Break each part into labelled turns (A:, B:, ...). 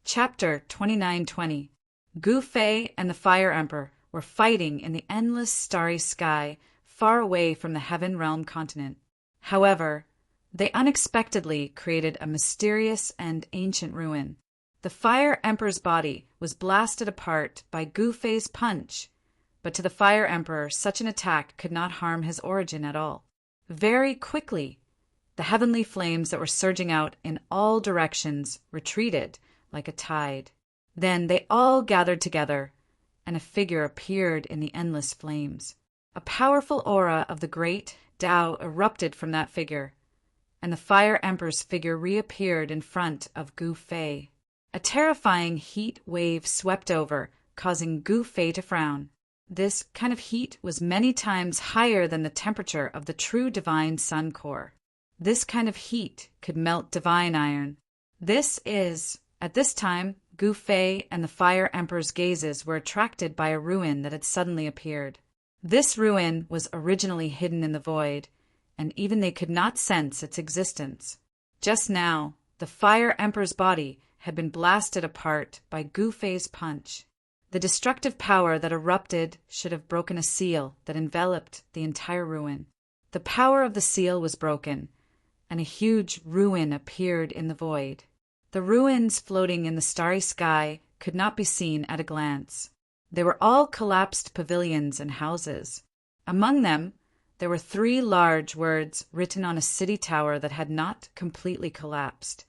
A: Chapter 2920. Gu Fei and the Fire Emperor were fighting in the endless starry sky far away from the Heaven Realm continent. However, they unexpectedly created a mysterious and ancient ruin. The Fire Emperor's body was blasted apart by Gu Fei's punch, but to the Fire Emperor such an attack could not harm his origin at all. Very quickly, the heavenly flames that were surging out in all directions retreated like a tide. Then they all gathered together, and a figure appeared in the endless flames. A powerful aura of the great Tao erupted from that figure, and the Fire Emperor's figure reappeared in front of Gu Fei. A terrifying heat wave swept over, causing Gu Fei to frown. This kind of heat was many times higher than the temperature of the true divine sun core. This kind of heat could melt divine iron. At this time, Gu Fei and the Fire Emperor's gazes were attracted by a ruin that had suddenly appeared. This ruin was originally hidden in the void, and even they could not sense its existence. Just now, the Fire Emperor's body had been blasted apart by Gu Fei's punch. The destructive power that erupted should have broken a seal that enveloped the entire ruin. The power of the seal was broken, and a huge ruin appeared in the void. The ruins floating in the starry sky could not be seen at a glance. They were all collapsed pavilions and houses. Among them, there were 3 large words written on a city tower that had not completely collapsed.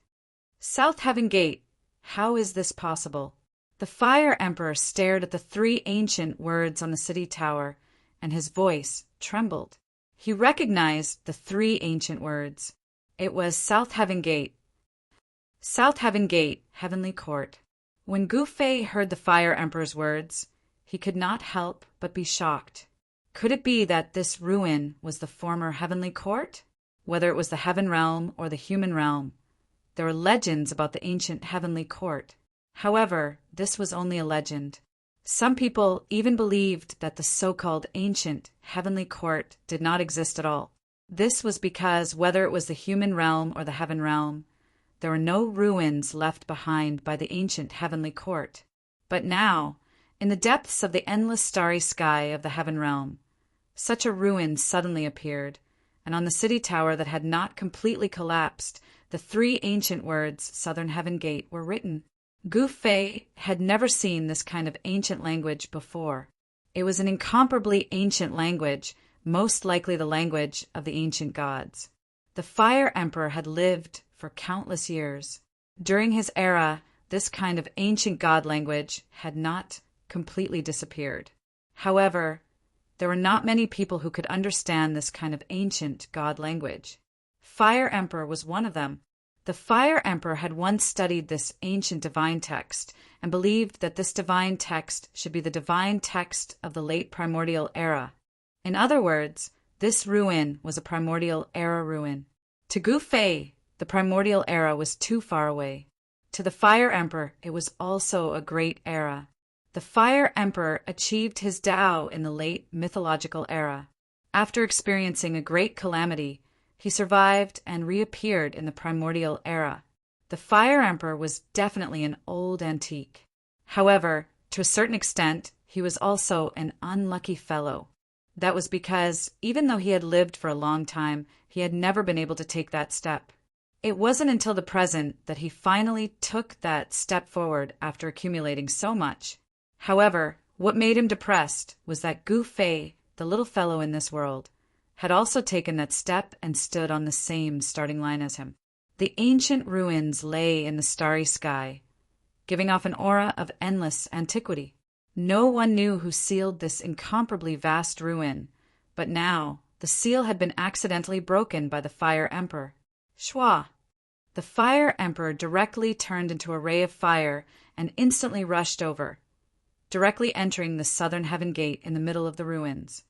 A: South Heaven Gate, how is this possible? The Fire Emperor stared at the 3 ancient words on the city tower, and his voice trembled. He recognized the 3 ancient words. It was South Heaven Gate. South Heaven Gate, Heavenly Court. When Gu Fei heard the Fire Emperor's words, he could not help but be shocked. Could it be that this ruin was the former Heavenly Court? Whether it was the Heaven Realm or the human realm, there were legends about the ancient Heavenly Court. However, this was only a legend. Some people even believed that the so-called ancient Heavenly Court did not exist at all. This was because whether it was the human realm or the Heaven Realm, there were no ruins left behind by the ancient Heavenly Court. But now, in the depths of the endless starry sky of the Heaven Realm, such a ruin suddenly appeared, and on the city tower that had not completely collapsed, the 3 ancient words, Southern Heaven Gate, were written. Gu Fei had never seen this kind of ancient language before. It was an incomparably ancient language, most likely the language of the ancient gods. The Fire Emperor had lived for countless years. During his era, this kind of ancient god language had not completely disappeared. However, there were not many people who could understand this kind of ancient god language. Fire Emperor was one of them. The Fire Emperor had once studied this ancient divine text and believed that this divine text should be the divine text of the late primordial era. In other words, this ruin was a primordial era ruin. To Gu Fei, the primordial era was too far away. To the Fire Emperor, it was also a great era. The Fire Emperor achieved his Tao in the late mythological era. After experiencing a great calamity, he survived and reappeared in the primordial era. The Fire Emperor was definitely an old antique. However, to a certain extent, he was also an unlucky fellow. That was because, even though he had lived for a long time, he had never been able to take that step. It wasn't until the present that he finally took that step forward after accumulating so much. However, what made him depressed was that Gu Fei, the little fellow in this world, had also taken that step and stood on the same starting line as him. The ancient ruins lay in the starry sky, giving off an aura of endless antiquity. No one knew who sealed this incomparably vast ruin, but now the seal had been accidentally broken by the Fire Emperor. Shwa! The Fire Emperor directly turned into a ray of fire and instantly rushed over, directly entering the Southern Heaven Gate in the middle of the ruins.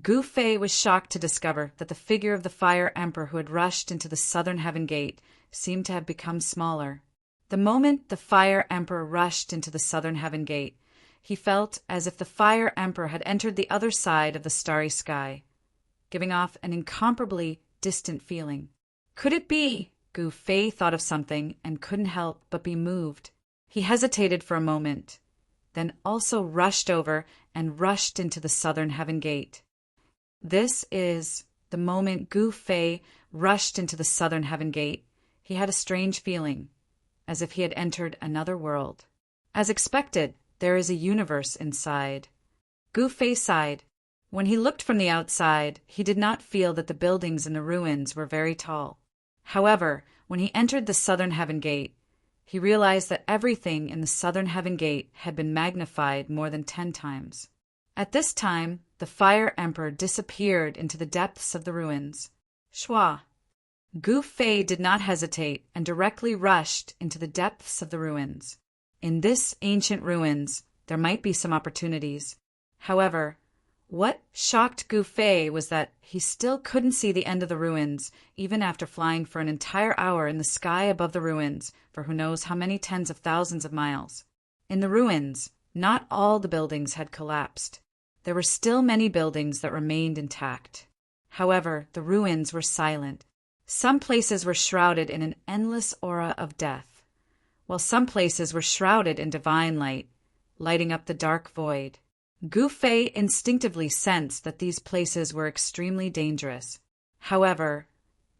A: Gu Fei was shocked to discover that the figure of the Fire Emperor who had rushed into the Southern Heaven Gate seemed to have become smaller. The moment the Fire Emperor rushed into the Southern Heaven Gate, he felt as if the Fire Emperor had entered the other side of the starry sky, giving off an incomparably distant feeling. Could it be? Gu Fei thought of something and couldn't help but be moved. He hesitated for a moment, then also rushed over and rushed into the southern heaven gate. This is the moment Gu Fei rushed into the southern heaven gate. He had a strange feeling, as if he had entered another world. As expected, there is a universe inside. Gu Fei sighed. When he looked from the outside, he did not feel that the buildings in the ruins were very tall. However, when he entered the southern heaven gate, he realized that everything in the southern heaven gate had been magnified more than 10 times. At this time, the Fire Emperor disappeared into the depths of the ruins. Shua. Gu Fei did not hesitate and directly rushed into the depths of the ruins. In this ancient ruins, there might be some opportunities. However, what shocked Gu Fei was that he still couldn't see the end of the ruins, even after flying for an entire hour in the sky above the ruins for who knows how many tens of thousands of miles. In the ruins, not all the buildings had collapsed. There were still many buildings that remained intact. However, the ruins were silent. Some places were shrouded in an endless aura of death, while some places were shrouded in divine light, lighting up the dark void. Gu Fei instinctively sensed that these places were extremely dangerous. However,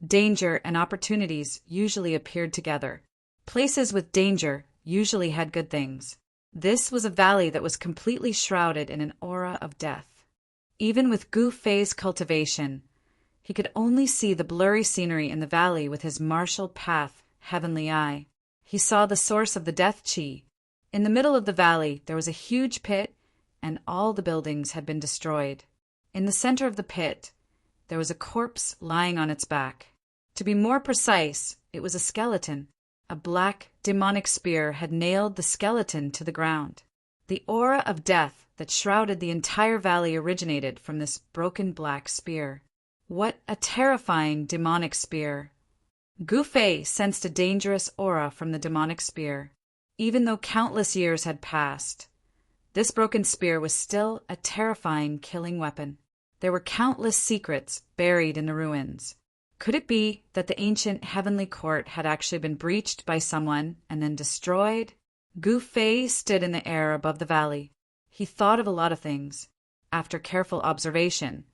A: danger and opportunities usually appeared together. Places with danger usually had good things. This was a valley that was completely shrouded in an aura of death. Even with Gu Fei's cultivation, he could only see the blurry scenery in the valley with his martial path, heavenly eye. He saw the source of the death chi. In the middle of the valley, there was a huge pit, and all the buildings had been destroyed. In the center of the pit, there was a corpse lying on its back. To be more precise, it was a skeleton. A black, demonic spear had nailed the skeleton to the ground. The aura of death that shrouded the entire valley originated from this broken black spear. What a terrifying demonic spear! Gu Fei sensed a dangerous aura from the demonic spear. Even though countless years had passed, this broken spear was still a terrifying killing weapon. There were countless secrets buried in the ruins. Could it be that the ancient heavenly court had actually been breached by someone and then destroyed? Gu Fei stood in the air above the valley. He thought of a lot of things. After careful observation,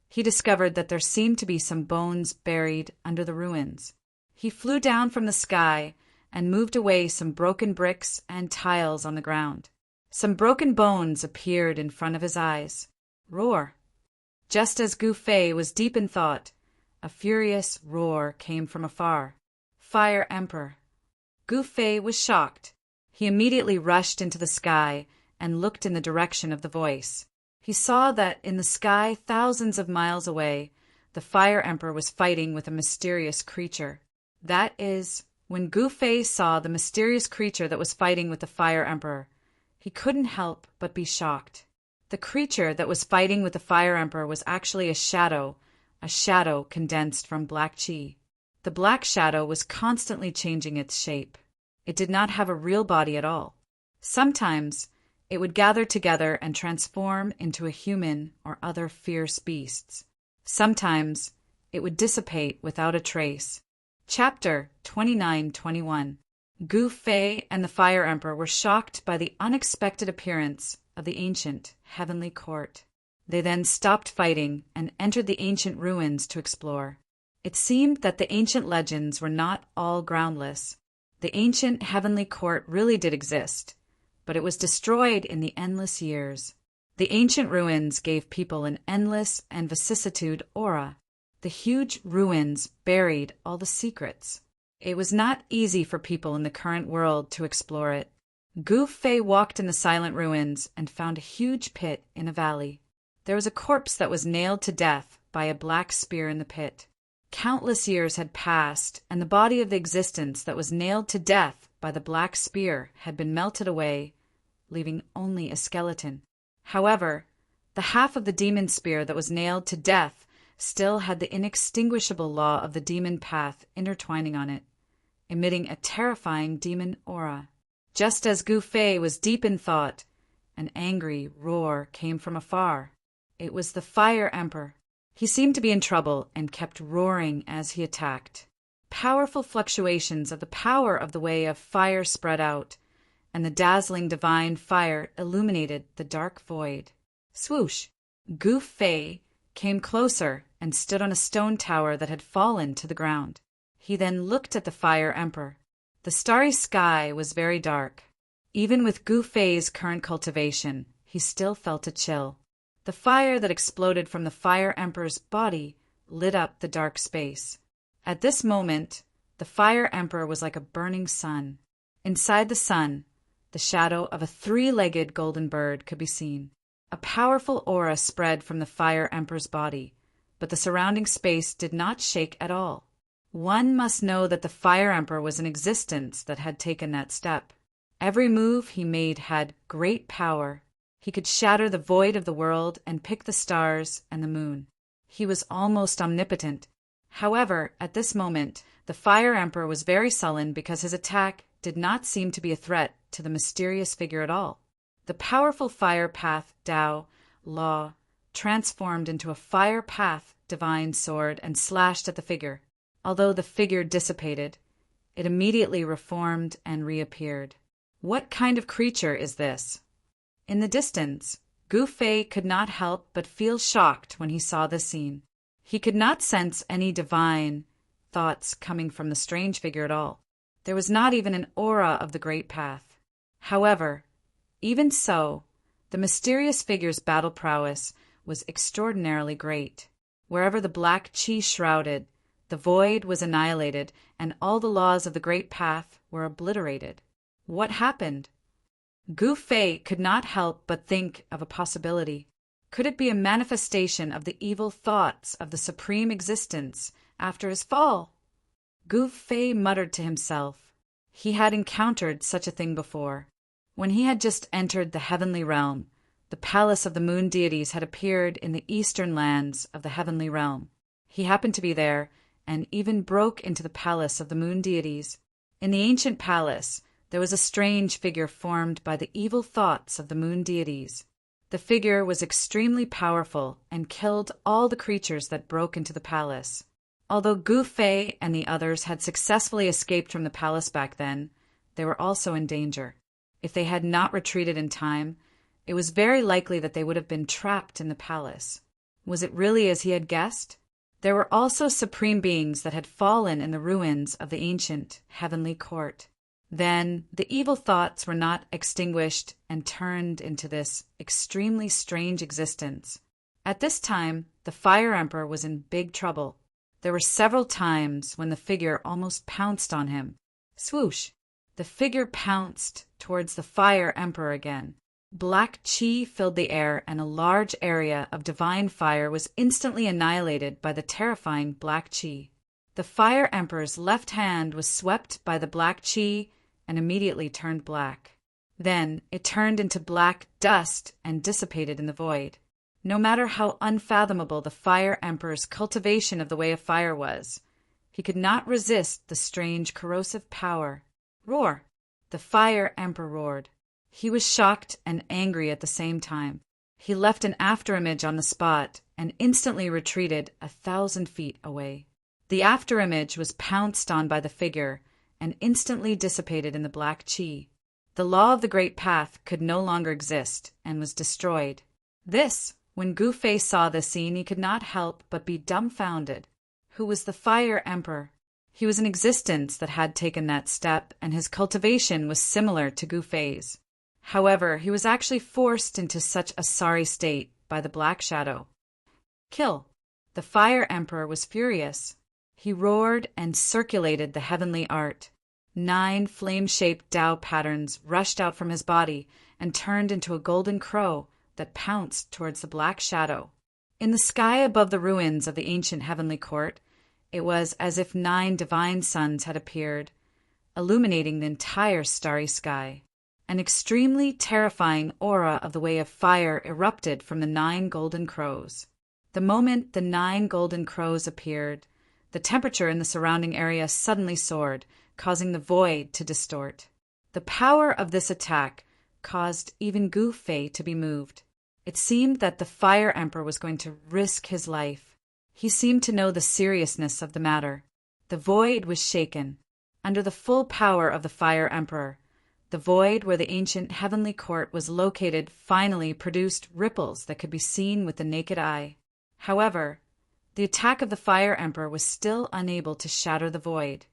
A: he discovered that there seemed to be some bones buried under the ruins. He flew down from the sky and moved away some broken bricks and tiles on the ground. Some broken bones appeared in front of his eyes. Roar! Just as Gu Fei was deep in thought, a furious roar came from afar. Fire Emperor! Gu Fei was shocked. He immediately rushed into the sky and looked in the direction of the voice. He saw that in the sky thousands of miles away, the Fire Emperor was fighting with a mysterious creature. That is, when Gu Fei saw the mysterious creature that was fighting with the Fire Emperor, he couldn't help but be shocked. The creature that was fighting with the Fire Emperor was actually a shadow condensed from black chi. The black shadow was constantly changing its shape. It did not have a real body at all. Sometimes it would gather together and transform into a human or other fierce beasts. Sometimes it would dissipate without a trace. Chapter 29-21. Gu Fei and the Fire Emperor were shocked by the unexpected appearance of the ancient heavenly court. They then stopped fighting and entered the ancient ruins to explore. It seemed that the ancient legends were not all groundless. The ancient heavenly court really did exist, but it was destroyed in the endless years. The ancient ruins gave people an endless and vicissitude aura. The huge ruins buried all the secrets. It was not easy for people in the current world to explore it. Gu Fei walked in the silent ruins and found a huge pit in a valley. There was a corpse that was nailed to death by a black spear in the pit. Countless years had passed, and the body of the existence that was nailed to death by the black spear had been melted away, leaving only a skeleton. However, the half of the demon spear that was nailed to death still had the inextinguishable law of the demon path intertwining on it, emitting a terrifying demon aura. Just as Gu Fei was deep in thought, an angry roar came from afar. It was the Fire Emperor. He seemed to be in trouble and kept roaring as he attacked. Powerful fluctuations of the power of the way of fire spread out, and the dazzling divine fire illuminated the dark void. Swoosh! Gu Fei came closer and stood on a stone tower that had fallen to the ground. He then looked at the Fire Emperor. The starry sky was very dark. Even with Gu Fei's current cultivation, he still felt a chill. The fire that exploded from the Fire Emperor's body lit up the dark space. At this moment, the Fire Emperor was like a burning sun. Inside the sun, the shadow of a three-legged golden bird could be seen. A powerful aura spread from the Fire Emperor's body, but the surrounding space did not shake at all. One must know that the Fire Emperor was an existence that had taken that step. Every move he made had great power. He could shatter the void of the world and pick the stars and the moon. He was almost omnipotent. However, at this moment, the Fire Emperor was very sullen because his attack did not seem to be a threat to the mysterious figure at all. The powerful fire path Tao, law, transformed into a fire path divine sword and slashed at the figure. Although the figure dissipated, it immediately reformed and reappeared. What kind of creature is this? In the distance, Gu Fei could not help but feel shocked when he saw this scene. He could not sense any divine thoughts coming from the strange figure at all. There was not even an aura of the great path. However, even so, the mysterious figure's battle prowess was extraordinarily great. Wherever the black chi shrouded, the void was annihilated, and all the laws of the great path were obliterated. What happened? Gu Fei could not help but think of a possibility. Could it be a manifestation of the evil thoughts of the supreme existence after his fall? Gu Fei muttered to himself. He had encountered such a thing before. When he had just entered the heavenly realm, the palace of the moon deities had appeared in the eastern lands of the heavenly realm. He happened to be there, and even broke into the palace of the moon deities. In the ancient palace, there was a strange figure formed by the evil thoughts of the moon deities. The figure was extremely powerful and killed all the creatures that broke into the palace. Although Gu Fei and the others had successfully escaped from the palace back then, they were also in danger. If they had not retreated in time, it was very likely that they would have been trapped in the palace. Was it really as he had guessed? There were also supreme beings that had fallen in the ruins of the ancient heavenly court. Then the evil thoughts were not extinguished and turned into this extremely strange existence. At this time, the Fire Emperor was in big trouble. There were several times when the figure almost pounced on him. Swoosh! The figure pounced towards the Fire Emperor again. Black chi filled the air, and a large area of divine fire was instantly annihilated by the terrifying black chi. The Fire Emperor's left hand was swept by the black chi and immediately turned black. Then it turned into black dust and dissipated in the void. No matter how unfathomable the Fire Emperor's cultivation of the way of fire was, he could not resist the strange corrosive power. Roar! The Fire Emperor roared. He was shocked and angry at the same time. He left an afterimage on the spot and instantly retreated 1,000 feet away. The afterimage was pounced on by the figure and instantly dissipated in the black chi. The law of the great path could no longer exist and was destroyed. When Gu Fei saw this scene, he could not help but be dumbfounded. Who was the Fire Emperor? He was an existence that had taken that step, and his cultivation was similar to Gu Fei's. However, he was actually forced into such a sorry state by the Black Shadow. Kill! The Fire Emperor was furious. He roared and circulated the heavenly art. 9 flame-shaped Tao patterns rushed out from his body and turned into a golden crow that pounced towards the Black Shadow. In the sky above the ruins of the ancient heavenly court, it was as if 9 divine suns had appeared, illuminating the entire starry sky. An extremely terrifying aura of the way of fire erupted from the 9 golden crows. The moment the 9 golden crows appeared, the temperature in the surrounding area suddenly soared, causing the void to distort. The power of this attack caused even Gu Fei to be moved. It seemed that the Fire Emperor was going to risk his life. He seemed to know the seriousness of the matter. The void was shaken. Under the full power of the Fire Emperor, The void where the ancient heavenly court was located finally produced ripples that could be seen with the naked eye. However, the attack of the Fire Emperor was still unable to shatter the void.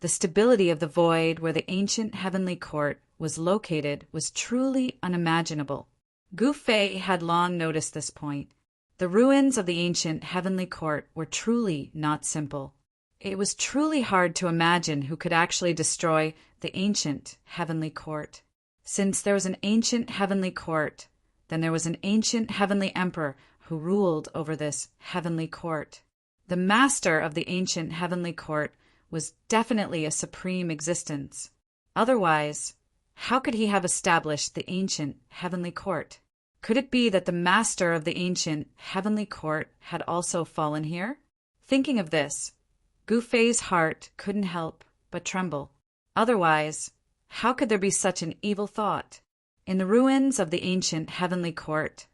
A: The stability of the void where the ancient heavenly court was located was truly unimaginable. Gu Fei had long noticed this point. The ruins of the ancient heavenly court were truly not simple. It was truly hard to imagine who could actually destroy the ancient heavenly court. Since there was an ancient heavenly court, then there was an ancient heavenly emperor who ruled over this heavenly court. The master of the ancient heavenly court was definitely a supreme existence. Otherwise, how could he have established the ancient heavenly court? Could it be that the master of the ancient heavenly court had also fallen here? Thinking of this, Gu Fei's heart couldn't help but tremble. Otherwise, how could there be such an evil thought? In the ruins of the ancient heavenly court,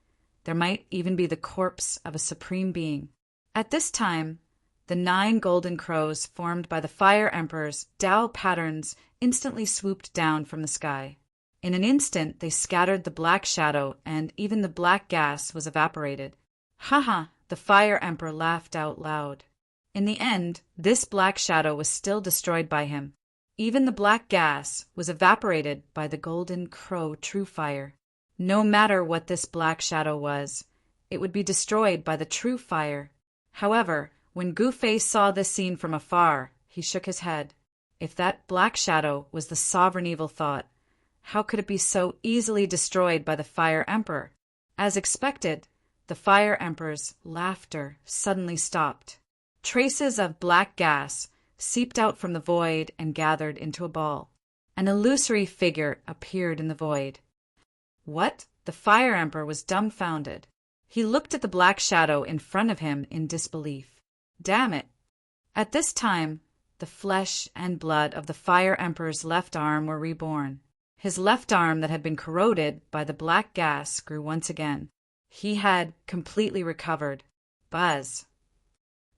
A: there might even be the corpse of a supreme being. At this time, the 9 golden crows formed by the Fire Emperor's Tao patterns instantly swooped down from the sky. In an instant, they scattered the black shadow, and even the black gas was evaporated. "Ha!" The Fire Emperor laughed out loud. In the end, this black shadow was still destroyed by him. Even the black gas was evaporated by the golden crow true fire. No matter what this black shadow was, it would be destroyed by the true fire. However, when Gu Fei saw this scene from afar, he shook his head. If that black shadow was the sovereign evil thought, how could it be so easily destroyed by the Fire Emperor? As expected, the Fire Emperor's laughter suddenly stopped. Traces of black gas seeped out from the void and gathered into a ball. An illusory figure appeared in the void. What? The Fire Emperor was dumbfounded. He looked at the black shadow in front of him in disbelief. Damn it! At this time, the flesh and blood of the Fire Emperor's left arm were reborn. His left arm that had been corroded by the black gas grew once again. He had completely recovered. Buzz!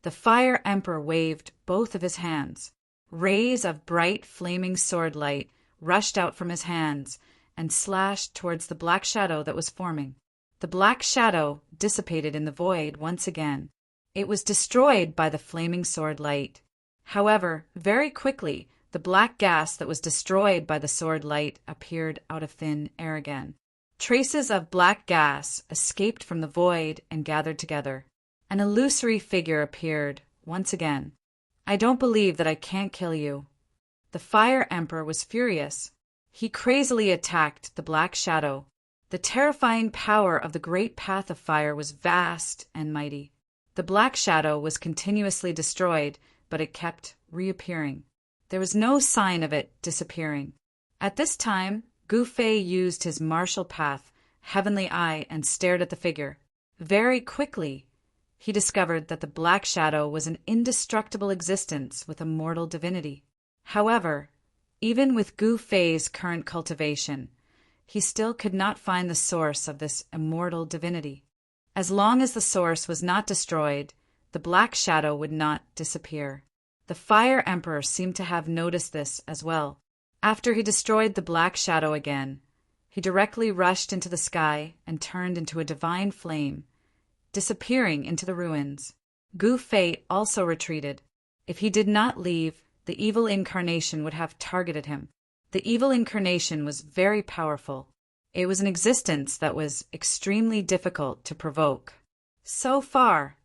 A: The Fire Emperor waved both of his hands. Rays of bright flaming sword light rushed out from his hands and slashed towards the black shadow that was forming. The black shadow dissipated in the void once again. It was destroyed by the flaming sword light. However, very quickly, the black gas that was destroyed by the sword light appeared out of thin air again. Traces of black gas escaped from the void and gathered together. An illusory figure appeared once again. "I don't believe that I can't kill you." The Fire Emperor was furious. He crazily attacked the black shadow. The terrifying power of the great path of fire was vast and mighty. The black shadow was continuously destroyed, but it kept reappearing. There was no sign of it disappearing. At this time, Gu Fei used his martial path, heavenly eye, and stared at the figure. Very quickly, he discovered that the black shadow was an indestructible existence with a mortal divinity. However, even with Gu Fei's current cultivation, he still could not find the source of this immortal divinity. As long as the source was not destroyed, the black shadow would not disappear. The Fire Emperor seemed to have noticed this as well. After he destroyed the black shadow again, he directly rushed into the sky and turned into a divine flame, disappearing into the ruins. Gu Fei also retreated. If he did not leave, the evil incarnation would have targeted him. The evil incarnation was very powerful. It was an existence that was extremely difficult to provoke. So far,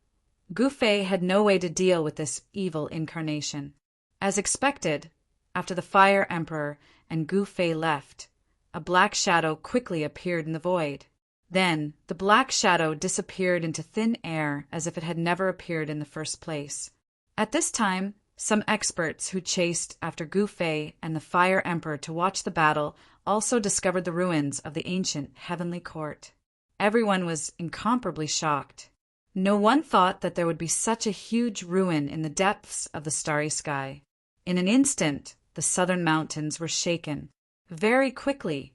A: Gu Fei had no way to deal with this evil incarnation. As expected, after the Fire Emperor and Gu Fei left, a black shadow quickly appeared in the void. Then, the black shadow disappeared into thin air as if it had never appeared in the first place. At this time, some experts who chased after Gu Fei and the Fire Emperor to watch the battle also discovered the ruins of the ancient heavenly court. Everyone was incomparably shocked. No one thought that there would be such a huge ruin in the depths of the starry sky. In an instant, the southern mountains were shaken. Very quickly,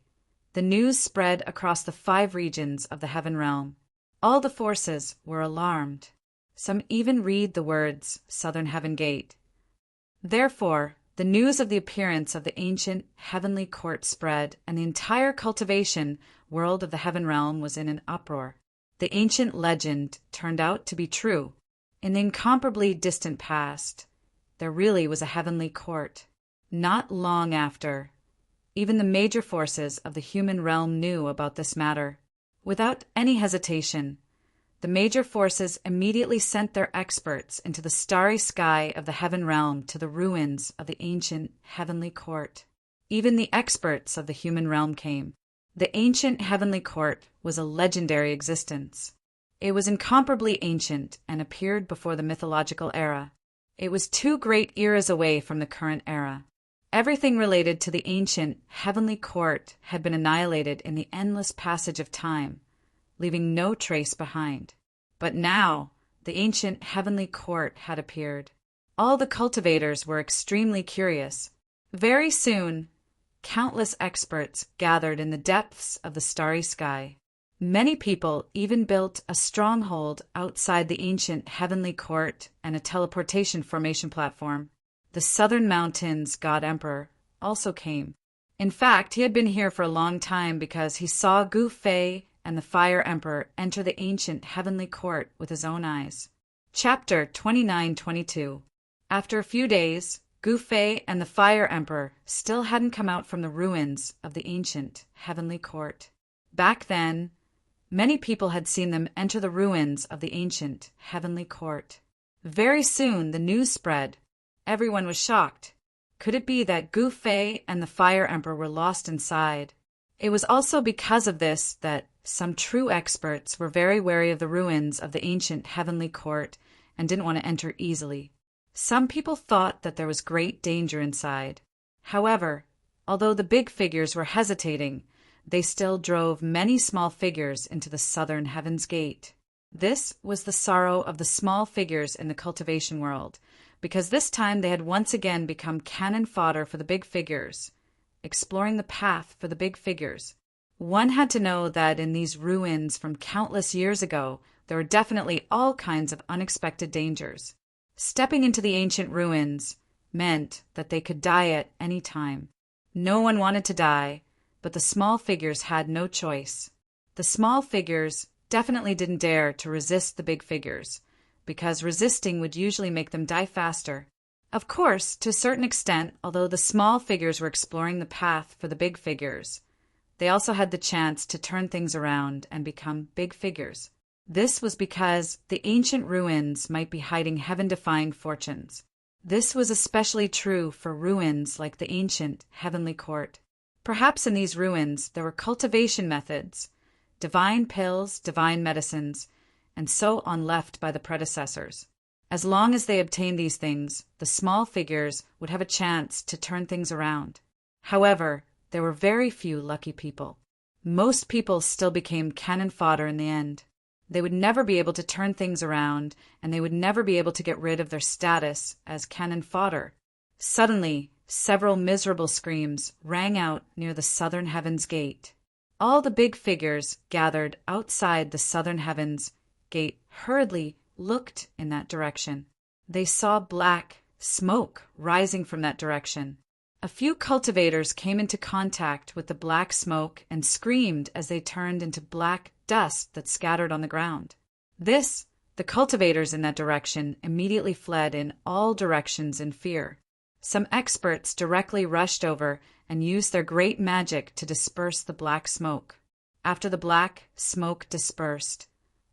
A: the news spread across the 5 regions of the heaven realm. All the forces were alarmed. Some even read the words Southern Heaven Gate. Therefore, The news of the appearance of the ancient heavenly court spread, and the entire cultivation world of the heaven realm was in an uproar. The ancient legend turned out to be true. In the incomparably distant past, there really was a heavenly court. Not long after, even the major forces of the human realm knew about this matter. Without any hesitation, the major forces immediately sent their experts into the starry sky of the heaven realm to the ruins of the ancient heavenly court. Even the experts of the human realm came. The ancient heavenly court was a legendary existence. It was incomparably ancient and appeared before the mythological era. It was 2 great eras away from the current era. Everything related to the ancient heavenly court had been annihilated in the endless passage of time, leaving no trace behind. But now, the ancient heavenly court had appeared. All the cultivators were extremely curious. Very soon, countless experts gathered in the depths of the starry sky. Many people even built a stronghold outside the ancient heavenly court and a teleportation formation platform. The Southern Mountains God Emperor also came. In fact, he had been here for a long time because he saw Gu Fei and the Fire Emperor enter the ancient heavenly court with his own eyes. Chapter 29-22. After a few days, Gu Fei and the Fire Emperor still hadn't come out from the ruins of the ancient heavenly court. Back then, many people had seen them enter the ruins of the ancient heavenly court. Very soon the news spread. Everyone was shocked. Could it be that Gu Fei and the Fire Emperor were lost inside? It was also because of this that some true experts were very wary of the ruins of the ancient heavenly court and didn't want to enter easily. Some people thought that there was great danger inside. However, although the big figures were hesitating, they still drove many small figures into the southern heaven's gate. This was the sorrow of the small figures in the cultivation world, because this time they had once again become cannon fodder for the big figures, exploring the path for the big figures. One had to know that in these ruins from countless years ago, there were definitely all kinds of unexpected dangers. Stepping into the ancient ruins meant that they could die at any time. No one wanted to die, but the small figures had no choice. The small figures definitely didn't dare to resist the big figures, because resisting would usually make them die faster. Of course, to a certain extent, although the small figures were exploring the path for the big figures, they also had the chance to turn things around and become big figures. This was because the ancient ruins might be hiding heaven-defying fortunes. This was especially true for ruins like the ancient heavenly court. Perhaps in these ruins there were cultivation methods, divine pills, divine medicines, and so on left by the predecessors. As long as they obtained these things, the small figures would have a chance to turn things around. However, there were very few lucky people. Most people still became cannon fodder in the end. They would never be able to turn things around, and they would never be able to get rid of their status as cannon fodder. Suddenly, several miserable screams rang out near the southern heavens gate. All the big figures gathered outside the southern heavens gate hurriedly looked in that direction. They saw black smoke rising from that direction. A few cultivators came into contact with the black smoke and screamed as they turned into black dust that scattered on the ground. The cultivators in that direction immediately fled in all directions in fear. Some experts directly rushed over and used their great magic to disperse the black smoke. After the black smoke dispersed,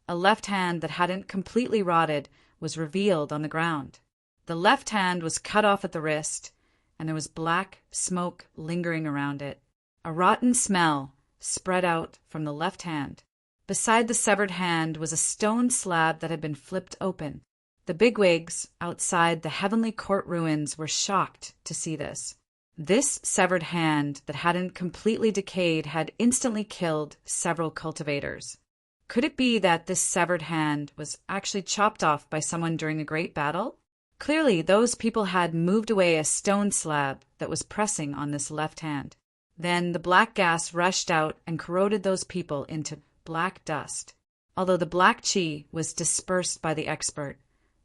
A: a left hand that hadn't completely rotted was revealed on the ground. The left hand was cut off at the wrist, and there was black smoke lingering around it. A rotten smell spread out from the left hand. Beside the severed hand was a stone slab that had been flipped open. The bigwigs outside the heavenly court ruins were shocked to see this. This severed hand that hadn't completely decayed had instantly killed several cultivators. Could it be that this severed hand was actually chopped off by someone during a great battle? Clearly, those people had moved away a stone slab that was pressing on this left hand. Then the black gas rushed out and corroded those people into black dust. Although the black chi was dispersed by the expert,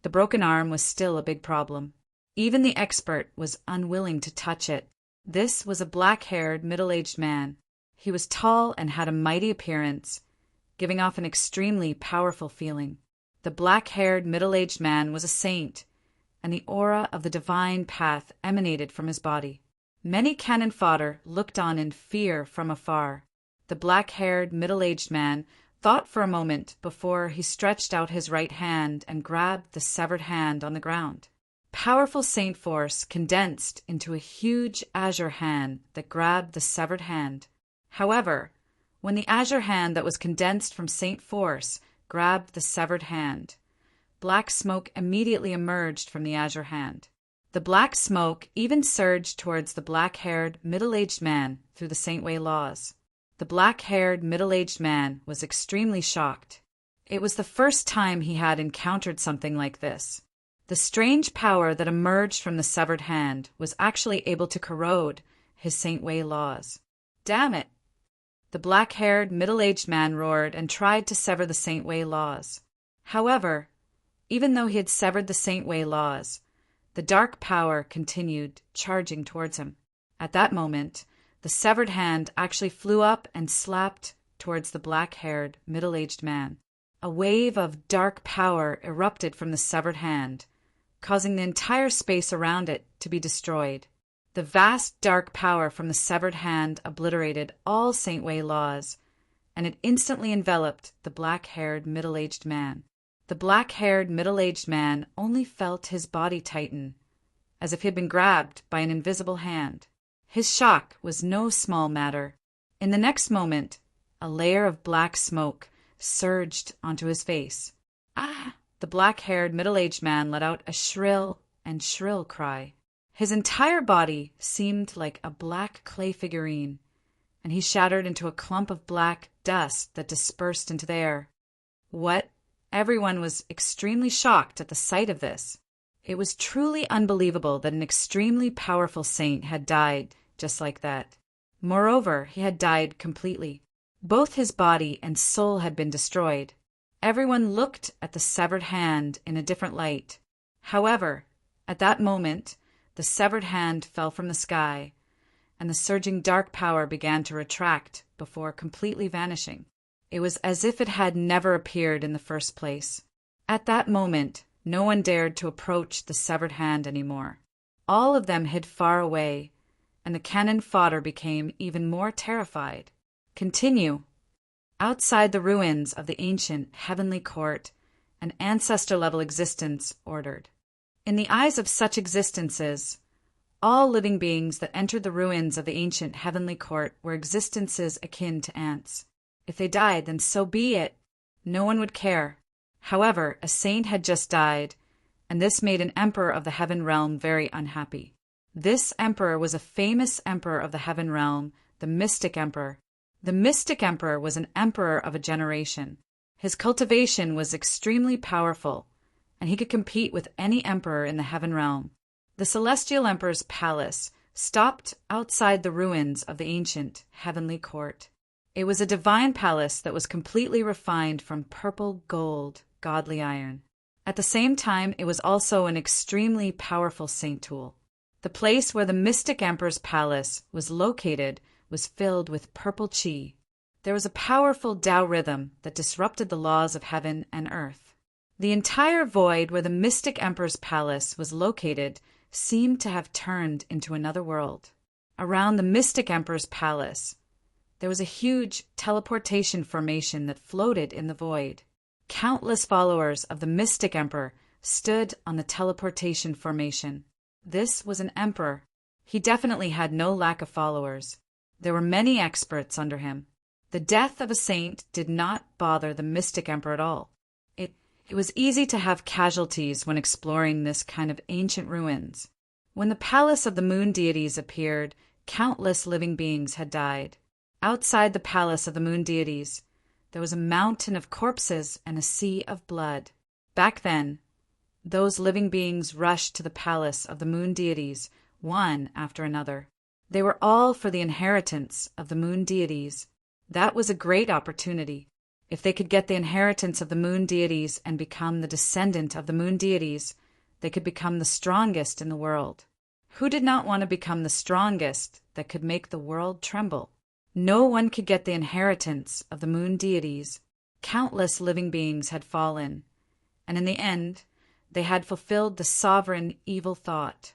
A: the broken arm was still a big problem. Even the expert was unwilling to touch it. This was a black-haired, middle-aged man. He was tall and had a mighty appearance, giving off an extremely powerful feeling. The black-haired, middle-aged man was a saint, and the aura of the divine path emanated from his body. Many cannon fodder looked on in fear from afar. The black-haired, middle-aged man thought for a moment before he stretched out his right hand and grabbed the severed hand on the ground. Powerful saint force condensed into a huge azure hand that grabbed the severed hand. However, when the azure hand that was condensed from saint force grabbed the severed hand, black smoke immediately emerged from the azure hand. The black smoke even surged towards the black-haired, middle-aged man through the saint way laws. The black-haired, middle-aged man was extremely shocked. It was the first time he had encountered something like this. The strange power that emerged from the severed hand was actually able to corrode his saint way laws. Damn it! The black-haired, middle-aged man roared and tried to sever the saint way laws. However, even though he had severed the saint way laws, the dark power continued charging towards him. At that moment, the severed hand actually flew up and slapped towards the black-haired, middle-aged man. A wave of dark power erupted from the severed hand, causing the entire space around it to be destroyed. The vast dark power from the severed hand obliterated all saint way laws, and it instantly enveloped the black-haired, middle-aged man. The black-haired, middle-aged man only felt his body tighten, as if he had been grabbed by an invisible hand. His shock was no small matter. In the next moment, a layer of black smoke surged onto his face. Ah! The black-haired, middle-aged man let out a shrill cry. His entire body seemed like a black clay figurine, and he shattered into a clump of black dust that dispersed into the air. What? Everyone was extremely shocked at the sight of this. It was truly unbelievable that an extremely powerful saint had died just like that. Moreover, he had died completely. Both his body and soul had been destroyed. Everyone looked at the severed hand in a different light. However, at that moment, the severed hand fell from the sky, and the surging dark power began to retract before completely vanishing. It was as if it had never appeared in the first place. At that moment, no one dared to approach the severed hand anymore. All of them hid far away, and the cannon fodder became even more terrified. Continue. Outside the ruins of the ancient heavenly court, an ancestor-level existence ordered. In the eyes of such existences, all living beings that entered the ruins of the ancient heavenly court were existences akin to ants. If they died, then so be it. No one would care. However, a saint had just died, and this made an emperor of the heaven realm very unhappy. This emperor was a famous emperor of the heaven realm, the mystic emperor. The mystic emperor was an emperor of a generation. His cultivation was extremely powerful, and he could compete with any emperor in the heaven realm. The celestial emperor's palace stopped outside the ruins of the ancient heavenly court. It was a divine palace that was completely refined from purple gold, godly iron. At the same time, it was also an extremely powerful saint tool. The place where the mystic emperor's palace was located was filled with purple chi. There was a powerful Tao rhythm that disrupted the laws of heaven and earth. The entire void where the mystic emperor's palace was located seemed to have turned into another world. Around the mystic emperor's palace, there was a huge teleportation formation that floated in the void. Countless followers of the mystic emperor stood on the teleportation formation. This was an emperor. He definitely had no lack of followers. There were many experts under him. The death of a saint did not bother the mystic emperor at all. It was easy to have casualties when exploring this kind of ancient ruins. When the palace of the moon deities appeared, countless living beings had died. Outside the palace of the moon deities, there was a mountain of corpses and a sea of blood. Back then, those living beings rushed to the palace of the moon deities, one after another. They were all for the inheritance of the moon deities. That was a great opportunity. If they could get the inheritance of the moon deities and become the descendant of the moon deities, they could become the strongest in the world. Who did not want to become the strongest that could make the world tremble? No one could get the inheritance of the moon deities. Countless living beings had fallen, and in the end, they had fulfilled the sovereign evil thought.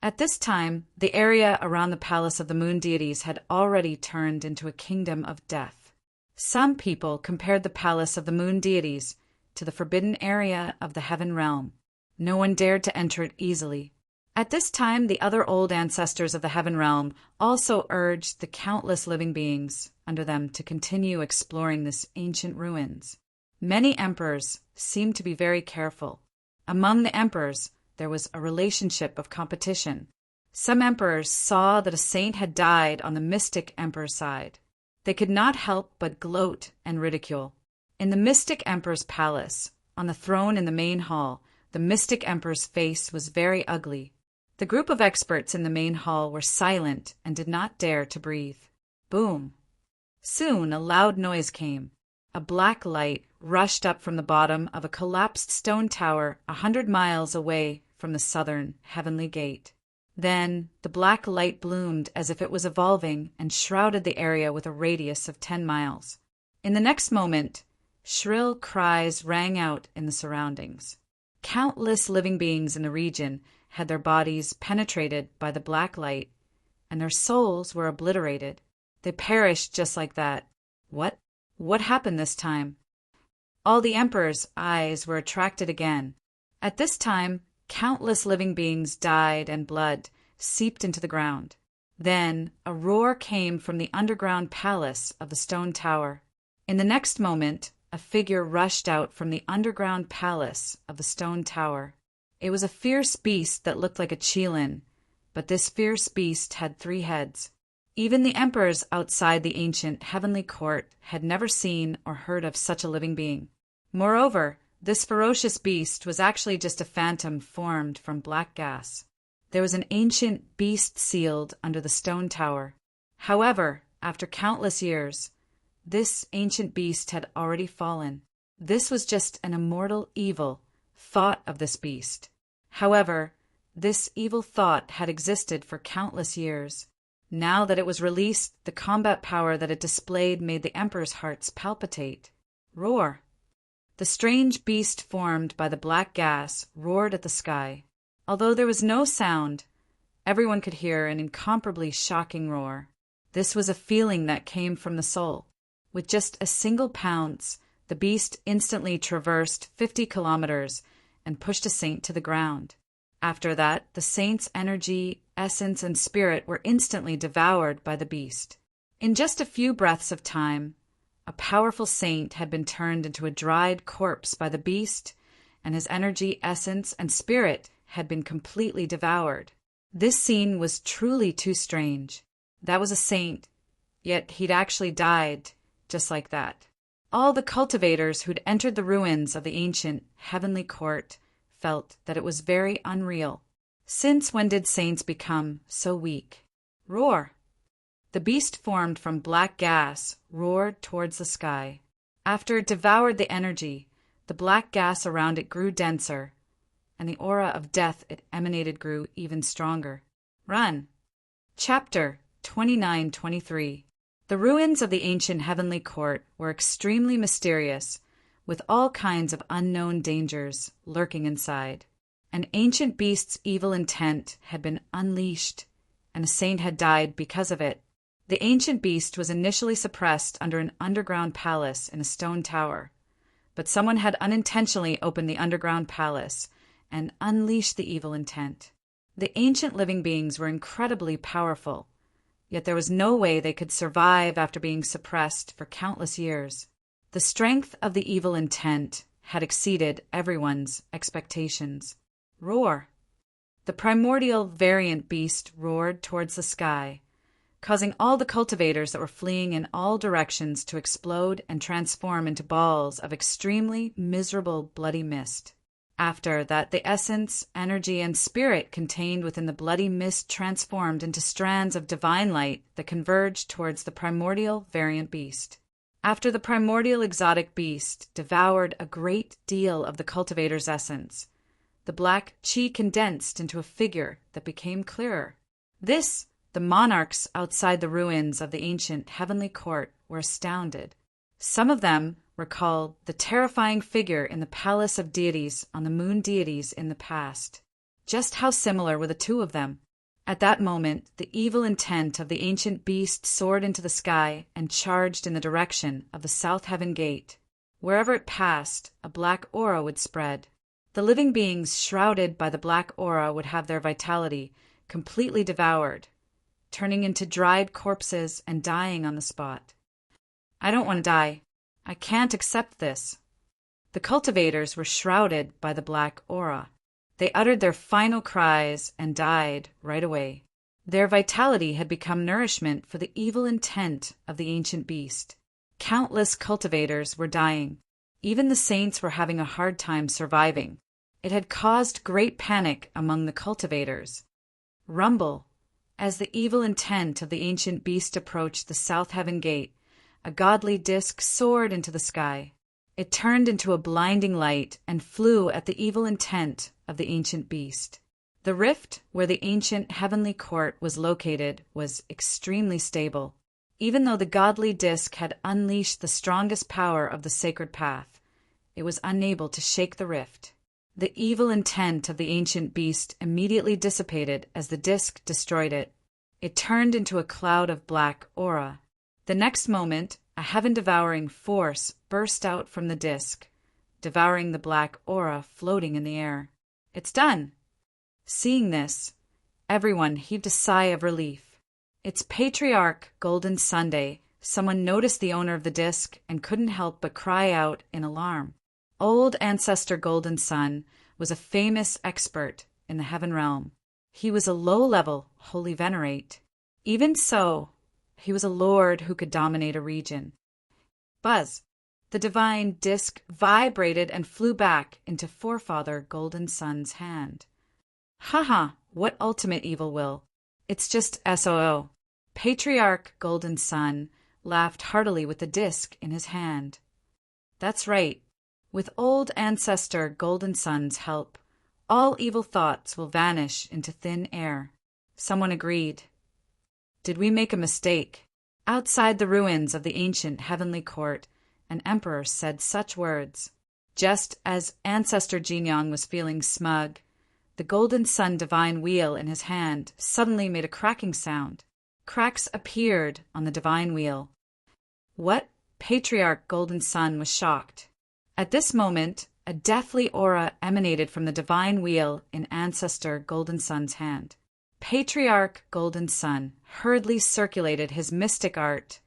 A: At this time, the area around the palace of the moon deities had already turned into a kingdom of death. Some people compared the palace of the moon deities to the forbidden area of the heaven realm. No one dared to enter it easily. At this time, the other old ancestors of the heaven realm also urged the countless living beings under them to continue exploring this ancient ruins. Many emperors seemed to be very careful. Among the emperors, there was a relationship of competition. Some emperors saw that a saint had died on the mystic emperor's side. They could not help but gloat and ridicule. In the mystic emperor's palace, on the throne in the main hall, the mystic emperor's face was very ugly. The group of experts in the main hall were silent and did not dare to breathe. Boom! Soon a loud noise came. A black light rushed up from the bottom of a collapsed stone tower 100 miles away from the southern heavenly gate. Then the black light bloomed as if it was evolving and shrouded the area with a radius of 10 miles. In the next moment, shrill cries rang out in the surroundings. Countless living beings in the region had their bodies penetrated by the black light, and their souls were obliterated. They perished just like that. What happened this time? All the emperor's eyes were attracted again. At this time, countless living beings died and blood seeped into the ground. Then a roar came from the underground palace of the stone tower. In the next moment, a figure rushed out from the underground palace of the stone tower. It was a fierce beast that looked like a qilin, but this fierce beast had 3 heads. Even the emperors outside the ancient heavenly court had never seen or heard of such a living being. Moreover, this ferocious beast was actually just a phantom formed from black gas. There was an ancient beast sealed under the stone tower. However, after countless years, this ancient beast had already fallen. This was just an immortal evil thought of this beast. However, this evil thought had existed for countless years. Now that it was released, the combat power that it displayed made the emperor's hearts palpitate. Roar! The strange beast formed by the black gas roared at the sky. Although there was no sound, everyone could hear an incomparably shocking roar. This was a feeling that came from the soul. With just a single pounce, the beast instantly traversed 50 kilometers and pushed a saint to the ground. After that, the saint's energy, essence, and spirit were instantly devoured by the beast. In just a few breaths of time, a powerful saint had been turned into a dried corpse by the beast, and his energy, essence, and spirit had been completely devoured. This scene was truly too strange. That was a saint, yet he'd actually died just like that. All the cultivators who'd entered the ruins of the ancient heavenly court felt that it was very unreal. Since when did saints become so weak? Roar! The beast formed from black gas roared towards the sky. After it devoured the energy, the black gas around it grew denser, and the aura of death it emanated grew even stronger. Run! Chapter 29-23. The ruins of the ancient heavenly court were extremely mysterious, with all kinds of unknown dangers lurking inside. An ancient beast's evil intent had been unleashed, and a saint had died because of it. The ancient beast was initially suppressed under an underground palace in a stone tower, but someone had unintentionally opened the underground palace and unleashed the evil intent. The ancient living beings were incredibly powerful, yet there was no way they could survive after being suppressed for countless years. The strength of the evil intent had exceeded everyone's expectations. Roar! The primordial variant beast roared towards the sky, causing all the cultivators that were fleeing in all directions to explode and transform into balls of extremely miserable bloody mist. After that, the essence, energy, and spirit contained within the bloody mist transformed into strands of divine light that converged towards the primordial variant beast. After the primordial exotic beast devoured a great deal of the cultivator's essence, The black chi condensed into a figure that became clearer. The monarchs outside the ruins of the ancient heavenly court were astounded. Some of them recalled the terrifying figure in the palace of deities on the moon deities in the past. Just how similar were the two of them? At that moment, the evil intent of the ancient beast soared into the sky and charged in the direction of the South Heaven Gate. Wherever it passed, a black aura would spread. The living beings shrouded by the black aura would have their vitality completely devoured, turning into dried corpses and dying on the spot. I don't want to die. I can't accept this. The cultivators were shrouded by the black aura. They uttered their final cries and died right away. Their vitality had become nourishment for the evil intent of the ancient beast. Countless cultivators were dying. Even the saints were having a hard time surviving. It had caused great panic among the cultivators. Rumble. As the evil intent of the ancient beast approached the South Heaven Gate, a godly disk soared into the sky. It turned into a blinding light and flew at the evil intent of the ancient beast. The rift where the ancient heavenly court was located was extremely stable. Even though the godly disk had unleashed the strongest power of the sacred path, it was unable to shake the rift. The evil intent of the ancient beast immediately dissipated as the disk destroyed it. It turned into a cloud of black aura. The next moment, a heaven-devouring force burst out from the disk, devouring the black aura floating in the air. It's done! Seeing this, everyone heaved a sigh of relief. It's Patriarch Golden Sunday. Someone noticed the owner of the disk and couldn't help but cry out in alarm. Old Ancestor Golden Sun was a famous expert in the heaven realm. He was a low-level holy venerate. Even so, he was a lord who could dominate a region. Buzz! The divine disk vibrated and flew back into Forefather Golden Sun's hand. Haha, what ultimate evil will? It's just SOO. Patriarch Golden Sun laughed heartily with the disk in his hand. That's right. With old Ancestor Golden Sun's help, all evil thoughts will vanish into thin air. Someone agreed. Did we make a mistake? Outside the ruins of the ancient heavenly court, an emperor said such words. Just as Ancestor Jinyang was feeling smug, the Golden Sun divine wheel in his hand suddenly made a cracking sound. Cracks appeared on the divine wheel. What? Patriarch Golden Sun was shocked. At this moment, a deathly aura emanated from the divine wheel in Ancestor Golden Sun's hand. Patriarch Golden Sun hurriedly circulated his mystic art,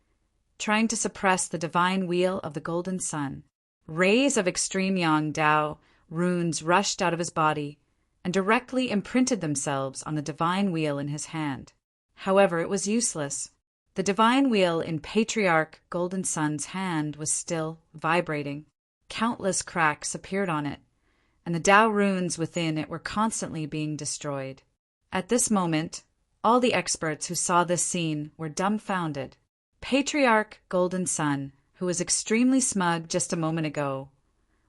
A: trying to suppress the divine wheel of the Golden Sun. Rays of extreme Yang Dao runes rushed out of his body and directly imprinted themselves on the divine wheel in his hand. However, it was useless. The divine wheel in Patriarch Golden Sun's hand was still vibrating. Countless cracks appeared on it, and the Dao runes within it were constantly being destroyed. At this moment, all the experts who saw this scene were dumbfounded. Patriarch Golden Sun, who was extremely smug just a moment ago,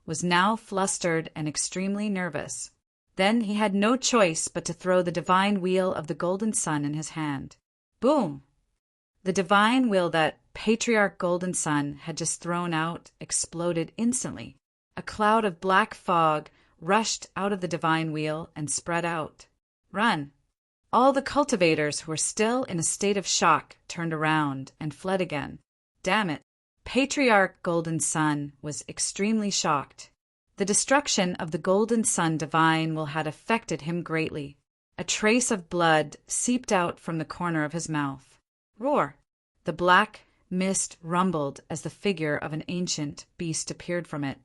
A: was now flustered and extremely nervous. Then he had no choice but to throw the divine wheel of the Golden Sun in his hand. Boom! The divine wheel that Patriarch Golden Sun had just thrown out exploded instantly. A cloud of black fog rushed out of the divine wheel and spread out. Run! All the cultivators who were still in a state of shock turned around and fled again. Damn it! Patriarch Golden Sun was extremely shocked. The destruction of the Golden Sun divine will had affected him greatly. A trace of blood seeped out from the corner of his mouth. Roar! The black mist rumbled as the figure of an ancient beast appeared from it.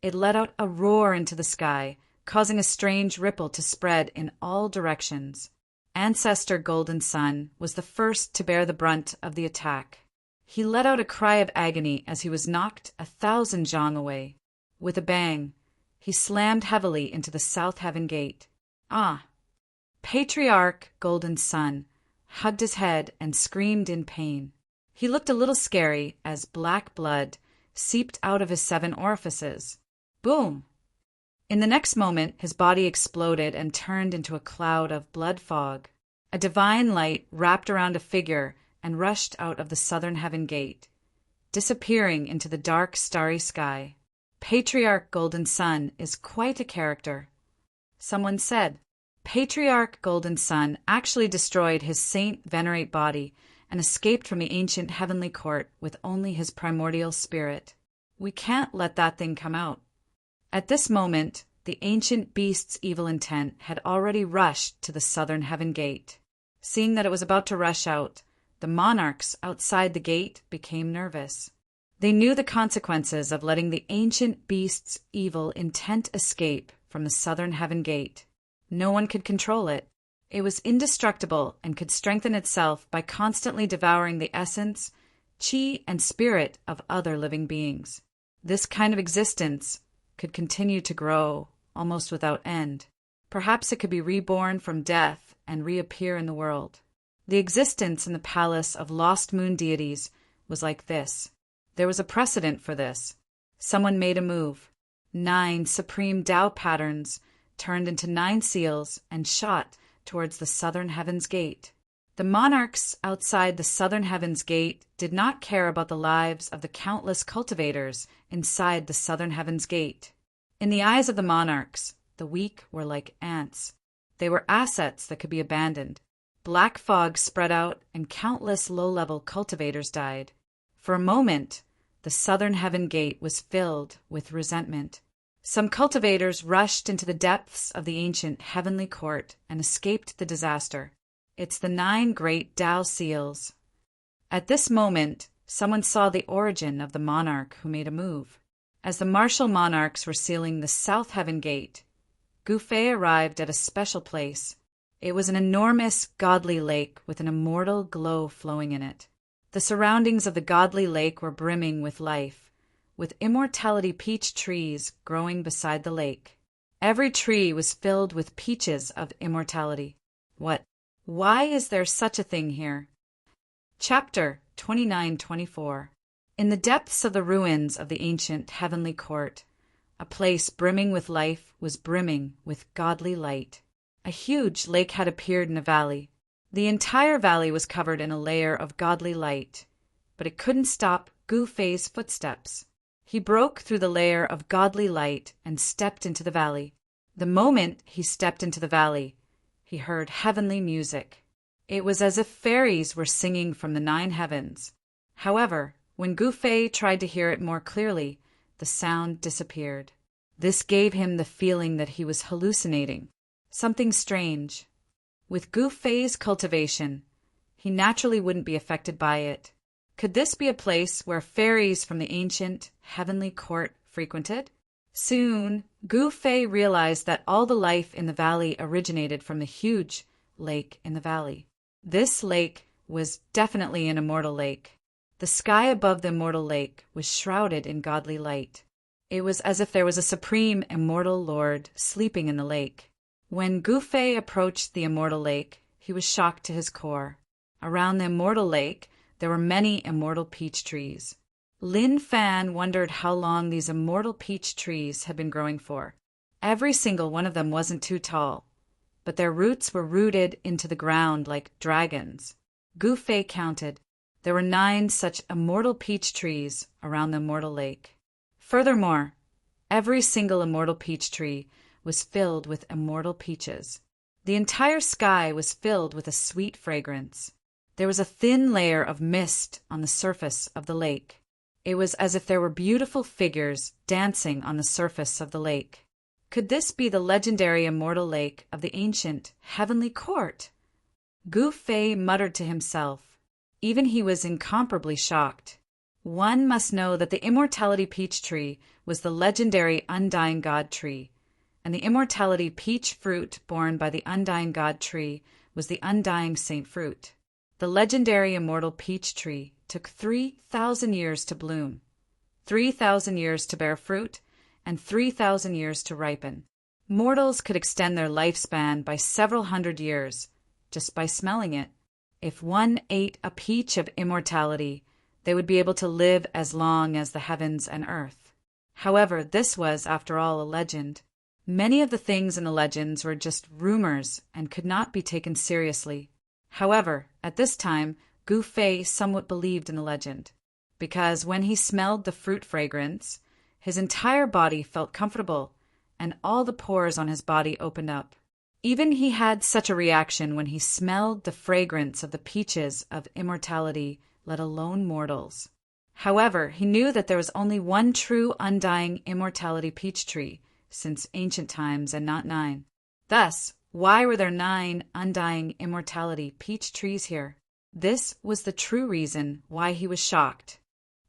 A: It let out a roar into the sky, causing a strange ripple to spread in all directions. Ancestor Golden Sun was the first to bear the brunt of the attack. He let out a cry of agony as he was knocked 1,000 zhang away. With a bang, he slammed heavily into the South Heaven Gate. Ah! Patriarch Golden Sun hugged his head and screamed in pain. He looked a little scary as black blood seeped out of his 7 orifices. Boom! In the next moment, his body exploded and turned into a cloud of blood fog. A divine light wrapped around a figure and rushed out of the southern heaven gate, disappearing into the dark, starry sky. Patriarch Golden Sun is quite a character. Someone said, Patriarch Golden Sun actually destroyed his Saint Venerate body and escaped from the ancient heavenly court with only his primordial spirit. We can't let that thing come out. At this moment, the ancient beast's evil intent had already rushed to the southern heaven gate. Seeing that it was about to rush out, the monarchs outside the gate became nervous. They knew the consequences of letting the ancient beast's evil intent escape from the southern heaven gate. No one could control it. It was indestructible and could strengthen itself by constantly devouring the essence, chi, and spirit of other living beings. This kind of existence could continue to grow almost without end. Perhaps it could be reborn from death and reappear in the world. The existence in the palace of lost moon deities was like this. There was a precedent for this. Someone made a move. 9 supreme Tao patterns turned into 9 seals and shot towards the southern heavens gate. The monarchs outside the southern heavens gate did not care about the lives of the countless cultivators inside the southern heavens gate. In the eyes of the monarchs, the weak were like ants. They were assets that could be abandoned. Black fog spread out and countless low-level cultivators died. For a moment, the southern heaven gate was filled with resentment. Some cultivators rushed into the depths of the ancient heavenly court and escaped the disaster. It's the 9 great Tao seals. At this moment, someone saw the origin of the monarch who made a move. As the martial monarchs were sealing the south heaven gate, Gufei arrived at a special place. It was an enormous godly lake with an immortal glow flowing in it. The surroundings of the godly lake were brimming with life, with immortality peach trees growing beside the lake. Every tree was filled with peaches of immortality. What? Why is there such a thing here? Chapter 29-24. In the depths of the ruins of the ancient heavenly court, a place brimming with life was brimming with godly light. A huge lake had appeared in a valley. The entire valley was covered in a layer of godly light, but it couldn't stop Gufei's footsteps. He broke through the layer of godly light and stepped into the valley. The moment he stepped into the valley, he heard heavenly music. It was as if fairies were singing from the 9 heavens. However, when Gufei tried to hear it more clearly, the sound disappeared. This gave him the feeling that he was hallucinating. Something strange. With Gufei's cultivation, he naturally wouldn't be affected by it. Could this be a place where fairies from the ancient heavenly court frequented? Soon, Gufei realized that all the life in the valley originated from the huge lake in the valley. This lake was definitely an immortal lake. The sky above the immortal lake was shrouded in godly light. It was as if there was a supreme immortal lord sleeping in the lake. When Gufei approached the immortal lake, he was shocked to his core. Around the immortal lake, there were many immortal peach trees. Lin Fan wondered how long these immortal peach trees had been growing for. Every single one of them wasn't too tall, but their roots were rooted into the ground like dragons. Gufei counted. There were 9 such immortal peach trees around the immortal lake. Furthermore, every single immortal peach tree was filled with immortal peaches. The entire sky was filled with a sweet fragrance. There was a thin layer of mist on the surface of the lake. It was as if there were beautiful figures dancing on the surface of the lake. Could this be the legendary immortal lake of the ancient heavenly court? Gufei muttered to himself. Even he was incomparably shocked. One must know that the immortality peach tree was the legendary undying god tree, and the immortality peach fruit borne by the undying god tree was the undying saint fruit. The legendary immortal peach tree took 3,000 years to bloom, 3,000 years to bear fruit, and 3,000 years to ripen. Mortals could extend their lifespan by several hundred years just by smelling it. If one ate a peach of immortality, they would be able to live as long as the heavens and earth. However, this was, after all, a legend. Many of the things in the legends were just rumors and could not be taken seriously. However, at this time, Gu Fei somewhat believed in the legend, because when he smelled the fruit fragrance, his entire body felt comfortable, and all the pores on his body opened up. Even he had such a reaction when he smelled the fragrance of the peaches of immortality, let alone mortals. However, he knew that there was only one true undying immortality peach tree, since ancient times, and not 9. Thus, why were there 9 undying immortality peach trees here? This was the true reason why he was shocked.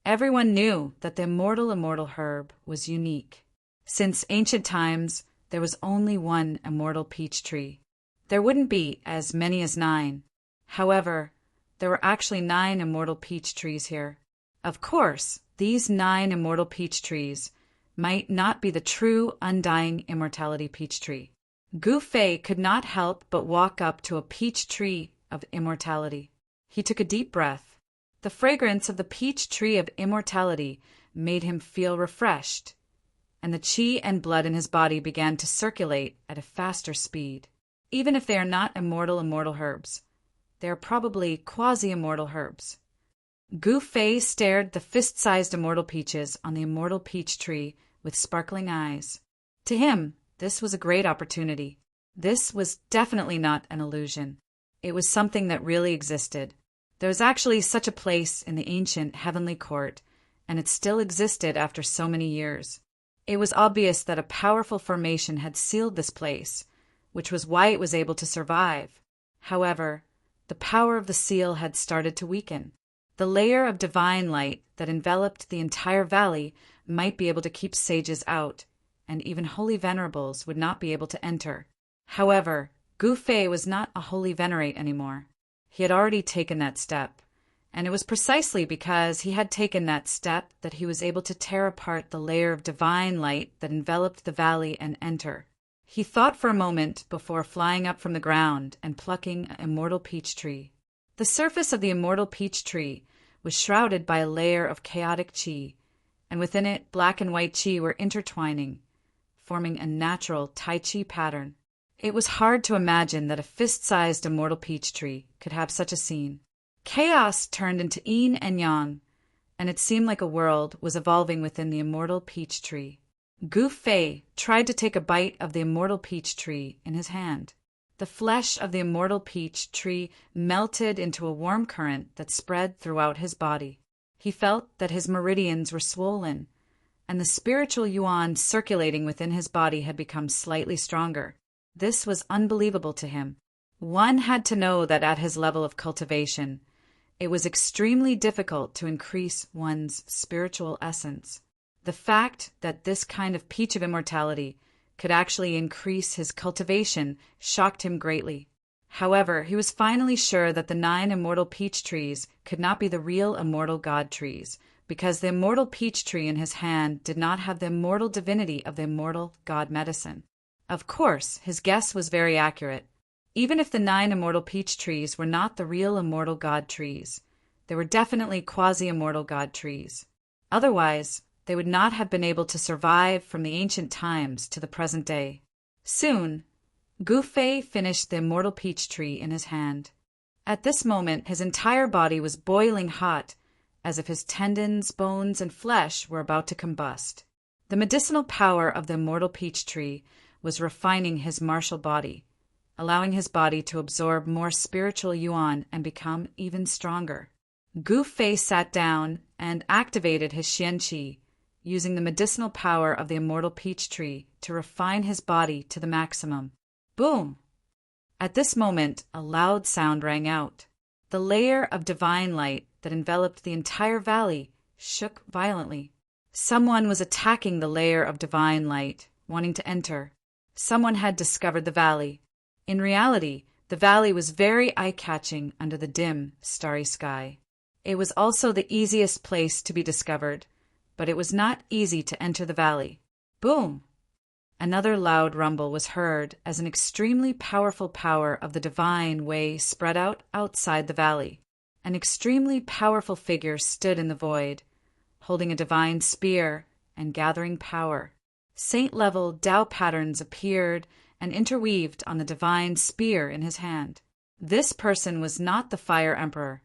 A: Everyone knew that the immortal herb was unique. Since ancient times, there was only one immortal peach tree. There wouldn't be as many as 9. However, there were actually 9 immortal peach trees here. Of course, these 9 immortal peach trees might not be the true undying immortality peach tree. Gu Fei could not help but walk up to a peach tree of immortality. He took a deep breath. The fragrance of the peach tree of immortality made him feel refreshed, and the qi and blood in his body began to circulate at a faster speed. Even if they are not immortal herbs, they are probably quasi-immortal herbs. Gu Fei stared the fist-sized immortal peaches on the immortal peach tree with sparkling eyes. To him, this was a great opportunity. This was definitely not an illusion. It was something that really existed. There was actually such a place in the ancient heavenly court, and it still existed after so many years. It was obvious that a powerful formation had sealed this place, which was why it was able to survive. However, the power of the seal had started to weaken. The layer of divine light that enveloped the entire valley might be able to keep sages out, and even holy venerables would not be able to enter. However, Gu Fei was not a holy venerate anymore. He had already taken that step, and it was precisely because he had taken that step that he was able to tear apart the layer of divine light that enveloped the valley and enter. He thought for a moment before flying up from the ground and plucking an immortal peach tree. The surface of the immortal peach tree was shrouded by a layer of chaotic qi, and within it black and white qi were intertwining, forming a natural Tai Chi pattern. It was hard to imagine that a fist-sized immortal peach tree could have such a scene. Chaos turned into yin and yang, and it seemed like a world was evolving within the immortal peach tree. Gu Fei tried to take a bite of the immortal peach tree in his hand. The flesh of the immortal peach tree melted into a warm current that spread throughout his body. He felt that his meridians were swollen, and the spiritual yuan circulating within his body had become slightly stronger. This was unbelievable to him. One had to know that at his level of cultivation, it was extremely difficult to increase one's spiritual essence. The fact that this kind of peach of immortality could actually increase his cultivation shocked him greatly. However, he was finally sure that the 9 immortal peach trees could not be the real immortal god trees, because the immortal peach tree in his hand did not have the immortal divinity of the immortal god medicine. Of course, his guess was very accurate. Even if the 9 immortal peach trees were not the real immortal god trees, they were definitely quasi-immortal god trees. Otherwise, they would not have been able to survive from the ancient times to the present day. Soon, Gu Fei finished the immortal peach tree in his hand. At this moment, his entire body was boiling hot, as if his tendons, bones, and flesh were about to combust. The medicinal power of the immortal peach tree was refining his martial body, allowing his body to absorb more spiritual yuan and become even stronger. Gu Fei sat down and activated his Xian Qi, using the medicinal power of the immortal peach tree to refine his body to the maximum. Boom! At this moment, a loud sound rang out. The layer of divine light that enveloped the entire valley shook violently. Someone was attacking the layer of divine light, wanting to enter. Someone had discovered the valley. In reality, the valley was very eye-catching under the dim, starry sky. It was also the easiest place to be discovered, but it was not easy to enter the valley. Boom! Another loud rumble was heard as an extremely powerful power of the divine way spread out outside the valley. An extremely powerful figure stood in the void, holding a divine spear and gathering power. Saint-level Tao patterns appeared and interweaved on the divine spear in his hand. This person was not the Fire Emperor,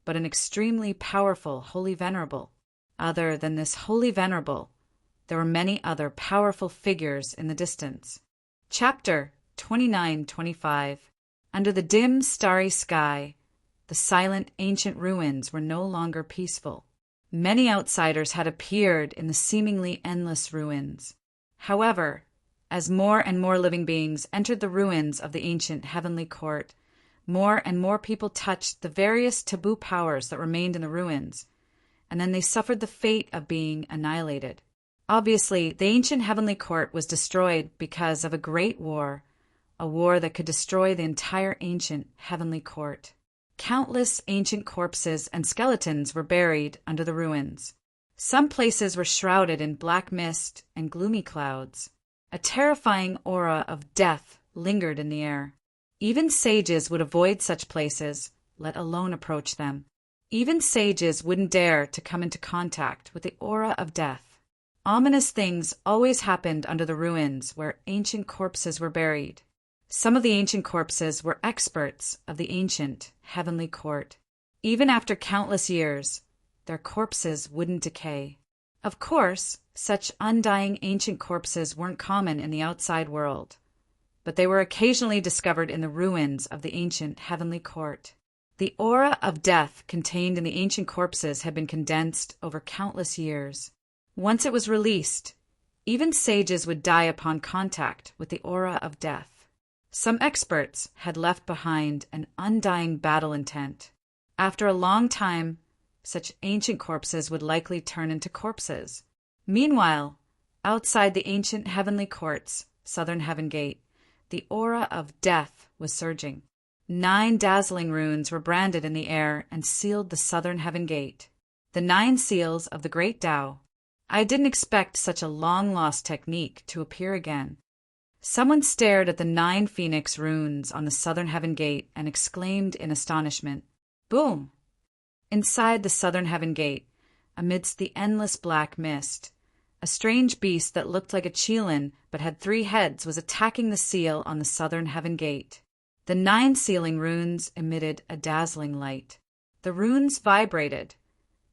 A: but an extremely powerful Holy Venerable. Other than this Holy Venerable, there were many other powerful figures in the distance. Chapter 29-25. Under the dim, starry sky, the silent ancient ruins were no longer peaceful. Many outsiders had appeared in the seemingly endless ruins. However, as more and more living beings entered the ruins of the ancient heavenly court, more and more people touched the various taboo powers that remained in the ruins, and then they suffered the fate of being annihilated. Obviously, the ancient heavenly court was destroyed because of a great war, a war that could destroy the entire ancient heavenly court. Countless ancient corpses and skeletons were buried under the ruins. Some places were shrouded in black mist and gloomy clouds. A terrifying aura of death lingered in the air. Even sages would avoid such places, let alone approach them. Even sages wouldn't dare to come into contact with the aura of death. Ominous things always happened under the ruins where ancient corpses were buried. Some of the ancient corpses were experts of the ancient heavenly court. Even after countless years, their corpses wouldn't decay. Of course, such undying ancient corpses weren't common in the outside world, but they were occasionally discovered in the ruins of the ancient heavenly court. The aura of death contained in the ancient corpses had been condensed over countless years. Once it was released, even sages would die upon contact with the aura of death. Some experts had left behind an undying battle intent. After a long time, such ancient corpses would likely turn into corpses. Meanwhile, outside the ancient heavenly court's southern heaven gate, the aura of death was surging. 9 dazzling runes were branded in the air and sealed the southern heaven gate. The 9 seals of the great Tao. I didn't expect such a long-lost technique to appear again. Someone stared at the 9 phoenix runes on the southern heaven gate and exclaimed in astonishment, "Boom!" Inside the southern heaven gate, amidst the endless black mist, a strange beast that looked like a qilin but had 3 heads was attacking the seal on the southern heaven gate. The 9 sealing runes emitted a dazzling light. The runes vibrated,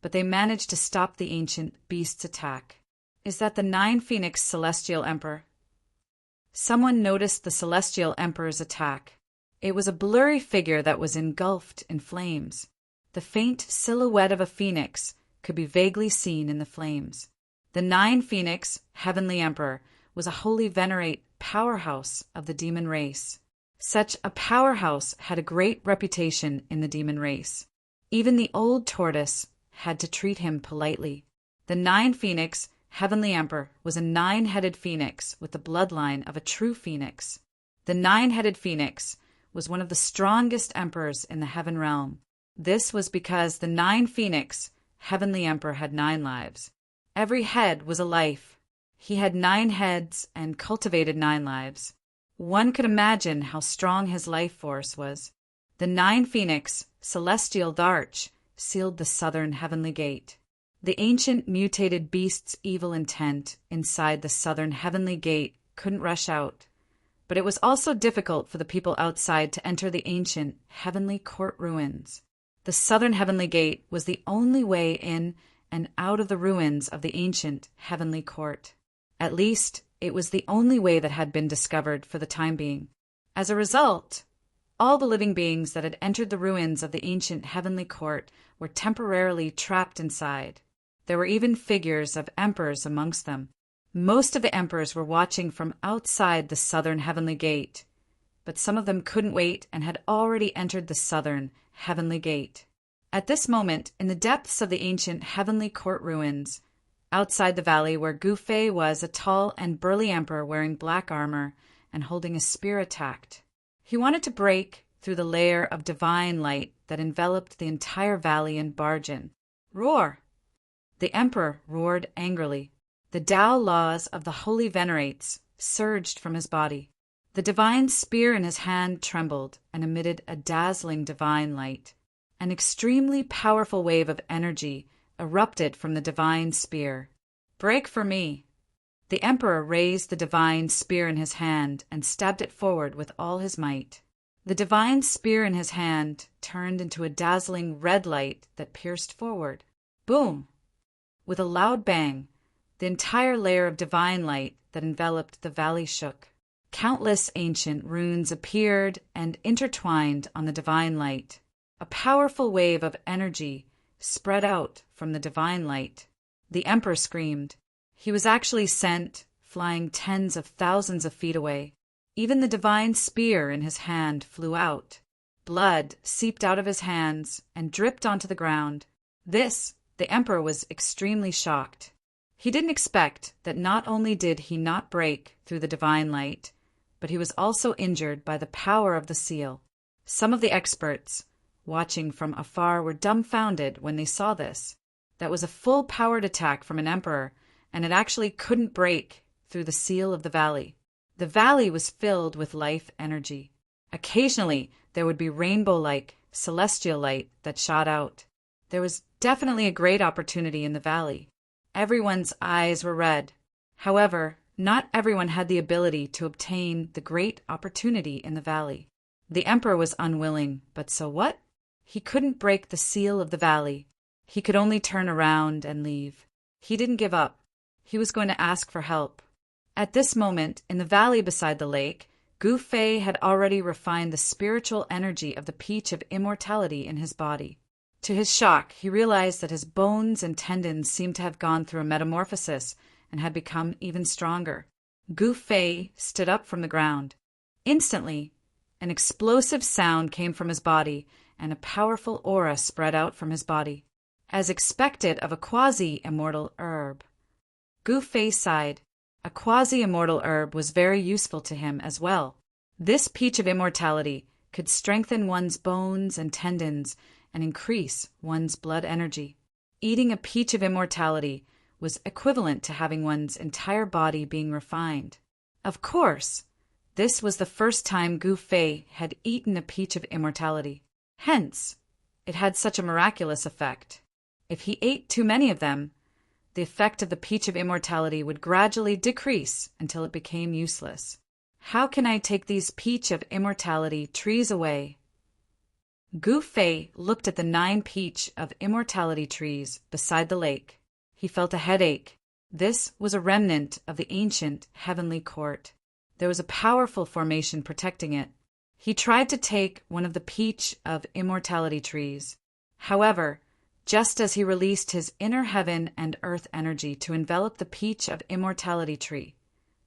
A: but they managed to stop the ancient beast's attack. Is that the 9 phoenix celestial emperor? Someone noticed the celestial emperor's attack. It was a blurry figure that was engulfed in flames. The faint silhouette of a phoenix could be vaguely seen in the flames. The 9 phoenix heavenly emperor was a holy venerate powerhouse of the demon race. Such a powerhouse had a great reputation in the demon race. Even the old tortoise had to treat him politely. The 9 phoenix heavenly emperor was a 9-headed phoenix with the bloodline of a true phoenix. The 9-headed phoenix was one of the strongest emperors in the heaven realm. This was because the 9 phoenix heavenly emperor had 9 lives. Every head was a life. He had 9 heads and cultivated 9 lives. One could imagine how strong his life force was. The 9 phoenix celestial arch sealed the southern heavenly gate. The ancient mutated beast's evil intent inside the southern heavenly gate couldn't rush out, but it was also difficult for the people outside to enter the ancient heavenly court ruins. The southern heavenly gate was the only way in and out of the ruins of the ancient heavenly court. At least, it was the only way that had been discovered for the time being. As a result, all the living beings that had entered the ruins of the ancient heavenly court were temporarily trapped inside. There were even figures of emperors amongst them. Most of the emperors were watching from outside the southern heavenly gate, but some of them couldn't wait and had already entered the southern heavenly gate. At this moment, in the depths of the ancient heavenly court ruins, outside the valley where Gu Fei was, a tall and burly emperor wearing black armor and holding a spear attacked. He wanted to break through the layer of divine light that enveloped the entire valley and barge in. Roar! The emperor roared angrily. The Tao laws of the holy venerates surged from his body. The divine spear in his hand trembled and emitted a dazzling divine light. An extremely powerful wave of energy erupted from the divine spear. Break for me! The emperor raised the divine spear in his hand and stabbed it forward with all his might. The divine spear in his hand turned into a dazzling red light that pierced forward. Boom! With a loud bang, the entire layer of divine light that enveloped the valley shook. Countless ancient runes appeared and intertwined on the divine light. A powerful wave of energy spread out from the divine light. The emperor screamed. He was actually sent, flying tens of thousands of feet away. Even the divine spear in his hand flew out. Blood seeped out of his hands and dripped onto the ground. The emperor was extremely shocked. He didn't expect that not only did he not break through the divine light, but he was also injured by the power of the seal. Some of the experts, watching from afar, were dumbfounded when they saw this. That was a full-powered attack from an emperor, and it actually couldn't break through the seal of the valley. The valley was filled with life energy. Occasionally, there would be rainbow-like, celestial light that shot out. There was definitely a great opportunity in the valley. Everyone's eyes were red. However, not everyone had the ability to obtain the great opportunity in the valley. The emperor was unwilling, but so what? He couldn't break the seal of the valley. He could only turn around and leave. He didn't give up. He was going to ask for help. At this moment, in the valley beside the lake, Gu Fei had already refined the spiritual energy of the peach of immortality in his body. To his shock, he realized that his bones and tendons seemed to have gone through a metamorphosis and had become even stronger. Gu Fei stood up from the ground. Instantly, an explosive sound came from his body, and a powerful aura spread out from his body. As expected of a quasi-immortal herb. Gu Fei sighed. A quasi-immortal herb was very useful to him as well. This peach of immortality could strengthen one's bones and tendons and increase one's blood energy. Eating a peach of immortality was equivalent to having one's entire body being refined. Of course, this was the first time Gu Fei had eaten a peach of immortality. Hence, it had such a miraculous effect. If he ate too many of them, the effect of the peach of immortality would gradually decrease until it became useless. How can I take these peach of immortality trees away? Gu Fei looked at the 9 peach of immortality trees beside the lake. He felt a headache. This was a remnant of the ancient heavenly court. There was a powerful formation protecting it. He tried to take one of the peach of immortality trees. However, just as he released his inner heaven and earth energy to envelop the peach of immortality tree,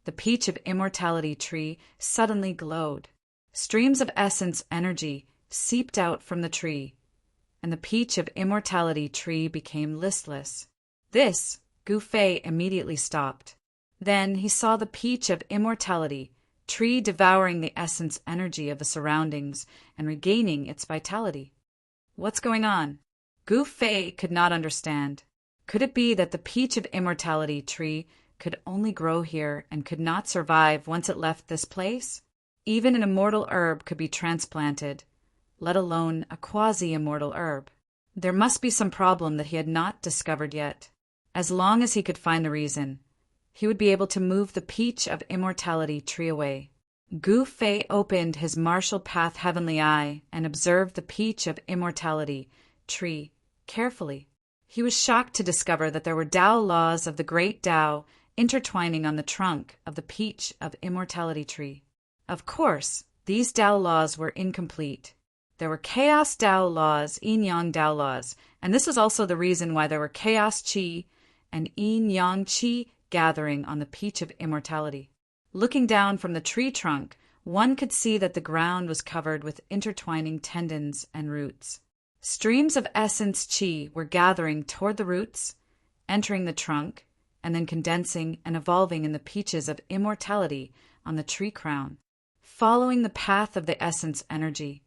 A: the peach of immortality tree suddenly glowed. Streams of essence energy seeped out from the tree, and the peach of immortality tree became listless. This, Gu Fei immediately stopped. Then he saw the peach of immortality tree devouring the essence energy of the surroundings and regaining its vitality. What's going on? Gu Fei could not understand. Could it be that the peach of immortality tree could only grow here and could not survive once it left this place? Even an immortal herb could be transplanted, let alone a quasi-immortal herb. There must be some problem that he had not discovered yet. As long as he could find the reason, he would be able to move the peach of immortality tree away. Gu Fei opened his martial path heavenly eye and observed the peach of immortality tree carefully. He was shocked to discover that there were Tao laws of the great Tao intertwining on the trunk of the peach of immortality tree. Of course, these Tao laws were incomplete. There were chaos Tao laws, yin-yang Tao laws, and this was also the reason why there were chaos Qi and yin-yang Qi gathering on the peach of immortality. Looking down from the tree trunk, one could see that the ground was covered with intertwining tendons and roots. Streams of essence Qi were gathering toward the roots, entering the trunk, and then condensing and evolving in the peaches of immortality on the tree crown. Following the path of the essence energy,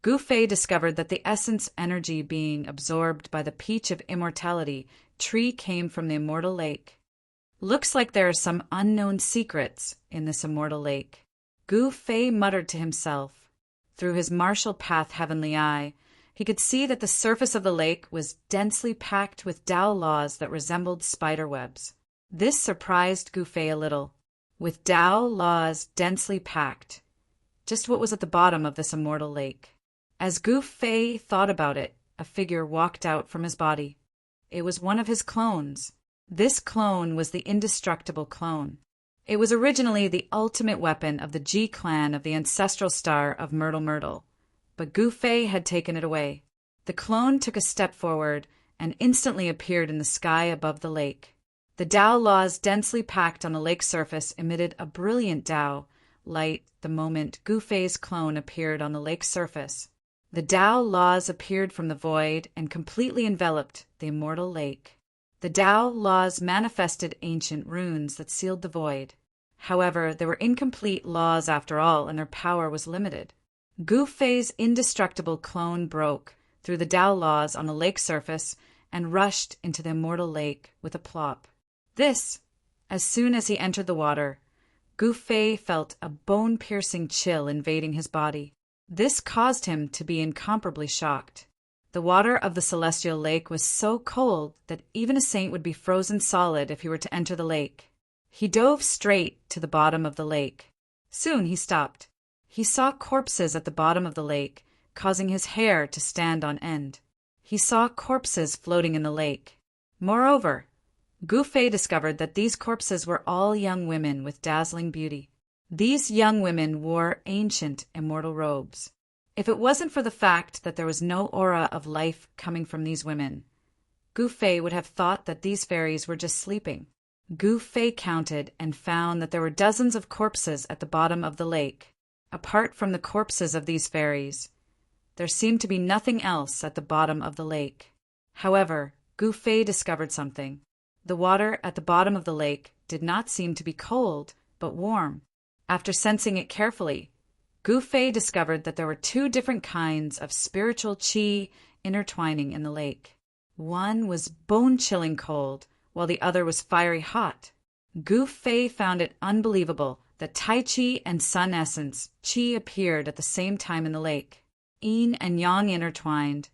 A: Gu Fei discovered that the essence energy being absorbed by the peach of immortality tree came from the immortal lake. Looks like there are some unknown secrets in this immortal lake. Gu Fei muttered to himself. Through his martial path heavenly eye, he could see that the surface of the lake was densely packed with Tao laws that resembled spider webs. This surprised Gu Fei a little. With Tao laws densely packed, just what was at the bottom of this immortal lake? As Gu Fei thought about it, a figure walked out from his body. It was one of his clones. This clone was the indestructible clone. It was originally the ultimate weapon of the Ji clan of the ancestral star of Myrtle, but Gu Fei had taken it away. The clone took a step forward and instantly appeared in the sky above the lake. The Tao laws densely packed on the lake's surface emitted a brilliant Tao light the moment Gu Fei's clone appeared on the lake's surface. The Tao laws appeared from the void and completely enveloped the immortal lake. The Tao laws manifested ancient runes that sealed the void. However, they were incomplete laws after all, and their power was limited. Gu Fei's indestructible clone broke through the Tao laws on the lake's surface and rushed into the immortal lake with a plop. As soon as he entered the water, Gu Fei felt a bone-piercing chill invading his body. This caused him to be incomparably shocked. The water of the celestial lake was so cold that even a saint would be frozen solid if he were to enter the lake. He dove straight to the bottom of the lake. Soon he stopped. He saw corpses at the bottom of the lake, causing his hair to stand on end. He saw corpses floating in the lake. Moreover, Gu Fei discovered that these corpses were all young women with dazzling beauty. These young women wore ancient immortal robes. If it wasn't for the fact that there was no aura of life coming from these women, Gu Fei would have thought that these fairies were just sleeping. Gu Fei counted and found that there were dozens of corpses at the bottom of the lake. Apart from the corpses of these fairies, there seemed to be nothing else at the bottom of the lake. However, Gu Fei discovered something. The water at the bottom of the lake did not seem to be cold, but warm. After sensing it carefully, Gu Fei discovered that there were two different kinds of spiritual qi intertwining in the lake. One was bone-chilling cold, while the other was fiery hot. Gu Fei found it unbelievable that Tai Chi and Sun Essence Qi appeared at the same time in the lake. Yin and Yang intertwined,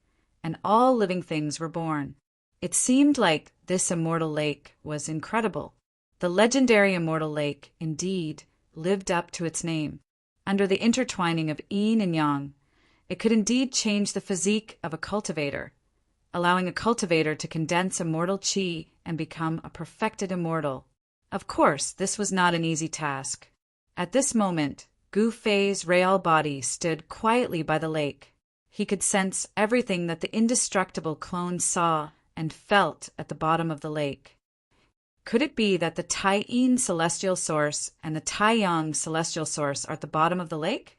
A: and all living things were born. It seemed like this immortal lake was incredible. The legendary immortal lake, indeed, lived up to its name. Under the intertwining of Yin and Yang, it could indeed change the physique of a cultivator, allowing a cultivator to condense immortal qi and become a perfected immortal. Of course, this was not an easy task. At this moment, Gu Fei's real body stood quietly by the lake. He could sense everything that the indestructible clone saw and felt at the bottom of the lake. Could it be that the Tai Yin celestial source and the Tai Yang celestial source are at the bottom of the lake?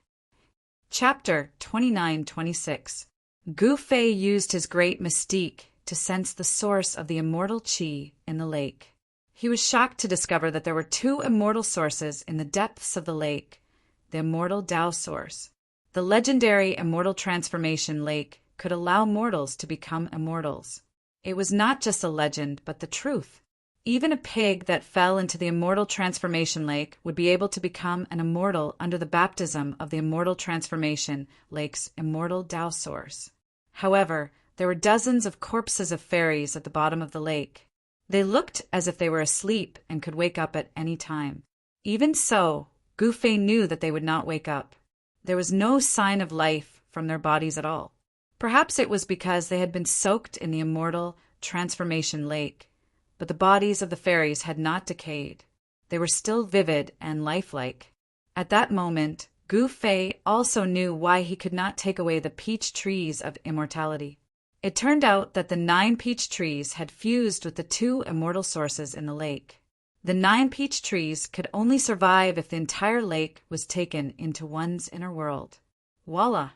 A: Chapter 29-26. Gu Fei used his great mystique to sense the source of the immortal qi in the lake. He was shocked to discover that there were two immortal sources in the depths of the lake, the immortal Tao source. The legendary immortal transformation lake could allow mortals to become immortals. It was not just a legend, but the truth. Even a pig that fell into the immortal transformation lake would be able to become an immortal under the baptism of the immortal transformation lake's immortal Tao source. However, there were dozens of corpses of fairies at the bottom of the lake. They looked as if they were asleep and could wake up at any time. Even so, Gu Fei knew that they would not wake up. There was no sign of life from their bodies at all. Perhaps it was because they had been soaked in the immortal transformation lake. But the bodies of the fairies had not decayed. They were still vivid and lifelike. At that moment, Gu Fei also knew why he could not take away the peach trees of immortality. It turned out that the 9 peach trees had fused with the 2 immortal sources in the lake. The 9 peach trees could only survive if the entire lake was taken into one's inner world. Voila!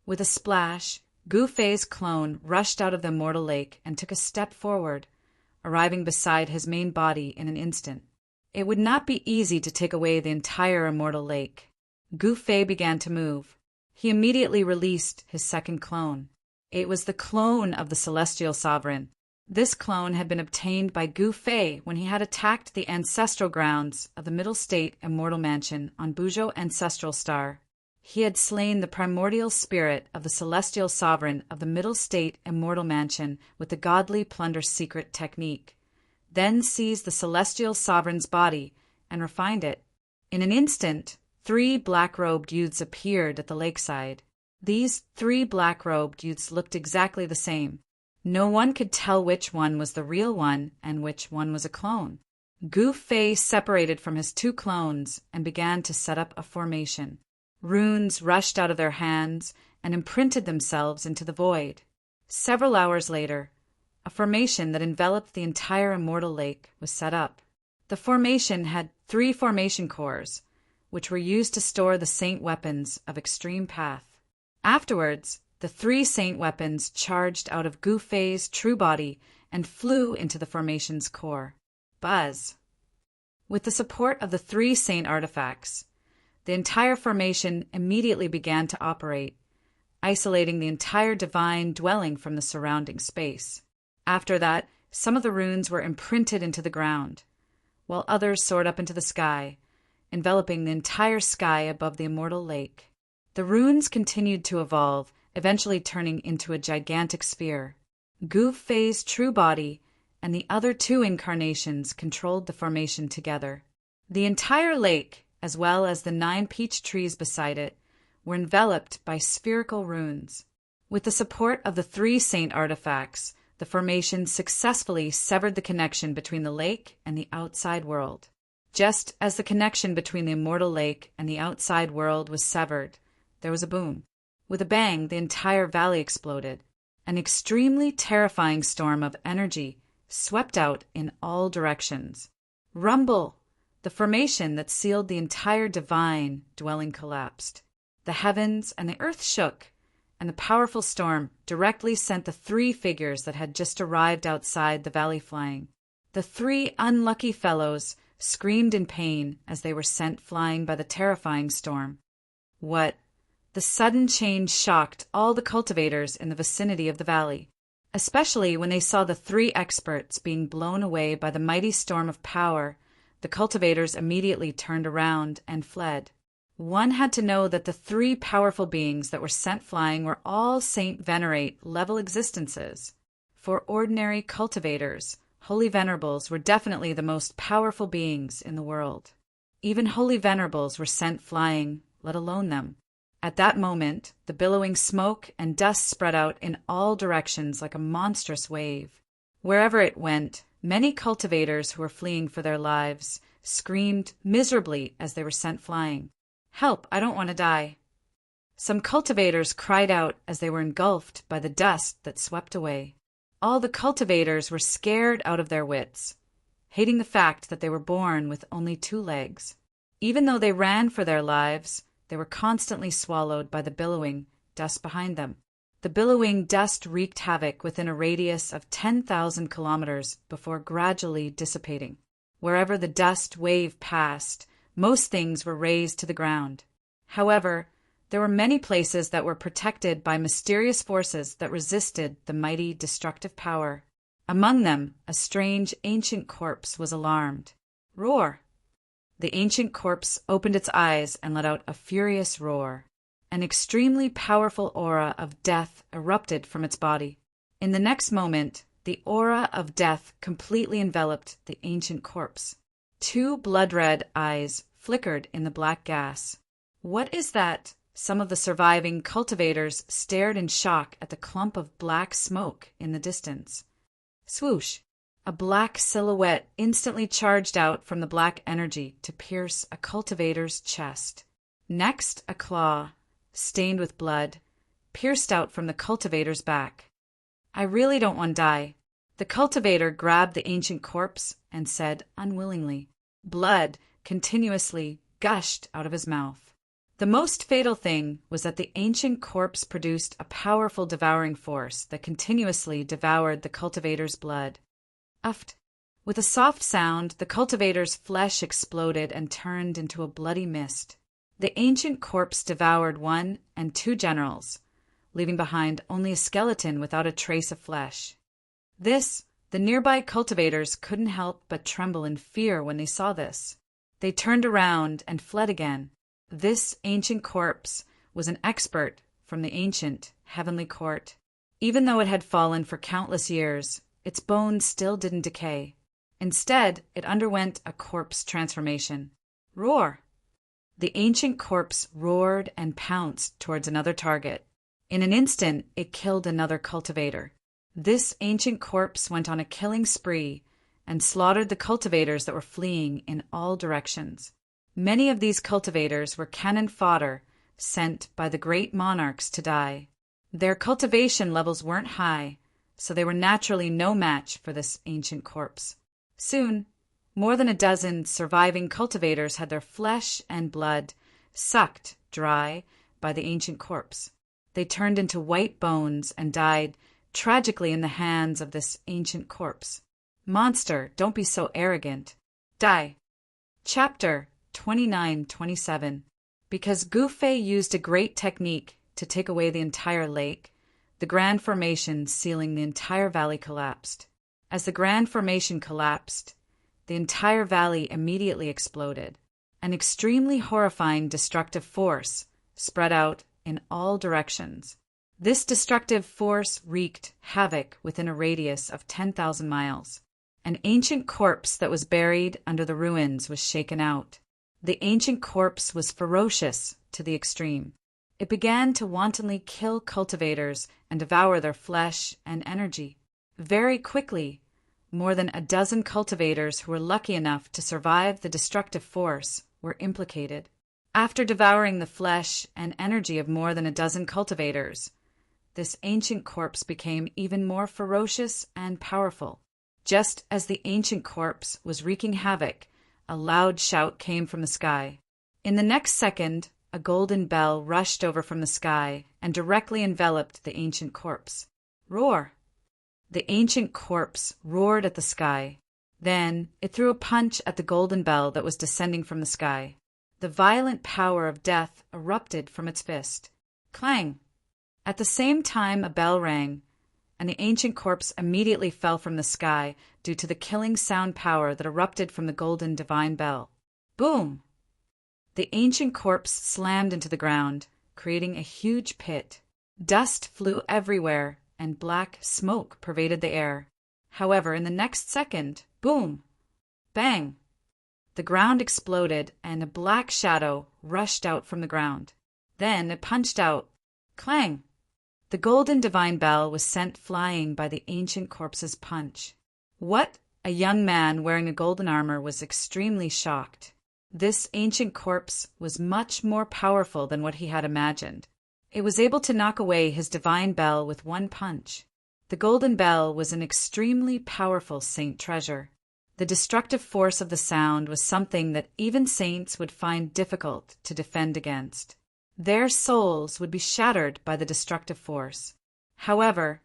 A: With a splash, Gu Fei's clone rushed out of the immortal lake and took a step forward, arriving beside his main body in an instant. It would not be easy to take away the entire immortal lake. Gu Fei began to move. He immediately released his second clone. It was the clone of the celestial sovereign. This clone had been obtained by Gu Fei when he had attacked the ancestral grounds of the Middle State Immortal Mansion on Buzhou Ancestral Star. He had slain the primordial spirit of the celestial sovereign of the Middle State Immortal Mansion with the godly plunder secret technique. then seized the celestial sovereign's body and refined it. In an instant, 3 black-robed youths appeared at the lakeside. These 3 black-robed youths looked exactly the same. No one could tell which one was the real one and which one was a clone. Gu Fei separated from his 2 clones and began to set up a formation. Runes rushed out of their hands and imprinted themselves into the void. Several hours later, a formation that enveloped the entire immortal lake was set up. The formation had 3 formation cores, which were used to store the saint weapons of extreme path. Afterwards, the 3 saint weapons charged out of Gu Fei's true body and flew into the formation's core. Buzz. With the support of the 3 saint artifacts, the entire formation immediately began to operate, isolating the entire divine dwelling from the surrounding space. After that, some of the runes were imprinted into the ground, while others soared up into the sky, enveloping the entire sky above the immortal lake. The runes continued to evolve, eventually turning into a gigantic sphere. Gu Fei's true body and the other 2 incarnations controlled the formation together. The entire lake, as well as the 9 peach trees beside it, were enveloped by spherical runes. With the support of the 3 saint artifacts, the formation successfully severed the connection between the lake and the outside world. Just as the connection between the immortal lake and the outside world was severed, there was a boom. With a bang, the entire valley exploded. An extremely terrifying storm of energy swept out in all directions. Rumble! The formation that sealed the entire divine dwelling collapsed. The heavens and the earth shook, and the powerful storm directly sent the 3 figures that had just arrived outside the valley flying. The 3 unlucky fellows screamed in pain as they were sent flying by the terrifying storm. What? The sudden change shocked all the cultivators in the vicinity of the valley, especially when they saw the 3 experts being blown away by the mighty storm of power. The cultivators immediately turned around and fled. One had to know that the 3 powerful beings that were sent flying were all Saint Venerate level existences. For ordinary cultivators, Holy Venerables were definitely the most powerful beings in the world. Even Holy Venerables were sent flying, let alone them. At that moment, the billowing smoke and dust spread out in all directions like a monstrous wave. Wherever it went, many cultivators who were fleeing for their lives screamed miserably as they were sent flying. "Help, I don't want to die." Some cultivators cried out as they were engulfed by the dust that swept away. All the cultivators were scared out of their wits, hating the fact that they were born with only 2 legs. Even though they ran for their lives, they were constantly swallowed by the billowing dust behind them. The billowing dust wreaked havoc within a radius of 10,000 kilometers before gradually dissipating. Wherever the dust wave passed, most things were razed to the ground. However, there were many places that were protected by mysterious forces that resisted the mighty destructive power. Among them, a strange ancient corpse was alarmed. "Roar!" The ancient corpse opened its eyes and let out a furious roar. An extremely powerful aura of death erupted from its body. In the next moment, the aura of death completely enveloped the ancient corpse. 2 blood-red eyes flickered in the black gas. "What is that?" Some of the surviving cultivators stared in shock at the clump of black smoke in the distance. Swoosh! A black silhouette instantly charged out from the black energy to pierce a cultivator's chest. Next, a claw, stained with blood, pierced out from the cultivator's back. "I really don't want to die." The cultivator grabbed the ancient corpse and said unwillingly. Blood continuously gushed out of his mouth. The most fatal thing was that the ancient corpse produced a powerful devouring force that continuously devoured the cultivator's blood. Uft! With a soft sound, the cultivator's flesh exploded and turned into a bloody mist. The ancient corpse devoured 1 and 2 generals, leaving behind only a skeleton without a trace of flesh. The nearby cultivators couldn't help but tremble in fear when they saw this. They turned around and fled again. This ancient corpse was an expert from the ancient heavenly court. Even though it had fallen for countless years, its bones still didn't decay. Instead, it underwent a corpse transformation. Roar! The ancient corpse roared and pounced towards another target. In an instant, it killed another cultivator. This ancient corpse went on a killing spree and slaughtered the cultivators that were fleeing in all directions. Many of these cultivators were cannon fodder sent by the great monarchs to die. Their cultivation levels weren't high, so they were naturally no match for this ancient corpse. Soon, more than a dozen surviving cultivators had their flesh and blood sucked dry by the ancient corpse. They turned into white bones and died tragically in the hands of this ancient corpse. Monster, don't be so arrogant. Die. Chapter 29-27. Because Gu Fei used a great technique to take away the entire lake, the Grand Formation sealing the entire valley collapsed. As the Grand Formation collapsed, the entire valley immediately exploded. An extremely horrifying destructive force spread out in all directions. This destructive force wreaked havoc within a radius of 10,000 miles. An ancient corpse that was buried under the ruins was shaken out. The ancient corpse was ferocious to the extreme. It began to wantonly kill cultivators and devour their flesh and energy. Very quickly, more than a dozen cultivators who were lucky enough to survive the destructive force were implicated. After devouring the flesh and energy of more than a dozen cultivators, this ancient corpse became even more ferocious and powerful. Just as the ancient corpse was wreaking havoc, a loud shout came from the sky. In the next second, a golden bell rushed over from the sky and directly enveloped the ancient corpse. Roar! The ancient corpse roared at the sky. Then it threw a punch at the golden bell that was descending from the sky. The violent power of death erupted from its fist. Clang! At the same time a bell rang, and the ancient corpse immediately fell from the sky due to the killing sound power that erupted from the golden divine bell. Boom! The ancient corpse slammed into the ground, creating a huge pit. Dust flew everywhere, and black smoke pervaded the air. However, in the next second, boom! Bang! The ground exploded, and a black shadow rushed out from the ground. Then it punched out. Clang! The golden divine bell was sent flying by the ancient corpse's punch. What? A young man wearing a golden armor was extremely shocked. This ancient corpse was much more powerful than what he had imagined. It was able to knock away his divine bell with one punch. The golden bell was an extremely powerful saint treasure. The destructive force of the sound was something that even saints would find difficult to defend against. Their souls would be shattered by the destructive force. However,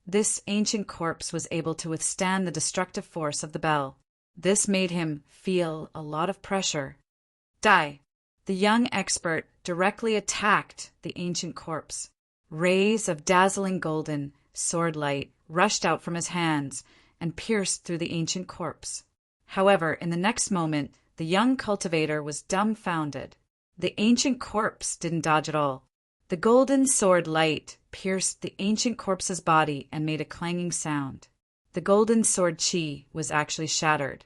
A: this ancient corpse was able to withstand the destructive force of the bell. This made him feel a lot of pressure. Die! The young expert directly attacked the ancient corpse. Rays of dazzling golden sword light rushed out from his hands and pierced through the ancient corpse. However, in the next moment, the young cultivator was dumbfounded. The ancient corpse didn't dodge at all. The golden sword light pierced the ancient corpse's body and made a clanging sound. The golden sword chi was actually shattered.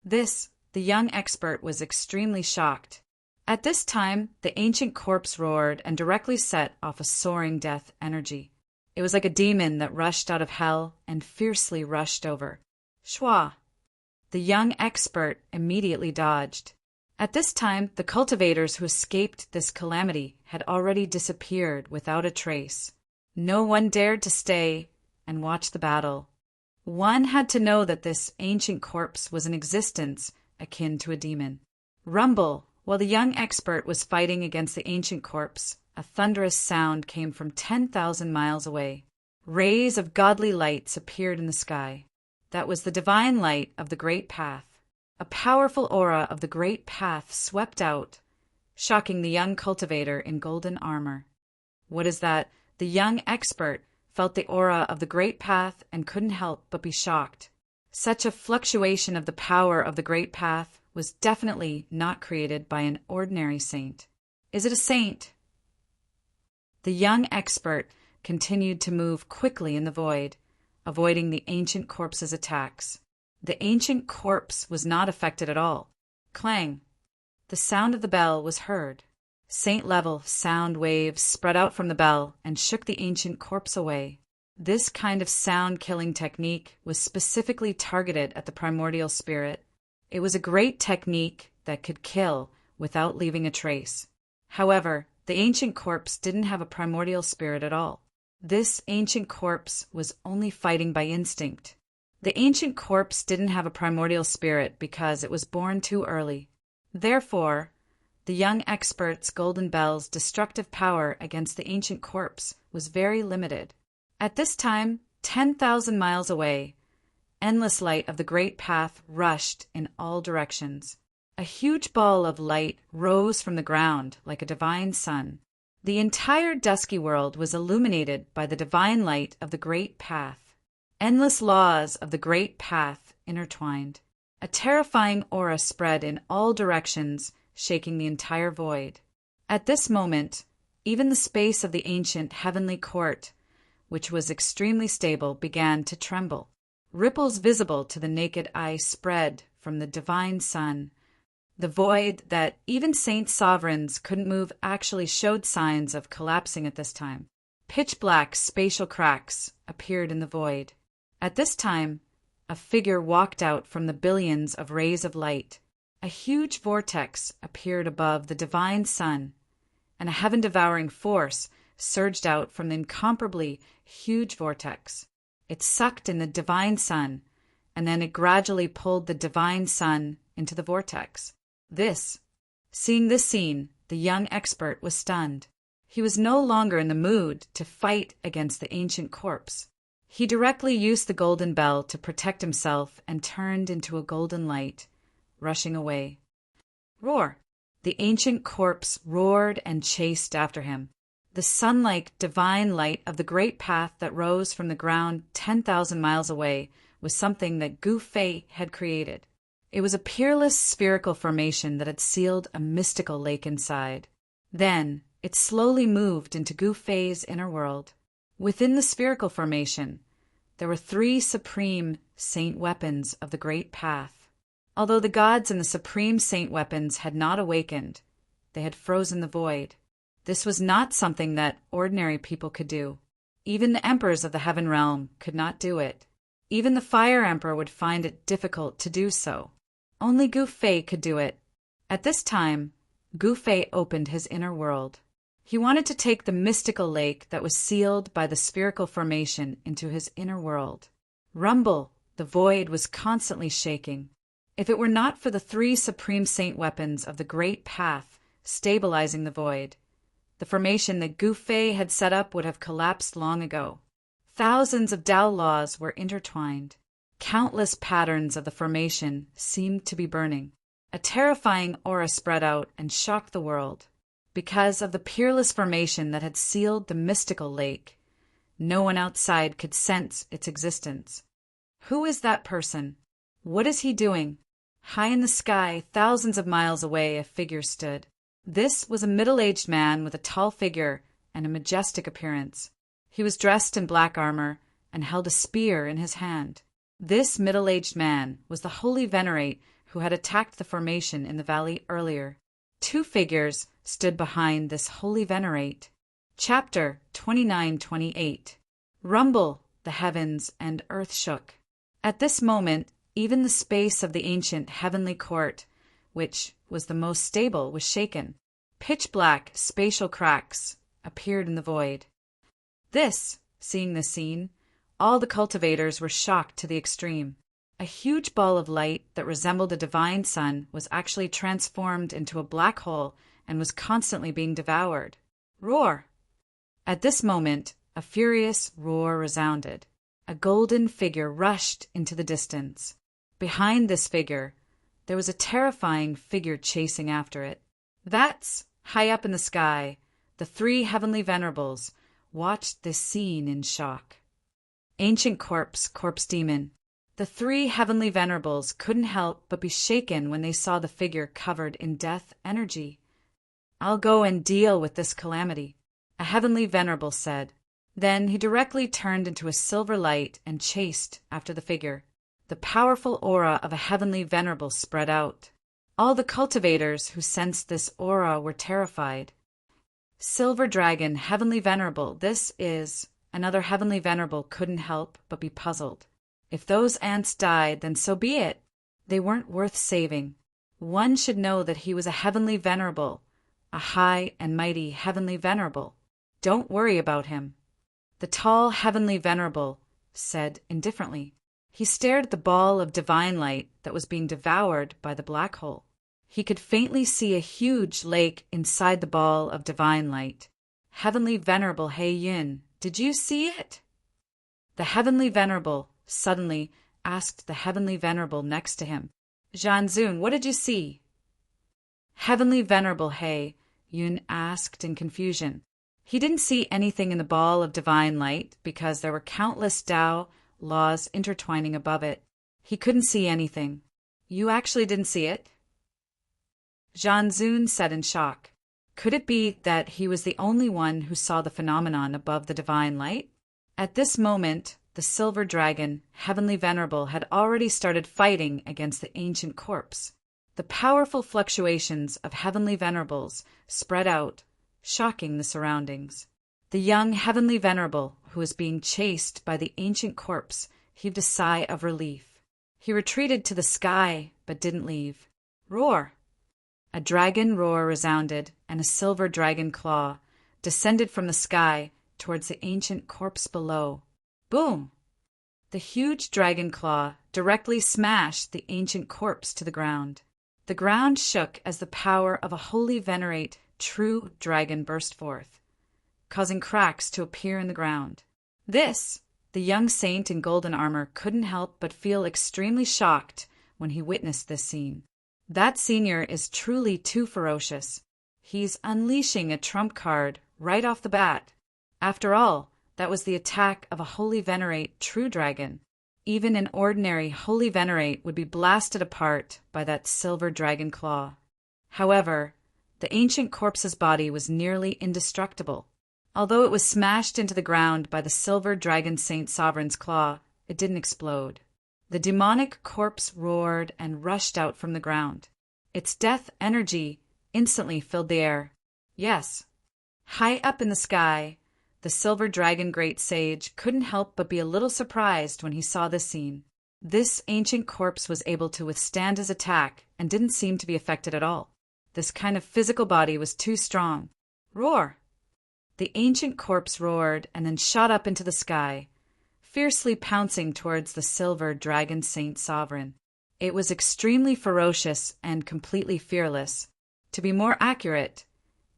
A: The young expert was extremely shocked. At this time, the ancient corpse roared and directly set off a soaring death energy. It was like a demon that rushed out of hell and fiercely rushed over. Shwa! The young expert immediately dodged. At this time, the cultivators who escaped this calamity had already disappeared without a trace. No one dared to stay and watch the battle. One had to know that this ancient corpse was in existence akin to a demon. Rumble! While the young expert was fighting against the ancient corpse, a thunderous sound came from 10,000 miles away. Rays of godly lights appeared in the sky. That was the divine light of the Great Path. A powerful aura of the Great Path swept out, shocking the young cultivator in golden armor. What is that? The young expert felt the aura of the Great Path and couldn't help but be shocked. Such a fluctuation of the power of the Great Path was definitely not created by an ordinary saint. Is it a saint? The young expert continued to move quickly in the void, avoiding the ancient corpse's attacks. The ancient corpse was not affected at all. Clang! The sound of the bell was heard. Saint-level sound waves spread out from the bell and shook the ancient corpse away. This kind of sound-killing technique was specifically targeted at the primordial spirit. It was a great technique that could kill without leaving a trace. However, the ancient corpse didn't have a primordial spirit at all. This ancient corpse was only fighting by instinct. The ancient corpse didn't have a primordial spirit because it was born too early. Therefore, the young expert's golden bell's destructive power against the ancient corpse was very limited. At this time, 10,000 miles away, endless light of the great path rushed in all directions. A huge ball of light rose from the ground like a divine sun. The entire dusky world was illuminated by the divine light of the great path. Endless laws of the great path intertwined. A terrifying aura spread in all directions, shaking the entire void. At this moment, even the space of the ancient heavenly court, which was extremely stable, began to tremble. Ripples visible to the naked eye spread from the divine sun. The void that even saint sovereigns couldn't move actually showed signs of collapsing at this time. Pitch-black spatial cracks appeared in the void. At this time, a figure walked out from the billions of rays of light. A huge vortex appeared above the divine sun, and a heaven-devouring force surged out from the incomparably huge vortex. It sucked in the divine sun, and then it gradually pulled the divine sun into the vortex. Seeing this scene, the young expert was stunned. He was no longer in the mood to fight against the ancient corpse. He directly used the golden bell to protect himself and turned into a golden light, rushing away. Roar! The ancient corpse roared and chased after him. The sun-like divine light of the great path that rose from the ground 10,000 miles away was something that Gu Fei had created. It was a peerless spherical formation that had sealed a mystical lake inside. Then it slowly moved into Gu Fei's inner world. Within the spherical formation, there were 3 supreme saint weapons of the great path. Although the gods and the supreme saint weapons had not awakened, they had frozen the void. This was not something that ordinary people could do. Even the emperors of the heaven realm could not do it. Even the fire emperor would find it difficult to do so. Only Gu Fei could do it. At this time, Gu Fei opened his inner world. He wanted to take the mystical lake that was sealed by the spherical formation into his inner world. Rumble, the void was constantly shaking. If it were not for the 3 supreme saint weapons of the great path stabilizing the void, the formation that Gu Fei had set up would have collapsed long ago. Thousands of Tao laws were intertwined. Countless patterns of the formation seemed to be burning. A terrifying aura spread out and shocked the world. Because of the peerless formation that had sealed the mystical lake, no one outside could sense its existence. Who is that person? What is he doing? High in the sky, thousands of miles away, a figure stood. This was a middle-aged man with a tall figure and a majestic appearance. He was dressed in black armor and held a spear in his hand. This middle-aged man was the holy Venerate who had attacked the formation in the valley earlier. 2 figures stood behind this holy Venerate. Chapter 29-28. Rumble, the heavens and earth shook. At this moment, even the space of the ancient heavenly court, which was the most stable, was shaken. Pitch-black spatial cracks appeared in the void. Seeing this scene, all the cultivators were shocked to the extreme. A huge ball of light that resembled a divine sun was actually transformed into a black hole and was constantly being devoured. Roar! At this moment, a furious roar resounded. A golden figure rushed into the distance. Behind this figure, there was a terrifying figure chasing after it. High up in the sky, the 3 heavenly venerables watched this scene in shock. Ancient corpse demon. The 3 heavenly venerables couldn't help but be shaken when they saw the figure covered in death energy. I'll go and deal with this calamity, a heavenly venerable said. Then he directly turned into a silver light and chased after the figure. the powerful aura of a heavenly venerable spread out. All the cultivators who sensed this aura were terrified. Silver dragon, heavenly venerable, this is... Another heavenly venerable couldn't help but be puzzled. If those ants died, then so be it. They weren't worth saving. One should know that he was a heavenly venerable, a high and mighty heavenly venerable. Don't worry about him. The tall heavenly venerable said indifferently. He stared at the ball of divine light that was being devoured by the black hole. He could faintly see a huge lake inside the ball of divine light. Heavenly venerable He Yin, did you see it? The heavenly venerable suddenly asked the heavenly venerable next to him. Zhanzun, what did you see? Heavenly venerable He Yun asked in confusion. He didn't see anything in the ball of divine light because there were countless Tao laws intertwining above it. He couldn't see anything. You actually didn't see it? Zhanzun said in shock. Could it be that he was the only one who saw the phenomenon above the divine light? At this moment, the silver dragon, heavenly venerable, had already started fighting against the ancient corpse. The powerful fluctuations of heavenly venerables spread out, shocking the surroundings. The young heavenly venerable, who was being chased by the ancient corpse, heaved a sigh of relief. He retreated to the sky, but didn't leave. Roar! A dragon roar resounded, and a silver dragon claw descended from the sky towards the ancient corpse below. Boom! The huge dragon claw directly smashed the ancient corpse to the ground. The ground shook as the power of a holy venerate true dragon burst forth, causing cracks to appear in the ground. This, the young saint in golden armor couldn't help but feel extremely shocked when he witnessed this scene. That senior is truly too ferocious. He's unleashing a trump card right off the bat. After all, that was the attack of a holy venerate true dragon. Even an ordinary holy venerate would be blasted apart by that silver dragon claw. However, the ancient corpse's body was nearly indestructible. Although it was smashed into the ground by the silver dragon Saint Sovereign's claw, it didn't explode. The demonic corpse roared and rushed out from the ground. Its death energy instantly filled the air. Yes, high up in the sky, the silver dragon great sage couldn't help but be a little surprised when he saw this scene. This ancient corpse was able to withstand his attack and didn't seem to be affected at all. This kind of physical body was too strong. Roar! The ancient corpse roared and then shot up into the sky, fiercely pouncing towards the silver dragon Saint Sovereign. It was extremely ferocious and completely fearless. To be more accurate,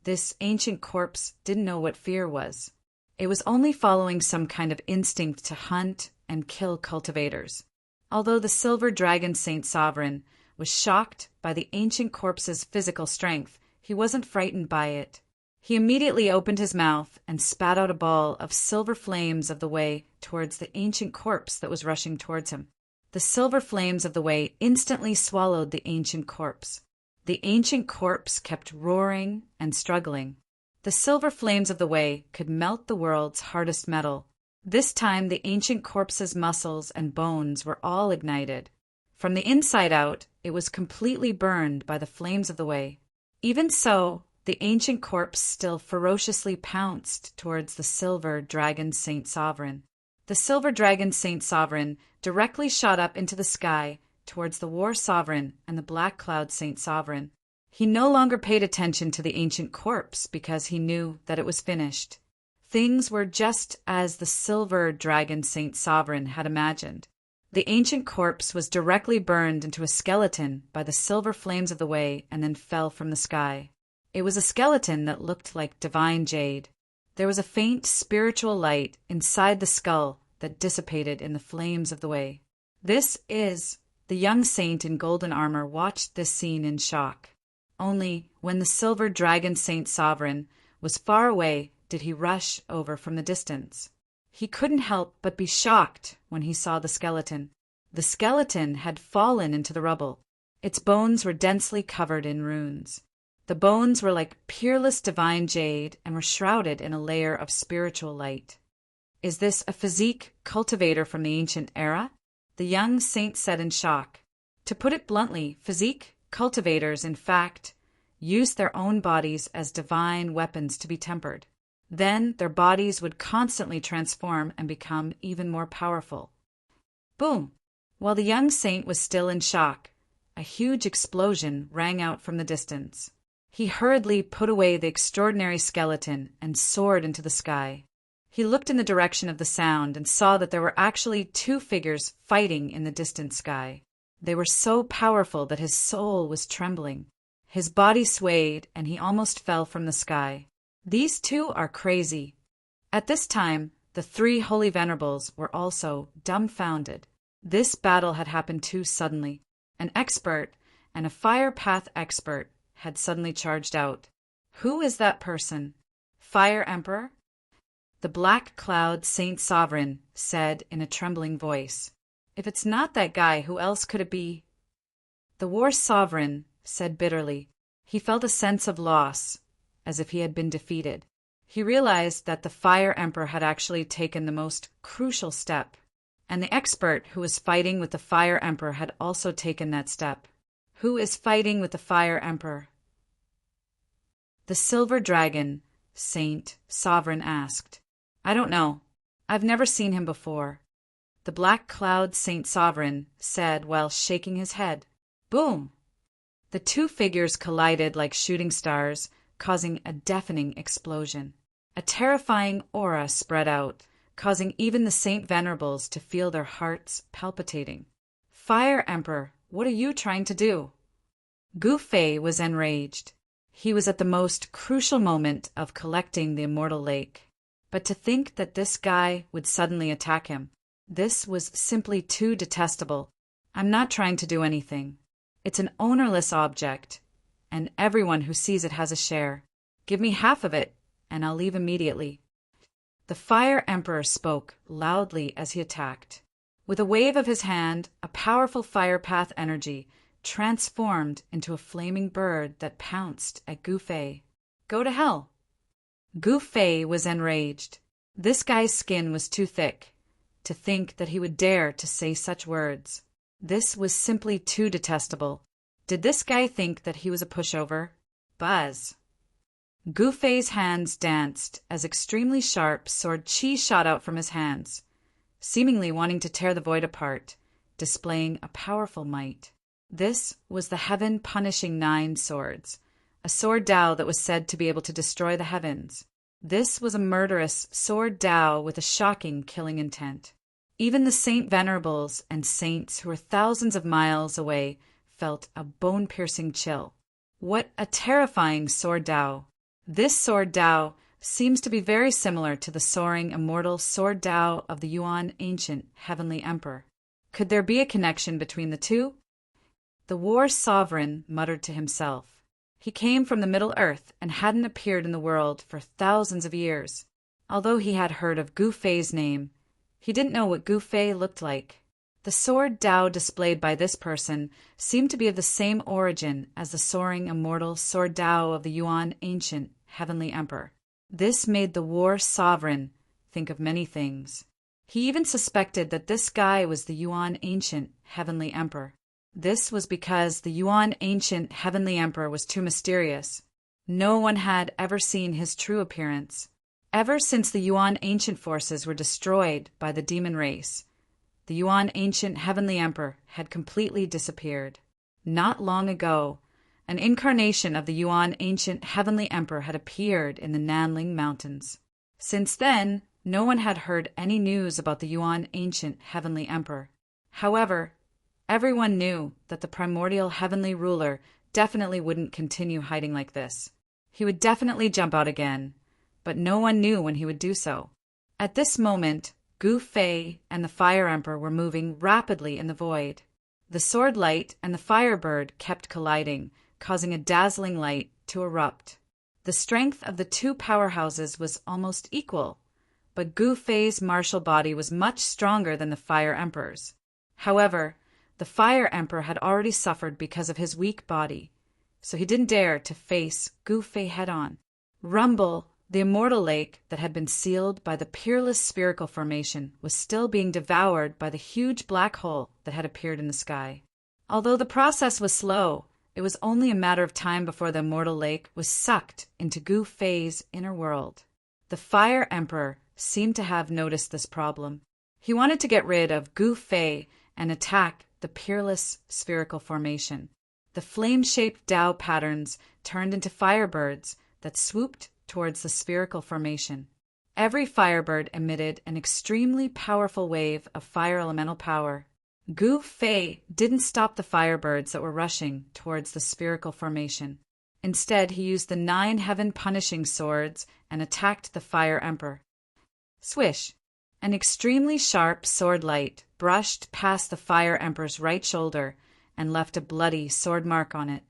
A: this ancient corpse didn't know what fear was. It was only following some kind of instinct to hunt and kill cultivators. Although the silver dragon Saint Sovereign was shocked by the ancient corpse's physical strength, he wasn't frightened by it. He immediately opened his mouth and spat out a ball of silver flames of the way towards the ancient corpse that was rushing towards him. The silver flames of the way instantly swallowed the ancient corpse. The ancient corpse kept roaring and struggling. The silver flames of the way could melt the world's hardest metal. This time the ancient corpse's muscles and bones were all ignited. From the inside out, it was completely burned by the flames of the way. Even so, the ancient corpse still ferociously pounced towards the silver dragon Saint Sovereign. The silver dragon Saint Sovereign directly shot up into the sky towards the war sovereign and the black cloud Saint Sovereign. He no longer paid attention to the ancient corpse because he knew that it was finished. Things were just as the silver dragon Saint Sovereign had imagined. The ancient corpse was directly burned into a skeleton by the silver flames of the way and then fell from the sky. It was a skeleton that looked like divine jade. There was a faint spiritual light inside the skull that dissipated in the flames of the way. The young saint in golden armor watched this scene in shock. Only when the silver dragon Saint Sovereign was far away did he rush over from the distance. He couldn't help but be shocked when he saw the skeleton. The skeleton had fallen into the rubble. Its bones were densely covered in runes. The bones were like peerless divine jade and were shrouded in a layer of spiritual light. Is this a physique cultivator from the ancient era? the young saint said in shock. To put it bluntly, physique cultivators, in fact, use their own bodies as divine weapons to be tempered. Then their bodies would constantly transform and become even more powerful. Boom! While the young saint was still in shock, a huge explosion rang out from the distance. He hurriedly put away the extraordinary skeleton and soared into the sky. He looked in the direction of the sound and saw that there were actually two figures fighting in the distant sky. They were so powerful that his soul was trembling. His body swayed and he almost fell from the sky. These two are crazy. At this time, the three holy venerables were also dumbfounded. This battle had happened too suddenly. An expert, and a fire path expert, had suddenly charged out. Who is that person? Fire Emperor? The Black Cloud Saint Sovereign said in a trembling voice. If it's not that guy, who else could it be? The War Sovereign said bitterly. He felt a sense of loss, as if he had been defeated. He realized that the Fire Emperor had actually taken the most crucial step, and the expert who was fighting with the Fire Emperor had also taken that step. Who is fighting with the Fire Emperor? The Silver Dragon Saint Sovereign asked. I don't know. I've never seen him before. The Black Cloud Saint Sovereign said while shaking his head. Boom! The two figures collided like shooting stars, causing a deafening explosion. A terrifying aura spread out, causing even the Saint Venerables to feel their hearts palpitating. Fire Emperor, what are you trying to do? Gu Fei was enraged. He was at the most crucial moment of collecting the immortal lake. But to think that this guy would suddenly attack him, this was simply too detestable. I'm not trying to do anything. It's an ownerless object, and everyone who sees it has a share. Give me half of it, and I'll leave immediately. The Fire Emperor spoke loudly as he attacked. With a wave of his hand, a powerful fire path energy transformed into a flaming bird that pounced at Gu Fei. Go to hell! Gu Fei was enraged. This guy's skin was too thick. To think that he would dare to say such words. This was simply too detestable. Did this guy think that he was a pushover? Buzz! Gu Fei's hands danced as extremely sharp sword chi shot out from his hands, seemingly wanting to tear the void apart, displaying a powerful might. This was the heaven-punishing 9 swords, a sword Dao that was said to be able to destroy the heavens. This was a murderous sword Dao with a shocking killing intent. Even the Saint Venerables and saints who were thousands of miles away felt a bone-piercing chill. What a terrifying sword Dao! This sword Dao seems to be very similar to the soaring immortal sword Dao of the Yuan ancient heavenly emperor. Could there be a connection between the two? The War Sovereign muttered to himself. He came from the Middle Earth and hadn't appeared in the world for thousands of years. Although he had heard of Gu Fei's name, he didn't know what Gu Fei looked like. The sword Dao displayed by this person seemed to be of the same origin as the soaring immortal sword Dao of the Yuan ancient heavenly emperor. This made the War Sovereign think of many things. He even suspected that this guy was the Yuan ancient heavenly emperor. This was because the Yuan ancient heavenly emperor was too mysterious. No one had ever seen his true appearance. Ever since the Yuan ancient forces were destroyed by the demon race, the Yuan ancient heavenly emperor had completely disappeared. Not long ago, an incarnation of the Yuan ancient heavenly emperor had appeared in the Nanling Mountains. Since then, no one had heard any news about the Yuan ancient heavenly emperor. However, everyone knew that the primordial heavenly ruler definitely wouldn't continue hiding like this. He would definitely jump out again, but no one knew when he would do so. At this moment, Gu Fei and the Fire Emperor were moving rapidly in the void. The sword light and the firebird kept colliding, causing a dazzling light to erupt. The strength of the two powerhouses was almost equal, but Gu Fei's martial body was much stronger than the Fire Emperor's. However, the Fire Emperor had already suffered because of his weak body, so he didn't dare to face Gu Fei head-on. Rumble! The immortal lake that had been sealed by the peerless spherical formation was still being devoured by the huge black hole that had appeared in the sky. Although the process was slow, it was only a matter of time before the immortal lake was sucked into Gu Fei's inner world. The Fire Emperor seemed to have noticed this problem. He wanted to get rid of Gu Fei and attack the peerless spherical formation. The flame-shaped Tao patterns turned into firebirds that swooped towards the spherical formation. Every firebird emitted an extremely powerful wave of fire elemental power. Gu Fei didn't stop the firebirds that were rushing towards the spherical formation. Instead, he used the 9 heaven-punishing swords and attacked the Fire Emperor. Swish! An extremely sharp sword light brushed past the Fire Emperor's right shoulder and left a bloody sword mark on it.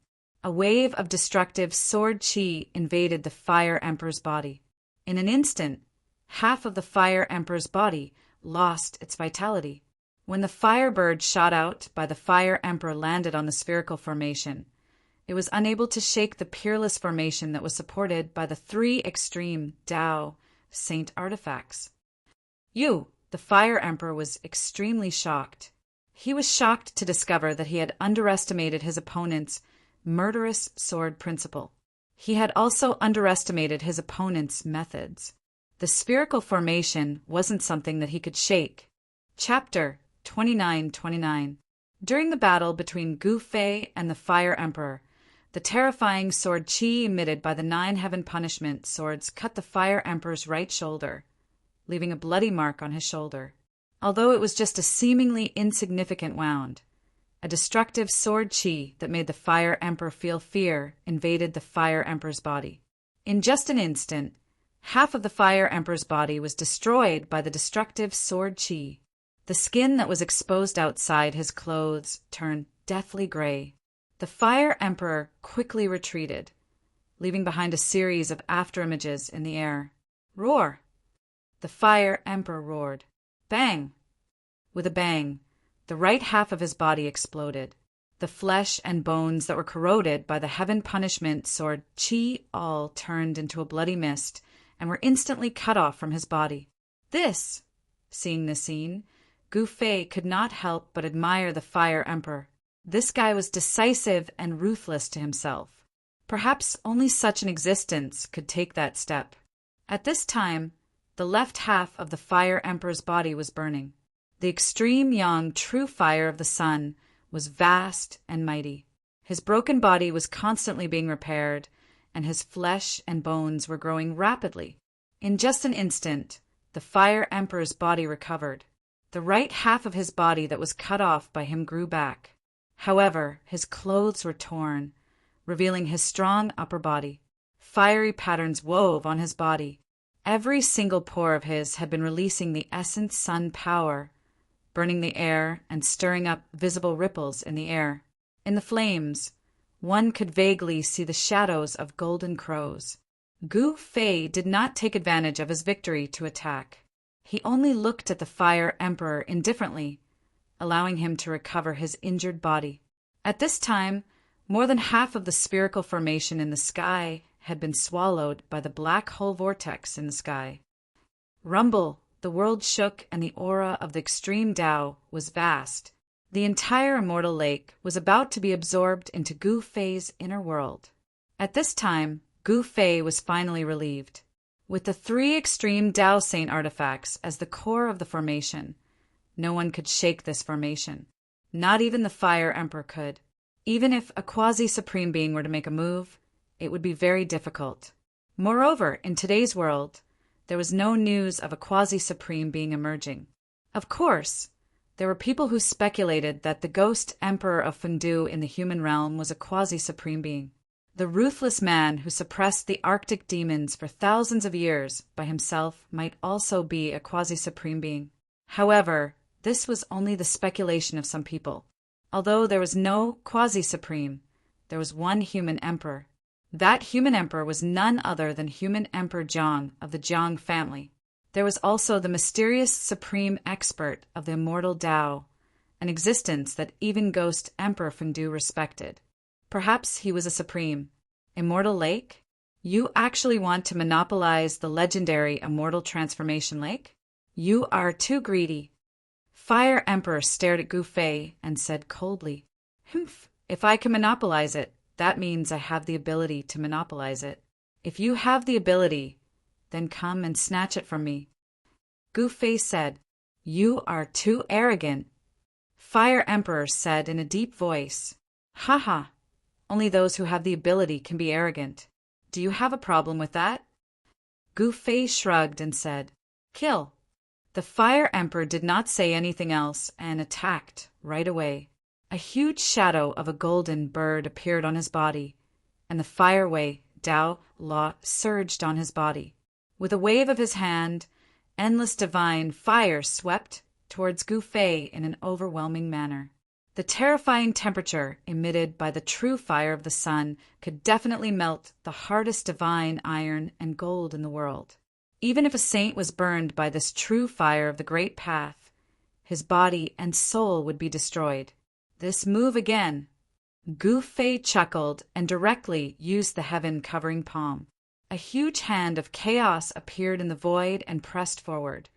A: A wave of destructive sword chi invaded the Fire Emperor's body. In an instant, half of the Fire Emperor's body lost its vitality. When the firebird shot out by the Fire Emperor landed on the spherical formation, it was unable to shake the peerless formation that was supported by the 3 extreme Tao Saint artifacts. The Fire Emperor was extremely shocked. He was shocked to discover that he had underestimated his opponent's murderous sword principle. He had also underestimated his opponent's methods. The spherical formation wasn't something that he could shake. Chapter 2929. During the battle between Gu Fei and the Fire Emperor, the terrifying sword chi emitted by the 9 heaven punishment swords cut the Fire Emperor's right shoulder, leaving a bloody mark on his shoulder. Although it was just a seemingly insignificant wound, a destructive sword chi that made the Fire Emperor feel fear invaded the Fire Emperor's body. In just an instant, half of the Fire Emperor's body was destroyed by the destructive sword chi. The skin that was exposed outside his clothes turned deathly gray. The Fire Emperor quickly retreated, leaving behind a series of afterimages in the air. Roar! The Fire Emperor roared. Bang! With a bang, the right half of his body exploded. The flesh and bones that were corroded by the heaven punishment sword chi all turned into a bloody mist and were instantly cut off from his body. Seeing this scene, Gu Fei could not help but admire the Fire Emperor. This guy was decisive and ruthless to himself. Perhaps only such an existence could take that step. At this time, the left half of the Fire Emperor's body was burning. The extreme yang true fire of the sun was vast and mighty. His broken body was constantly being repaired, and his flesh and bones were growing rapidly. In just an instant, the Fire Emperor's body recovered. The right half of his body that was cut off by him grew back. However, his clothes were torn, revealing his strong upper body. Fiery patterns wove on his body. Every single pore of his had been releasing the essence sun power, burning the air and stirring up visible ripples in the air. In the flames, one could vaguely see the shadows of golden crows. Gu Fei did not take advantage of his victory to attack. He only looked at the Fire Emperor indifferently, allowing him to recover his injured body. At this time, more than half of the spherical formation in the sky had been swallowed by the black hole vortex in the sky. Rumble, the world shook, and the aura of the extreme Tao was vast. The entire immortal lake was about to be absorbed into Gu Fei's inner world. At this time, Gu Fei was finally relieved. With the 3 extreme Tao Saint artifacts as the core of the formation, no one could shake this formation. Not even the Fire Emperor could. Even if a quasi-supreme being were to make a move, it would be very difficult. Moreover, in today's world, there was no news of a quasi-supreme being emerging. Of course, there were people who speculated that the ghost emperor of Fundu in the human realm was a quasi-supreme being. The ruthless man who suppressed the Arctic demons for thousands of years by himself might also be a quasi-supreme being. However, this was only the speculation of some people. Although there was no quasi-supreme, there was one human emperor. That human emperor was none other than human Emperor Jiang of the Jiang family. There was also the mysterious supreme expert of the immortal Tao, an existence that even ghost Emperor Fundu respected. Perhaps he was a supreme. Immortal Lake? You actually want to monopolize the legendary Immortal Transformation Lake? You are too greedy. Fire Emperor stared at Gu Fei and said coldly, "Humph, if I can monopolize it, that means I have the ability to monopolize it. If you have the ability, then come and snatch it from me." Gu Fei said, "You are too arrogant." Fire Emperor said in a deep voice, "Haha, only those who have the ability can be arrogant. Do you have a problem with that?" Gu Fei shrugged and said, "Kill." The Fire Emperor did not say anything else and attacked right away. A huge shadow of a golden bird appeared on his body, and the fire wei Dao law surged on his body. With a wave of his hand, endless divine fire swept towards Gu Fei in an overwhelming manner. The terrifying temperature emitted by the true fire of the sun could definitely melt the hardest divine iron and gold in the world. Even if a saint was burned by this true fire of the great path, his body and soul would be destroyed. This move again. Gu Fei chuckled and directly used the heaven-covering palm. A huge hand of chaos appeared in the void and pressed forward,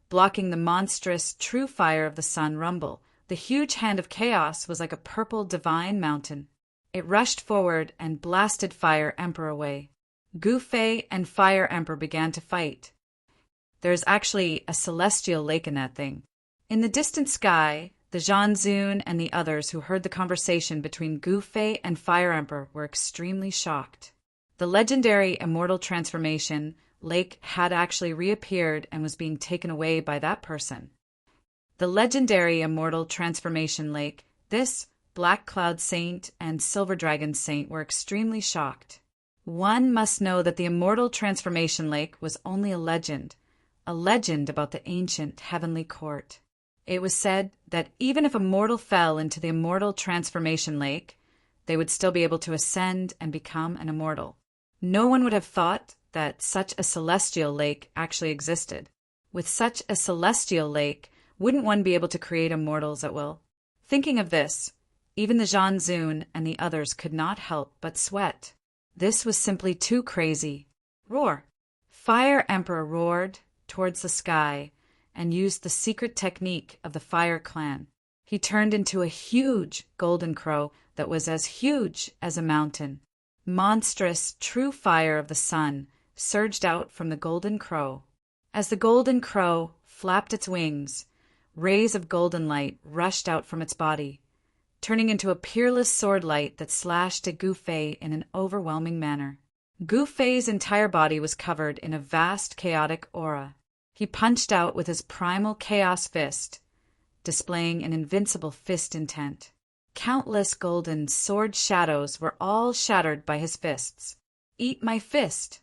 A: blocking the monstrous true fire of the sun rumble. The huge hand of chaos was like a purple divine mountain. It rushed forward and blasted Fire Emperor away. Gu Fei and Fire Emperor began to fight. There's actually a celestial lake in that thing. In the distant sky, the Zhanzun and the others who heard the conversation between Gu Fei and Fire Emperor were extremely shocked. The legendary Immortal Transformation Lake had actually reappeared and was being taken away by that person. The legendary Immortal Transformation Lake, this Black Cloud Saint and Silver Dragon Saint were extremely shocked. One must know that the Immortal Transformation Lake was only a legend about the ancient heavenly court. It was said that even if a mortal fell into the Immortal Transformation Lake, they would still be able to ascend and become an immortal. No one would have thought that such a celestial lake actually existed. With such a celestial lake, wouldn't one be able to create immortals at will? Thinking of this, even the Zhanzun and the others could not help but sweat. This was simply too crazy. Roar! Fire Emperor roared towards the sky and used the secret technique of the Fire Clan. He turned into a huge golden crow that was as huge as a mountain. Monstrous true fire of the sun surged out from the golden crow. As the golden crow flapped its wings, rays of golden light rushed out from its body, turning into a peerless sword light that slashed at Gu Fei in an overwhelming manner. Gu Fei's entire body was covered in a vast chaotic aura. He punched out with his primal chaos fist, displaying an invincible fist intent. Countless golden sword shadows were all shattered by his fists. Eat my fist!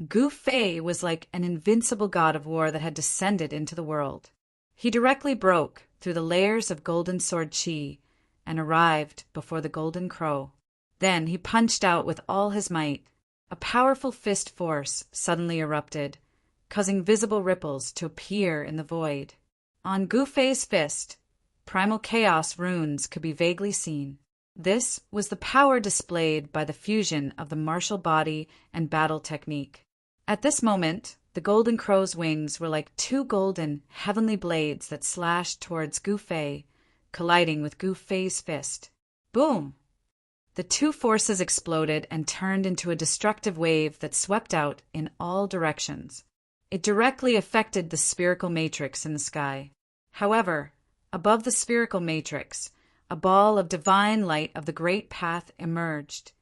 A: Gu Fei was like an invincible god of war that had descended into the world. He directly broke through the layers of golden sword chi and arrived before the golden crow. Then he punched out with all his might. A powerful fist force suddenly erupted, causing visible ripples to appear in the void. On Gu Fei's fist, primal chaos runes could be vaguely seen. This was the power displayed by the fusion of the martial body and battle technique. At this moment, the golden crow's wings were like two golden, heavenly blades that slashed towards Gu Fei, colliding with Gu Fei's fist. Boom! The two forces exploded and turned into a destructive wave that swept out in all directions. It directly affected the spherical matrix in the sky. However, above the spherical matrix, a ball of divine light of the great path emerged,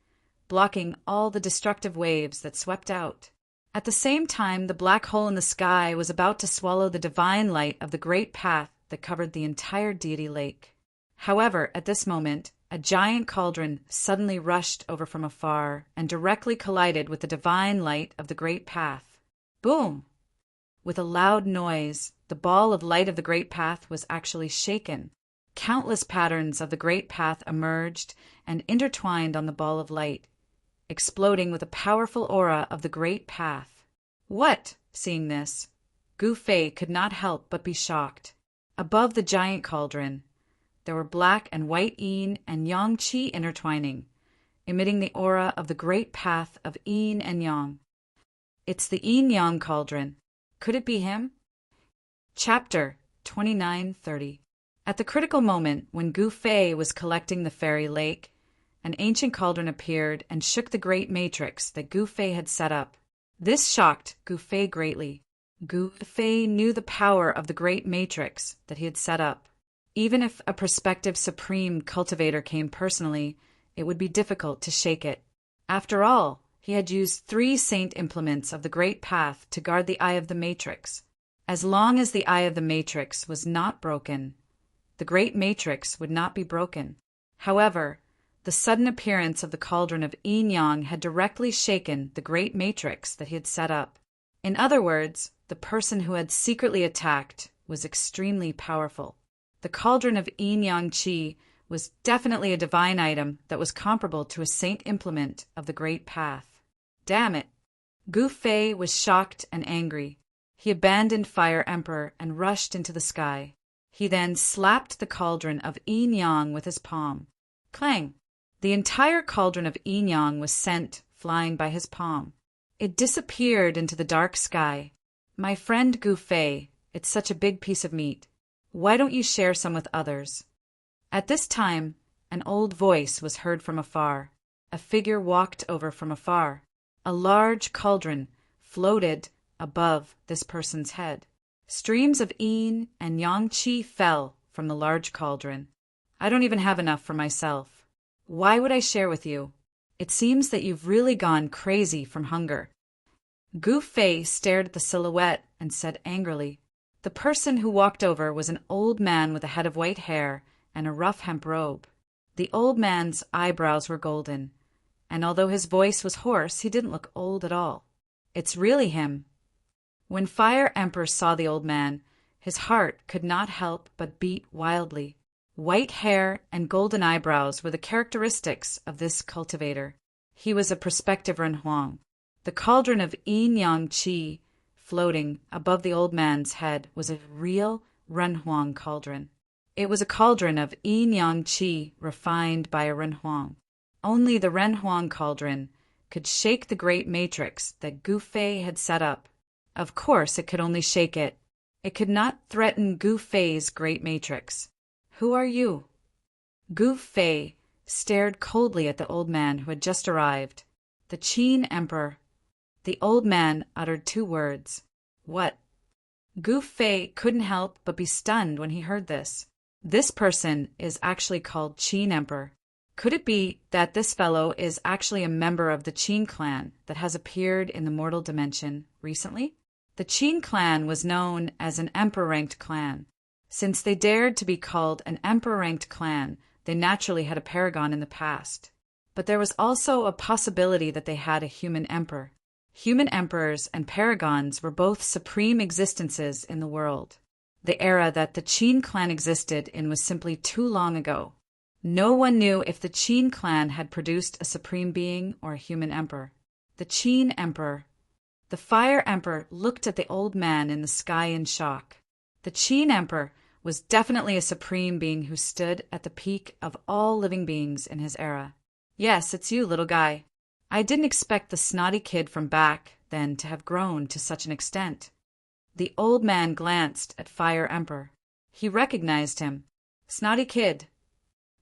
A: blocking all the destructive waves that swept out. At the same time, the black hole in the sky was about to swallow the divine light of the great path that covered the entire deity lake. However, at this moment, a giant cauldron suddenly rushed over from afar and directly collided with the divine light of the great path. Boom! With a loud noise, the ball of light of the great path was actually shaken. Countless patterns of the great path emerged and intertwined on the ball of light, exploding with a powerful aura of the great path. What? Seeing this, Gu Fei could not help but be shocked. Above the giant cauldron, there were black and white yin and yang qi intertwining, emitting the aura of the great path of yin and yang. It's the yin-yang cauldron. Could it be him? Chapter 29:30. At the critical moment when Gu Fei was collecting the fairy lake, an ancient cauldron appeared and shook the great matrix that Gu Fei had set up. This shocked Gu Fei greatly. Gu Fei knew the power of the great matrix that he had set up. Even if a prospective supreme cultivator came personally, it would be difficult to shake it. After all, he had used 3 saint implements of the great path to guard the eye of the matrix. As long as the eye of the matrix was not broken, the great matrix would not be broken. However, the sudden appearance of the cauldron of yin-yang had directly shaken the great matrix that he had set up. In other words, the person who had secretly attacked was extremely powerful. The cauldron of yin-yang qi was definitely a divine item that was comparable to a saint implement of the great path. Damn it! Gu Fei was shocked and angry. He abandoned Fire Emperor and rushed into the sky. He then slapped the cauldron of yin-yang with his palm. Clang! The entire cauldron of yin-yang was sent flying by his palm. It disappeared into the dark sky. My friend Gu Fei, it's such a big piece of meat. Why don't you share some with others? At this time, an old voice was heard from afar. A figure walked over from afar. A large cauldron floated above this person's head. Streams of yin and yang qi fell from the large cauldron. I don't even have enough for myself. Why would I share with you? It seems that you've really gone crazy from hunger. Gu Fei stared at the silhouette and said angrily. The person who walked over was an old man with a head of white hair and a rough hemp robe. The old man's eyebrows were golden, and although his voice was hoarse, he didn't look old at all. It's really him. When Fire Emperor saw the old man, his heart could not help but beat wildly. White hair and golden eyebrows were the characteristics of this cultivator. He was a prospective Renhuang. The cauldron of yin-yang qi floating above the old man's head was a real Renhuang cauldron. It was a cauldron of yin-yang qi refined by a Renhuang. Only the Renhuang cauldron could shake the great matrix that Gu Fei had set up. Of course it could only shake it. It could not threaten Gu Fei's great matrix. Who are you? Gu Fei stared coldly at the old man who had just arrived. The Qin Emperor. The old man uttered 2 words. What? Gu Fei couldn't help but be stunned when he heard this. This person is actually called Qin Emperor. Could it be that this fellow is actually a member of the Qin clan that has appeared in the mortal dimension recently? The Qin clan was known as an emperor-ranked clan. Since they dared to be called an emperor-ranked clan, they naturally had a paragon in the past. But there was also a possibility that they had a human emperor. Human emperors and paragons were both supreme existences in the world. The era that the Qin clan existed in was simply too long ago. No one knew if the Qin clan had produced a supreme being or a human emperor. The Qin Emperor. The Fire Emperor looked at the old man in the sky in shock. The Qin Emperor was definitely a supreme being who stood at the peak of all living beings in his era. Yes, it's you, little guy. I didn't expect the snotty kid from back then to have grown to such an extent. The old man glanced at Fire Emperor. He recognized him. Snotty kid.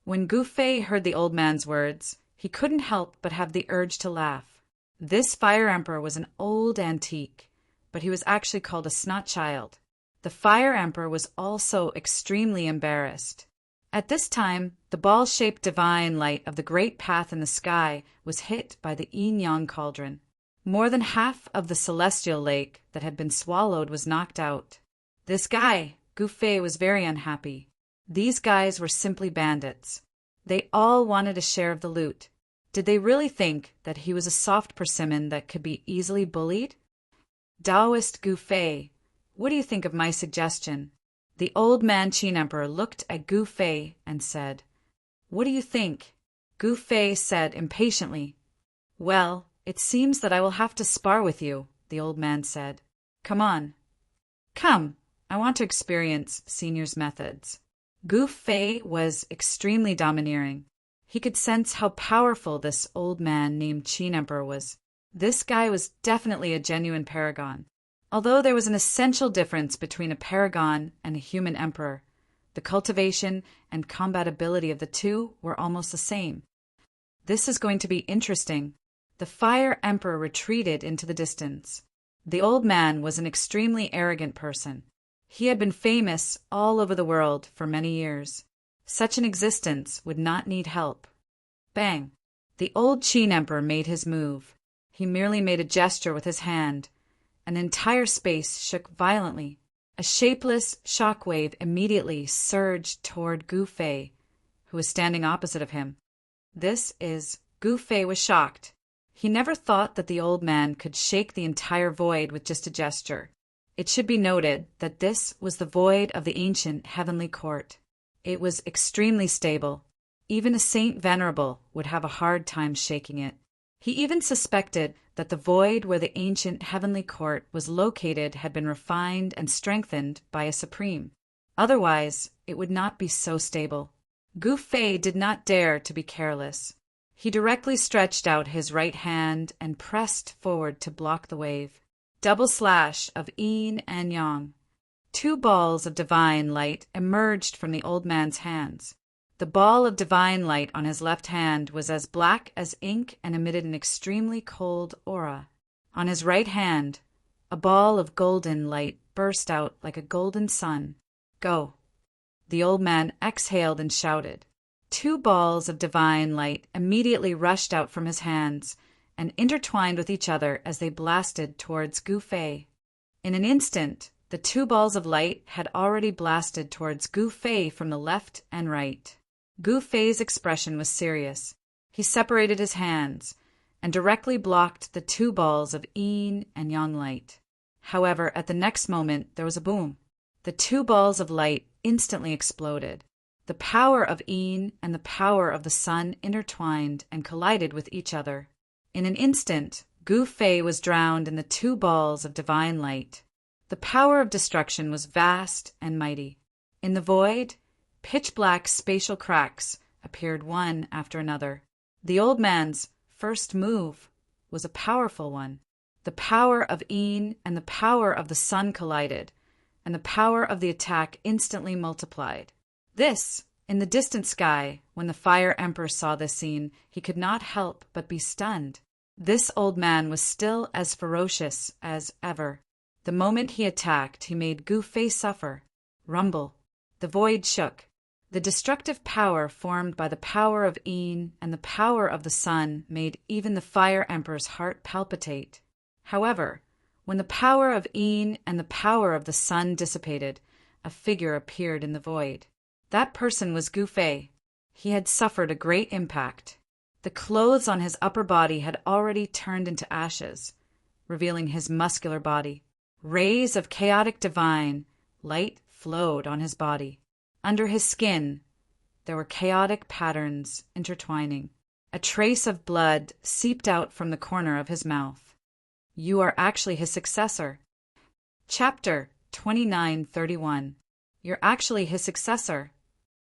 A: When Gu Fei heard the old man's words, he couldn't help but have the urge to laugh. This Fire Emperor was an old antique, but he was actually called a snot child. The Fire Emperor was also extremely embarrassed. At this time, the ball-shaped divine light of the great path in the sky was hit by the yin-yang cauldron. More than half of the celestial lake that had been swallowed was knocked out. This guy, Gu Fei, was very unhappy. These guys were simply bandits. They all wanted a share of the loot. Did they really think that he was a soft persimmon that could be easily bullied? Taoist Gu Fei, what do you think of my suggestion? The old man Qin Emperor looked at Gu Fei and said, What do you think? Gu Fei said impatiently, Well, it seems that I will have to spar with you, the old man said. Come on. Come, I want to experience Senior's methods. Gu Fei was extremely domineering. He could sense how powerful this old man named Qin Emperor was. This guy was definitely a genuine paragon. Although there was an essential difference between a paragon and a human emperor, the cultivation and combat ability of the two were almost the same. This is going to be interesting. The Fire Emperor retreated into the distance. The old man was an extremely arrogant person. He had been famous all over the world for many years. Such an existence would not need help. Bang! The old Qin Emperor made his move. He merely made a gesture with his hand. An entire space shook violently. A shapeless shock wave immediately surged toward Gu Fei, who was standing opposite of him. Gu Fei was shocked. He never thought that the old man could shake the entire void with just a gesture. It should be noted that this was the void of the ancient heavenly court. It was extremely stable. Even a Saint Venerable would have a hard time shaking it. He even suspected that the void where the ancient heavenly court was located had been refined and strengthened by a supreme. Otherwise, it would not be so stable. Gu Fei did not dare to be careless. He directly stretched out his right hand and pressed forward to block the wave. Double slash of yin and yang. Two balls of divine light emerged from the old man's hands. The ball of divine light on his left hand was as black as ink and emitted an extremely cold aura. On his right hand, a ball of golden light burst out like a golden sun. Go! The old man exhaled and shouted. Two balls of divine light immediately rushed out from his hands and intertwined with each other as they blasted towards Gu Fei. In an instant, the two balls of light had already blasted towards Gu Fei from the left and right. Gu Fei's expression was serious. He separated his hands and directly blocked the two balls of yin and yang light. However, at the next moment, there was a boom. The two balls of light instantly exploded. The power of yin and the power of the sun intertwined and collided with each other. In an instant, Gu Fei was drowned in the two balls of divine light. The power of destruction was vast and mighty. In the void, pitch-black spatial cracks appeared one after another. The old man's first move was a powerful one. The power of yin and the power of the sun collided, and the power of the attack instantly multiplied. This, in the distant sky, when the Fire Emperor saw this scene, he could not help but be stunned. This old man was still as ferocious as ever. The moment he attacked, he made Gu Fei suffer. Rumble. The void shook. The destructive power formed by the power of yin and the power of the sun made even the Fire Emperor's heart palpitate. However, when the power of yin and the power of the sun dissipated, a figure appeared in the void. That person was Gu Fei. He had suffered a great impact. The clothes on his upper body had already turned into ashes, revealing his muscular body. Rays of chaotic divine light flowed on his body. Under his skin, there were chaotic patterns intertwining. A trace of blood seeped out from the corner of his mouth. You are actually his successor. Chapter 2931. You're actually his successor.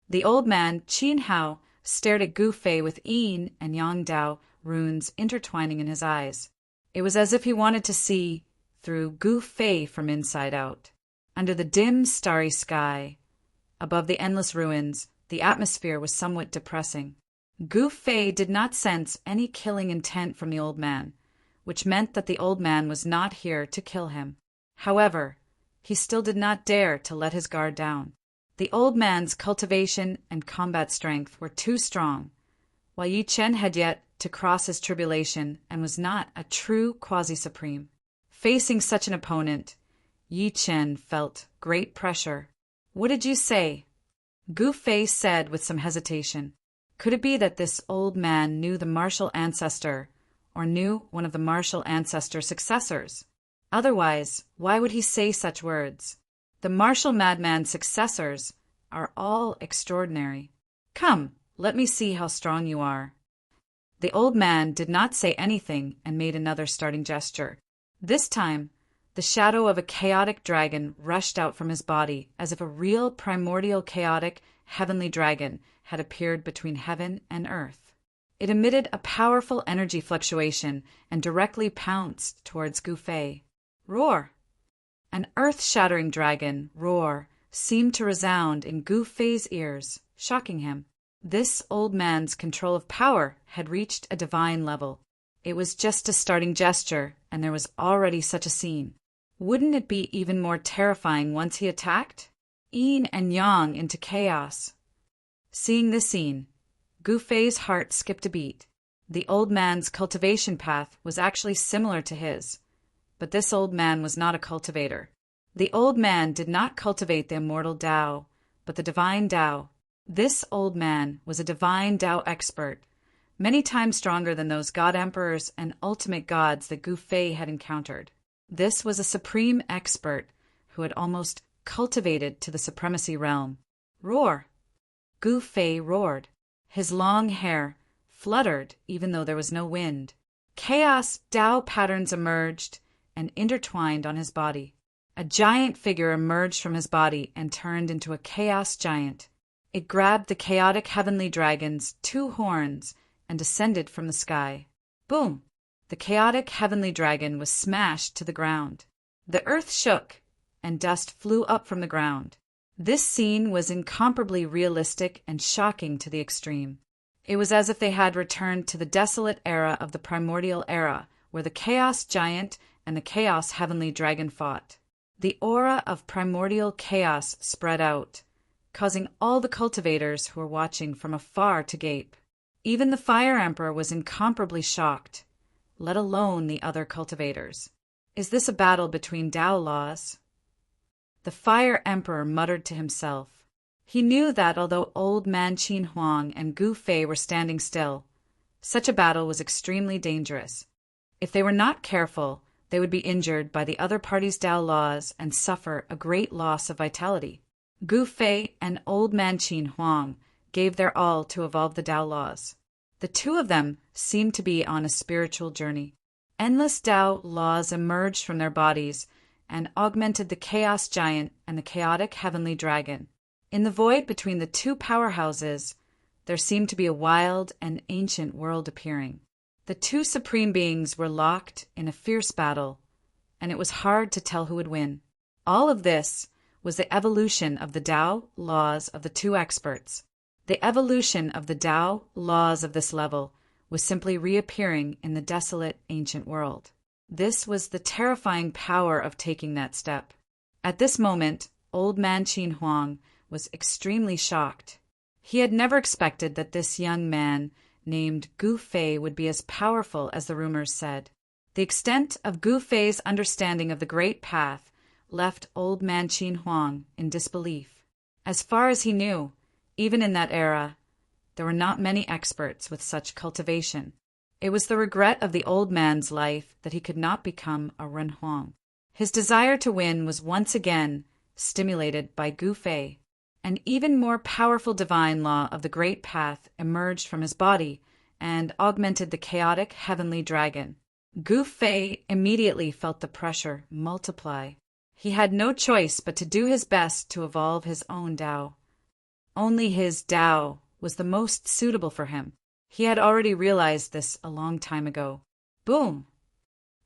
A: The old man, Qin Hao, stared at Gu Fei with yin and yang dao runes intertwining in his eyes. It was as if he wanted to see through Gu Fei from inside out. Under the dim, starry sky, above the endless ruins, the atmosphere was somewhat depressing. Gu Fei did not sense any killing intent from the old man, which meant that the old man was not here to kill him. However, he still did not dare to let his guard down. The old man's cultivation and combat strength were too strong, while Yi Chen had yet to cross his tribulation and was not a true quasi-supreme. Facing such an opponent, Yi Chen felt great pressure. What did you say? Gu Fei said with some hesitation. Could it be that this old man knew the martial ancestor, or knew one of the martial ancestor's successors? Otherwise, why would he say such words? The martial madman's successors are all extraordinary. Come, let me see how strong you are. The old man did not say anything and made another starting gesture. This time, The shadow of a chaotic dragon rushed out from his body, as if a real primordial chaotic heavenly dragon had appeared between heaven and earth. It emitted a powerful energy fluctuation and directly pounced towards Gu Fei. Roar! An earth-shattering dragon roar seemed to resound in Gu Fei's ears, shocking him. This old man's control of power had reached a divine level. It was just a starting gesture, and there was already such a scene. Wouldn't it be even more terrifying once he attacked? Yin and yang into chaos. Seeing this scene, Gu Fei's heart skipped a beat. The old man's cultivation path was actually similar to his, but this old man was not a cultivator. The old man did not cultivate the immortal Tao, but the divine Tao. This old man was a divine Tao expert, many times stronger than those god emperors and ultimate gods that Gu Fei had encountered. This was a supreme expert who had almost cultivated to the supremacy realm. Roar! Gu Fei roared. His long hair fluttered even though there was no wind. Chaos Tao patterns emerged and intertwined on his body. A giant figure emerged from his body and turned into a chaos giant. It grabbed the chaotic heavenly dragon's 2 horns and descended from the sky. Boom! The chaotic heavenly dragon was smashed to the ground. The earth shook, and dust flew up from the ground. This scene was incomparably realistic and shocking to the extreme. It was as if they had returned to the desolate era of the primordial era, where the chaos giant and the chaos heavenly dragon fought. The aura of primordial chaos spread out, causing all the cultivators who were watching from afar to gape. Even the Fire Emperor was incomparably shocked, let alone the other cultivators. Is this a battle between Tao laws? The Fire Emperor muttered to himself. He knew that although old man Qin Huang and Gu Fei were standing still, such a battle was extremely dangerous. If they were not careful, they would be injured by the other party's Tao laws and suffer a great loss of vitality. Gu Fei and old man Qin Huang gave their all to evolve the Tao laws. The two of them seemed to be on a spiritual journey. Endless Tao laws emerged from their bodies and augmented the chaos giant and the chaotic heavenly dragon. In the void between the two powerhouses, there seemed to be a wild and ancient world appearing. The two supreme beings were locked in a fierce battle, and it was hard to tell who would win. All of this was the evolution of the Tao laws of the two experts. The evolution of the Tao laws of this level was simply reappearing in the desolate ancient world. This was the terrifying power of taking that step. At this moment, old man Qin Huang was extremely shocked. He had never expected that this young man named Gu Fei would be as powerful as the rumors said. The extent of Gu Fei's understanding of the Great Path left old man Qin Huang in disbelief. As far as he knew, even in that era, there were not many experts with such cultivation. It was the regret of the old man's life that he could not become a Ren Huang. His desire to win was once again stimulated by Gu Fei. An even more powerful divine law of the Great Path emerged from his body and augmented the chaotic heavenly dragon. Gu Fei immediately felt the pressure multiply. He had no choice but to do his best to evolve his own Tao. Only his Tao was the most suitable for him. He had already realized this a long time ago. Boom!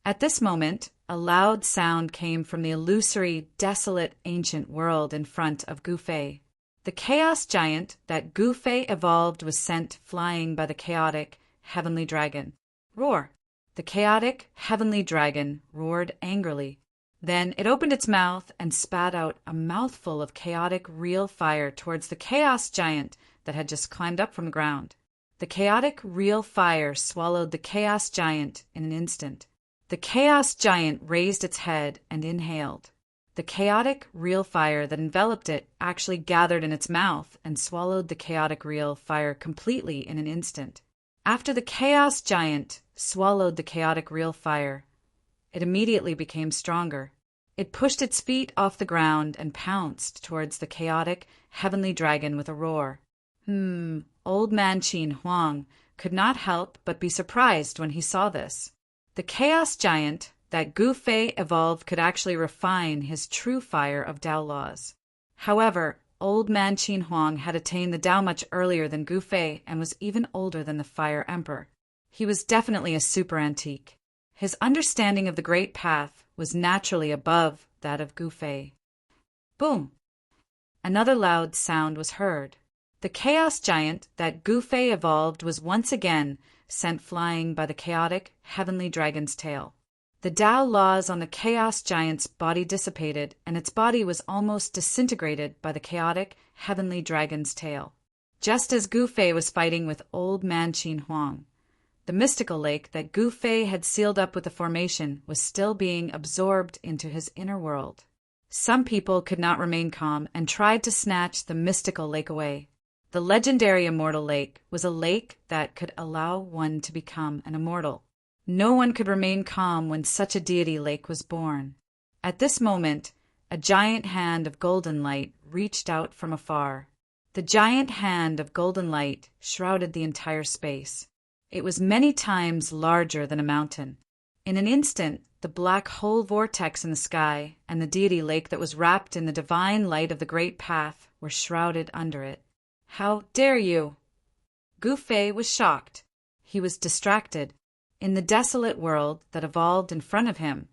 A: At this moment, a loud sound came from the illusory, desolate, ancient world in front of Gu Fei. The chaos giant that Gu Fei evolved was sent flying by the chaotic, heavenly dragon. Roar! The chaotic, heavenly dragon roared angrily. Then it opened its mouth and spat out a mouthful of chaotic, real fire towards the chaos giant that had just climbed up from the ground. The chaotic, real fire swallowed the chaos giant in an instant. The chaos giant raised its head and inhaled. The chaotic, real fire that enveloped it actually gathered in its mouth and swallowed the chaotic, real fire completely in an instant. After the chaos giant swallowed the chaotic, real fire, it immediately became stronger. It pushed its feet off the ground and pounced towards the chaotic, heavenly dragon with a roar. Old man Qin Huang could not help but be surprised when he saw this. The chaos giant, that Gu Fei evolved could actually refine his true fire of Tao laws. However, old man Qin Huang had attained the Tao much earlier than Gu Fei and was even older than the Fire Emperor. He was definitely a super antique. His understanding of the Great Path was naturally above that of Gu Fei. Boom! Another loud sound was heard. The chaos giant that Gu Fei evolved was once again sent flying by the chaotic, heavenly dragon's tail. The Tao laws on the chaos giant's body dissipated, and its body was almost disintegrated by the chaotic, heavenly dragon's tail. Just as Gu Fei was fighting with old man Qin Huang, the mystical lake that Gu Fei had sealed up with the formation was still being absorbed into his inner world. Some people could not remain calm and tried to snatch the mystical lake away. The legendary immortal lake was a lake that could allow one to become an immortal. No one could remain calm when such a deity lake was born. At this moment, a giant hand of golden light reached out from afar. The giant hand of golden light shrouded the entire space. It was many times larger than a mountain. In an instant, the black hole vortex in the sky and the deity lake that was wrapped in the divine light of the Great Path were shrouded under it. How dare you? Gu Fei was shocked. He was distracted. In the desolate world that evolved in front of him,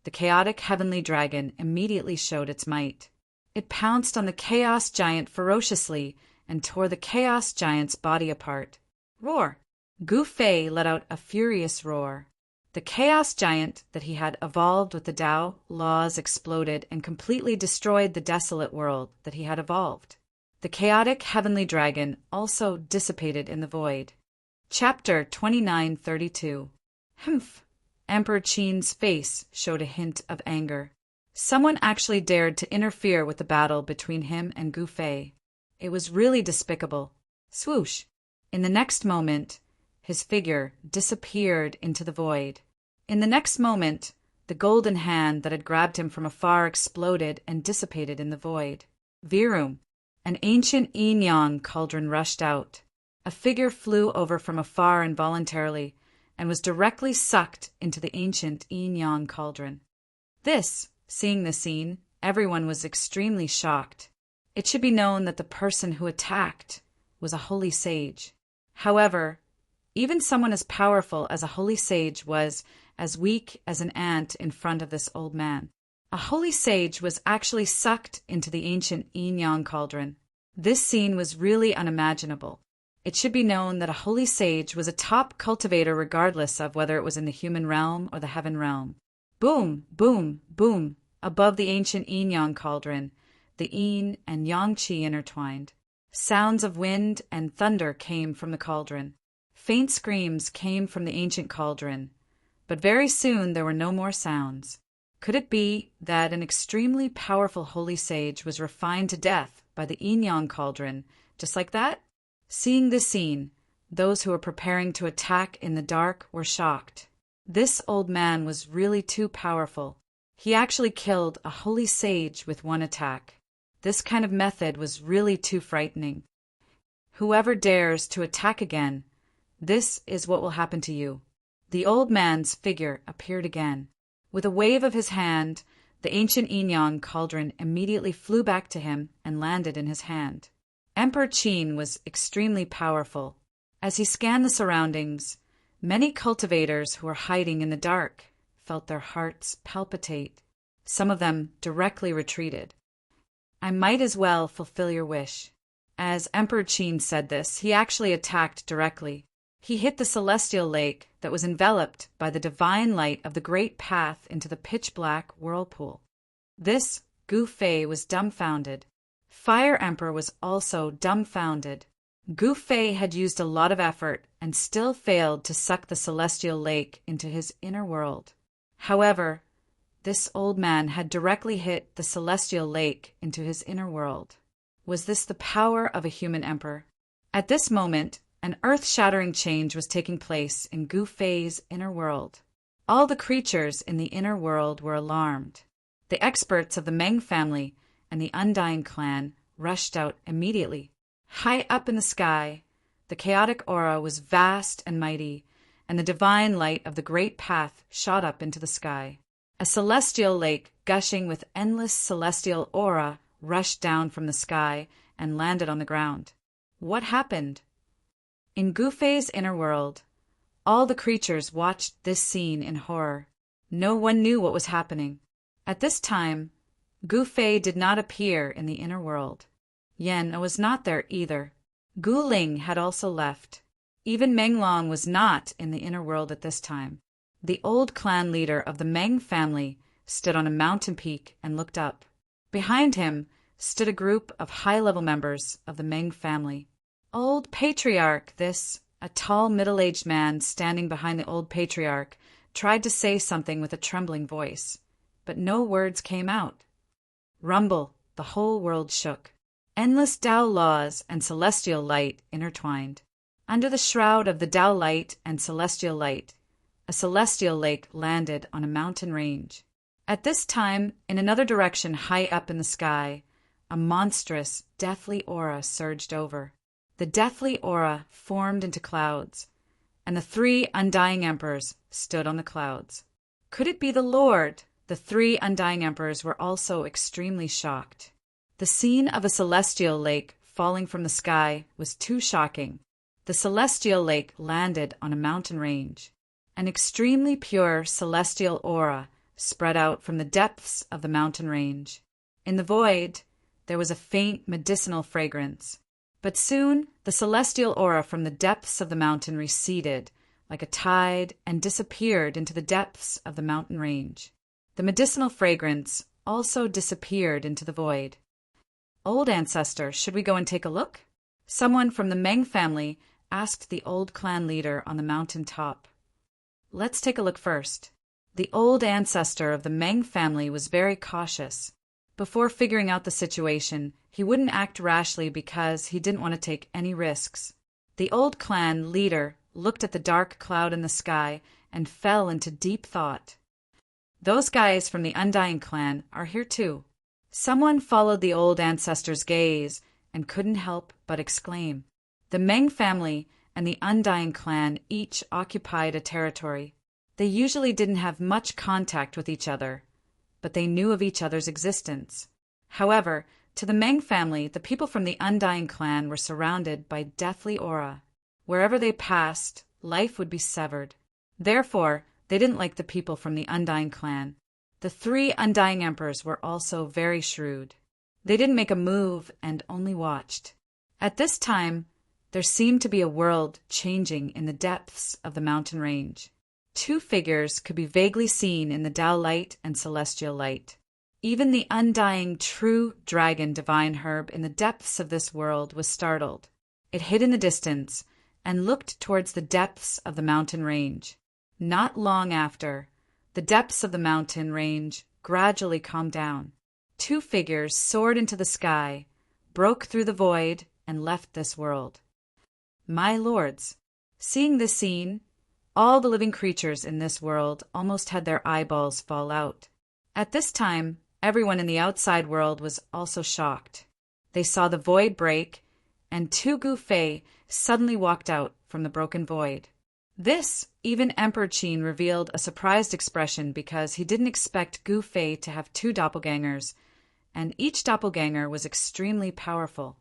A: the chaotic heavenly dragon immediately showed its might. It pounced on the chaos giant ferociously and tore the chaos giant's body apart. Roar! Gu Fei let out a furious roar. The chaos giant that he had evolved with the Tao laws exploded and completely destroyed the desolate world that he had evolved. The chaotic heavenly dragon also dissipated in the void. Chapter 2932. Humph! Emperor Qin's face showed a hint of anger. Someone actually dared to interfere with the battle between him and Gu Fei. It was really despicable. Swoosh! In the next moment, his figure disappeared into the void. In the next moment, the golden hand that had grabbed him from afar exploded and dissipated in the void. Virum! An ancient yin-yang cauldron rushed out. A figure flew over from afar involuntarily and was directly sucked into the ancient yin-yang cauldron. Seeing the scene, everyone was extremely shocked. It should be known that the person who attacked was a holy sage. However, even someone as powerful as a holy sage was as weak as an ant in front of this old man. A holy sage was actually sucked into the ancient yin-yang cauldron. This scene was really unimaginable. It should be known that a holy sage was a top cultivator regardless of whether it was in the human realm or the heaven realm. Boom, boom, boom. Above the ancient yin-yang cauldron, the yin and yang qi intertwined. Sounds of wind and thunder came from the cauldron. Faint screams came from the ancient cauldron, but very soon there were no more sounds. Could it be that an extremely powerful holy sage was refined to death by the yin-yang cauldron, just like that? Seeing this scene, those who were preparing to attack in the dark were shocked. This old man was really too powerful. He actually killed a holy sage with one attack. This kind of method was really too frightening. Whoever dares to attack again, this is what will happen to you. The old man's figure appeared again. With a wave of his hand, the ancient yin-yang cauldron immediately flew back to him and landed in his hand. Emperor Qin was extremely powerful. As he scanned the surroundings, many cultivators who were hiding in the dark felt their hearts palpitate. Some of them directly retreated. I might as well fulfill your wish. As Emperor Qin said this, he actually attacked directly. He hit the celestial lake that was enveloped by the divine light of the Great Path into the pitch-black whirlpool. This, Gu Fei was dumbfounded. Fire Emperor was also dumbfounded. Gu Fei had used a lot of effort and still failed to suck the celestial lake into his inner world. However, this old man had directly hit the celestial lake into his inner world. Was this the power of a human emperor? At this moment, an earth-shattering change was taking place in Gu Fei's inner world. All the creatures in the inner world were alarmed. The experts of the Meng family and the Undying clan rushed out immediately. High up in the sky, the chaotic aura was vast and mighty, and the divine light of the great path shot up into the sky. A celestial lake gushing with endless celestial aura rushed down from the sky and landed on the ground. What happened? In Gu Fei's inner world, all the creatures watched this scene in horror. No one knew what was happening. At this time, Gu Fei did not appear in the inner world. Yan was not there either. Gu Ling had also left. Even Meng Long was not in the inner world at this time. The old clan leader of the Meng family stood on a mountain peak and looked up. Behind him stood a group of high-level members of the Meng family. Old Patriarch, a tall middle-aged man standing behind the old Patriarch, tried to say something with a trembling voice, but no words came out. Rumble, the whole world shook. Endless Tao laws and celestial light intertwined. Under the shroud of the Tao light and celestial light, a celestial lake landed on a mountain range. At this time, in another direction high up in the sky, a monstrous, deathly aura surged over. The deathly aura formed into clouds, and the three undying emperors stood on the clouds. Could it be the Lord? The three undying emperors were also extremely shocked. The scene of a celestial lake falling from the sky was too shocking. The celestial lake landed on a mountain range. An extremely pure celestial aura spread out from the depths of the mountain range. In the void, there was a faint medicinal fragrance. But soon, the celestial aura from the depths of the mountain receded like a tide and disappeared into the depths of the mountain range. The medicinal fragrance also disappeared into the void. Old ancestor, should we go and take a look? Someone from the Meng family asked the old clan leader on the mountain top. Let's take a look first. The old ancestor of the Meng family was very cautious. Before figuring out the situation, he wouldn't act rashly because he didn't want to take any risks. The old clan leader looked at the dark cloud in the sky and fell into deep thought. Those guys from the Undying clan are here too. Someone followed the old ancestor's gaze and couldn't help but exclaim. The Meng family and the Undying clan each occupied a territory. They usually didn't have much contact with each other, but they knew of each other's existence. However, to the Meng family, the people from the Undying clan were surrounded by deathly aura. Wherever they passed, life would be severed. Therefore, they didn't like the people from the Undying clan. The three Undying emperors were also very shrewd. They didn't make a move and only watched. At this time, there seemed to be a world changing in the depths of the mountain range. Two figures could be vaguely seen in the Tao light and celestial light. Even the undying true dragon divine herb in the depths of this world was startled. It hid in the distance and looked towards the depths of the mountain range. Not long after, the depths of the mountain range gradually calmed down. Two figures soared into the sky, broke through the void, and left this world. My lords, seeing this scene, all the living creatures in this world almost had their eyeballs fall out. At this time, everyone in the outside world was also shocked. They saw the void break, and Tu Gu Fei suddenly walked out from the broken void. Even Emperor Qin revealed a surprised expression because he didn't expect Gu Fei to have two doppelgangers, and each doppelganger was extremely powerful.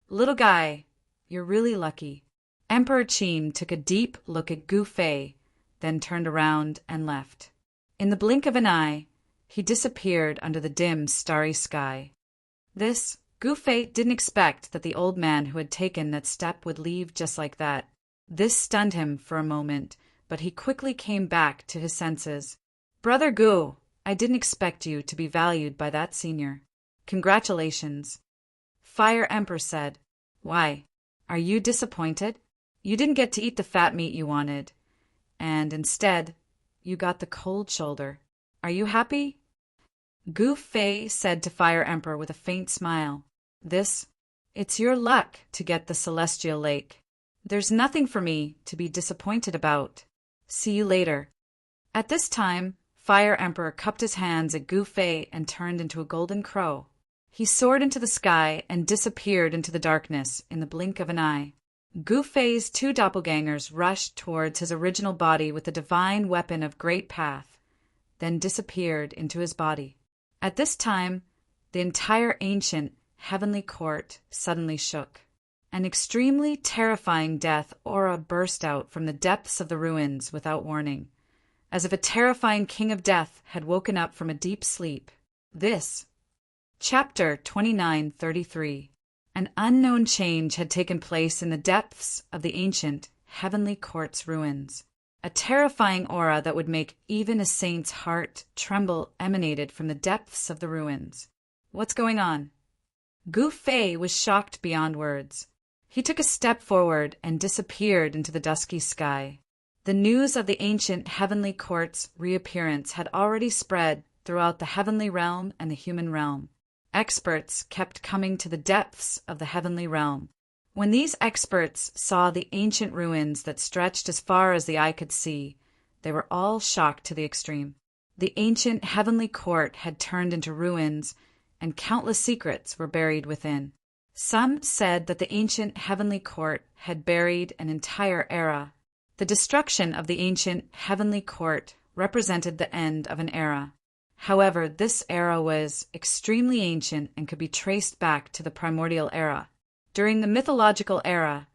A: Little guy, you're really lucky. Emperor Qin took a deep look at Gu Fei, then turned around and left. In the blink of an eye, he disappeared under the dim, starry sky. Gu Fei didn't expect that the old man who had taken that step would leave just like that. This stunned him for a moment, but he quickly came back to his senses. Brother Gu, I didn't expect you to be valued by that senior. Congratulations. Fire Emperor said. Why, are you disappointed? You didn't get to eat the fat meat you wanted, and instead, you got the cold shoulder. Are you happy? Gu Fei said to Fire Emperor with a faint smile. It's your luck to get the celestial lake. There's nothing for me to be disappointed about. See you later. At this time, Fire Emperor cupped his hands at Gu Fei and turned into a golden crow. He soared into the sky and disappeared into the darkness in the blink of an eye. Gu Fei's two doppelgangers rushed towards his original body with the divine weapon of Great Path, then disappeared into his body. At this time, the entire ancient heavenly court suddenly shook. An extremely terrifying death aura burst out from the depths of the ruins without warning, as if a terrifying king of death had woken up from a deep sleep. This. Chapter 2933. An unknown change had taken place in the depths of the ancient heavenly court's ruins. A terrifying aura that would make even a saint's heart tremble emanated from the depths of the ruins. What's going on? Gu Fei was shocked beyond words. He took a step forward and disappeared into the dusky sky. The news of the ancient heavenly court's reappearance had already spread throughout the heavenly realm and the human realm. Experts kept coming to the depths of the heavenly realm. When these experts saw the ancient ruins that stretched as far as the eye could see, they were all shocked to the extreme. The ancient heavenly court had turned into ruins, and countless secrets were buried within. Some said that the ancient heavenly court had buried an entire era. The destruction of the ancient heavenly court represented the end of an era. However, this era was extremely ancient and could be traced back to the primordial era. During the mythological era,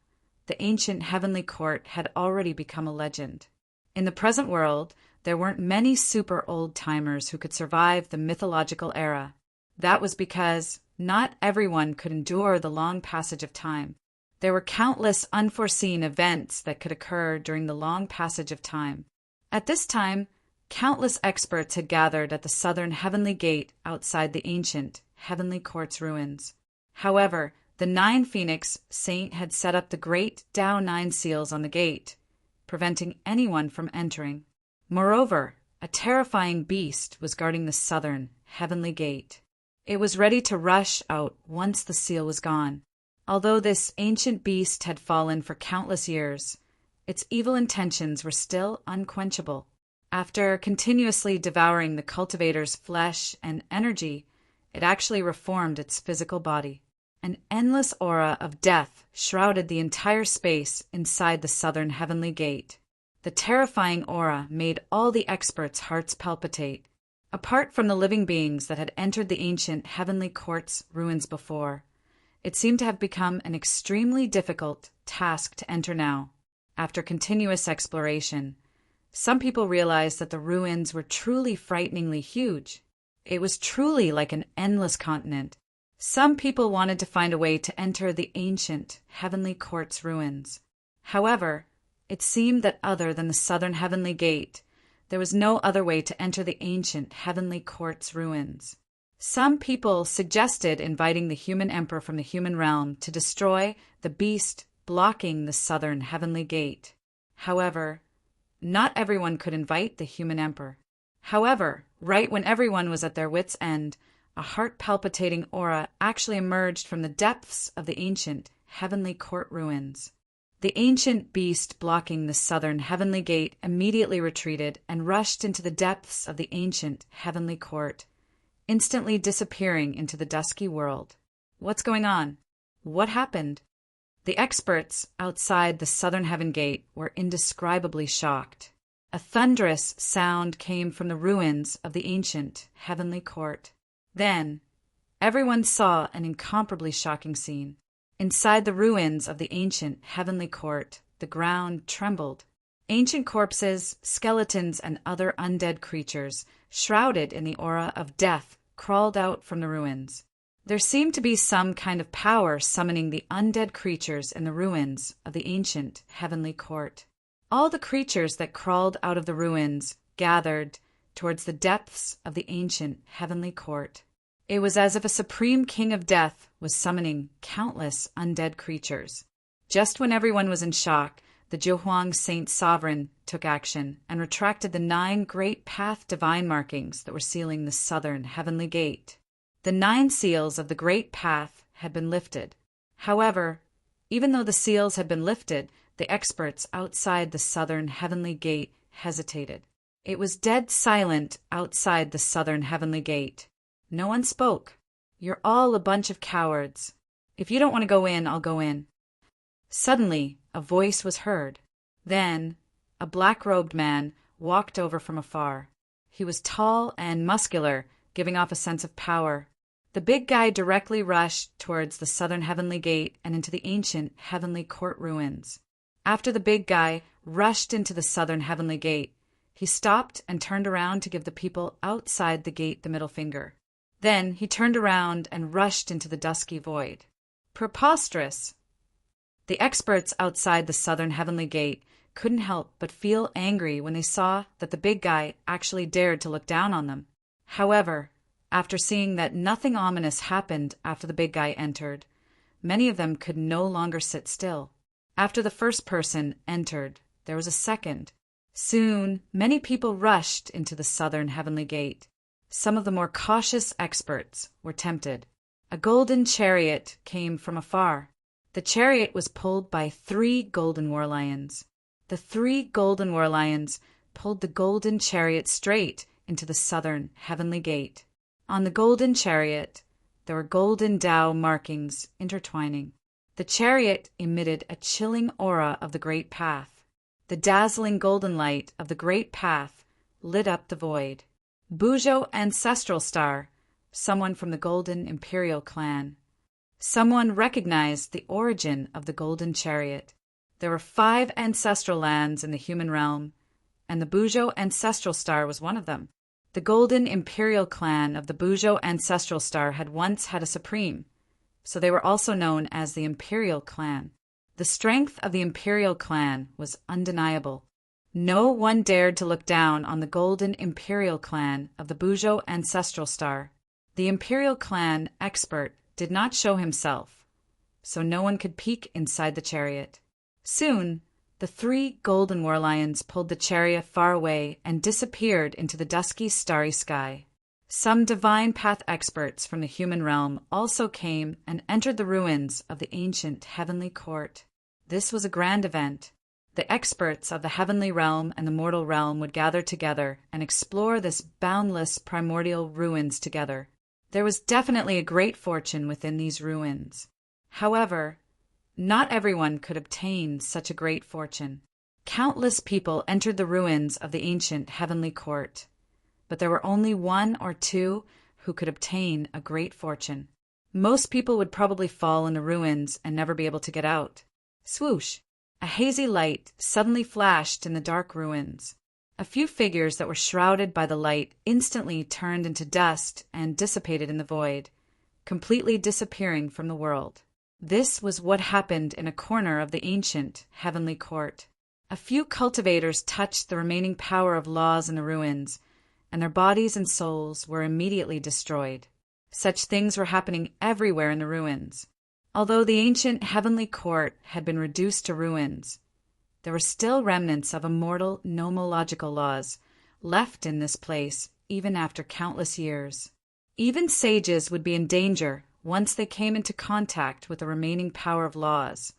A: the ancient heavenly court had already become a legend. In the present world, there weren't many super old-timers who could survive the mythological era. That was because not everyone could endure the long passage of time. There were countless unforeseen events that could occur during the long passage of time. At this time, countless experts had gathered at the southern heavenly gate outside the ancient heavenly court's ruins. However, the Nine Phoenix Saint had set up the great Tao Nine seals on the gate, preventing anyone from entering. Moreover, a terrifying beast was guarding the southern heavenly gate. It was ready to rush out once the seal was gone. Although this ancient beast had fallen for countless years, its evil intentions were still unquenchable. After continuously devouring the cultivator's flesh and energy, it actually reformed its physical body. An endless aura of death shrouded the entire space inside the southern heavenly gate. The terrifying aura made all the experts' hearts palpitate. Apart from the living beings that had entered the ancient heavenly court's ruins before, it seemed to have become an extremely difficult task to enter now. After continuous exploration, some people realized that the ruins were truly frighteningly huge. It was truly like an endless continent. Some people wanted to find a way to enter the ancient heavenly court's ruins. However, it seemed that other than the southern heavenly gate, there was no other way to enter the ancient heavenly court's ruins. Some people suggested inviting the human emperor from the human realm to destroy the beast blocking the southern heavenly gate. However, not everyone could invite the human emperor. However, right when everyone was at their wits' end, a heart-palpitating aura actually emerged from the depths of the ancient heavenly court ruins. The ancient beast blocking the southern heavenly gate immediately retreated and rushed into the depths of the ancient heavenly court, instantly disappearing into the dusky world. What's going on? What happened? The experts outside the southern heaven gate were indescribably shocked. A thunderous sound came from the ruins of the ancient heavenly court. Then, everyone saw an incomparably shocking scene. Inside the ruins of the ancient heavenly court, the ground trembled. Ancient corpses, skeletons, and other undead creatures, shrouded in the aura of death, crawled out from the ruins. There seemed to be some kind of power summoning the undead creatures in the ruins of the ancient heavenly court. All the creatures that crawled out of the ruins gathered towards the depths of the ancient heavenly court. It was as if a supreme king of death was summoning countless undead creatures. Just when everyone was in shock, the Zhuang Saint Sovereign took action and retracted the 9 great path divine markings that were sealing the southern heavenly gate. The 9 seals of the great path had been lifted. However, even though the seals had been lifted, the experts outside the southern heavenly gate hesitated. It was dead silent outside the southern heavenly gate. No one spoke. You're all a bunch of cowards. If you don't want to go in, I'll go in. Suddenly, a voice was heard. Then, a black-robed man walked over from afar. He was tall and muscular, giving off a sense of power. The big guy directly rushed towards the southern heavenly gate and into the ancient heavenly court ruins. After the big guy rushed into the southern heavenly gate, he stopped and turned around to give the people outside the gate the middle finger. Then he turned around and rushed into the dusky void. Preposterous! The experts outside the southern heavenly gate couldn't help but feel angry when they saw that the big guy actually dared to look down on them. However, after seeing that nothing ominous happened after the big guy entered, many of them could no longer sit still. After the first person entered, there was a second. Soon, many people rushed into the southern heavenly gate. Some of the more cautious experts were tempted. A golden chariot came from afar. The chariot was pulled by 3 golden war lions. The 3 golden war lions pulled the golden chariot straight into the southern heavenly gate. On the golden chariot, there were golden Tao markings intertwining. The chariot emitted a chilling aura of the great path. The dazzling golden light of the great path lit up the void. Bujo Ancestral Star, someone from the Golden Imperial clan. Someone recognized the origin of the golden chariot. There were 5 ancestral lands in the human realm, and the Bujo Ancestral Star was one of them. The Golden Imperial clan of the Bujo Ancestral Star had once had a supreme, so they were also known as the Imperial clan. The strength of the Imperial clan was undeniable. No one dared to look down on the Golden Imperial clan of the Bujo Ancestral Star. The Imperial clan expert did not show himself, so no one could peek inside the chariot. Soon, the 3 golden war lions pulled the chariot far away and disappeared into the dusky, starry sky. Some divine path experts from the human realm also came and entered the ruins of the ancient heavenly court. This was a grand event. The experts of the heavenly realm and the mortal realm would gather together and explore this boundless primordial ruins together. There was definitely a great fortune within these ruins. However, not everyone could obtain such a great fortune. Countless people entered the ruins of the ancient heavenly court, but there were only 1 or 2 who could obtain a great fortune. Most people would probably fall in the ruins and never be able to get out. Swoosh! A hazy light suddenly flashed in the dark ruins. A few figures that were shrouded by the light instantly turned into dust and dissipated in the void, completely disappearing from the world. This was what happened in a corner of the ancient heavenly court. A few cultivators touched the remaining power of laws in the ruins, and their bodies and souls were immediately destroyed. Such things were happening everywhere in the ruins. Although the ancient heavenly court had been reduced to ruins, there were still remnants of immortal nomological laws left in this place even after countless years. Even sages would be in danger once they came into contact with the remaining power of laws,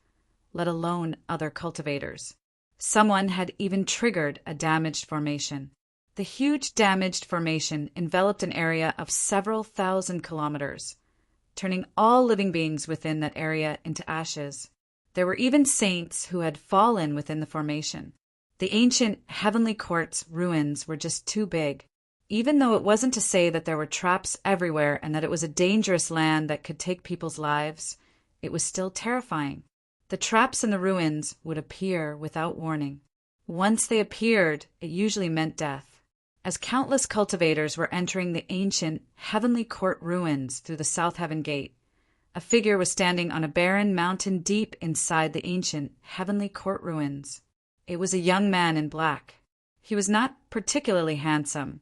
A: let alone other cultivators. Someone had even triggered a damaged formation. The huge damaged formation enveloped an area of several thousand kilometers, turning all living beings within that area into ashes. There were even saints who had fallen within the formation. The ancient heavenly court's ruins were just too big. Even though it wasn't to say that there were traps everywhere and that it was a dangerous land that could take people's lives, it was still terrifying. The traps in the ruins would appear without warning. Once they appeared, it usually meant death. As countless cultivators were entering the ancient heavenly court ruins through the South Heaven Gate, a figure was standing on a barren mountain deep inside the ancient heavenly court ruins. It was a young man in black. He was not particularly handsome,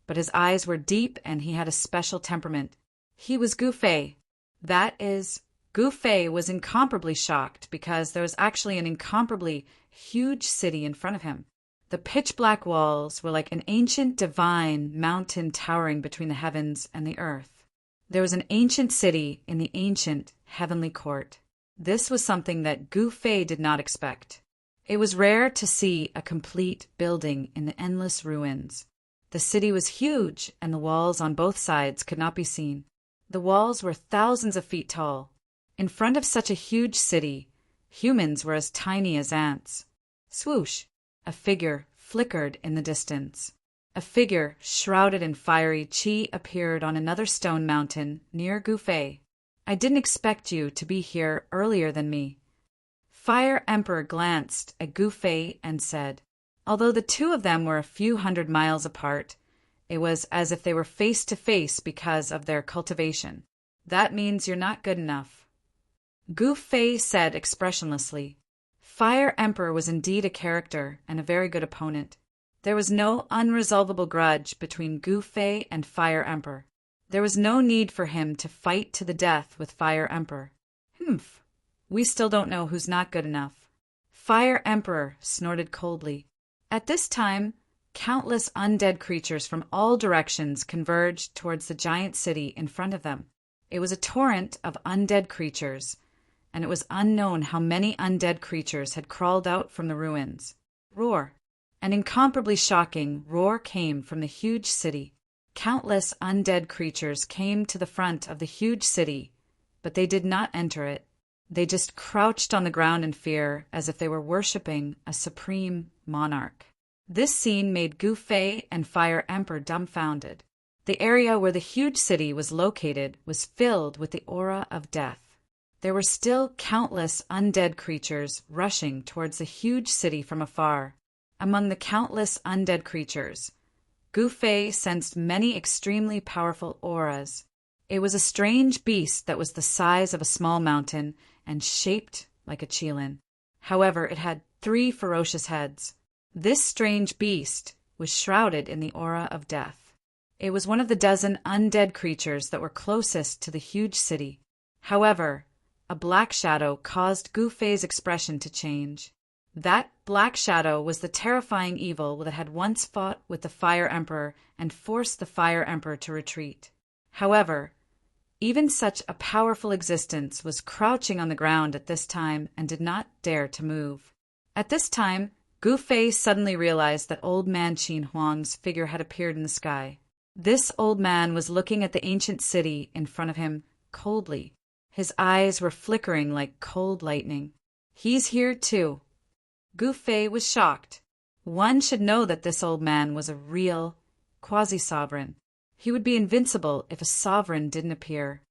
A: but his eyes were deep and he had a special temperament. He was Gu Fei. That is, Gu Fei was incomparably shocked because there was actually an incomparably huge city in front of him. The pitch-black walls were like an ancient divine mountain towering between the heavens and the earth. There was an ancient city in the ancient heavenly court. This was something that Gu Fei did not expect. It was rare to see a complete building in the endless ruins. The city was huge, and the walls on both sides could not be seen. The walls were thousands of feet tall. In front of such a huge city, Humans were as tiny as ants. Swoosh! A figure flickered in the distance. A figure shrouded in fiery chi appeared on another stone mountain near Gufei. I didn't expect you to be here earlier than me. Fire Emperor glanced at Gufei and said, although the two of them were a few hundred miles apart, it was as if they were face to face because of their cultivation. That means you're not good enough. Gufei said expressionlessly. Fire Emperor was indeed a character and a very good opponent. There was no unresolvable grudge between Gufei and Fire Emperor. There was no need for him to fight to the death with Fire Emperor. Humph. We still don't know who's not good enough. Fire Emperor snorted coldly. At this time, countless undead creatures from all directions converged towards the giant city in front of them. It was a torrent of undead creatures, and it was unknown how many undead creatures had crawled out from the ruins. Roar! An incomparably shocking roar came from the huge city. Countless undead creatures came to the front of the huge city, but they did not enter it. They just crouched on the ground in fear as if they were worshipping a supreme monarch. This scene made Gufei and Fire Emperor dumbfounded. The area where the huge city was located was filled with the aura of death. There were still countless undead creatures rushing towards the huge city from afar. Among the countless undead creatures, Gufei sensed many extremely powerful auras. It was a strange beast that was the size of a small mountain and shaped like a qilin. However, it had 3 ferocious heads. This strange beast was shrouded in the aura of death. It was one of the dozen undead creatures that were closest to the huge city. However, a black shadow caused Gufei's expression to change. That black shadow was the terrifying evil that had once fought with the Fire Emperor and forced the Fire Emperor to retreat. However, even such a powerful existence was crouching on the ground at this time and did not dare to move. At this time, Gufei suddenly realized that Old Man Qin Huang's figure had appeared in the sky. This old man was looking at the ancient city in front of him coldly. His eyes were flickering like cold lightning. He's here too. Gufei was shocked. One should know that this old man was a real quasi-sovereign. He would be invincible if a sovereign didn't appear.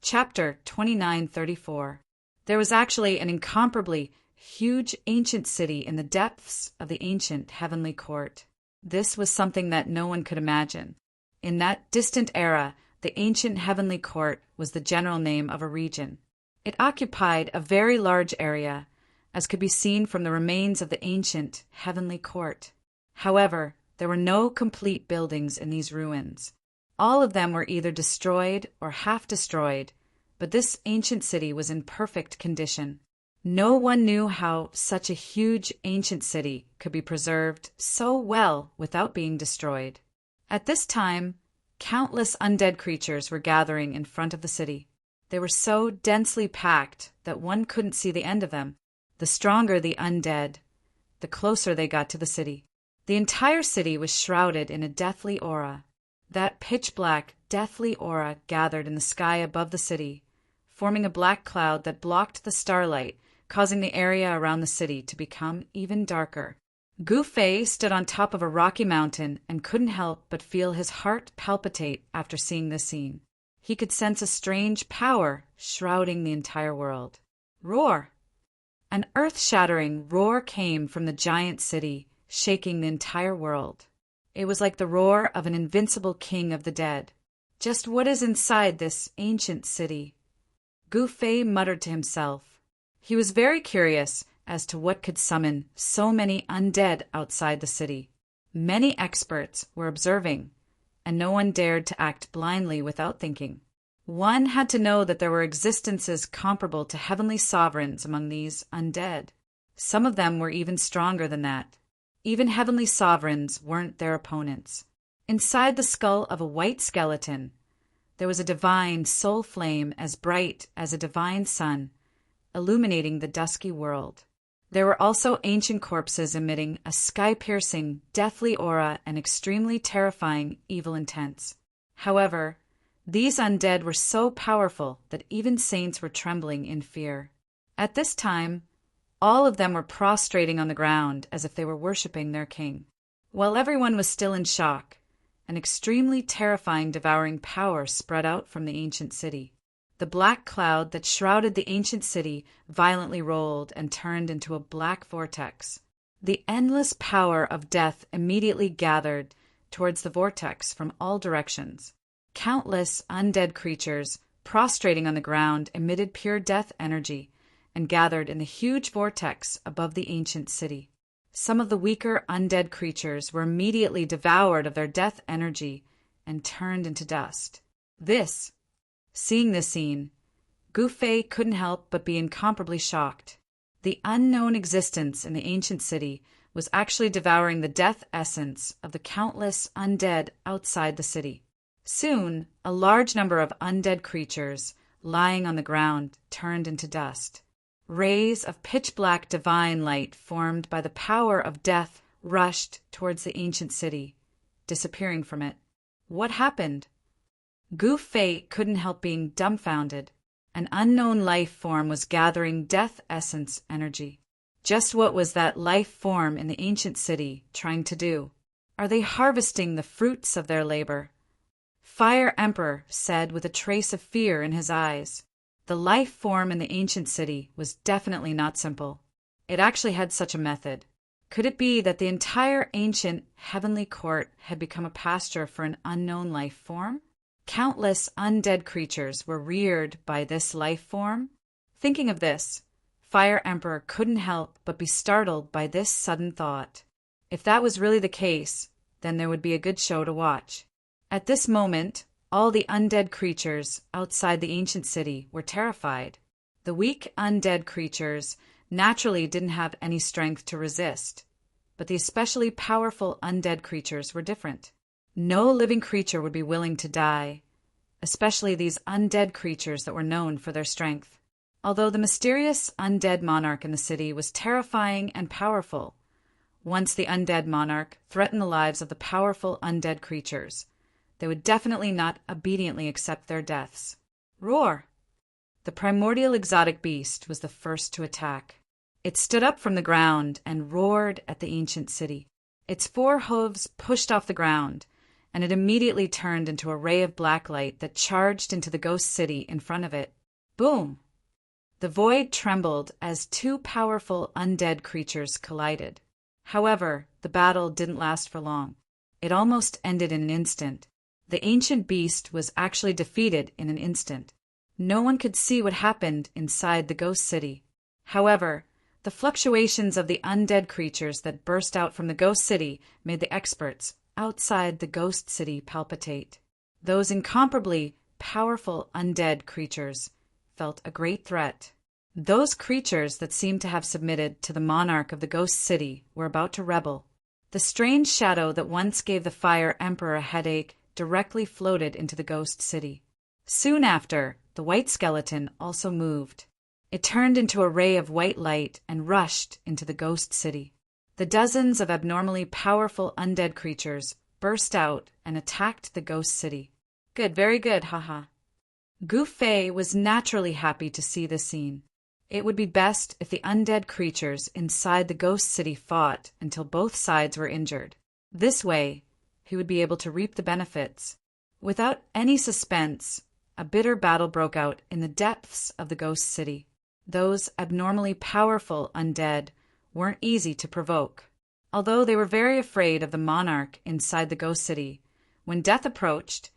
A: Chapter 2934. There was actually an incomparably huge ancient city in the depths of the ancient heavenly court. This was something that no one could imagine. In that distant era, the ancient heavenly court was the general name of a region. It occupied a very large area, as could be seen from the remains of the ancient heavenly court. However, there were no complete buildings in these ruins. All of them were either destroyed or half destroyed, but this ancient city was in perfect condition. No one knew how such a huge ancient city could be preserved so well without being destroyed. At this time, countless undead creatures were gathering in front of the city. They were so densely packed that one couldn't see the end of them. The stronger the undead, the closer they got to the city. The entire city was shrouded in a deathly aura. That pitch-black, deathly aura gathered in the sky above the city, forming a black cloud that blocked the starlight, causing the area around the city to become even darker. Gufei stood on top of a rocky mountain and couldn't help but feel his heart palpitate after seeing this scene. He could sense a strange power shrouding the entire world. Roar! An earth-shattering roar came from the giant city, shaking the entire world. It was like the roar of an invincible king of the dead. Just what is inside this ancient city? Gufei muttered to himself. He was very curious as to what could summon so many undead outside the city. Many experts were observing, and no one dared to act blindly without thinking. One had to know that there were existences comparable to heavenly sovereigns among these undead. Some of them were even stronger than that. Even heavenly sovereigns weren't their opponents. Inside the skull of a white skeleton, there was a divine soul flame as bright as a divine sun, illuminating the dusky world. There were also ancient corpses emitting a sky-piercing, deathly aura and extremely terrifying evil intents. However, these undead were so powerful that even saints were trembling in fear. At this time, All of them were prostrating on the ground as if they were worshipping their king. While everyone was still in shock, an extremely terrifying devouring power spread out from the ancient city. The black cloud that shrouded the ancient city violently rolled and turned into a black vortex. The endless power of death immediately gathered towards the vortex from all directions. Countless undead creatures, prostrating on the ground, emitted pure death energy and gathered in the huge vortex above the ancient city. Some of the weaker undead creatures were immediately devoured of their death energy and turned into dust. Seeing this scene, Gu Fei couldn't help but be incomparably shocked. The unknown existence in the ancient city was actually devouring the death essence of the countless undead outside the city. Soon, a large number of undead creatures lying on the ground turned into dust. Rays of pitch-black divine light formed by the power of death rushed towards the ancient city, disappearing from it. What happened? Gu Fei couldn't help being dumbfounded. An unknown life form was gathering death essence energy. Just what was that life form in the ancient city trying to do? Are they harvesting the fruits of their labor? Fire Emperor said with a trace of fear in his eyes. The life form in the ancient city was definitely not simple. It actually had such a method. Could it be that the entire ancient heavenly court had become a pasture for an unknown life form? Countless undead creatures were reared by this life form. Thinking of this, Fire Emperor couldn't help but be startled by this sudden thought. If that was really the case, then there would be a good show to watch. At this moment, all the undead creatures outside the ancient city were terrified. The weak undead creatures naturally didn't have any strength to resist, but the especially powerful undead creatures were different. No living creature would be willing to die, especially these undead creatures that were known for their strength. Although the mysterious undead monarch in the city was terrifying and powerful, once the undead monarch threatened the lives of the powerful undead creatures, they would definitely not obediently accept their deaths. Roar! The primordial exotic beast was the first to attack. It stood up from the ground and roared at the ancient city. Its 4 hooves pushed off the ground, and it immediately turned into a ray of black light that charged into the ghost city in front of it. Boom! The void trembled as 2 powerful undead creatures collided. However, the battle didn't last for long. It almost ended in an instant. The ancient beast was actually defeated in an instant. No one could see what happened inside the ghost city. However, the fluctuations of the undead creatures that burst out from the ghost city made the experts outside the ghost city palpitate. Those incomparably powerful undead creatures felt a great threat. Those creatures that seemed to have submitted to the monarch of the ghost city were about to rebel. The strange shadow that once gave the Fire Emperor a headache directly floated into the ghost city. Soon after, the white skeleton also moved. It turned into a ray of white light and rushed into the ghost city. The dozens of abnormally powerful undead creatures burst out and attacked the ghost city. Good, very good, haha. Gu Fei was naturally happy to see this scene. It would be best if the undead creatures inside the ghost city fought until both sides were injured. This way, he would be able to reap the benefits. Without any suspense, a bitter battle broke out in the depths of the ghost city. Those abnormally powerful undead weren't easy to provoke. Although they were very afraid of the monarch inside the ghost city, when death approached,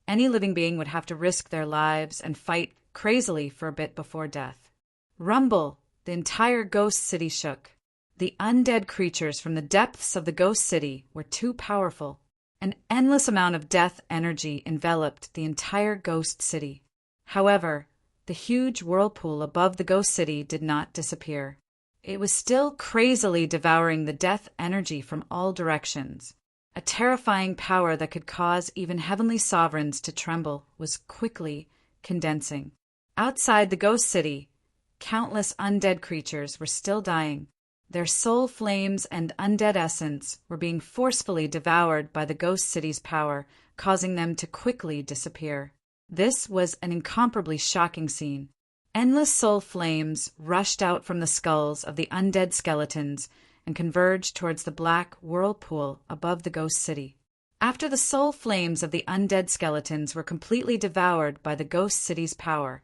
A: any living being would have to risk their lives and fight crazily for a bit before death. Rumble! The entire ghost city shook. The undead creatures from the depths of the ghost city were too powerful. An endless amount of death energy enveloped the entire ghost city. However, the huge whirlpool above the ghost city did not disappear. It was still crazily devouring the death energy from all directions. A terrifying power that could cause even heavenly sovereigns to tremble was quickly condensing. Outside the ghost city, countless undead creatures were still dying. Their soul flames and undead essence were being forcefully devoured by the ghost city's power, causing them to quickly disappear. This was an incomparably shocking scene. Endless soul flames rushed out from the skulls of the undead skeletons and converged towards the black whirlpool above the ghost city. After the soul flames of the undead skeletons were completely devoured by the ghost city's power,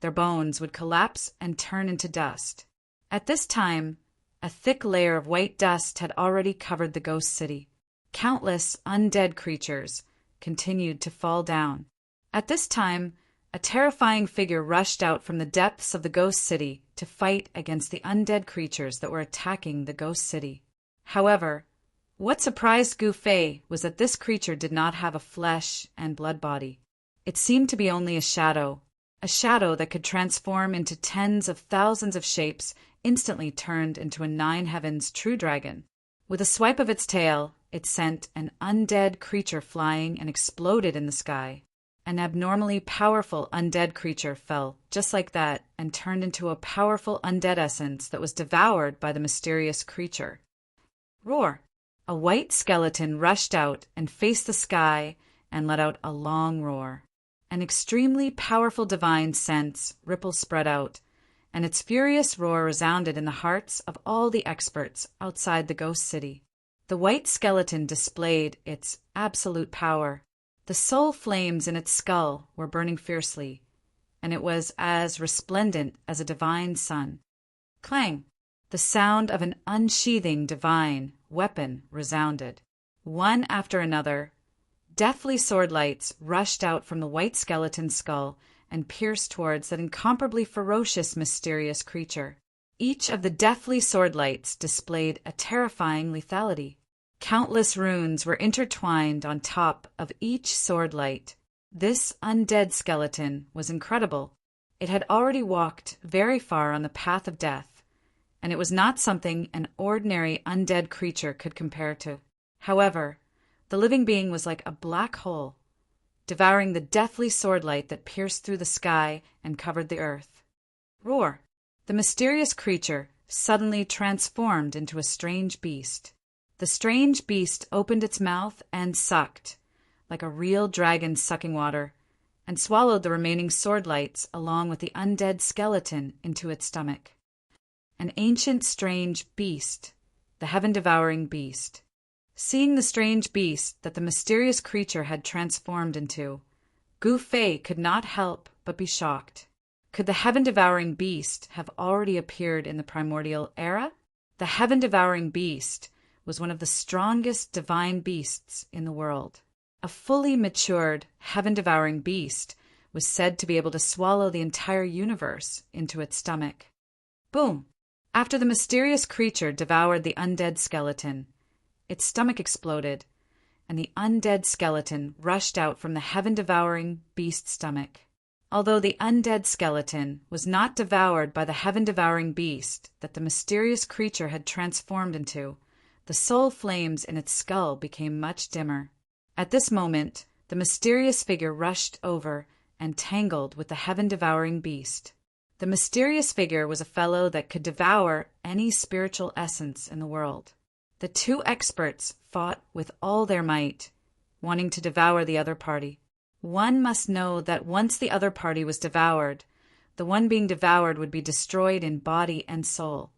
A: their bones would collapse and turn into dust. At this time, a thick layer of white dust had already covered the ghost city. Countless undead creatures continued to fall down. At this time, a terrifying figure rushed out from the depths of the ghost city to fight against the undead creatures that were attacking the ghost city. However, what surprised Gu Fei was that this creature did not have a flesh and blood body. It seemed to be only a shadow that could transform into tens of thousands of shapes, instantly turned into a nine heavens true dragon. With a swipe of its tail, it sent an undead creature flying and exploded in the sky. An abnormally powerful undead creature fell just like that and turned into a powerful undead essence that was devoured by the mysterious creature. Roar! A white skeleton rushed out and faced the sky and let out a long roar. An extremely powerful divine sense ripple spread out, and its furious roar resounded in the hearts of all the experts outside the ghost city. The white skeleton displayed its absolute power. The soul flames in its skull were burning fiercely, and it was as resplendent as a divine sun. Clang! The sound of an unsheathing divine weapon resounded. One after another, deathly sword lights rushed out from the white skeleton's skull and pierced towards that incomparably ferocious, mysterious creature. Each of the deathly sword lights displayed a terrifying lethality. Countless runes were intertwined on top of each sword light. This undead skeleton was incredible. It had already walked very far on the path of death, and it was not something an ordinary undead creature could compare to. However, the living being was like a black hole, devouring the deathly sword light that pierced through the sky and covered the earth. Roar! The mysterious creature suddenly transformed into a strange beast. The strange beast opened its mouth and sucked, like a real dragon sucking water, and swallowed the remaining sword lights along with the undead skeleton into its stomach. An ancient strange beast, the heaven-devouring beast. Seeing the strange beast that the mysterious creature had transformed into, Gu Fei could not help but be shocked. Could the heaven-devouring beast have already appeared in the primordial era? The heaven-devouring beast was one of the strongest divine beasts in the world. A fully matured heaven-devouring beast was said to be able to swallow the entire universe into its stomach. Boom! After the mysterious creature devoured the undead skeleton, its stomach exploded, and the undead skeleton rushed out from the heaven-devouring beast's stomach. Although the undead skeleton was not devoured by the heaven-devouring beast that the mysterious creature had transformed into, the soul flames in its skull became much dimmer. At this moment, the mysterious figure rushed over and tangled with the heaven-devouring beast. The mysterious figure was a fellow that could devour any spiritual essence in the world. The two experts fought with all their might, wanting to devour the other party. One must know that once the other party was devoured, the one being devoured would be destroyed in body and soul,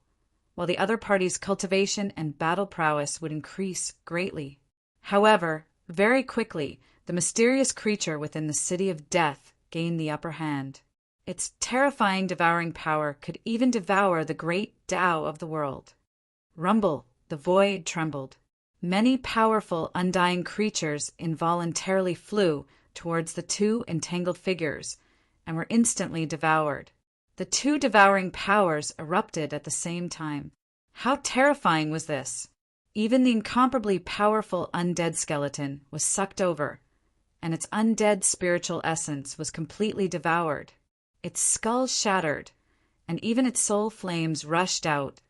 A: while the other party's cultivation and battle prowess would increase greatly. However, very quickly, the mysterious creature within the city of death gained the upper hand. Its terrifying devouring power could even devour the great Tao of the world. Rumble! The void trembled. Many powerful, undying creatures involuntarily flew towards the two entangled figures and were instantly devoured. The two devouring powers erupted at the same time. How terrifying was this! Even the incomparably powerful undead skeleton was sucked over, and its undead spiritual essence was completely devoured. Its skull shattered, and even its soul flames rushed out,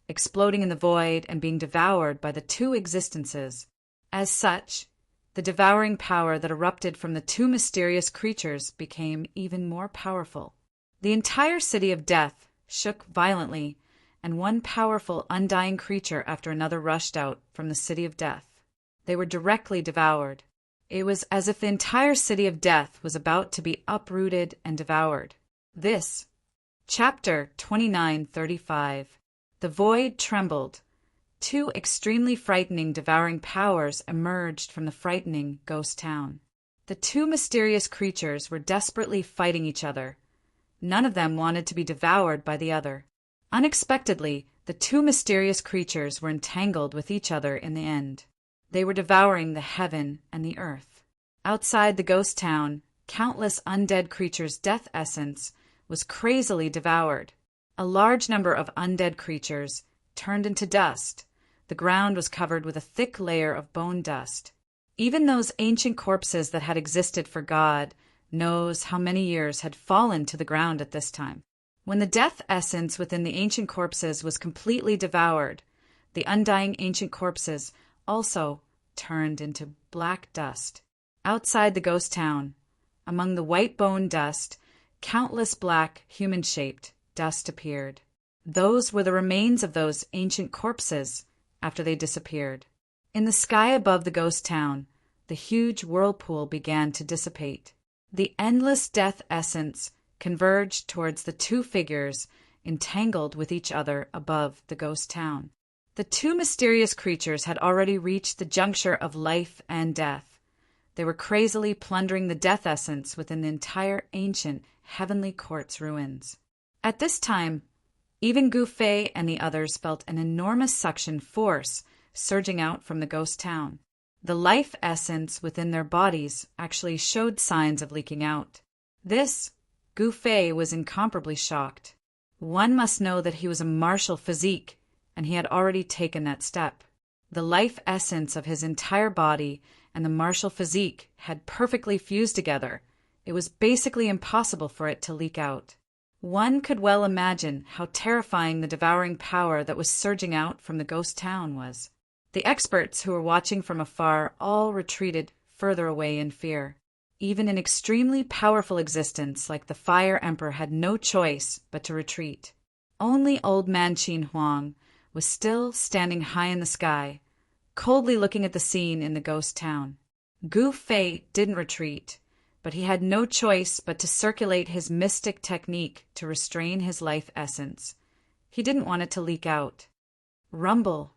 A: exploding in the void and being devoured by the two existences. As such, the devouring power that erupted from the two mysterious creatures became even more powerful. The entire city of death shook violently, and one powerful, undying creature after another rushed out from the city of death. They were directly devoured. It was as if the entire city of death was about to be uprooted and devoured. This Chapter 29:35. The void trembled. Two extremely frightening devouring powers emerged from the frightening ghost town. The two mysterious creatures were desperately fighting each other. None of them wanted to be devoured by the other. Unexpectedly, the two mysterious creatures were entangled with each other in the end. They were devouring the heaven and the earth. Outside the ghost town, countless undead creatures' death essence was crazily devoured. A large number of undead creatures turned into dust. The ground was covered with a thick layer of bone dust. Even those ancient corpses that had existed for God knows how many years had fallen to the ground at this time. When the death essence within the ancient corpses was completely devoured, the undying ancient corpses also turned into black dust. Outside the ghost town, among the white bone dust, countless black, human-shaped dust appeared. Those were the remains of those ancient corpses after they disappeared. In the sky above the ghost town, the huge whirlpool began to dissipate. The endless death essence converged towards the two figures entangled with each other above the ghost town. The two mysterious creatures had already reached the juncture of life and death. They were crazily plundering the death essence within the entire ancient heavenly court's ruins. At this time, even Gu Fei and the others felt an enormous suction force surging out from the ghost town. The life essence within their bodies actually showed signs of leaking out. This, Gu Fei was incomparably shocked. One must know that he was a martial physique, and he had already taken that step. The life essence of his entire body and the martial physique had perfectly fused together. It was basically impossible for it to leak out. One could well imagine how terrifying the devouring power that was surging out from the ghost town was. The experts who were watching from afar all retreated further away in fear. Even an extremely powerful existence like the Fire Emperor had no choice but to retreat. Only old man Qin Huang was still standing high in the sky, coldly looking at the scene in the ghost town. Gu Fei didn't retreat, but he had no choice but to circulate his mystic technique to restrain his life essence. He didn't want it to leak out. Rumble.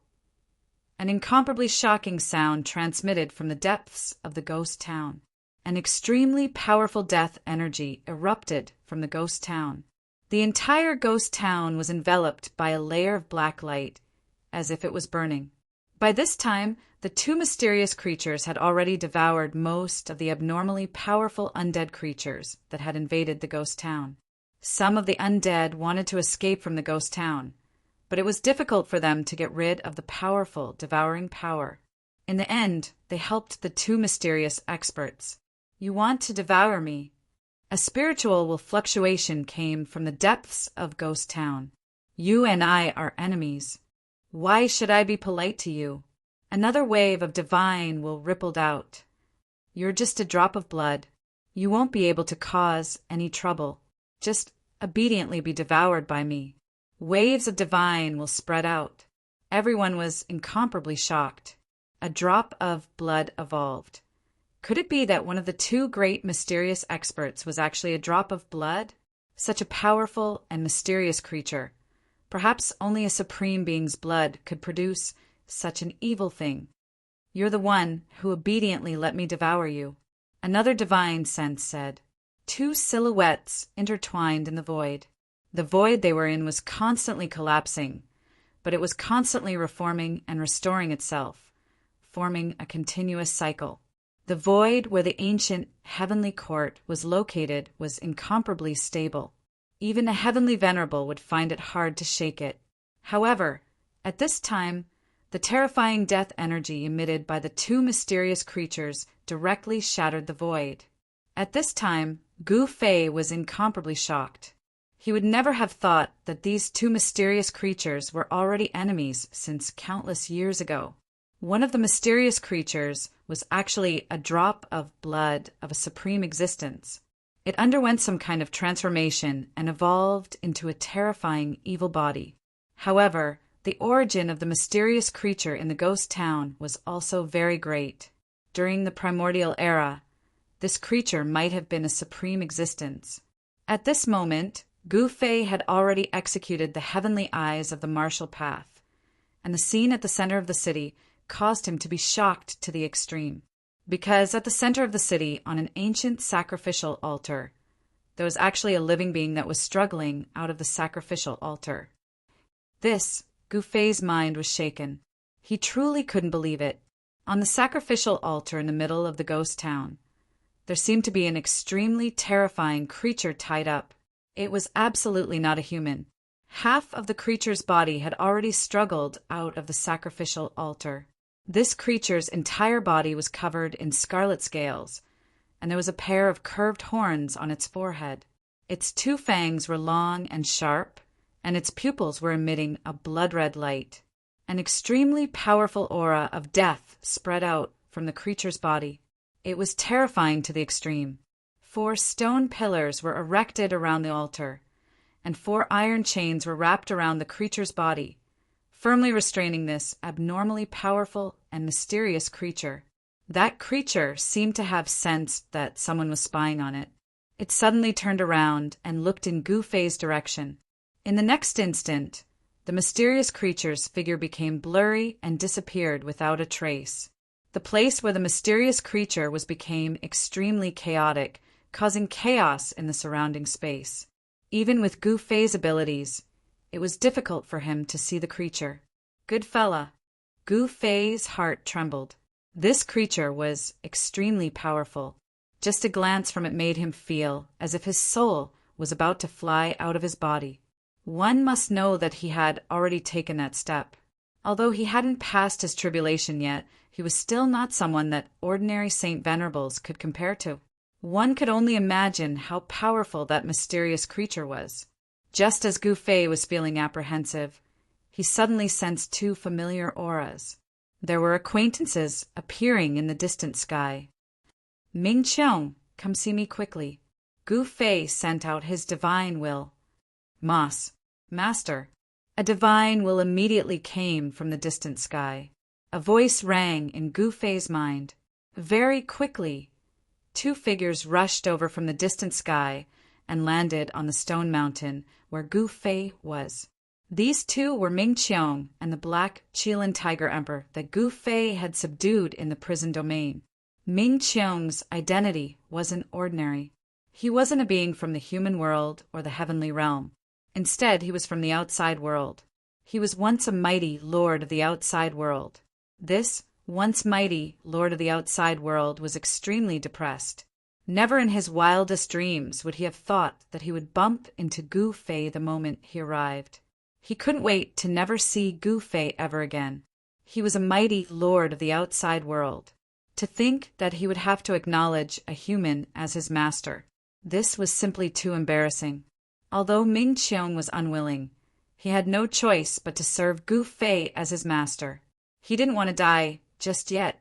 A: An incomparably shocking sound transmitted from the depths of the ghost town. An extremely powerful death energy erupted from the ghost town. The entire ghost town was enveloped by a layer of black light, as if it was burning. By this time, the two mysterious creatures had already devoured most of the abnormally powerful undead creatures that had invaded the ghost town. Some of the undead wanted to escape from the ghost town, but it was difficult for them to get rid of the powerful, devouring power. In the end, they helped the two mysterious experts. "You want to devour me." A spiritual fluctuation came from the depths of Ghost Town. "You and I are enemies. Why should I be polite to you?" Another wave of divine will rippled out. "You're just a drop of blood. You won't be able to cause any trouble. Just obediently be devoured by me." Waves of divine will spread out. Everyone was incomparably shocked. A drop of blood evolved. Could it be that one of the two great mysterious experts was actually a drop of blood? Such a powerful and mysterious creature. Perhaps only a supreme being's blood could produce such an evil thing. "You're the one who obediently let me devour you," another divine sense said. Two silhouettes intertwined in the void. The void they were in was constantly collapsing, but it was constantly reforming and restoring itself, forming a continuous cycle. The void where the ancient heavenly court was located was incomparably stable. Even a heavenly Venerable would find it hard to shake it. However, at this time, the terrifying death energy emitted by the two mysterious creatures directly shattered the void. At this time, Gu Fei was incomparably shocked. He would never have thought that these two mysterious creatures were already enemies since countless years ago. One of the mysterious creatures was actually a drop of blood of a supreme existence. It underwent some kind of transformation and evolved into a terrifying evil body. However, the origin of the mysterious creature in the ghost town was also very great. During the primordial era, this creature might have been a supreme existence. At this moment, Gu Fei had already executed the heavenly eyes of the martial path, and the scene at the center of the city caused him to be shocked to the extreme. Because at the center of the city, on an ancient sacrificial altar, there was actually a living being that was struggling out of the sacrificial altar. This, Gu Fei's mind was shaken. He truly couldn't believe it. On the sacrificial altar in the middle of the ghost town, there seemed to be an extremely terrifying creature tied up. It was absolutely not a human. Half of the creature's body had already struggled out of the sacrificial altar. This creature's entire body was covered in scarlet scales, and there was a pair of curved horns on its forehead. Its two fangs were long and sharp, and its pupils were emitting a blood-red light. An extremely powerful aura of death spread out from the creature's body. It was terrifying to the extreme. 4 stone pillars were erected around the altar, and 4 iron chains were wrapped around the creature's body, firmly restraining this abnormally powerful and mysterious creature. That creature seemed to have sensed that someone was spying on it. It suddenly turned around and looked in Gu Fei's direction. In the next instant, the mysterious creature's figure became blurry and disappeared without a trace. The place where the mysterious creature was became extremely chaotic, causing chaos in the surrounding space. Even with Gu Fei's abilities, it was difficult for him to see the creature. Good fella. Gu Fei's heart trembled. This creature was extremely powerful. Just a glance from it made him feel as if his soul was about to fly out of his body. One must know that he had already taken that step. Although he hadn't passed his tribulation yet, he was still not someone that ordinary Saint Venerables could compare to. One could only imagine how powerful that mysterious creature was. Just as Gu Fei was feeling apprehensive, he suddenly sensed 2 familiar auras. There were acquaintances appearing in the distant sky. Ming Qiong, come see me quickly. Gu Fei sent out his divine will. Mas, Master. A divine will immediately came from the distant sky. A voice rang in Gu Fei's mind. Very quickly, 2 figures rushed over from the distant sky and landed on the stone mountain where Gu Fei was. These 2 were Ming Qiong and the black Qilin tiger emperor that Gu Fei had subdued in the prison domain. Ming Qiong's identity wasn't ordinary. He wasn't a being from the human world or the heavenly realm. Instead, he was from the outside world. He was once a mighty lord of the outside world. This once mighty lord of the outside world was extremely depressed. Never in his wildest dreams would he have thought that he would bump into Gu Fei the moment he arrived. He couldn't wait to never see Gu Fei ever again. He was a mighty lord of the outside world. To think that he would have to acknowledge a human as his master, this was simply too embarrassing. Although Ming Qiong was unwilling, he had no choice but to serve Gu Fei as his master. He didn't want to die just yet.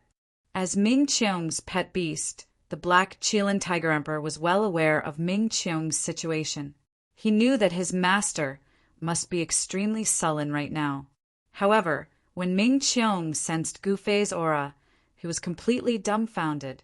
A: As Ming Qiong's pet beast, the black Qilin tiger emperor was well aware of Ming Qiong's situation. He knew that his master must be extremely sullen right now. However, when Ming Qiong sensed Gu Fei's aura, he was completely dumbfounded.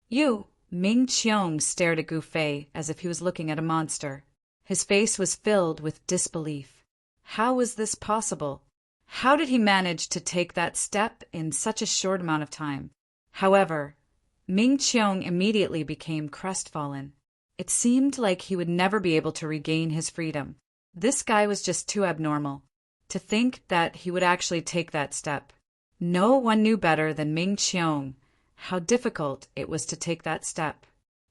A: You! Ming Qiong stared at Gu Fei as if he was looking at a monster. His face was filled with disbelief. How was this possible? How did he manage to take that step in such a short amount of time? However, Ming Qiong immediately became crestfallen. It seemed like he would never be able to regain his freedom. This guy was just too abnormal. To think that he would actually take that step. No one knew better than Ming Qiong how difficult it was to take that step.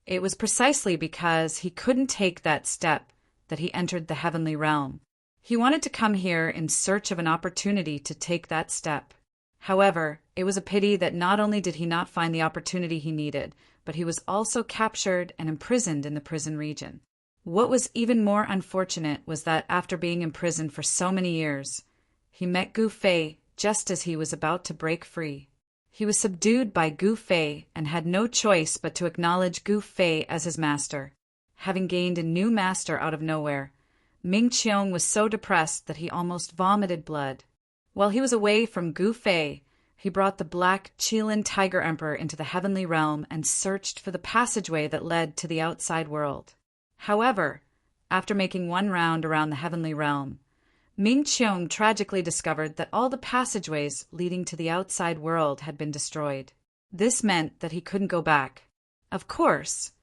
A: It was precisely because he couldn't take that step that he entered the heavenly realm. He wanted to come here in search of an opportunity to take that step. However, it was a pity that not only did he not find the opportunity he needed, but he was also captured and imprisoned in the prison region. What was even more unfortunate was that after being imprisoned for so many years, he met Gu Fei just as he was about to break free. He was subdued by Gu Fei and had no choice but to acknowledge Gu Fei as his master. Having gained a new master out of nowhere, Ming Qiong was so depressed that he almost vomited blood. While he was away from Gu Fei, he brought the black Qilin tiger emperor into the heavenly realm and searched for the passageway that led to the outside world. However, After making one round around the heavenly realm, Ming Qiong tragically discovered that all the passageways leading to the outside world had been destroyed. This meant that he couldn't go back. Of course,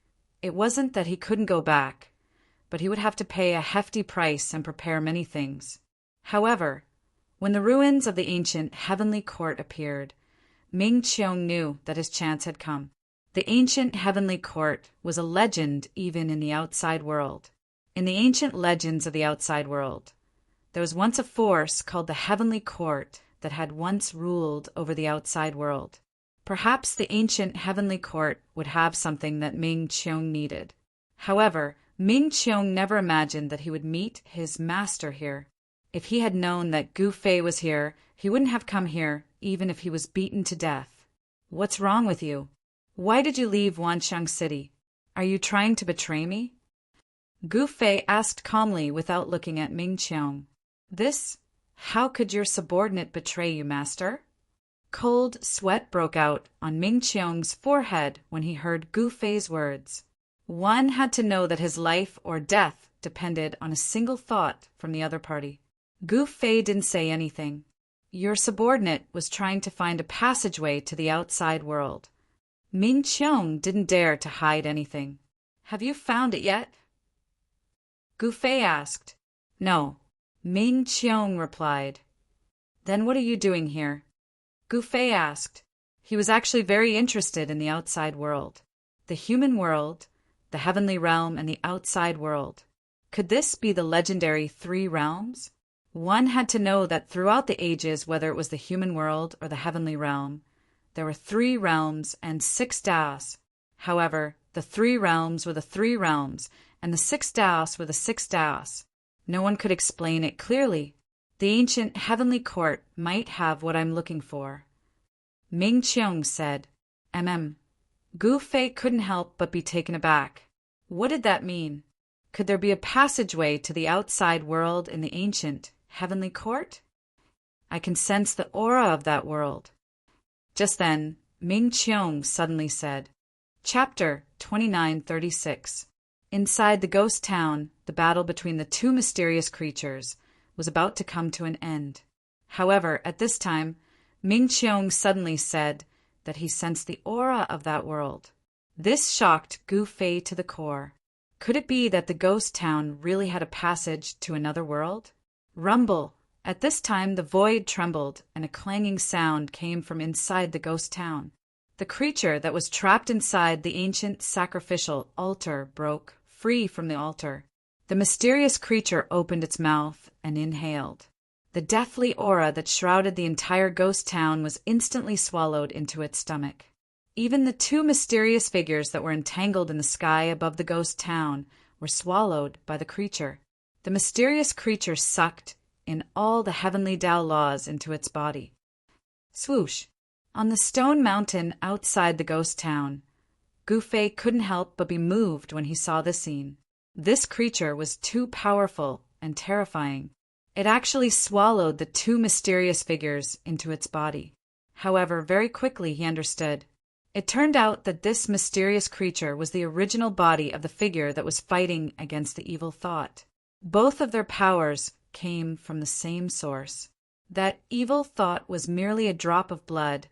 A: it wasn't that he couldn't go back, but he would have to pay a hefty price and prepare many things. However, when the ruins of the ancient heavenly court appeared, Ming Qiong knew that his chance had come. The ancient heavenly court was a legend even in the outside world. In the ancient legends of the outside world, there was once a force called the heavenly court that had once ruled over the outside world. Perhaps the ancient heavenly court would have something that Ming Qiong needed. However, Ming Qiong never imagined that he would meet his master here. If he had known that Gu Fei was here, he wouldn't have come here, even if he was beaten to death. What's wrong with you? Why did you leave Wanxiang City? Are you trying to betray me? Gu Fei asked calmly without looking at Ming Qiong. How could your subordinate betray you, master? Cold sweat broke out on Ming Qiong's forehead when he heard Gu Fei's words. One had to know that his life or death depended on a single thought from the other party. Gu Fei didn't say anything. Your subordinate was trying to find a passageway to the outside world. Ming Qiong didn't dare to hide anything. Have you found it yet? Gu Fei asked. No, Ming Qiong replied. Then what are you doing here? Gu Fei asked. He was actually very interested in the outside world. The human world, the heavenly realm, and the outside world. Could this be the legendary three realms? One had to know that throughout the ages, whether it was the human world or the heavenly realm, there were 3 realms and 6 Daos. However, the 3 realms were the 3 realms, and the 6 Daos were the 6 Daos. No one could explain it clearly. The ancient heavenly court might have what I'm looking for. Ming Qiong said. Gu Fei couldn't help but be taken aback. What did that mean? Could there be a passageway to the outside world in the ancient heavenly court? I can sense the aura of that world. Just then, Ming Qiong suddenly said, Chapter 2936. Inside the ghost town, the battle between the 2 mysterious creatures was about to come to an end. However, at this time, Ming Qiong suddenly said that he sensed the aura of that world. This shocked Gu Fei to the core. Could it be that the ghost town really had a passage to another world? Rumble! At this time the void trembled, and a clanging sound came from inside the ghost town. The creature that was trapped inside the ancient sacrificial altar broke free from the altar. The mysterious creature opened its mouth and inhaled. The deathly aura that shrouded the entire ghost town was instantly swallowed into its stomach. Even the 2 mysterious figures that were entangled in the sky above the ghost town were swallowed by the creature. The mysterious creature sucked in all the heavenly Tao laws into its body. Swoosh! On the stone mountain outside the ghost town, Gu Fei couldn't help but be moved when he saw the scene. This creature was too powerful and terrifying. It actually swallowed the 2 mysterious figures into its body. However, very quickly he understood. It turned out that this mysterious creature was the original body of the figure that was fighting against the evil thought. Both of their powers came from the same source. That evil thought was merely a drop of blood,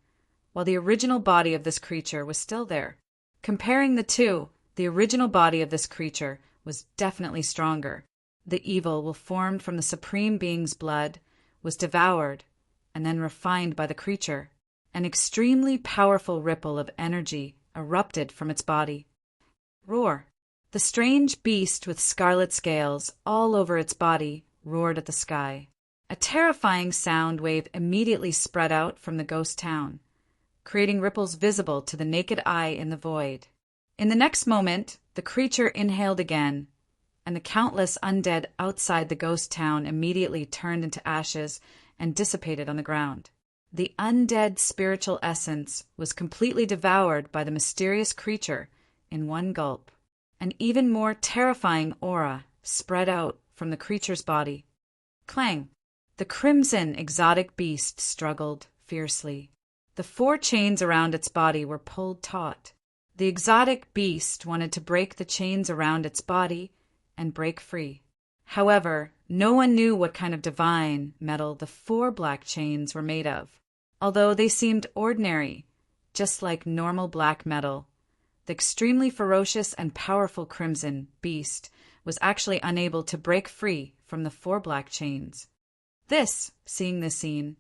A: while the original body of this creature was still there. Comparing the 2, the original body of this creature was definitely stronger. The evil, formed from the Supreme Being's blood, was devoured and then refined by the creature. An extremely powerful ripple of energy erupted from its body. Roar! The strange beast with scarlet scales all over its body roared at the sky. A terrifying sound wave immediately spread out from the ghost town, creating ripples visible to the naked eye in the void. In the next moment, the creature inhaled again, and the countless undead outside the ghost town immediately turned into ashes and dissipated on the ground. The undead spiritual essence was completely devoured by the mysterious creature in one gulp. An even more terrifying aura spread out from the creature's body. Clang! The crimson exotic beast struggled fiercely. The 4 chains around its body were pulled taut. The exotic beast wanted to break the chains around its body and break free. However, no one knew what kind of divine metal the 4 black chains were made of. Although they seemed ordinary, just like normal black metal, the extremely ferocious and powerful crimson beast was actually unable to break free from the 4 black chains. Seeing this scene,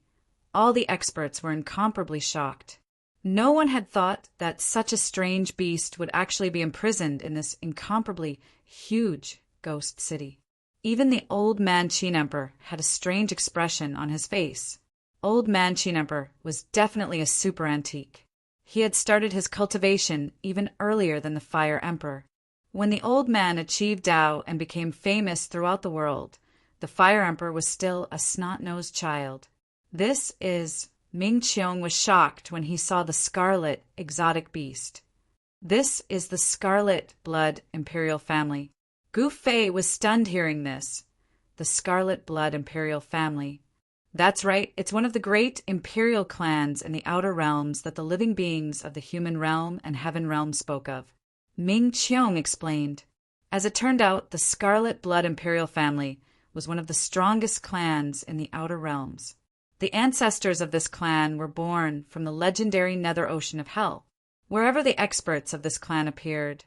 A: all the experts were incomparably shocked. No one had thought that such a strange beast would actually be imprisoned in this incomparably huge ghost city. Even the old man Emperor had a strange expression on his face. Old man Emperor was definitely a super antique. He had started his cultivation even earlier than the Fire Emperor. When the old man achieved Tao and became famous throughout the world, the Fire Emperor was still a snot-nosed child. Ming Qiong was shocked when he saw the scarlet exotic beast. This is the Scarlet Blood Imperial family. Gu Fei was stunned hearing this. The Scarlet Blood Imperial family. That's right, it's one of the great imperial clans in the outer realms that the living beings of the human realm and heaven realm spoke of. Ming Qiong explained. As it turned out, the Scarlet Blood Imperial family was one of the strongest clans in the outer realms. The ancestors of this clan were born from the legendary nether ocean of hell. Wherever the experts of this clan appeared,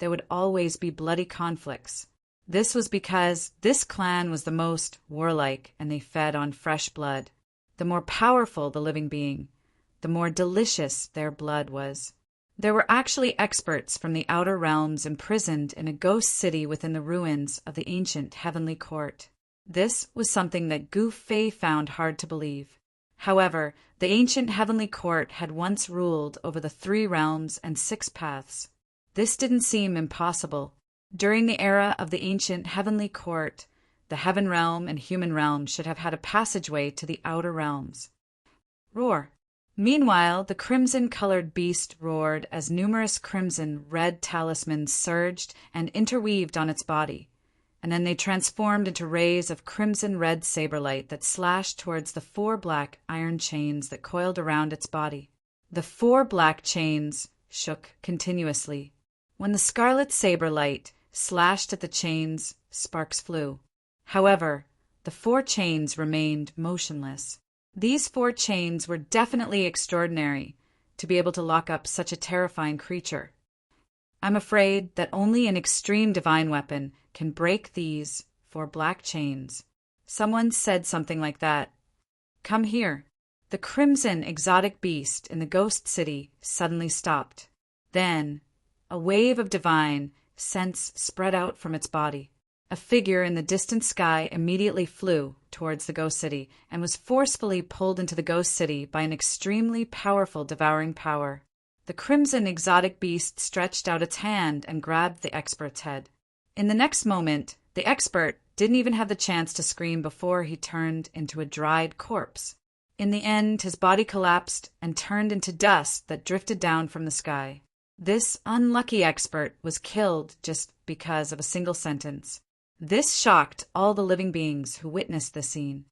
A: there would always be bloody conflicts. This was because this clan was the most warlike and they fed on fresh blood. The more powerful the living being, the more delicious their blood was. There were actually experts from the outer realms imprisoned in a ghost city within the ruins of the ancient heavenly court. This was something that Gu Fei found hard to believe. However, the ancient heavenly court had once ruled over the 3 realms and 6 paths. This didn't seem impossible. During the era of the ancient heavenly court, the heaven realm and human realm should have had a passageway to the outer realms. Roar. Meanwhile, the crimson-colored beast roared as numerous crimson-red talismans surged and interweaved on its body, and then they transformed into rays of crimson-red saber-light that slashed towards the 4 black iron chains that coiled around its body. The 4 black chains shook continuously. When the scarlet saber-light slashed at the chains, sparks flew. However, the 4 chains remained motionless. These 4 chains were definitely extraordinary to be able to lock up such a terrifying creature. I'm afraid that only an extreme divine weapon can break these 4 black chains. Someone said something like that. Come here. The crimson exotic beast in the ghost city suddenly stopped. Then, a wave of divine sense spread out from its body. A figure in the distant sky immediately flew towards the ghost city and was forcefully pulled into the ghost city by an extremely powerful devouring power. The crimson exotic beast stretched out its hand and grabbed the expert's head. In the next moment, the expert didn't even have the chance to scream before he turned into a dried corpse. In the end, his body collapsed and turned into dust that drifted down from the sky. This unlucky expert was killed just because of a single sentence. This shocked all the living beings who witnessed the scene.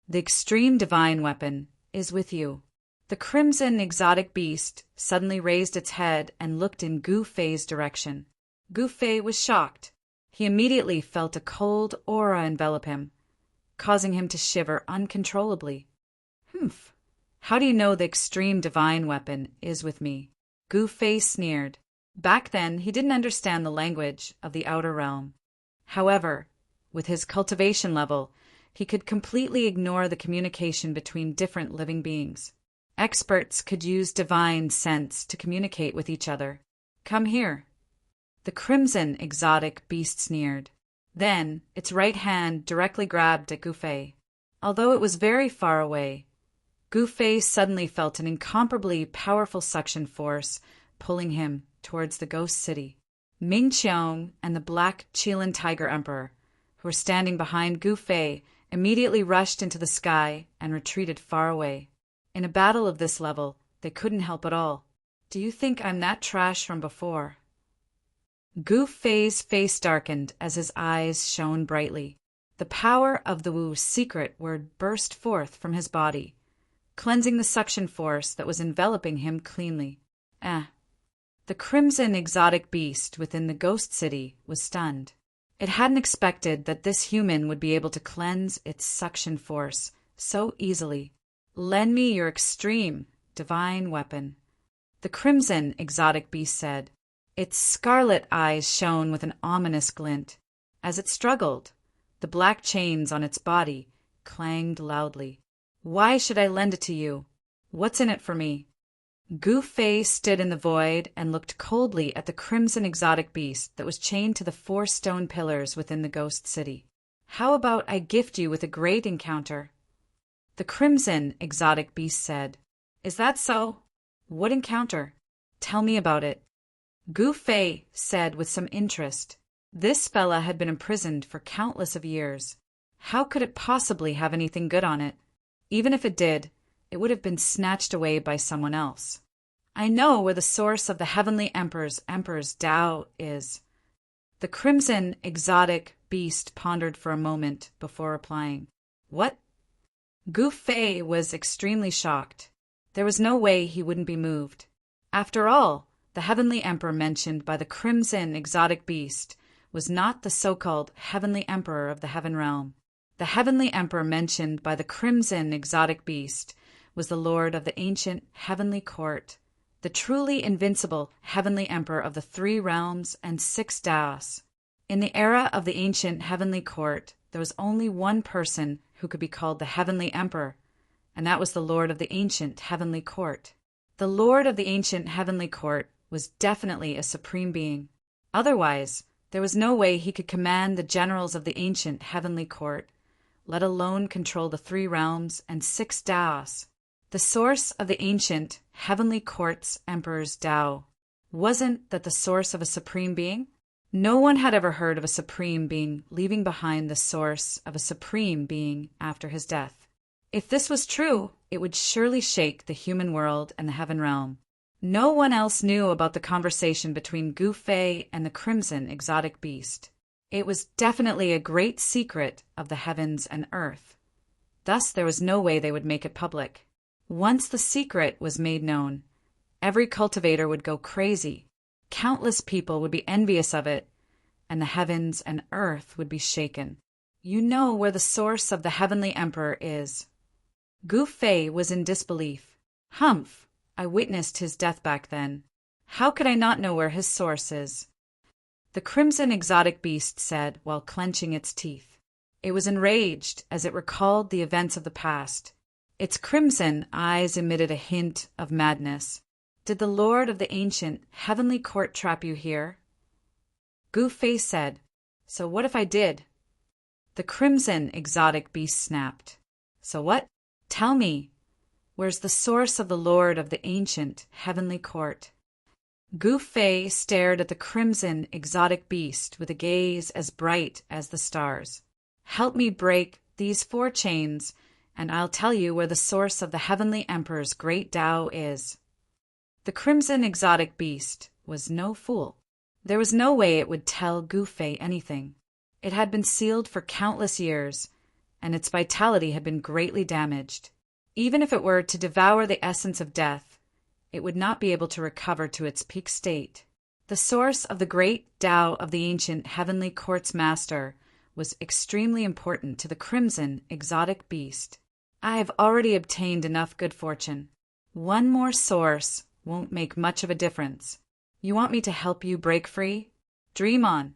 A: The extreme divine weapon is with you. The crimson exotic beast suddenly raised its head and looked in Gu Fei's direction. Gu Fei was shocked. He immediately felt a cold aura envelop him, causing him to shiver uncontrollably. Humph! How do you know the extreme divine weapon is with me? Gu Fei sneered. Back then, he didn't understand the language of the outer realm. However, with his cultivation level, he could completely ignore the communication between different living beings. Experts could use divine sense to communicate with each other. Come here. The crimson exotic beast sneered. Then, its right hand directly grabbed at Gu Fei. Although it was very far away, Gu Fei suddenly felt an incomparably powerful suction force pulling him towards the ghost city. Ming Qiong and the Black Qilin Tiger Emperor, who were standing behind Gu Fei, immediately rushed into the sky and retreated far away. In a battle of this level, they couldn't help at all. Do you think I'm that trash from before? Gu Fei's face darkened as his eyes shone brightly. The power of the Wu's secret word burst forth from his body, cleansing the suction force that was enveloping him cleanly. The crimson exotic beast within the ghost city was stunned. It hadn't expected that this human would be able to cleanse its suction force so easily. "Lend me your extreme, divine weapon," the crimson exotic beast said. Its scarlet eyes shone with an ominous glint. As it struggled, the black chains on its body clanged loudly. "Why should I lend it to you? What's in it for me?" Gu Fei stood in the void and looked coldly at the crimson exotic beast that was chained to the 4 stone pillars within the ghost city. "How about I gift you with a great encounter?" The crimson exotic beast said. "Is that so? What encounter? Tell me about it." Gu Fei said with some interest. This fella had been imprisoned for countless of years. How could it possibly have anything good on it? Even if it did, it would have been snatched away by someone else. "I know where the source of the heavenly emperor's Tao is." The crimson exotic beast pondered for a moment before replying. "What?" Gu Fei was extremely shocked. There was no way he wouldn't be moved. After all, the heavenly emperor mentioned by the crimson exotic beast was not the so-called heavenly emperor of the heaven realm. The heavenly emperor mentioned by the crimson exotic beast was the lord of the ancient heavenly court, the truly invincible heavenly emperor of the 3 realms and 6 Taos. In the era of the ancient heavenly court, there was only one person who could be called the heavenly emperor, and that was the lord of the ancient heavenly court. The lord of the ancient heavenly court was definitely a supreme being. Otherwise, there was no way he could command the generals of the ancient heavenly court, let alone control the 3 realms and 6 Taos. The source of the ancient heavenly court's emperor's Tao wasn't that the source of a supreme being? No one had ever heard of a supreme being leaving behind the source of a supreme being after his death. If this was true, it would surely shake the human world and the heaven realm. No one else knew about the conversation between Gu Fei and the crimson exotic beast. It was definitely a great secret of the heavens and earth. Thus there was no way they would make it public. Once the secret was made known, every cultivator would go crazy. Countless people would be envious of it, and the heavens and earth would be shaken. "You know where the source of the heavenly emperor is." Gu Fei was in disbelief. "Humph, I witnessed his death back then. How could I not know where his source is?" The crimson exotic beast said while clenching its teeth. It was enraged as it recalled the events of the past. Its crimson eyes emitted a hint of madness. "Did the lord of the ancient heavenly court trap you here?" Gu Fei said, "So what if I did?" The crimson exotic beast snapped. "So what? Tell me, where's the source of the lord of the ancient heavenly court?" Gu Fei stared at the crimson exotic beast with a gaze as bright as the stars. "Help me break these 4 chains, and I'll tell you where the source of the heavenly emperor's great Tao is." The crimson exotic beast was no fool. There was no way it would tell Gu Fei anything. It had been sealed for countless years, and its vitality had been greatly damaged. Even if it were to devour the essence of death, it would not be able to recover to its peak state. The source of the great Tao of the ancient heavenly court's master was extremely important to the crimson exotic beast. "I have already obtained enough good fortune. One more source won't make much of a difference. You want me to help you break free? Dream on."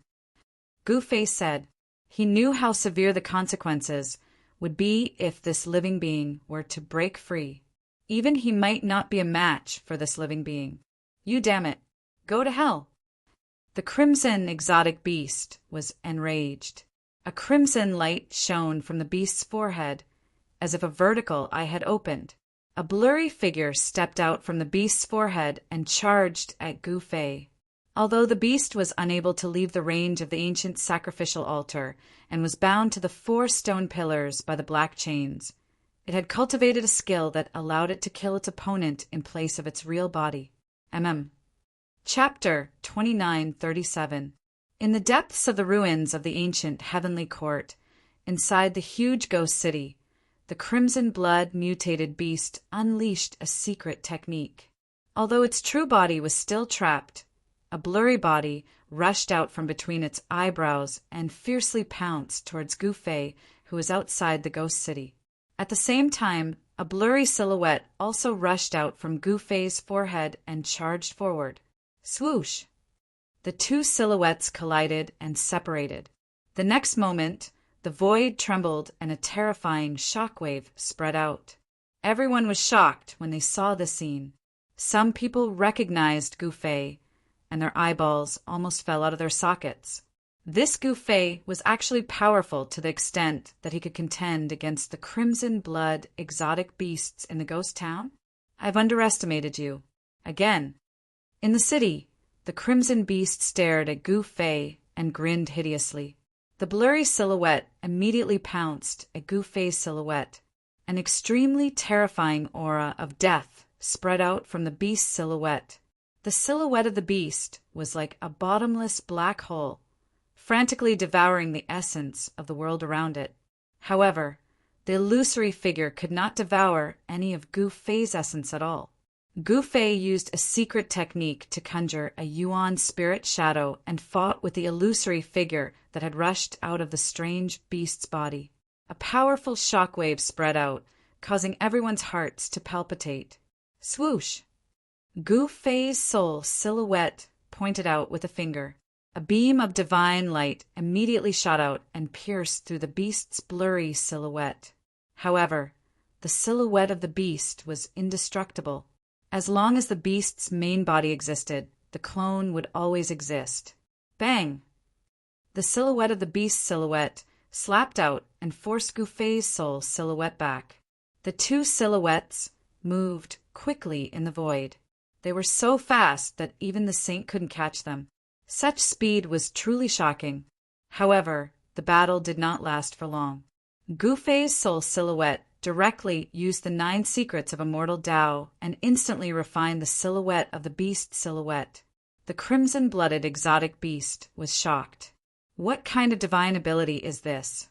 A: Gu Fei said. He knew how severe the consequences would be if this living being were to break free. Even he might not be a match for this living being. "You damn it, go to hell." The crimson exotic beast was enraged. A crimson light shone from the beast's forehead, as if a vertical eye had opened. A blurry figure stepped out from the beast's forehead and charged at Gu Fei. Although the beast was unable to leave the range of the ancient sacrificial altar and was bound to the 4 stone pillars by the black chains, it had cultivated a skill that allowed it to kill its opponent in place of its real body. Chapter 2937. In the depths of the ruins of the ancient heavenly court, inside the huge ghost city, the crimson blood mutated beast unleashed a secret technique. Although its true body was still trapped, a blurry body rushed out from between its eyebrows and fiercely pounced towards Gu Fei, who was outside the ghost city. At the same time, a blurry silhouette also rushed out from Gu Fei's forehead and charged forward. Swoosh! The two silhouettes collided and separated. The next moment, the void trembled and a terrifying shockwave spread out. Everyone was shocked when they saw the scene. Some people recognized Gu Fei, and their eyeballs almost fell out of their sockets. This Gu Fei was actually powerful to the extent that he could contend against the crimson blood exotic beasts in the ghost town? I've underestimated you. Again. In the city, the crimson beast stared at Gu Fei and grinned hideously. The blurry silhouette immediately pounced at Gu Fei's silhouette. An extremely terrifying aura of death spread out from the beast's silhouette. The silhouette of the beast was like a bottomless black hole, frantically devouring the essence of the world around it. However, the illusory figure could not devour any of Gu Fei's essence at all. Gu Fei used a secret technique to conjure a Yuan spirit shadow and fought with the illusory figure that had rushed out of the strange beast's body. A powerful shockwave spread out, causing everyone's hearts to palpitate. Swoosh! Gu Fei's soul silhouette pointed out with a finger. A beam of divine light immediately shot out and pierced through the beast's blurry silhouette. However, the silhouette of the beast was indestructible. As long as the beast's main body existed, the clone would always exist. Bang! The silhouette of the beast's silhouette slapped out and forced Gu Fei's soul silhouette back. The two silhouettes moved quickly in the void. They were so fast that even the saint couldn't catch them. Such speed was truly shocking. However, the battle did not last for long. Gu Fei's soul silhouette directly used the 9 secrets of immortal Tao and instantly refined the silhouette of the beast silhouette. The crimson-blooded exotic beast was shocked. What kind of divine ability is this?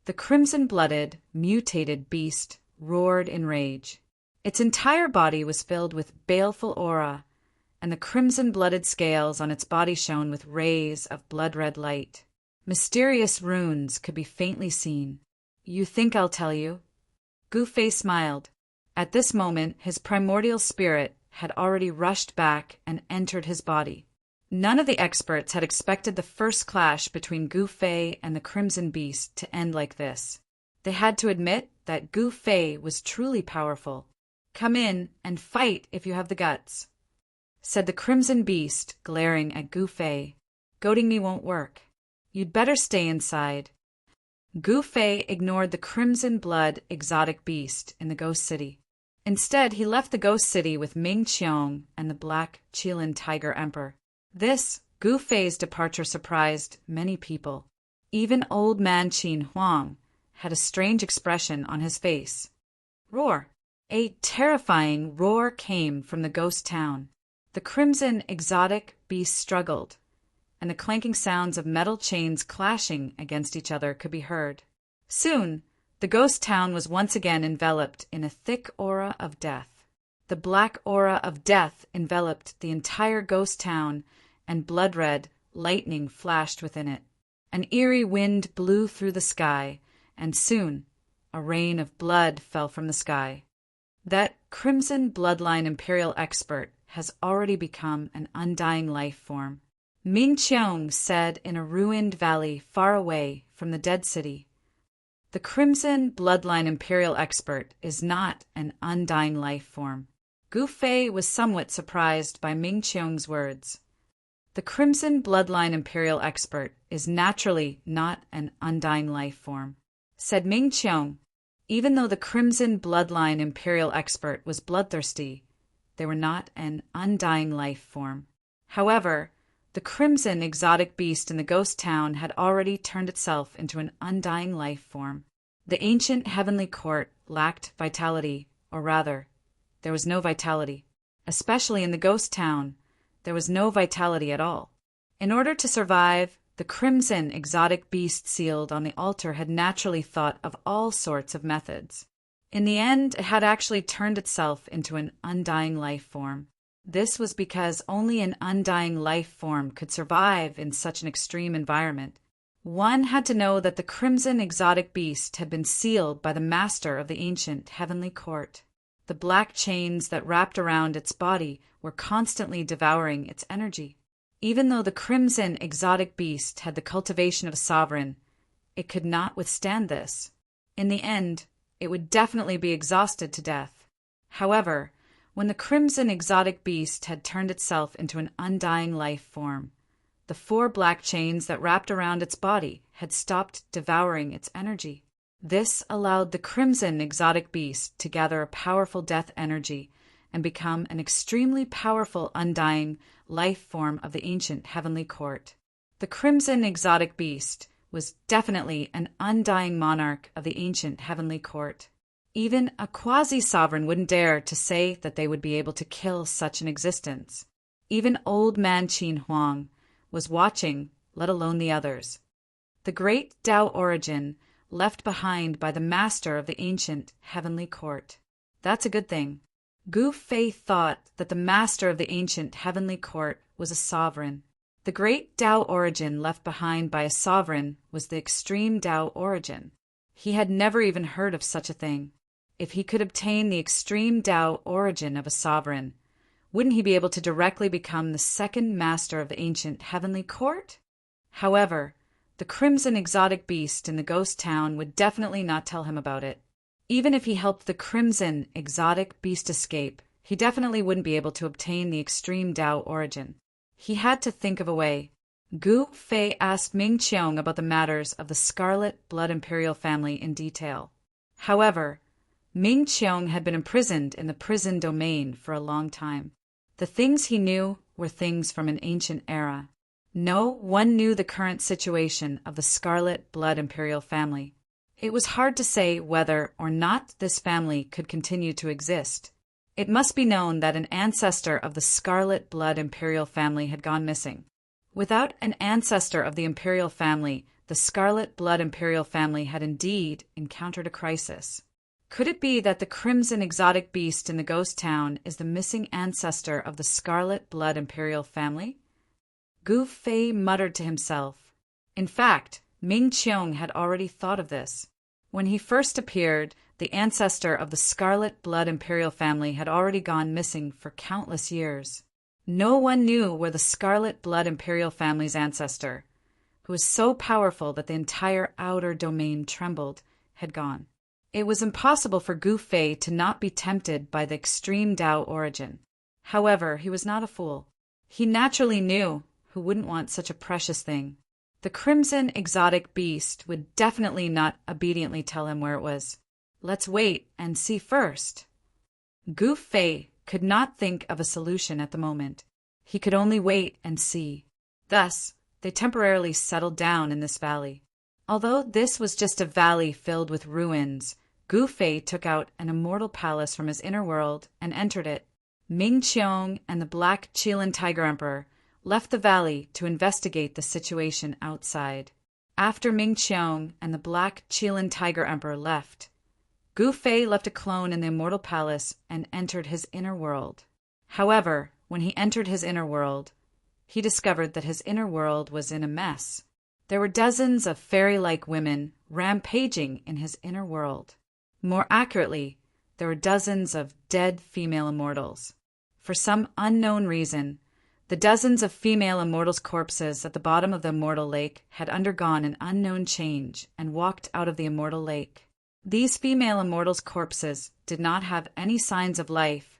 A: The crimson-blooded, mutated beast roared in rage. Its entire body was filled with baleful aura, and the crimson-blooded scales on its body shone with rays of blood-red light. Mysterious runes could be faintly seen. You think I'll tell you? Gu Fei smiled. At this moment, his primordial spirit had already rushed back and entered his body. None of the experts had expected the first clash between Gu Fei and the Crimson Beast to end like this. They had to admit that Gu Fei was truly powerful. Come in and fight if you have the guts, said the Crimson Beast, glaring at Gu Fei. Goading me won't work. You'd better stay inside. Gu Fei ignored the crimson blood exotic beast in the ghost city. Instead, he left the ghost city with Ming Qiong and the black Qilin tiger emperor. This, Gu Fei's departure, surprised many people. Even old man Qin Huang had a strange expression on his face. Roar! A terrifying roar came from the ghost town. The crimson exotic beast struggled, and the clanking sounds of metal chains clashing against each other could be heard. Soon, the ghost town was once again enveloped in a thick aura of death. The black aura of death enveloped the entire ghost town, and blood-red lightning flashed within it. An eerie wind blew through the sky, and soon a rain of blood fell from the sky. That crimson bloodline imperial expert has already become an undying life form. Ming Qiong said in a ruined valley far away from the dead city. The crimson bloodline imperial expert is not an undying life form. Gu Fei was somewhat surprised by Ming Qiong's words. The crimson bloodline imperial expert is naturally not an undying life form, said Ming Qiong. Even though the crimson bloodline imperial expert was bloodthirsty, they were not an undying life form. However, the crimson exotic beast in the ghost town had already turned itself into an undying life form. The ancient heavenly court lacked vitality, or rather, there was no vitality. Especially in the ghost town, there was no vitality at all. In order to survive, the crimson exotic beast sealed on the altar had naturally thought of all sorts of methods. In the end, it had actually turned itself into an undying life form. This was because only an undying life form could survive in such an extreme environment. One had to know that the crimson exotic beast had been sealed by the master of the ancient heavenly court. The black chains that wrapped around its body were constantly devouring its energy. Even though the crimson exotic beast had the cultivation of a sovereign, it could not withstand this. In the end, it would definitely be exhausted to death. However, when the crimson exotic beast had turned itself into an undying life form, the 4 black chains that wrapped around its body had stopped devouring its energy. This allowed the crimson exotic beast to gather a powerful death energy and become an extremely powerful undying life form of the ancient heavenly court. The crimson exotic beast was definitely an undying monarch of the ancient heavenly court. Even a quasi-sovereign wouldn't dare to say that they would be able to kill such an existence. Even old man Qin Huang was watching, let alone the others. The great Tao origin left behind by the master of the ancient heavenly court. That's a good thing. Gu Fei thought that the master of the ancient heavenly court was a sovereign. The great Tao origin left behind by a sovereign was the extreme Tao origin. He had never even heard of such a thing. If he could obtain the extreme Tao origin of a sovereign, wouldn't he be able to directly become the second master of the ancient heavenly court? However, the crimson exotic beast in the ghost town would definitely not tell him about it. Even if he helped the crimson exotic beast escape, he definitely wouldn't be able to obtain the extreme Tao origin. He had to think of a way. Gu Fei asked Ming Qiong about the matters of the Scarlet Blood Imperial family in detail. However, Ming Qiong had been imprisoned in the prison domain for a long time. The things he knew were things from an ancient era. No one knew the current situation of the Scarlet Blood Imperial family. It was hard to say whether or not this family could continue to exist. It must be known that an ancestor of the Scarlet Blood Imperial family had gone missing. Without an ancestor of the Imperial family, the Scarlet Blood Imperial family had indeed encountered a crisis. Could it be that the crimson exotic beast in the ghost town is the missing ancestor of the Scarlet Blood Imperial family? Gu Fei muttered to himself. In fact, Ming Qiong had already thought of this. When he first appeared, the ancestor of the Scarlet Blood Imperial family had already gone missing for countless years. No one knew where the Scarlet Blood Imperial family's ancestor, who was so powerful that the entire outer domain trembled, had gone. It was impossible for Gu Fei to not be tempted by the extreme Tao origin. However, he was not a fool. He naturally knew who wouldn't want such a precious thing. The crimson exotic beast would definitely not obediently tell him where it was. Let's wait and see first. Gu Fei could not think of a solution at the moment. He could only wait and see. Thus, they temporarily settled down in this valley. Although this was just a valley filled with ruins, Gu Fei took out an immortal palace from his inner world and entered it. Ming Qiong and the Black Qilin Tiger Emperor left the valley to investigate the situation outside. After Ming Qiong and the Black Qilin Tiger Emperor left, Gu Fei left a clone in the immortal palace and entered his inner world. However, when he entered his inner world, he discovered that his inner world was in a mess. There were dozens of fairy-like women rampaging in his inner world. More accurately, there were dozens of dead female immortals. For some unknown reason, the dozens of female immortals' corpses at the bottom of the immortal lake had undergone an unknown change and walked out of the immortal lake. These female immortals' corpses did not have any signs of life,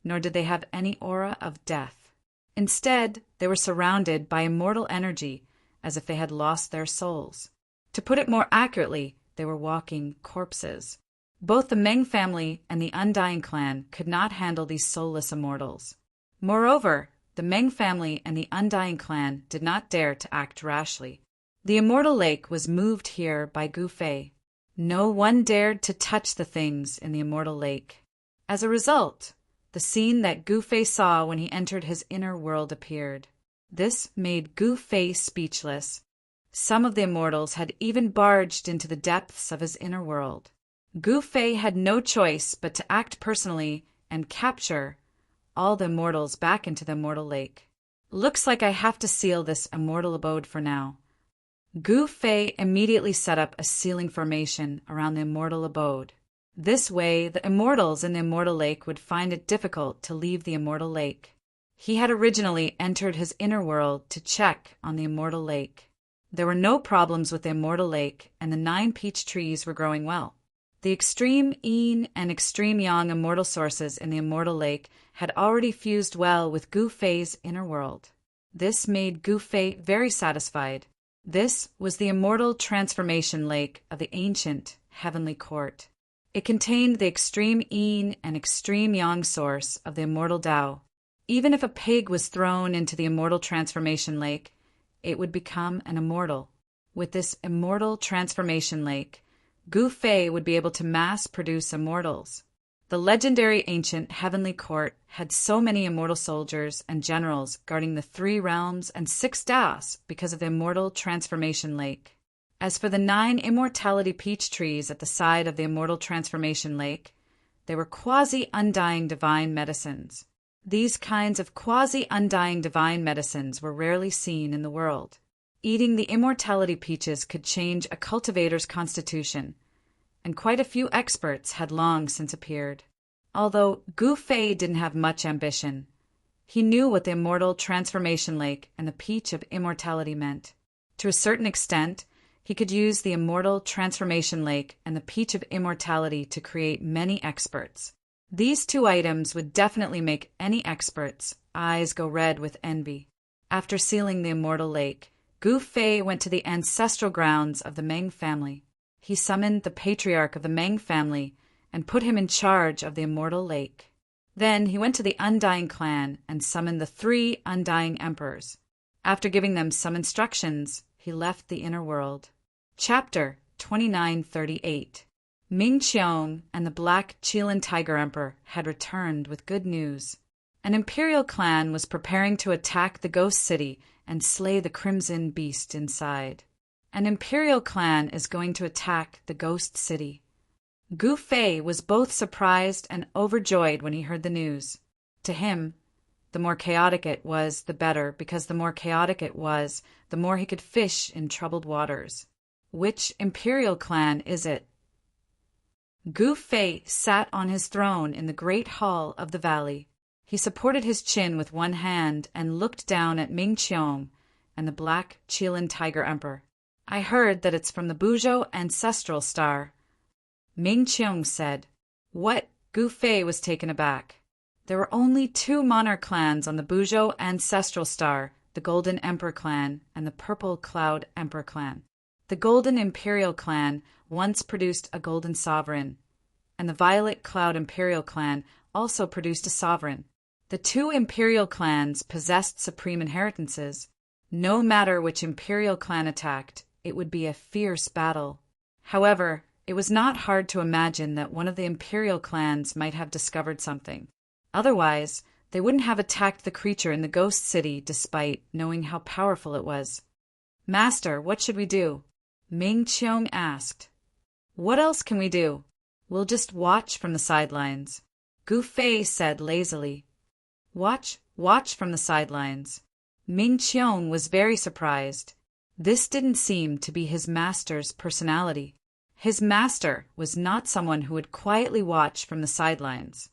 A: nor did they have any aura of death. Instead, they were surrounded by immortal energy as if they had lost their souls. To put it more accurately, they were walking corpses. Both the Meng family and the Undying clan could not handle these soulless immortals. Moreover, the Meng family and the Undying clan did not dare to act rashly. The immortal lake was moved here by Gu Fei. No one dared to touch the things in the immortal lake. As a result, the scene that Gu Fei saw when he entered his inner world appeared. This made Gu Fei speechless. Some of the immortals had even barged into the depths of his inner world. Gu Fei had no choice but to act personally and capture all the immortals back into the immortal lake. Looks like I have to seal this immortal abode for now. Gu Fei immediately set up a sealing formation around the immortal abode. This way, the immortals in the immortal lake would find it difficult to leave the immortal lake. He had originally entered his inner world to check on the immortal lake. There were no problems with the immortal lake, and the 9 peach trees were growing well. The extreme yin and extreme yang immortal sources in the immortal lake had already fused well with Gu Fei's inner world. This made Gu Fei very satisfied. This was the immortal transformation lake of the ancient heavenly court. It contained the extreme yin and extreme yang source of the immortal Tao. Even if a pig was thrown into the immortal transformation lake, it would become an immortal. With this immortal transformation lake, Gu Fei would be able to mass-produce immortals. The legendary ancient heavenly court had so many immortal soldiers and generals guarding the 3 realms and 6 Daos because of the immortal transformation lake. As for the 9 immortality peach trees at the side of the immortal transformation lake, they were quasi-undying divine medicines. These kinds of quasi-undying divine medicines were rarely seen in the world. Eating the immortality peaches could change a cultivator's constitution, and quite a few experts had long since appeared. Although Gu Fei didn't have much ambition, he knew what the immortal transformation lake and the peach of immortality meant. To a certain extent, he could use the immortal transformation lake and the peach of immortality to create many experts. These 2 items would definitely make any expert's eyes go red with envy. After sealing the immortal lake, Gu Fei went to the ancestral grounds of the Meng family. He summoned the patriarch of the Meng family and put him in charge of the immortal lake. Then he went to the Undying clan and summoned the 3 Undying emperors. After giving them some instructions, he left the inner world. Chapter 2938. Ming Qiong and the Black Qilin Tiger Emperor had returned with good news. An imperial clan was preparing to attack the ghost city and slay the crimson beast inside. An imperial clan is going to attack the ghost city. Gu Fei was both surprised and overjoyed when he heard the news. To him, the more chaotic it was, the better, because the more chaotic it was, the more he could fish in troubled waters. Which imperial clan is it? Gu Fei sat on his throne in the great hall of the valley. He supported his chin with one hand and looked down at Ming Qiong and the Black Qilin Tiger Emperor. I heard that it's from the Buzhou ancestral star. Ming Qiong said. What? Gu Fei was taken aback. There were only 2 monarch clans on the Buzhou ancestral star, the Golden Emperor clan and the Purple Cloud Emperor clan. The Golden Imperial clan once produced a golden sovereign, and the Violet Cloud Imperial clan also produced a sovereign. The 2 imperial clans possessed supreme inheritances. No matter which imperial clan attacked, it would be a fierce battle. However, it was not hard to imagine that one of the imperial clans might have discovered something. Otherwise, they wouldn't have attacked the creature in the ghost city despite knowing how powerful it was. Master, what should we do? Ming Qiong asked. What else can we do? We'll just watch from the sidelines. Gu Fei said lazily. Watch from the sidelines. Ming Qiong was very surprised. This didn't seem to be his master's personality. His master was not someone who would quietly watch from the sidelines.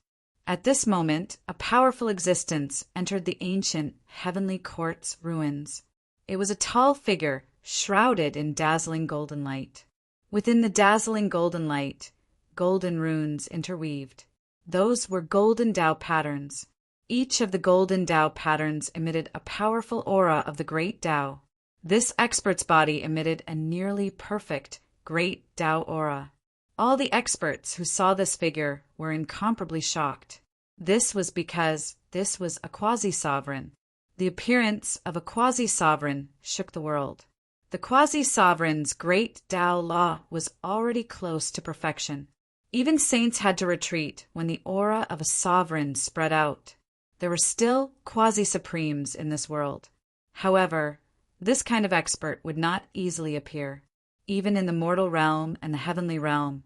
A: At this moment, a powerful existence entered the ancient heavenly court's ruins. It was a tall figure, shrouded in dazzling golden light. Within the dazzling golden light, golden runes interweaved. Those were golden Tao patterns. Each of the golden Tao patterns emitted a powerful aura of the great Tao. This expert's body emitted a nearly perfect great Tao aura. All the experts who saw this figure were incomparably shocked. This was because this was a quasi-sovereign. The appearance of a quasi-sovereign shook the world. The quasi-sovereign's great Tao law was already close to perfection. Even saints had to retreat when the aura of a sovereign spread out. There were still quasi-supremes in this world. However, this kind of expert would not easily appear. Even in the mortal realm and the heavenly realm,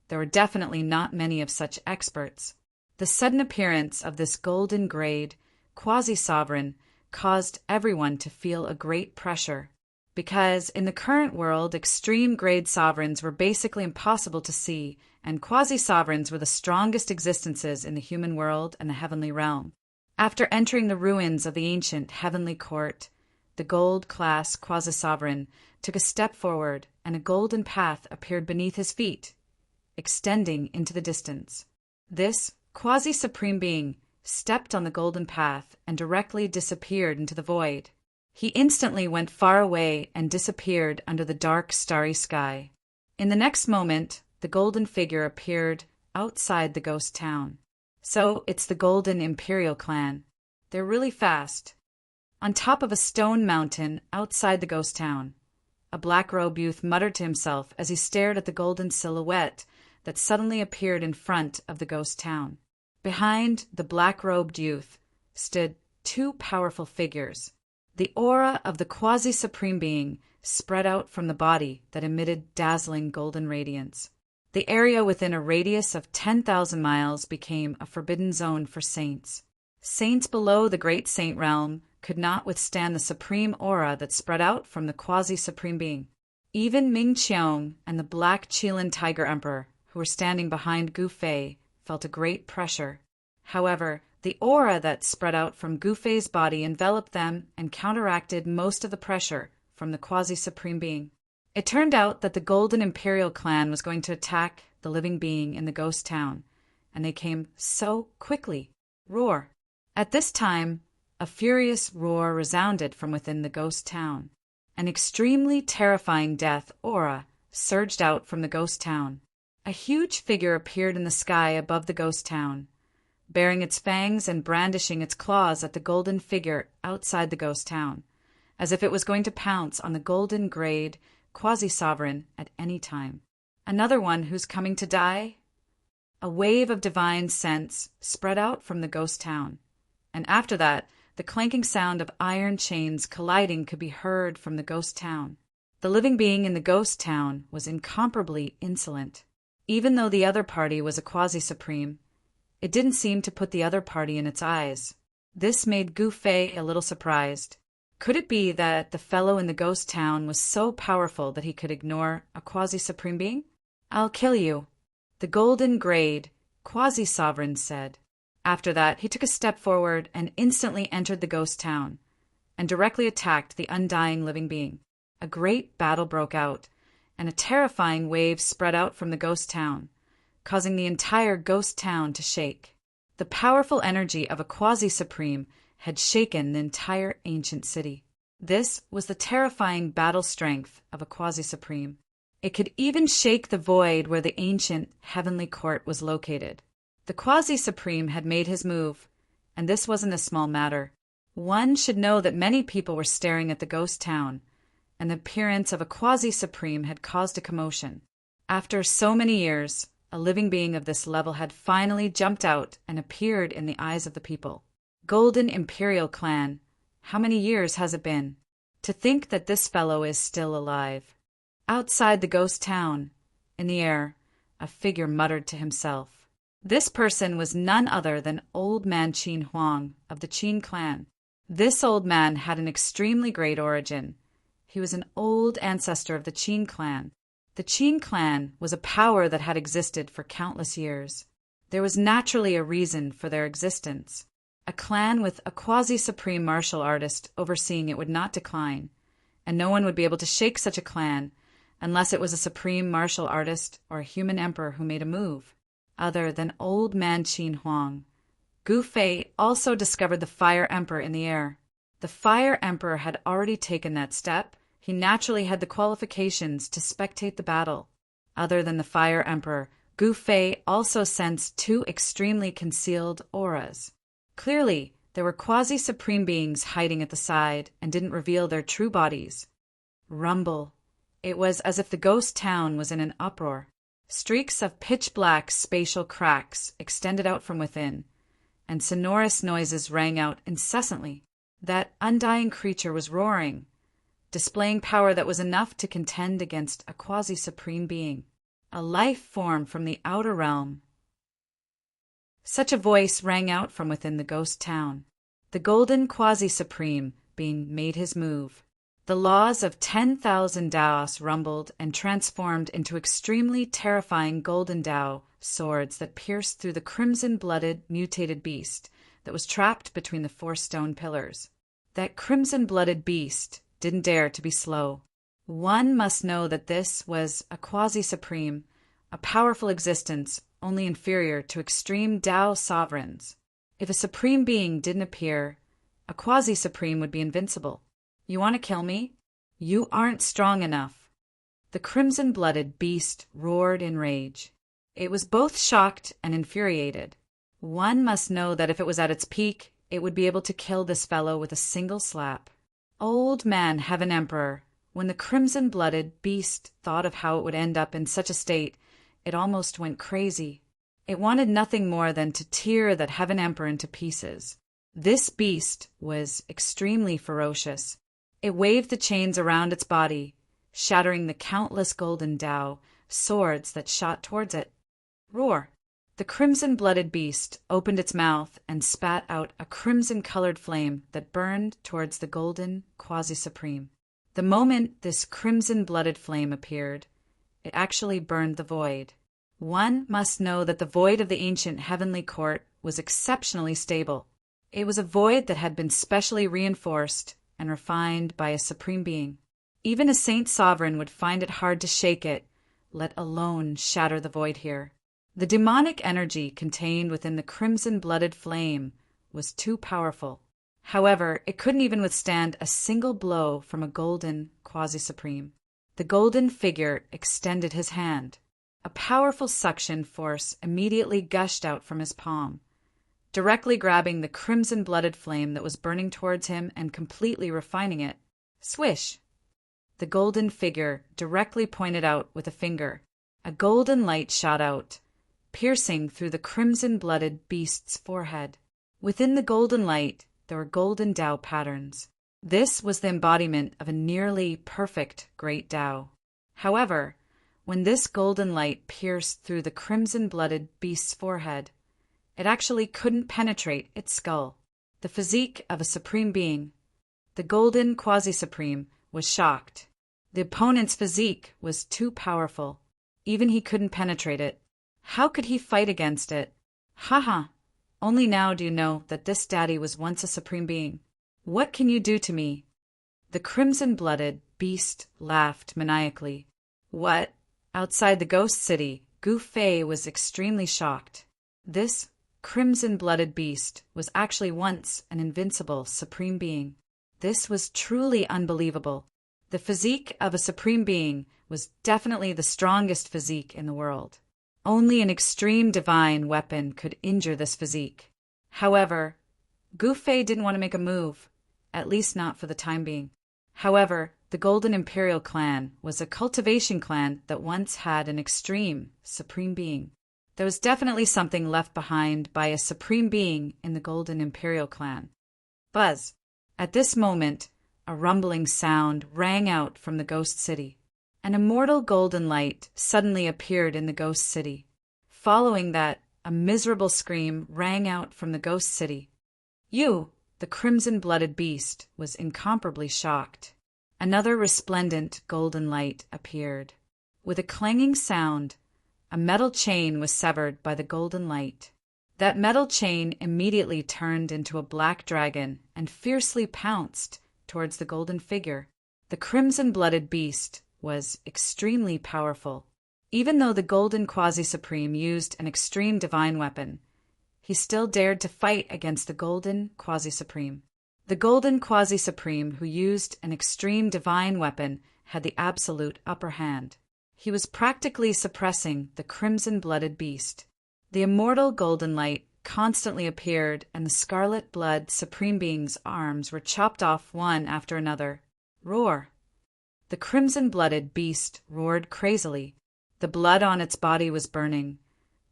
A: there were definitely not many of such experts. The sudden appearance of this golden-grayed, quasi-sovereign caused everyone to feel a great pressure, because in the current world extreme-grade sovereigns were basically impossible to see, and quasi-sovereigns were the strongest existences in the human world and the heavenly realm. After entering the ruins of the ancient heavenly court, the gold-class quasi-sovereign took a step forward, and a golden path appeared beneath his feet, extending into the distance. This quasi-supreme being stepped on the golden path and directly disappeared into the void. He instantly went far away and disappeared under the dark, starry sky. In the next moment, the golden figure appeared outside the ghost town. So it's the Golden Imperial Clan. They're really fast. On top of a stone mountain outside the ghost town, a black-robed youth muttered to himself as he stared at the golden silhouette that suddenly appeared in front of the ghost town. Behind the black-robed youth stood two powerful figures. The aura of the quasi-supreme being spread out from the body that emitted dazzling golden radiance. The area within a radius of 10,000 miles became a forbidden zone for saints. Saints below the great saint realm could not withstand the supreme aura that spread out from the quasi-supreme being. Even Ming Qiong and the Black Qilin Tiger Emperor, who were standing behind Gu Fei, felt a great pressure. However, the aura that spread out from Gu Fei's body enveloped them and counteracted most of the pressure from the quasi-supreme being. It turned out that the Golden Imperial Clan was going to attack the living being in the ghost town, and they came so quickly. Roar! At this time, a furious roar resounded from within the ghost town. An extremely terrifying death aura surged out from the ghost town. A huge figure appeared in the sky above the ghost town, baring its fangs and brandishing its claws at the golden figure outside the ghost town, as if it was going to pounce on the golden-grayed quasi-sovereign at any time. Another one who's coming to die? A wave of divine sense spread out from the ghost town, and after that, the clanking sound of iron chains colliding could be heard from the ghost town. The living being in the ghost town was incomparably insolent. Even though the other party was a quasi-supreme, it didn't seem to put the other party in its eyes. This made Gu Fei a little surprised. Could it be that the fellow in the ghost town was so powerful that he could ignore a quasi-supreme being? "I'll kill you," the golden-grayed quasi-sovereign said. After that, he took a step forward and instantly entered the ghost town and directly attacked the undying living being. A great battle broke out, and a terrifying wave spread out from the ghost town, causing the entire ghost town to shake. The powerful energy of a quasi-supreme had shaken the entire ancient city. This was the terrifying battle strength of a quasi-supreme. It could even shake the void where the ancient heavenly court was located. The quasi-supreme had made his move, and this wasn't a small matter. One should know that many people were staring at the ghost town, and the appearance of a quasi-supreme had caused a commotion. After so many years, a living being of this level had finally jumped out and appeared in the eyes of the people. Golden Imperial Clan, how many years has it been? To think that this fellow is still alive. Outside the ghost town, in the air, a figure muttered to himself. This person was none other than Old Man Qin Huang of the Qin clan. This old man had an extremely great origin. He was an old ancestor of the Qin clan. The Qin clan was a power that had existed for countless years. There was naturally a reason for their existence. A clan with a quasi-supreme martial artist overseeing it would not decline, and no one would be able to shake such a clan unless it was a supreme martial artist or a human emperor who made a move, other than Old Man Qin Huang. Gu Fei also discovered the Fire Emperor in the air. The Fire Emperor had already taken that step. He naturally had the qualifications to spectate the battle. Other than the Fire Emperor, Gu Fei also sensed two extremely concealed auras. Clearly, there were quasi-supreme beings hiding at the side and didn't reveal their true bodies. Rumble. It was as if the ghost town was in an uproar. Streaks of pitch-black spatial cracks extended out from within, and sonorous noises rang out incessantly. That undying creature was roaring, displaying power that was enough to contend against a quasi-supreme being, a life form from the outer realm. Such a voice rang out from within the ghost town. The golden quasi-supreme being made his move. The laws of 10,000 Daos rumbled and transformed into extremely terrifying golden Dao swords that pierced through the crimson-blooded, mutated beast that was trapped between the 4 stone pillars. That crimson-blooded beast didn't dare to be slow. One must know that this was a quasi-supreme, a powerful existence only inferior to extreme Dao sovereigns. If a supreme being didn't appear, a quasi-supreme would be invincible. You want to kill me? You aren't strong enough. The crimson-blooded beast roared in rage. It was both shocked and infuriated. One must know that if it was at its peak, it would be able to kill this fellow with a single slap. Old man Heaven Emperor, when the crimson-blooded beast thought of how it would end up in such a state, it almost went crazy. It wanted nothing more than to tear that Heaven Emperor into pieces. This beast was extremely ferocious. It waved the chains around its body, shattering the countless golden Dao swords that shot towards it. Roar! The crimson-blooded beast opened its mouth and spat out a crimson-colored flame that burned towards the golden quasi-supreme. The moment this crimson-blooded flame appeared, it actually burned the void. One must know that the void of the ancient heavenly court was exceptionally stable. It was a void that had been specially reinforced and refined by a supreme being. Even a saint sovereign would find it hard to shake it, let alone shatter the void here. The demonic energy contained within the crimson-blooded flame was too powerful. However, it couldn't even withstand a single blow from a golden quasi-supreme. The golden figure extended his hand. A powerful suction force immediately gushed out from his palm, directly grabbing the crimson-blooded flame that was burning towards him and completely refining it. Swish! The golden figure directly pointed out with a finger. A golden light shot out, piercing through the crimson-blooded beast's forehead. Within the golden light, there were golden Dao patterns. This was the embodiment of a nearly perfect great Dao. However, when this golden light pierced through the crimson-blooded beast's forehead, it actually couldn't penetrate its skull. The physique of a supreme being, the golden quasi-supreme, was shocked. The opponent's physique was too powerful. Even he couldn't penetrate it. How could he fight against it? Haha! Only now do you know that this daddy was once a supreme being. What can you do to me? The crimson-blooded beast laughed maniacally. What? Outside the ghost city, Gu Fei was extremely shocked. This crimson-blooded beast was actually once an invincible supreme being. This was truly unbelievable. The physique of a supreme being was definitely the strongest physique in the world. Only an extreme divine weapon could injure this physique. However, Gu Fei didn't want to make a move, at least not for the time being. However, the Golden Imperial clan was a cultivation clan that once had an extreme supreme being. There was definitely something left behind by a supreme being in the Golden Imperial clan. Buzz! At this moment, a rumbling sound rang out from the ghost city. An immortal golden light suddenly appeared in the ghost city. Following that, a miserable scream rang out from the ghost city. You, the crimson-blooded beast, was incomparably shocked. Another resplendent golden light appeared. With a clanging sound, a metal chain was severed by the golden light. That metal chain immediately turned into a black dragon and fiercely pounced towards the golden figure. The crimson-blooded beast was extremely powerful. Even though the golden quasi-supreme used an extreme divine weapon, he still dared to fight against the golden quasi-supreme. The golden quasi-supreme who used an extreme divine weapon had the absolute upper hand. He was practically suppressing the crimson-blooded beast. The immortal golden light constantly appeared, and the scarlet blood supreme being's arms were chopped off one after another. Roar! The crimson-blooded beast roared crazily. The blood on its body was burning,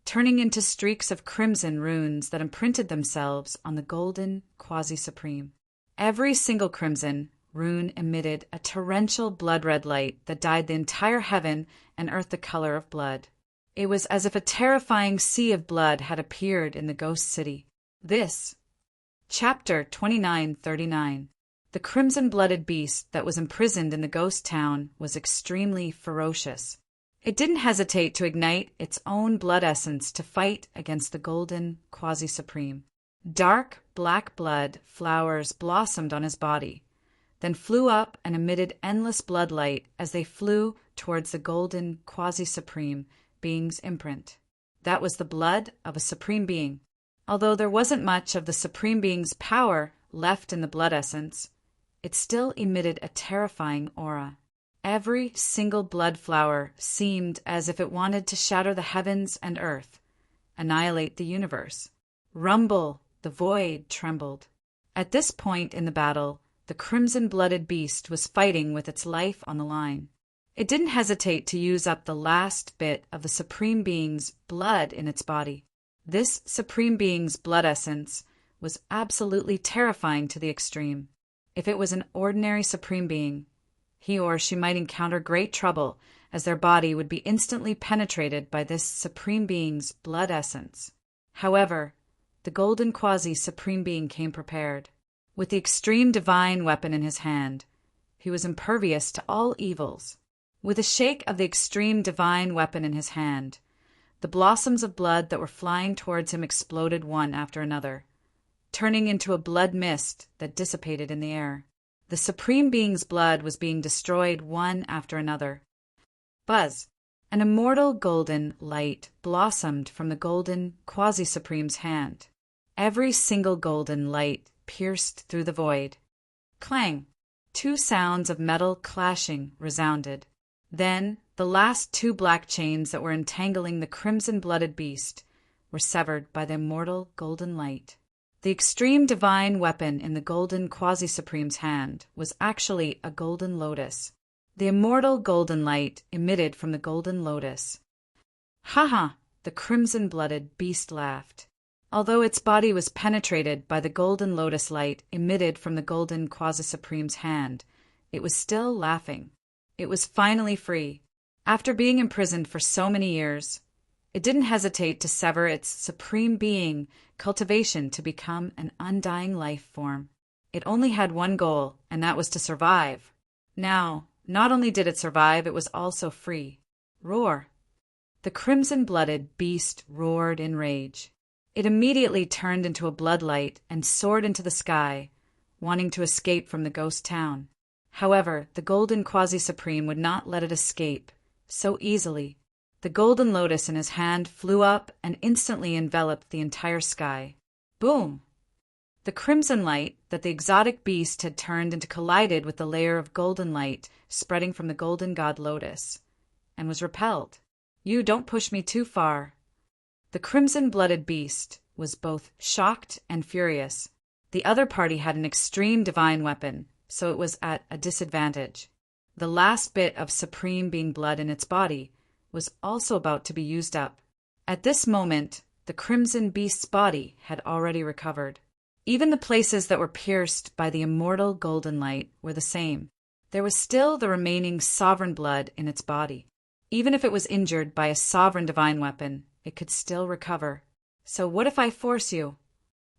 A: turning into streaks of crimson runes that imprinted themselves on the golden quasi-supreme. Every single crimson rune emitted a torrential blood-red light that dyed the entire heaven and earth the color of blood. It was as if a terrifying sea of blood had appeared in the ghost city. This. Chapter 2939. The crimson-blooded beast that was imprisoned in the ghost town was extremely ferocious. It didn't hesitate to ignite its own blood essence to fight against the golden quasi-supreme. Dark black blood flowers blossomed on his body, then flew up and emitted endless blood light as they flew towards the golden quasi-supreme being's imprint. That was the blood of a supreme being. Although there wasn't much of the supreme being's power left in the blood essence, it still emitted a terrifying aura. Every single blood flower seemed as if it wanted to shatter the heavens and earth, annihilate the universe. Rumble, the void trembled. At this point in the battle, the crimson-blooded beast was fighting with its life on the line. It didn't hesitate to use up the last bit of the Supreme Being's blood in its body. This Supreme Being's blood essence was absolutely terrifying to the extreme. If it was an ordinary Supreme Being, he or she might encounter great trouble, as their body would be instantly penetrated by this Supreme Being's blood essence. However, the golden quasi-Supreme Being came prepared. With the extreme divine weapon in his hand, he was impervious to all evils. With a shake of the extreme divine weapon in his hand, the blossoms of blood that were flying towards him exploded one after another, turning into a blood mist that dissipated in the air. The Supreme Being's blood was being destroyed one after another. Buzz! An immortal golden light blossomed from the golden quasi-supreme's hand. Every single golden light pierced through the void. Clang! 2 sounds of metal clashing resounded. Then the last 2 black chains that were entangling the crimson-blooded beast were severed by the immortal golden light. The extreme divine weapon in the golden quasi-supreme's hand was actually a golden lotus. The immortal golden light emitted from the golden lotus. Ha ha! The crimson-blooded beast laughed. Although its body was penetrated by the golden lotus light emitted from the golden quasi-supreme's hand, it was still laughing. It was finally free. After being imprisoned for so many years, it didn't hesitate to sever its supreme being cultivation to become an undying life form. It only had one goal, and that was to survive. Now, not only did it survive, it was also free. Roar! The crimson-blooded beast roared in rage. It immediately turned into a bloodlight and soared into the sky, wanting to escape from the ghost town. However, the golden quasi-supreme would not let it escape so easily. The golden lotus in his hand flew up and instantly enveloped the entire sky. Boom! The crimson light that the exotic beast had turned into collided with the layer of golden light spreading from the golden god lotus, and was repelled. You don't push me too far. The crimson-blooded beast was both shocked and furious. The other party had an extreme divine weapon, so it was at a disadvantage. The last bit of supreme being blood in its body was also about to be used up. At this moment, the crimson beast's body had already recovered. Even the places that were pierced by the immortal golden light were the same. There was still the remaining sovereign blood in its body. Even if it was injured by a sovereign divine weapon, it could still recover. So what if I force you?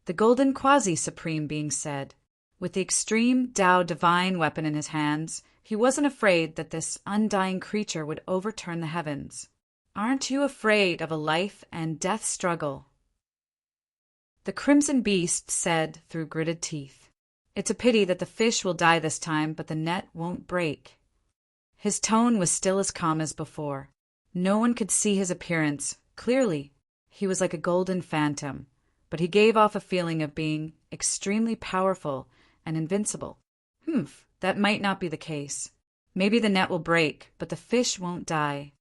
A: The golden quasi-supreme being said. With the extreme Tao divine weapon in his hands, he wasn't afraid that this undying creature would overturn the heavens. Aren't you afraid of a life and death struggle? The crimson beast said through gritted teeth. It's a pity that the fish will die this time, but the net won't break. His tone was still as calm as before. No one could see his appearance clearly. He was like a golden phantom, but he gave off a feeling of being extremely powerful and invincible. That might not be the case. Maybe the net will break, but the fish won't die.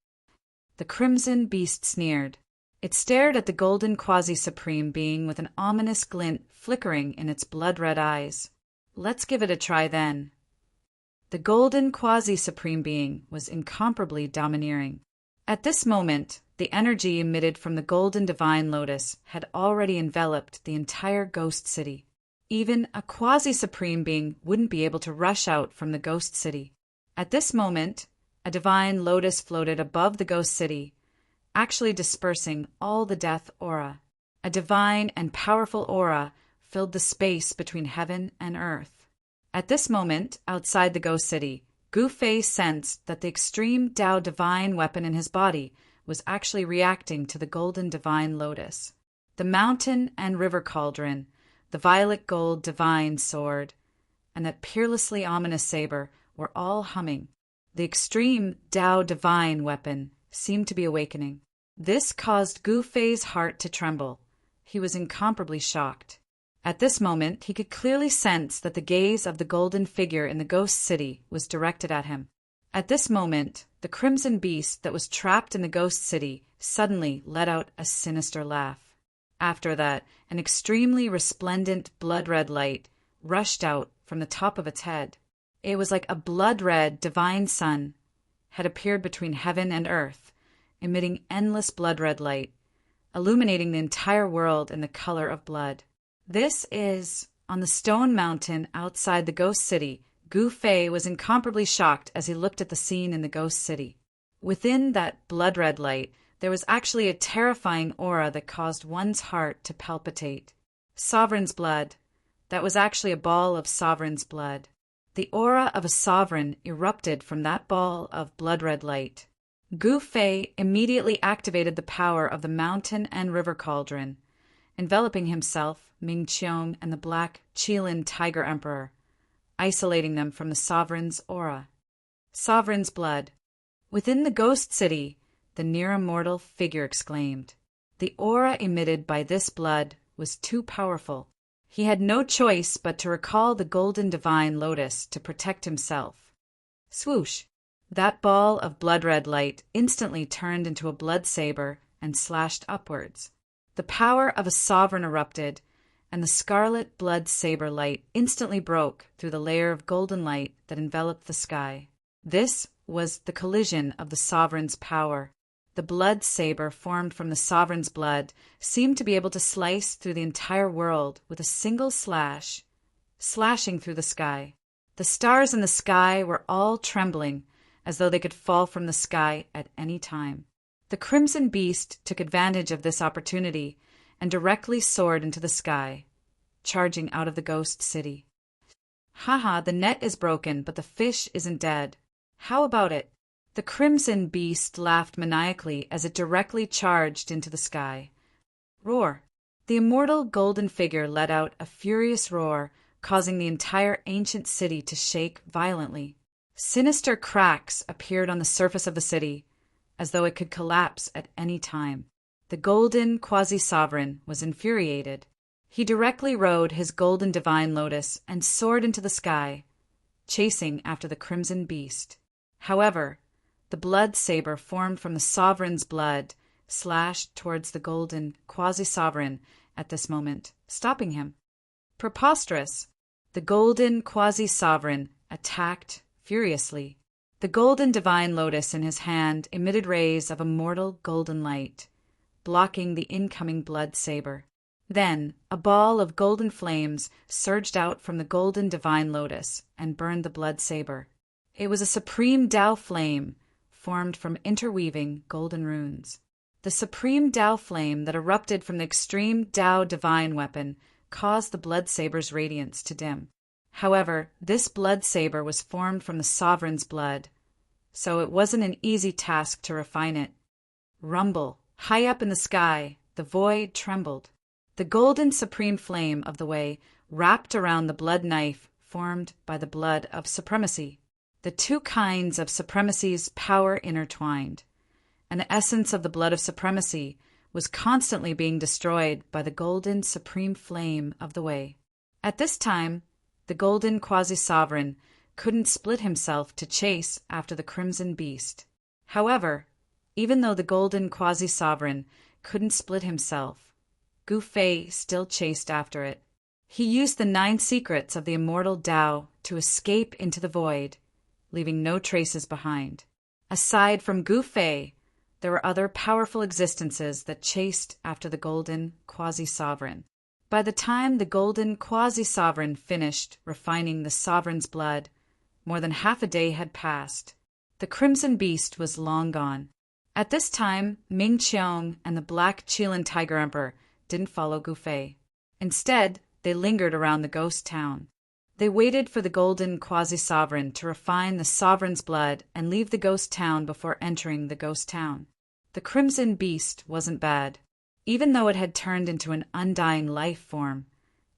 A: The crimson beast sneered. It stared at the golden quasi-supreme being with an ominous glint flickering in its blood-red eyes. Let's give it a try then. The golden quasi-supreme being was incomparably domineering. At this moment, the energy emitted from the golden divine lotus had already enveloped the entire ghost city. Even a quasi-supreme being wouldn't be able to rush out from the ghost city. At this moment, a divine lotus floated above the ghost city, actually dispersing all the death aura. A divine and powerful aura filled the space between heaven and earth. At this moment, outside the ghost city, Gu Fei sensed that the extreme Tao divine weapon in his body was actually reacting to the golden divine lotus. The mountain and river cauldron, the violet gold divine sword, and that peerlessly ominous saber were all humming. The extreme Tao divine weapon seemed to be awakening. This caused Gu Fei's heart to tremble. He was incomparably shocked. At this moment, he could clearly sense that the gaze of the golden figure in the ghost city was directed at him. At this moment, the crimson beast that was trapped in the ghost city suddenly let out a sinister laugh. After that, an extremely resplendent blood-red light rushed out from the top of its head. It was like a blood-red divine sun had appeared between heaven and earth, emitting endless blood-red light, illuminating the entire world in the color of blood. This is on the stone mountain outside the ghost city. Gu Fei was incomparably shocked as he looked at the scene in the ghost city. Within that blood-red light, there was actually a terrifying aura that caused one's heart to palpitate. Sovereign's blood. That was actually a ball of sovereign's blood. The aura of a sovereign erupted from that ball of blood-red light. Gu Fei immediately activated the power of the mountain and river cauldron, enveloping himself, Ming Qiong, and the black Qilin Tiger Emperor, isolating them from the sovereign's aura. Sovereign's blood. Within the ghost city, the near-immortal figure exclaimed. The aura emitted by this blood was too powerful. He had no choice but to recall the golden divine lotus to protect himself. Swoosh! That ball of blood-red light instantly turned into a blood saber and slashed upwards. The power of a sovereign erupted, and the scarlet blood saber light instantly broke through the layer of golden light that enveloped the sky. This was the collision of the sovereign's power. The blood saber formed from the sovereign's blood seemed to be able to slice through the entire world with a single slash, slashing through the sky. The stars in the sky were all trembling, as though they could fall from the sky at any time. The crimson beast took advantage of this opportunity and directly soared into the sky, charging out of the ghost city. Haha, the net is broken, but the fish isn't dead. How about it? The crimson beast laughed maniacally as it directly charged into the sky. Roar! The immortal golden figure let out a furious roar, causing the entire ancient city to shake violently. Sinister cracks appeared on the surface of the city, as though it could collapse at any time. The golden quasi-sovereign was infuriated. He directly rode his golden divine lotus and soared into the sky, chasing after the crimson beast. However, the blood saber formed from the sovereign's blood slashed towards the golden quasi-sovereign at this moment, stopping him. Preposterous! The golden quasi-sovereign attacked furiously. The golden divine lotus in his hand emitted rays of immortal golden light, blocking the incoming blood saber. Then a ball of golden flames surged out from the golden divine lotus and burned the blood saber. It was a supreme Tao flame formed from interweaving golden runes. The supreme Tao flame that erupted from the extreme Tao divine weapon caused the blood saber's radiance to dim. However, this blood saber was formed from the sovereign's blood, so it wasn't an easy task to refine it. Rumble! High up in the sky, the void trembled. The golden supreme flame of the way wrapped around the blood knife formed by the blood of supremacy. The two kinds of supremacy's power intertwined, and the essence of the blood of supremacy was constantly being destroyed by the golden supreme flame of the way. At this time, the golden quasi-sovereign couldn't split himself to chase after the crimson beast. However, even though the golden quasi-sovereign couldn't split himself, Gu Fei still chased after it. He used the 9 secrets of the immortal Tao to escape into the void, leaving no traces behind. Aside from Gu Fei, there were other powerful existences that chased after the golden quasi-sovereign. By the time the golden quasi-sovereign finished refining the sovereign's blood, more than half a day had passed. The crimson beast was long gone. At this time, Ming Qiong and the Black Qilin Tiger Emperor didn't follow Gu Fei. Instead, they lingered around the ghost town. They waited for the golden quasi-sovereign to refine the sovereign's blood and leave the ghost town before entering the ghost town. The Crimson Beast wasn't bad. Even though it had turned into an undying life form,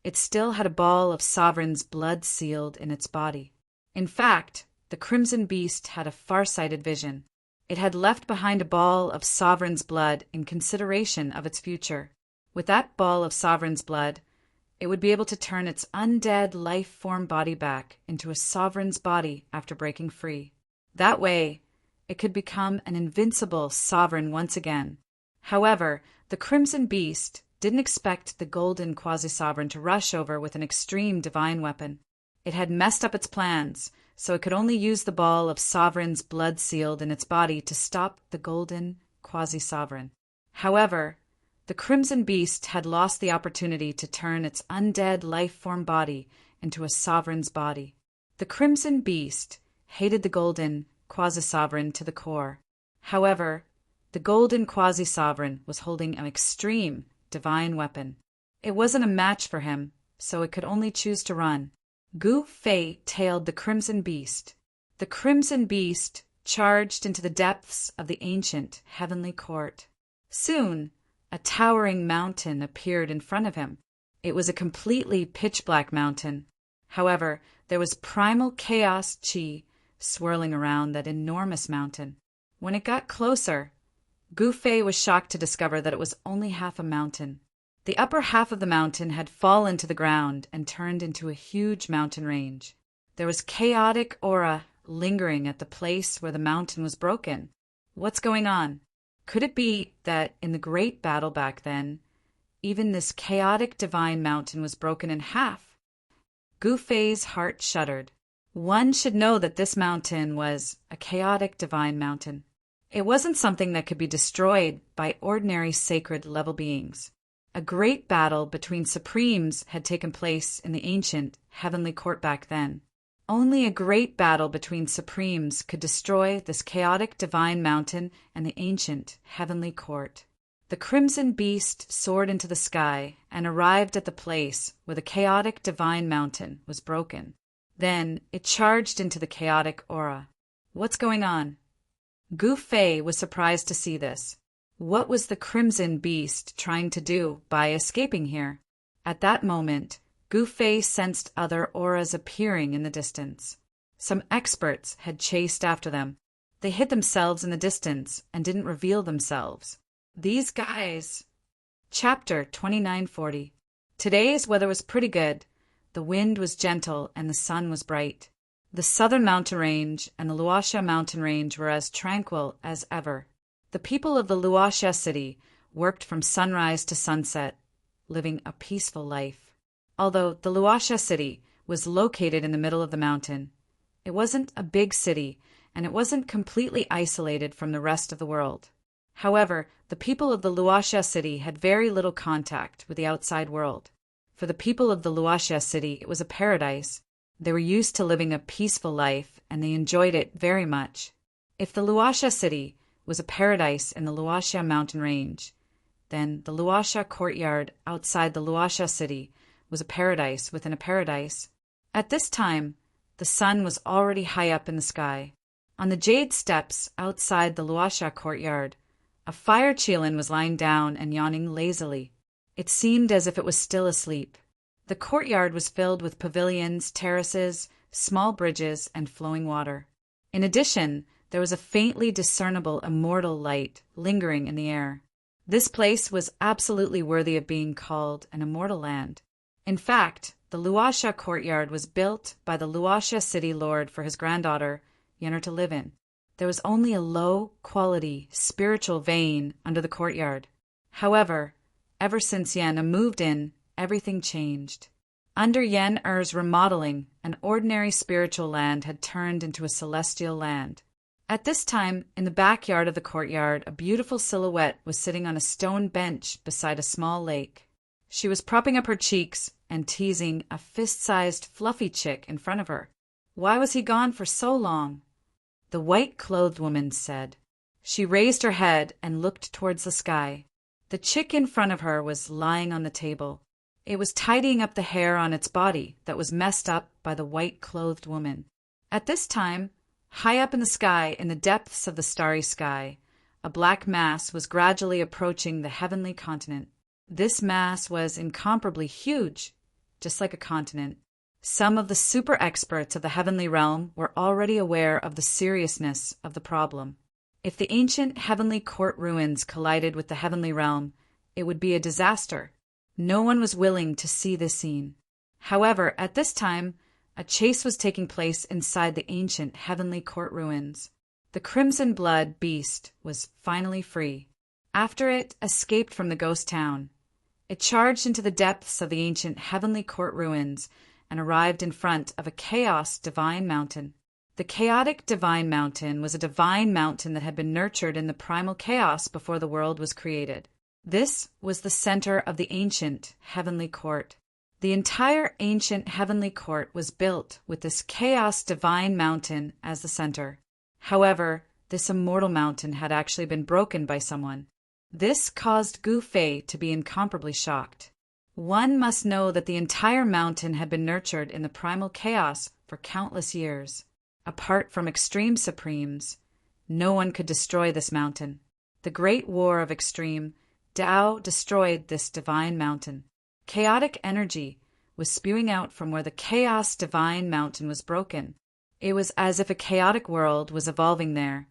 A: it still had a ball of sovereign's blood sealed in its body. In fact, the Crimson Beast had a far-sighted vision. It had left behind a ball of sovereign's blood in consideration of its future. With that ball of sovereign's blood, it would be able to turn its undead life form body back into a sovereign's body after breaking free. That way, it could become an invincible sovereign once again. However, the Crimson Beast didn't expect the golden quasi-sovereign to rush over with an extreme divine weapon. It had messed up its plans, so it could only use the ball of sovereign's blood sealed in its body to stop the golden quasi-sovereign. However, the Crimson Beast had lost the opportunity to turn its undead life-form body into a sovereign's body. The Crimson Beast hated the golden quasi-sovereign to the core. However, the golden quasi-sovereign was holding an extreme divine weapon. It wasn't a match for him, so it could only choose to run. Gu Fei tailed the Crimson Beast. The Crimson Beast charged into the depths of the ancient heavenly court. Soon, a towering mountain appeared in front of him. It was a completely pitch-black mountain. However, there was primal chaos chi swirling around that enormous mountain. When it got closer, Gu Fei was shocked to discover that it was only half a mountain. The upper half of the mountain had fallen to the ground and turned into a huge mountain range. There was chaotic aura lingering at the place where the mountain was broken. What's going on? Could it be that in the great battle back then, even this chaotic divine mountain was broken in half? Gu Fei's heart shuddered. One should know that this mountain was a chaotic divine mountain. It wasn't something that could be destroyed by ordinary sacred level beings. A great battle between supremes had taken place in the ancient heavenly court back then. Only a great battle between supremes could destroy this chaotic divine mountain and the ancient heavenly court. The Crimson Beast soared into the sky and arrived at the place where the chaotic divine mountain was broken. Then it charged into the chaotic aura. What's going on? Gu Fei was surprised to see this. What was the Crimson Beast trying to do by escaping here? At that moment, Gu Fei sensed other auras appearing in the distance. Some experts had chased after them. They hid themselves in the distance and didn't reveal themselves. These guys... Chapter 2940. Today's weather was pretty good. The wind was gentle and the sun was bright. The southern mountain range and the Luoxia mountain range were as tranquil as ever. The people of the Luoxia city worked from sunrise to sunset, living a peaceful life. Although the Luoxia city was located in the middle of the mountain, it wasn't a big city, and it wasn't completely isolated from the rest of the world. However, the people of the Luoxia city had very little contact with the outside world. For the people of the Luoxia city, it was a paradise. They were used to living a peaceful life, and they enjoyed it very much. If the Luoxia city was a paradise in the Luoxia mountain range, then the Luoxia courtyard outside the Luoxia city was a paradise within a paradise. At this time, the sun was already high up in the sky. On the jade steps outside the Luoxia courtyard, a fire Qilin was lying down and yawning lazily. It seemed as if it was still asleep. The courtyard was filled with pavilions, terraces, small bridges, and flowing water. In addition, there was a faintly discernible immortal light lingering in the air. This place was absolutely worthy of being called an immortal land. In fact, the Luoxia courtyard was built by the Luoxia city lord for his granddaughter, Yennefer, to live in. There was only a low-quality spiritual vein under the courtyard. However, ever since Yennefer moved in, everything changed. Under Yennefer's remodeling, an ordinary spiritual land had turned into a celestial land. At this time, in the backyard of the courtyard, a beautiful silhouette was sitting on a stone bench beside a small lake. She was propping up her cheeks and teasing a fist-sized fluffy chick in front of her. Why was he gone for so long? The white-clothed woman said. She raised her head and looked towards the sky. The chick in front of her was lying on the table. It was tidying up the hair on its body that was messed up by the white-clothed woman. At this time, high up in the sky, in the depths of the starry sky, a black mass was gradually approaching the heavenly continent. This mass was incomparably huge, just like a continent. Some of the super experts of the heavenly realm were already aware of the seriousness of the problem. If the ancient heavenly court ruins collided with the heavenly realm, it would be a disaster. No one was willing to see this scene. However, at this time, a chase was taking place inside the ancient heavenly court ruins. The crimson blood beast was finally free. After it escaped from the ghost town, it charged into the depths of the ancient heavenly court ruins and arrived in front of a chaos divine mountain. The chaotic divine mountain was a divine mountain that had been nurtured in the primal chaos before the world was created. This was the center of the ancient heavenly court. The entire ancient heavenly court was built with this chaos divine mountain as the center. However, this immortal mountain had actually been broken by someone. This caused Gu Fei to be incomparably shocked. One must know that the entire mountain had been nurtured in the primal chaos for countless years. Apart from extreme supremes, no one could destroy this mountain. The great war of extreme, Tao destroyed this divine mountain. Chaotic energy was spewing out from where the chaos divine mountain was broken. It was as if a chaotic world was evolving there,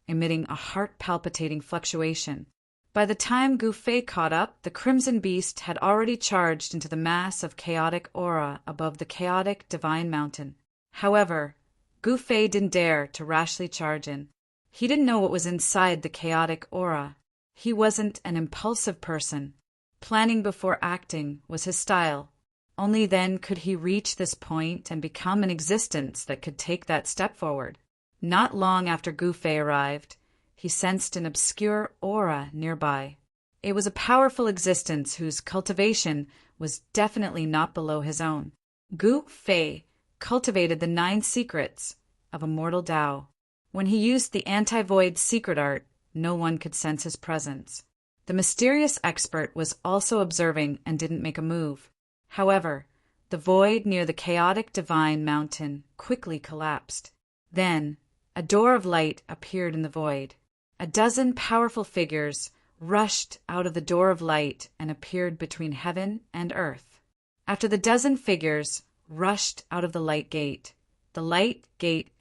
A: emitting a heart-palpitating fluctuation. By the time Gu Fei caught up, the crimson beast had already charged into the mass of chaotic aura above the chaotic divine mountain. However, Gu Fei didn't dare to rashly charge in. He didn't know what was inside the chaotic aura. He wasn't an impulsive person. Planning before acting was his style. Only then could he reach this point and become an existence that could take that step forward. Not long after Gu Fei arrived, he sensed an obscure aura nearby. It was a powerful existence whose cultivation was definitely not below his own. Gu Fei cultivated the 9 secrets of immortal Tao. When he used the anti-void secret art, no one could sense his presence. The mysterious expert was also observing and didn't make a move. However, the void near the chaotic divine mountain quickly collapsed. Then, a door of light appeared in the void. A dozen powerful figures rushed out of the door of light and appeared between heaven and earth. After the dozen figures rushed out of the light gate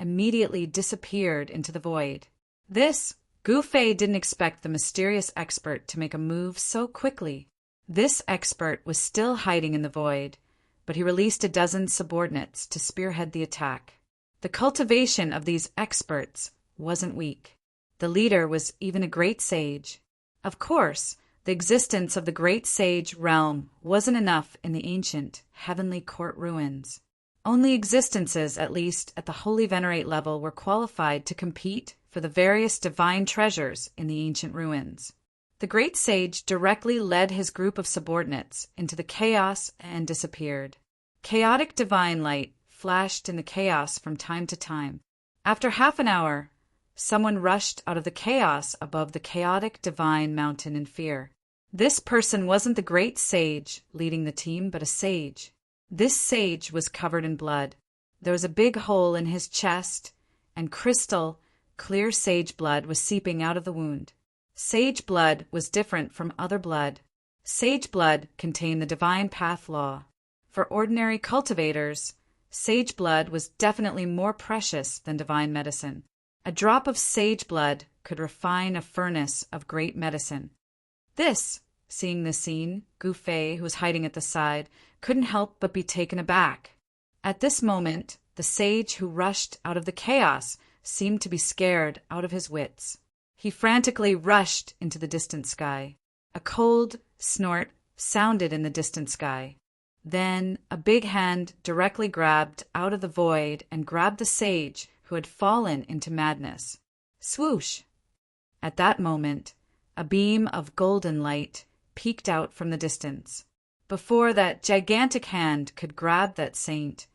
A: immediately disappeared into the void. Gu Fei didn't expect the mysterious expert to make a move so quickly. This expert was still hiding in the void, but he released a dozen subordinates to spearhead the attack. The cultivation of these experts wasn't weak. The leader was even a great sage. Of course, the existence of the great sage realm wasn't enough in the ancient heavenly court ruins. Only existences, at least at the holy venerate level, were qualified to compete for the various divine treasures in the ancient ruins. The great sage directly led his group of subordinates into the chaos and disappeared. Chaotic divine light flashed in the chaos from time to time. After half an hour, someone rushed out of the chaos above the chaotic divine mountain in fear. This person wasn't the great sage leading the team, but a sage. This sage was covered in blood. There was a big hole in his chest, and crystal, clear sage blood was seeping out of the wound. Sage blood was different from other blood. Sage blood contained the divine path law. For ordinary cultivators, sage blood was definitely more precious than divine medicine. A drop of sage blood could refine a furnace of great medicine. Seeing this scene, Gu Fei, who was hiding at the side, couldn't help but be taken aback. At this moment, the sage who rushed out of the chaos seemed to be scared out of his wits. He frantically rushed into the distant sky. A cold snort sounded in the distant sky. Then a big hand directly grabbed out of the void and grabbed the sage who had fallen into madness. Swoosh! At that moment, a beam of golden light peeked out from the distance. Before that gigantic hand could grab that saint,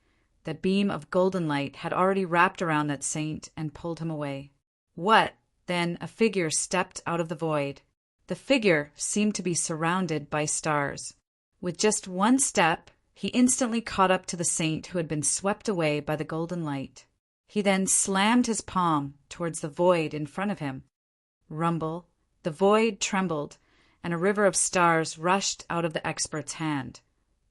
A: that beam of golden light had already wrapped around that saint and pulled him away. What Then a figure stepped out of the void. The figure seemed to be surrounded by stars. With just one step, he instantly caught up to the saint who had been swept away by the golden light. He then slammed his palm towards the void in front of him. Rumble, the void trembled, and a river of stars rushed out of the expert's hand,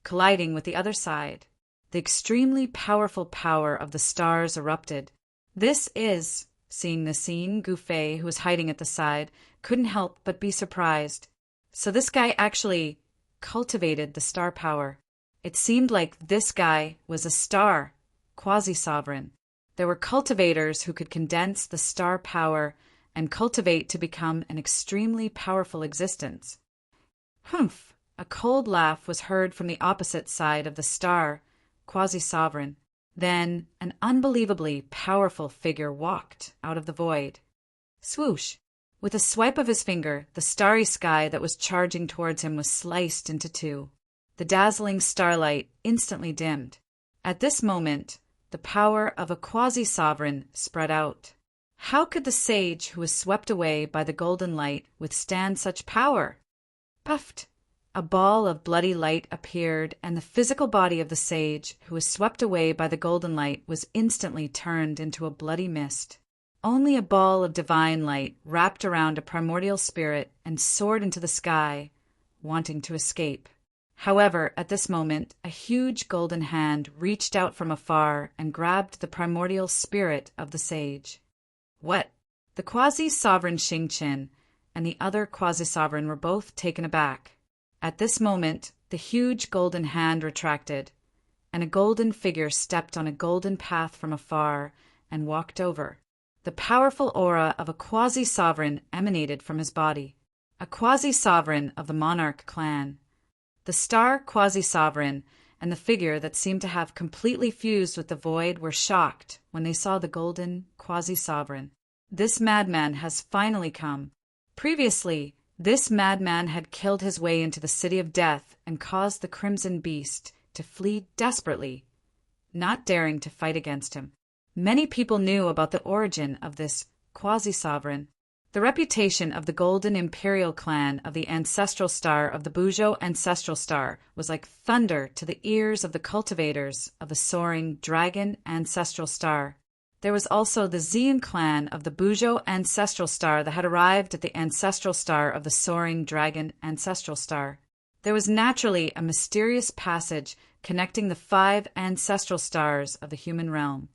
A: colliding with the other side. The extremely powerful power of the stars erupted. This is, seeing the scene, Gu Fei, who was hiding at the side, couldn't help but be surprised. So this guy actually cultivated the star power. It seemed like this guy was a star, quasi-sovereign. There were cultivators who could condense the star power and cultivate to become an extremely powerful existence. Humph! A cold laugh was heard from the opposite side of the star, quasi-sovereign. Then an unbelievably powerful figure walked out of the void. Swoosh! With a swipe of his finger, the starry sky that was charging towards him was sliced into two. The dazzling starlight instantly dimmed. At this moment, the power of a quasi-sovereign spread out. How could the sage who was swept away by the golden light withstand such power? Puffed! A ball of bloody light appeared, and the physical body of the sage who was swept away by the golden light was instantly turned into a bloody mist. Only a ball of divine light wrapped around a primordial spirit and soared into the sky, wanting to escape. However, at this moment, a huge golden hand reached out from afar and grabbed the primordial spirit of the sage. What? The quasi-sovereign Xingqian and the other quasi-sovereign were both taken aback. At this moment, the huge golden hand retracted, and a golden figure stepped on a golden path from afar and walked over. The powerful aura of a quasi-sovereign emanated from his body, a quasi-sovereign of the monarch clan. The star quasi-sovereign and the figure that seemed to have completely fused with the void were shocked when they saw the golden quasi-sovereign. This madman has finally come. Previously, this madman had killed his way into the city of death and caused the Crimson Beast to flee desperately, not daring to fight against him. Many people knew about the origin of this quasi-sovereign. The reputation of the Golden Imperial clan of the ancestral star of the Buzhou ancestral star was like thunder to the ears of the cultivators of the soaring dragon ancestral star. There was also the Xian clan of the Buzhou ancestral star that had arrived at the ancestral star of the soaring dragon ancestral star. There was naturally a mysterious passage connecting the 5 ancestral stars of the human realm.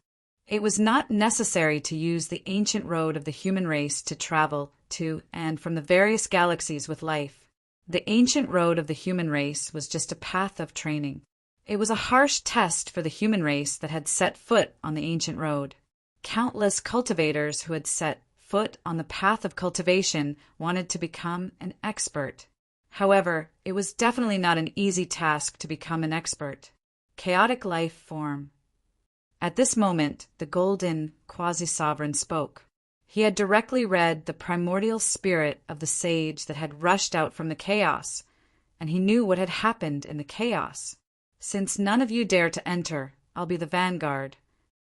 A: It was not necessary to use the ancient road of the human race to travel to and from the various galaxies with life. The ancient road of the human race was just a path of training. It was a harsh test for the human race that had set foot on the ancient road. Countless cultivators who had set foot on the path of cultivation wanted to become an expert. However, it was definitely not an easy task to become an expert. Chaotic life form. At this moment, the golden quasi-sovereign spoke. He had directly read the primordial spirit of the sage that had rushed out from the chaos, and he knew what had happened in the chaos. Since none of you dare to enter, I'll be the vanguard.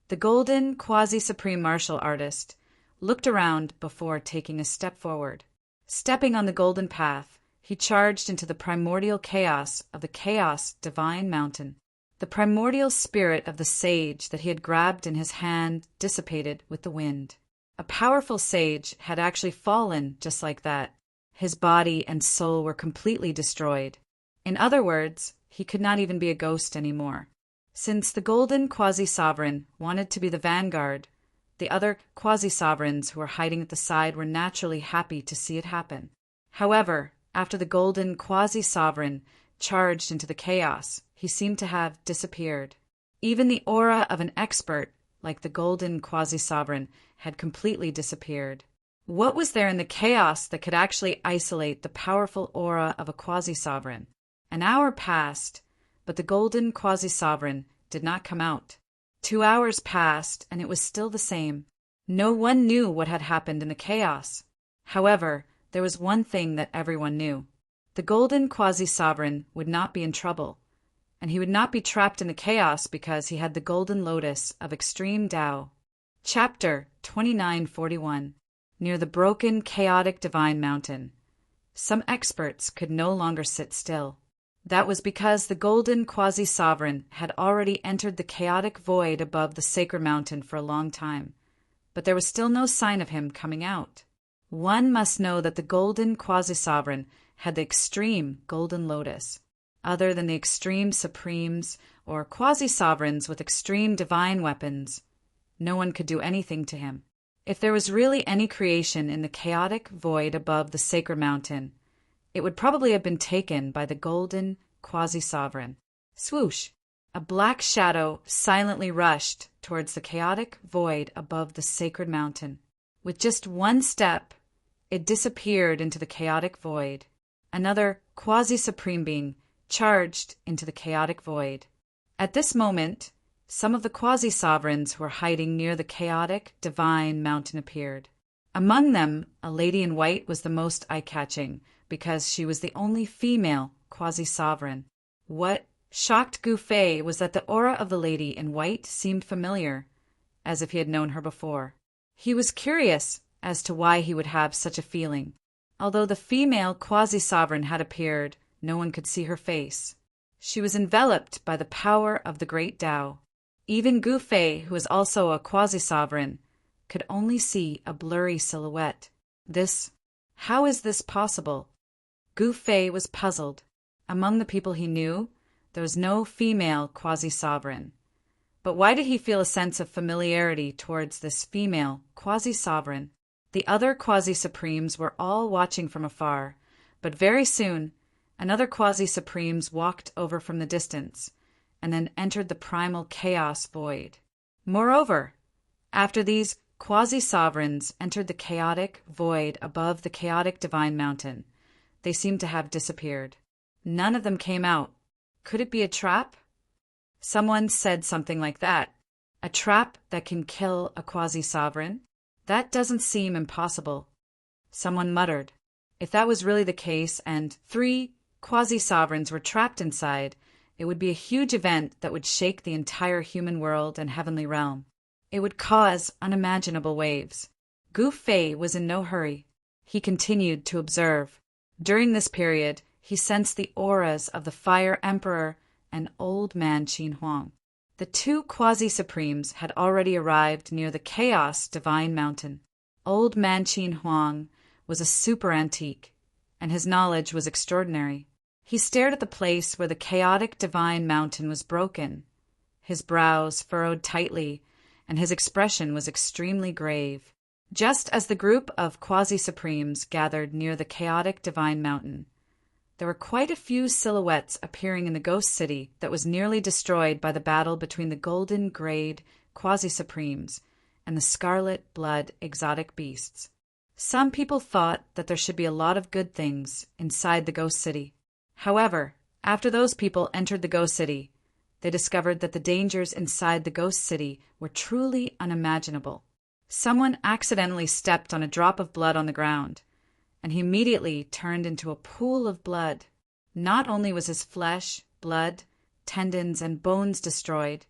A: The golden quasi-supreme martial artist looked around before taking a step forward. Stepping on the golden path, he charged into the primordial chaos of the chaos divine mountain. The primordial spirit of the sage that he had grabbed in his hand dissipated with the wind. A powerful sage had actually fallen just like that. His body and soul were completely destroyed. In other words, he could not even be a ghost anymore. Since the golden quasi-sovereign wanted to be the vanguard, the other quasi-sovereigns who were hiding at the side were naturally happy to see it happen. However, after the golden quasi-sovereign charged into the chaos, he seemed to have disappeared. Even the aura of an expert, like the golden quasi-sovereign, had completely disappeared. What was there in the chaos that could actually isolate the powerful aura of a quasi-sovereign? An hour passed, but the golden quasi-sovereign did not come out. 2 hours passed, and it was still the same. No one knew what had happened in the chaos. However, there was one thing that everyone knew. The golden quasi-sovereign would not be in trouble, and he would not be trapped in the chaos because he had the golden lotus of extreme Tao. Chapter 2941. near the broken, chaotic divine mountain. Some experts could no longer sit still. That was because the golden quasi-sovereign had already entered the chaotic void above the sacred mountain for a long time, but there was still no sign of him coming out. One must know that the golden quasi-sovereign had the extreme golden lotus. Other than the extreme supremes or quasi-sovereigns with extreme divine weapons, no one could do anything to him. If there was really any creation in the chaotic void above the sacred mountain, it would probably have been taken by the golden quasi-sovereign. Swoosh! A black shadow silently rushed towards the chaotic void above the sacred mountain. With just one step, it disappeared into the chaotic void. Another quasi-supreme being charged into the chaotic void. At this moment, some of the quasi-sovereigns who were hiding near the chaotic divine mountain appeared. Among them, a lady in white was the most eye-catching, because she was the only female quasi-sovereign. What shocked Gu Fei was that the aura of the lady in white seemed familiar, as if he had known her before. He was curious as to why he would have such a feeling. Although the female quasi-sovereign had appeared, no one could see her face. She was enveloped by the power of the great Tao. Even Gu Fei, who was also a quasi-sovereign, could only see a blurry silhouette. How is this possible? Gu Fei was puzzled. Among the people he knew, there was no female quasi-sovereign. But why did he feel a sense of familiarity towards this female quasi-sovereign? The other quasi-supremes were all watching from afar, but very soon another quasi-supremes walked over from the distance, and then entered the primal chaos void. Moreover, after these quasi-sovereigns entered the chaotic void above the chaotic divine mountain, they seemed to have disappeared. None of them came out. Could it be a trap? Someone said something like that. A trap that can kill a quasi-sovereign? That doesn't seem impossible. Someone muttered. If that was really the case and 3 quasi-sovereigns were trapped inside, it would be a huge event that would shake the entire human world and heavenly realm. It would cause unimaginable waves. Gu Fei was in no hurry. He continued to observe. During this period, he sensed the auras of the Fire Emperor and Old Man Qin Huang. The 2 quasi-supremes had already arrived near the Chaos Divine Mountain. Old Man Qin Huang was a super antique, and his knowledge was extraordinary. He stared at the place where the chaotic divine mountain was broken. His brows furrowed tightly, and his expression was extremely grave. Just as the group of quasi-supremes gathered near the chaotic divine mountain, there were quite a few silhouettes appearing in the ghost city that was nearly destroyed by the battle between the golden grade quasi-supremes and the scarlet blood exotic beasts. Some people thought that there should be a lot of good things inside the ghost city. However, after those people entered the ghost city, they discovered that the dangers inside the ghost city were truly unimaginable. Someone accidentally stepped on a drop of blood on the ground, and he immediately turned into a pool of blood. Not only was his flesh, blood, tendons, and bones destroyed,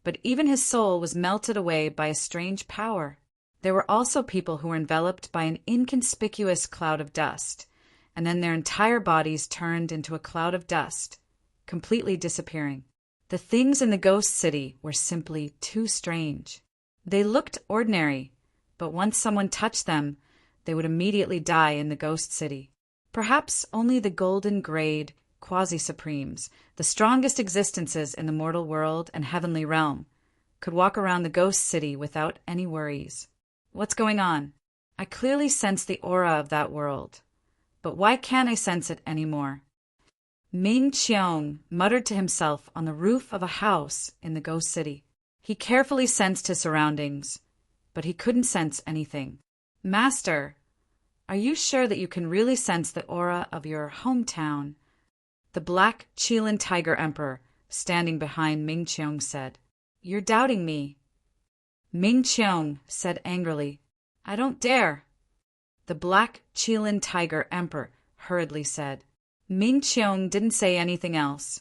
A: but even his soul was melted away by a strange power. There were also people who were enveloped by an inconspicuous cloud of dust, and then their entire bodies turned into a cloud of dust, completely disappearing. The things in the ghost city were simply too strange. They looked ordinary, but once someone touched them, they would immediately die in the ghost city. Perhaps only the golden grade quasi-supremes, the strongest existences in the mortal world and heavenly realm, could walk around the ghost city without any worries. What's going on? I clearly sense the aura of that world, but why can't I sense it anymore? Ming Qiong muttered to himself on the roof of a house in the ghost city. He carefully sensed his surroundings, but he couldn't sense anything. Master, are you sure that you can really sense the aura of your hometown? The black Qilin Tiger Emperor, standing behind Ming Qiong, said. You're doubting me. Ming Qiong said angrily, I don't dare. The black Qilin Tiger Emperor hurriedly said. Ming Qiong didn't say anything else,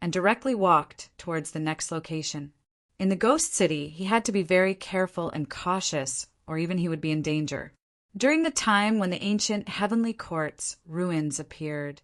A: and directly walked towards the next location. In the ghost city, he had to be very careful and cautious, or even he would be in danger. During the time when the ancient heavenly court's ruins appeared,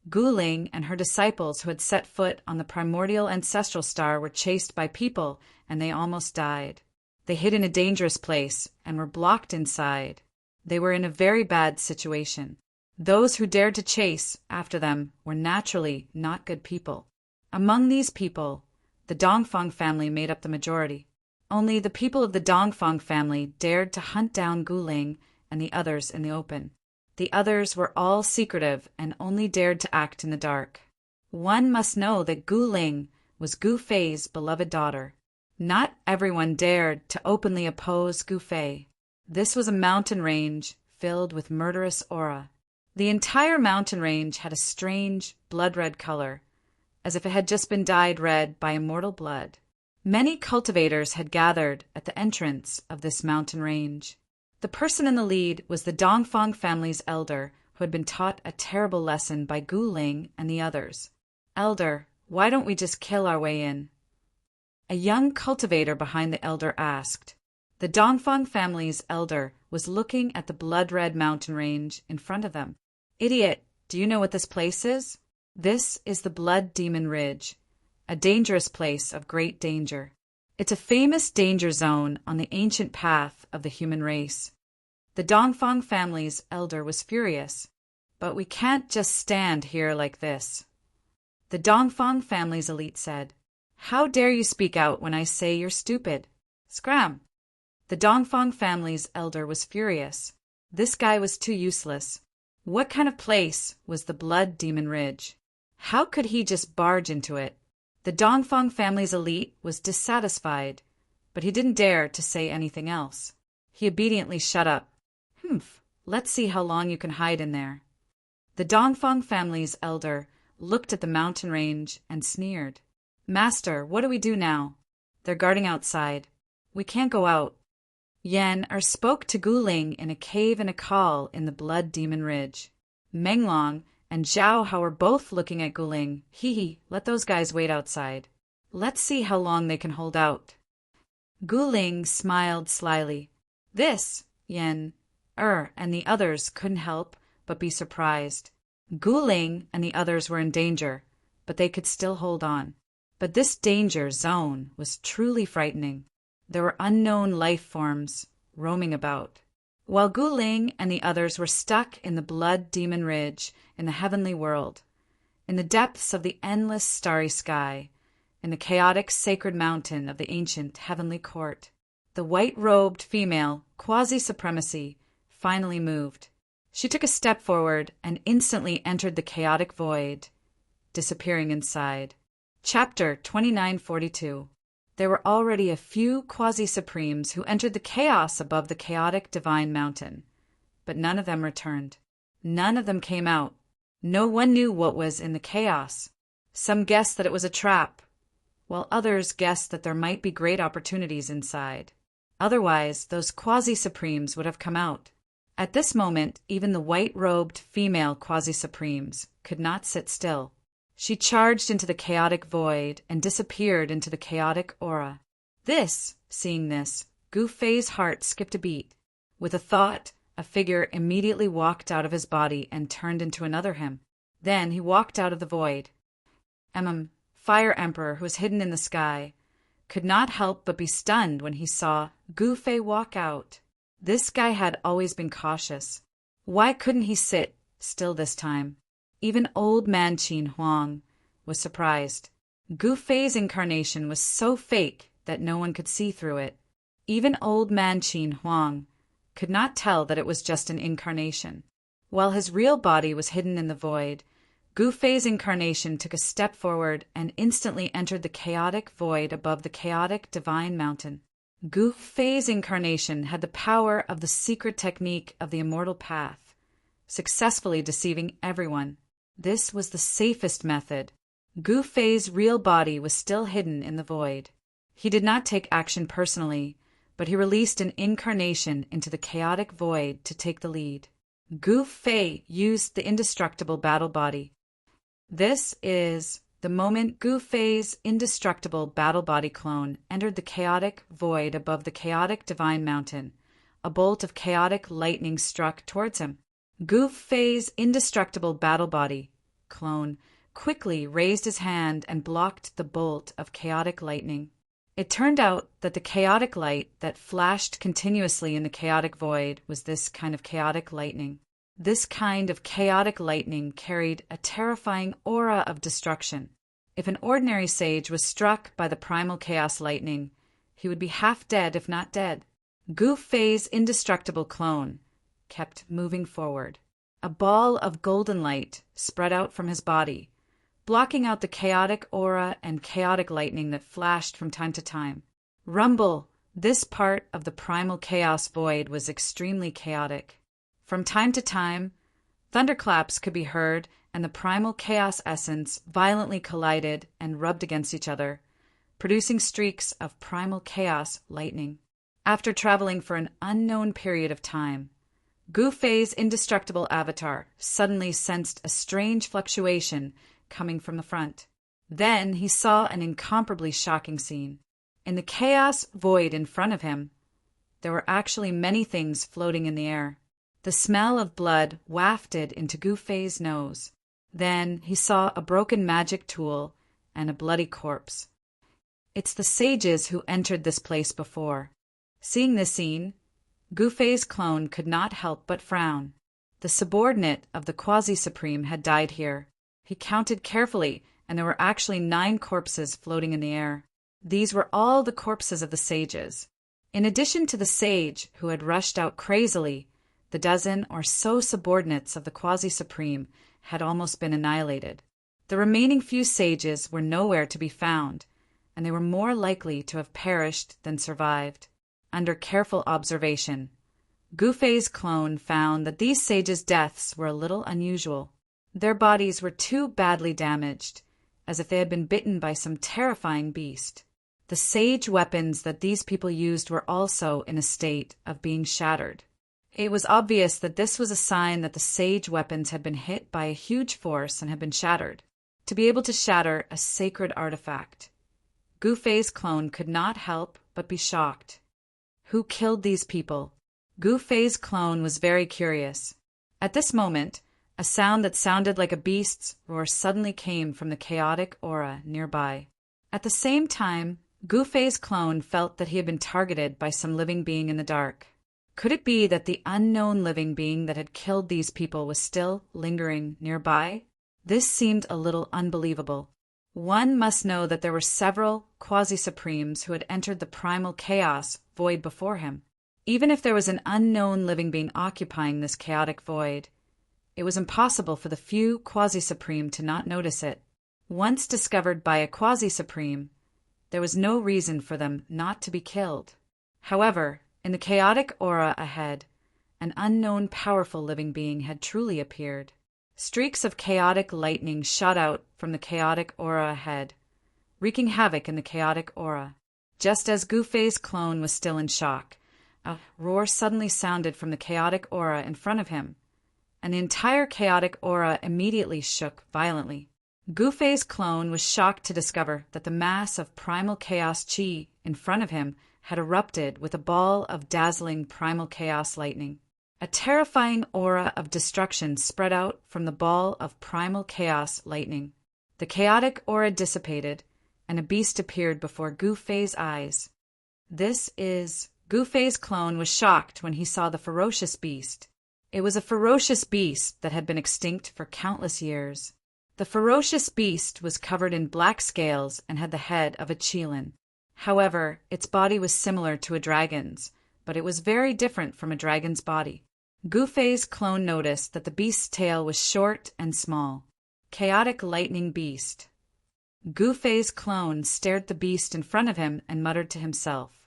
A: Guling and her disciples who had set foot on the primordial ancestral star were chased by people, and they almost died. They hid in a dangerous place and were blocked inside. They were in a very bad situation. Those who dared to chase after them were naturally not good people. Among these people, the Dongfang family made up the majority. Only the people of the Dongfang family dared to hunt down Guling and the others in the open. The others were all secretive and only dared to act in the dark. One must know that Guling was Gu Fei's beloved daughter. Not everyone dared to openly oppose Gu Fei. This was a mountain range filled with murderous aura. The entire mountain range had a strange blood-red color, as if it had just been dyed red by immortal blood. Many cultivators had gathered at the entrance of this mountain range. The person in the lead was the Dongfang family's elder, who had been taught a terrible lesson by Guling and the others. "Elder, why don't we just kill our way in?" A young cultivator behind the elder asked. The Dongfang family's elder was looking at the blood-red mountain range in front of them. "Idiot, do you know what this place is? This is the Blood Demon Ridge, a dangerous place of great danger. It's a famous danger zone on the ancient path of the human race." The Dongfang family's elder was furious. "But we can't just stand here like this." The Dongfang family's elite said, "How dare you speak out when I say you're stupid? Scram!" The Dongfang family's elder was furious. This guy was too useless. What kind of place was the Blood Demon Ridge? How could he just barge into it? The Dongfang family's elite was dissatisfied, but he didn't dare to say anything else. He obediently shut up. "Humph, let's see how long you can hide in there." The Dongfang family's elder looked at the mountain range and sneered. "Master, what do we do now? They're guarding outside. We can't go out." Yan spoke to Guling in a cave in a call in the Blood Demon Ridge. Menglong and Zhao Hao were both looking at Guling. Hee, let those guys wait outside. Let's see how long they can hold out." Guling smiled slyly. This, Yan, and the others couldn't help but be surprised. Guling and the others were in danger, but they could still hold on. But this danger zone was truly frightening. There were unknown life forms roaming about. While Guling and the others were stuck in the Blood Demon Ridge in the heavenly world, in the depths of the endless starry sky, in the chaotic sacred mountain of the ancient heavenly court, the white-robed female, quasi-supremacy, finally moved. She took a step forward and instantly entered the chaotic void, disappearing inside. Chapter 2942. There were already a few quasi-supremes who entered the chaos above the chaotic divine mountain, but none of them returned. None of them came out. No one knew what was in the chaos. Some guessed that it was a trap, while others guessed that there might be great opportunities inside. Otherwise, those quasi-supremes would have come out. At this moment, even the white-robed female quasi-supremes could not sit still. She charged into the chaotic void and disappeared into the chaotic aura. Seeing this, Gu Fei's heart skipped a beat. With a thought, a figure immediately walked out of his body and turned into another him. Then he walked out of the void. Fire Emperor, who was hidden in the sky, could not help but be stunned when he saw Gu Fei walk out. This guy had always been cautious. Why couldn't he sit still this time? Even old man Qin Huang was surprised. Gu Fei's incarnation was so fake that no one could see through it. Even old man Qin Huang could not tell that it was just an incarnation. While his real body was hidden in the void, Gu Fei's incarnation took a step forward and instantly entered the chaotic void above the chaotic divine mountain. Gu Fei's incarnation had the power of the secret technique of the immortal path, successfully deceiving everyone. This was the safest method. Gu Fei's real body was still hidden in the void. He did not take action personally, but he released an incarnation into the chaotic void to take the lead. Gu Fei used the indestructible battle body. This is the moment Gu Fei's indestructible battle body clone entered the chaotic void above the chaotic divine mountain. a bolt of chaotic lightning struck towards him. Gu Fei's indestructible battle body, clone, quickly raised his hand and blocked the bolt of chaotic lightning. It turned out that the chaotic light that flashed continuously in the chaotic void was this kind of chaotic lightning. This kind of chaotic lightning carried a terrifying aura of destruction. If an ordinary sage was struck by the primal chaos lightning, he would be half dead if not dead. Gu Fei's indestructible clone kept moving forward. A ball of golden light spread out from his body, blocking out the chaotic aura and chaotic lightning that flashed from time to time. Rumble! This part of the primal chaos void was extremely chaotic. From time to time, thunderclaps could be heard, and the primal chaos essence violently collided and rubbed against each other, producing streaks of primal chaos lightning. After traveling for an unknown period of time, Gu Fei's indestructible avatar suddenly sensed a strange fluctuation coming from the front. Then he saw an incomparably shocking scene. In the chaos void in front of him, there were actually many things floating in the air. The smell of blood wafted into Gu Fei's nose. Then he saw a broken magic tool and a bloody corpse. It's the sages who entered this place before. Seeing this scene, Gu Fei's clone could not help but frown. The subordinate of the Quasi-Supreme had died here. He counted carefully, and there were actually 9 corpses floating in the air. These were all the corpses of the sages. In addition to the sage who had rushed out crazily, the dozen or so subordinates of the Quasi-Supreme had almost been annihilated. The remaining few sages were nowhere to be found, and they were more likely to have perished than survived. Under careful observation, Gu Fei's clone found that these sages' deaths were a little unusual. Their bodies were too badly damaged, as if they had been bitten by some terrifying beast. The sage weapons that these people used were also in a state of being shattered. It was obvious that this was a sign that the sage weapons had been hit by a huge force and had been shattered. To be able to shatter a sacred artifact, Gu Fei's clone could not help but be shocked. Who killed these people? Gu Fei's clone was very curious. At this moment, a sound that sounded like a beast's roar suddenly came from the chaotic aura nearby. At the same time, Gu Fei's clone felt that he had been targeted by some living being in the dark. Could it be that the unknown living being that had killed these people was still lingering nearby? This seemed a little unbelievable. One must know that there were several Quasi-Supremes who had entered the primal chaos void before him. Even if there was an unknown living being occupying this chaotic void, it was impossible for the few Quasi-Supreme to not notice it. Once discovered by a Quasi-Supreme, there was no reason for them not to be killed. However, in the chaotic aura ahead, an unknown powerful living being had truly appeared. Streaks of chaotic lightning shot out from the chaotic aura ahead, wreaking havoc in the chaotic aura. Just as Gu Fei's clone was still in shock, a roar suddenly sounded from the chaotic aura in front of him, and the entire chaotic aura immediately shook violently. Gu Fei's clone was shocked to discover that the mass of primal chaos chi in front of him had erupted with a ball of dazzling primal chaos lightning. A terrifying aura of destruction spread out from the ball of primal chaos lightning. The chaotic aura dissipated, and a beast appeared before Gu Fei's eyes. Gu Fei's clone was shocked when he saw the ferocious beast. It was a ferocious beast that had been extinct for countless years. The ferocious beast was covered in black scales and had the head of a qilin. However, its body was similar to a dragon's, but it was very different from a dragon's body. Gu Fei's clone noticed that the beast's tail was short and small. Chaotic lightning beast. Gu Fei's clone stared at the beast in front of him and muttered to himself.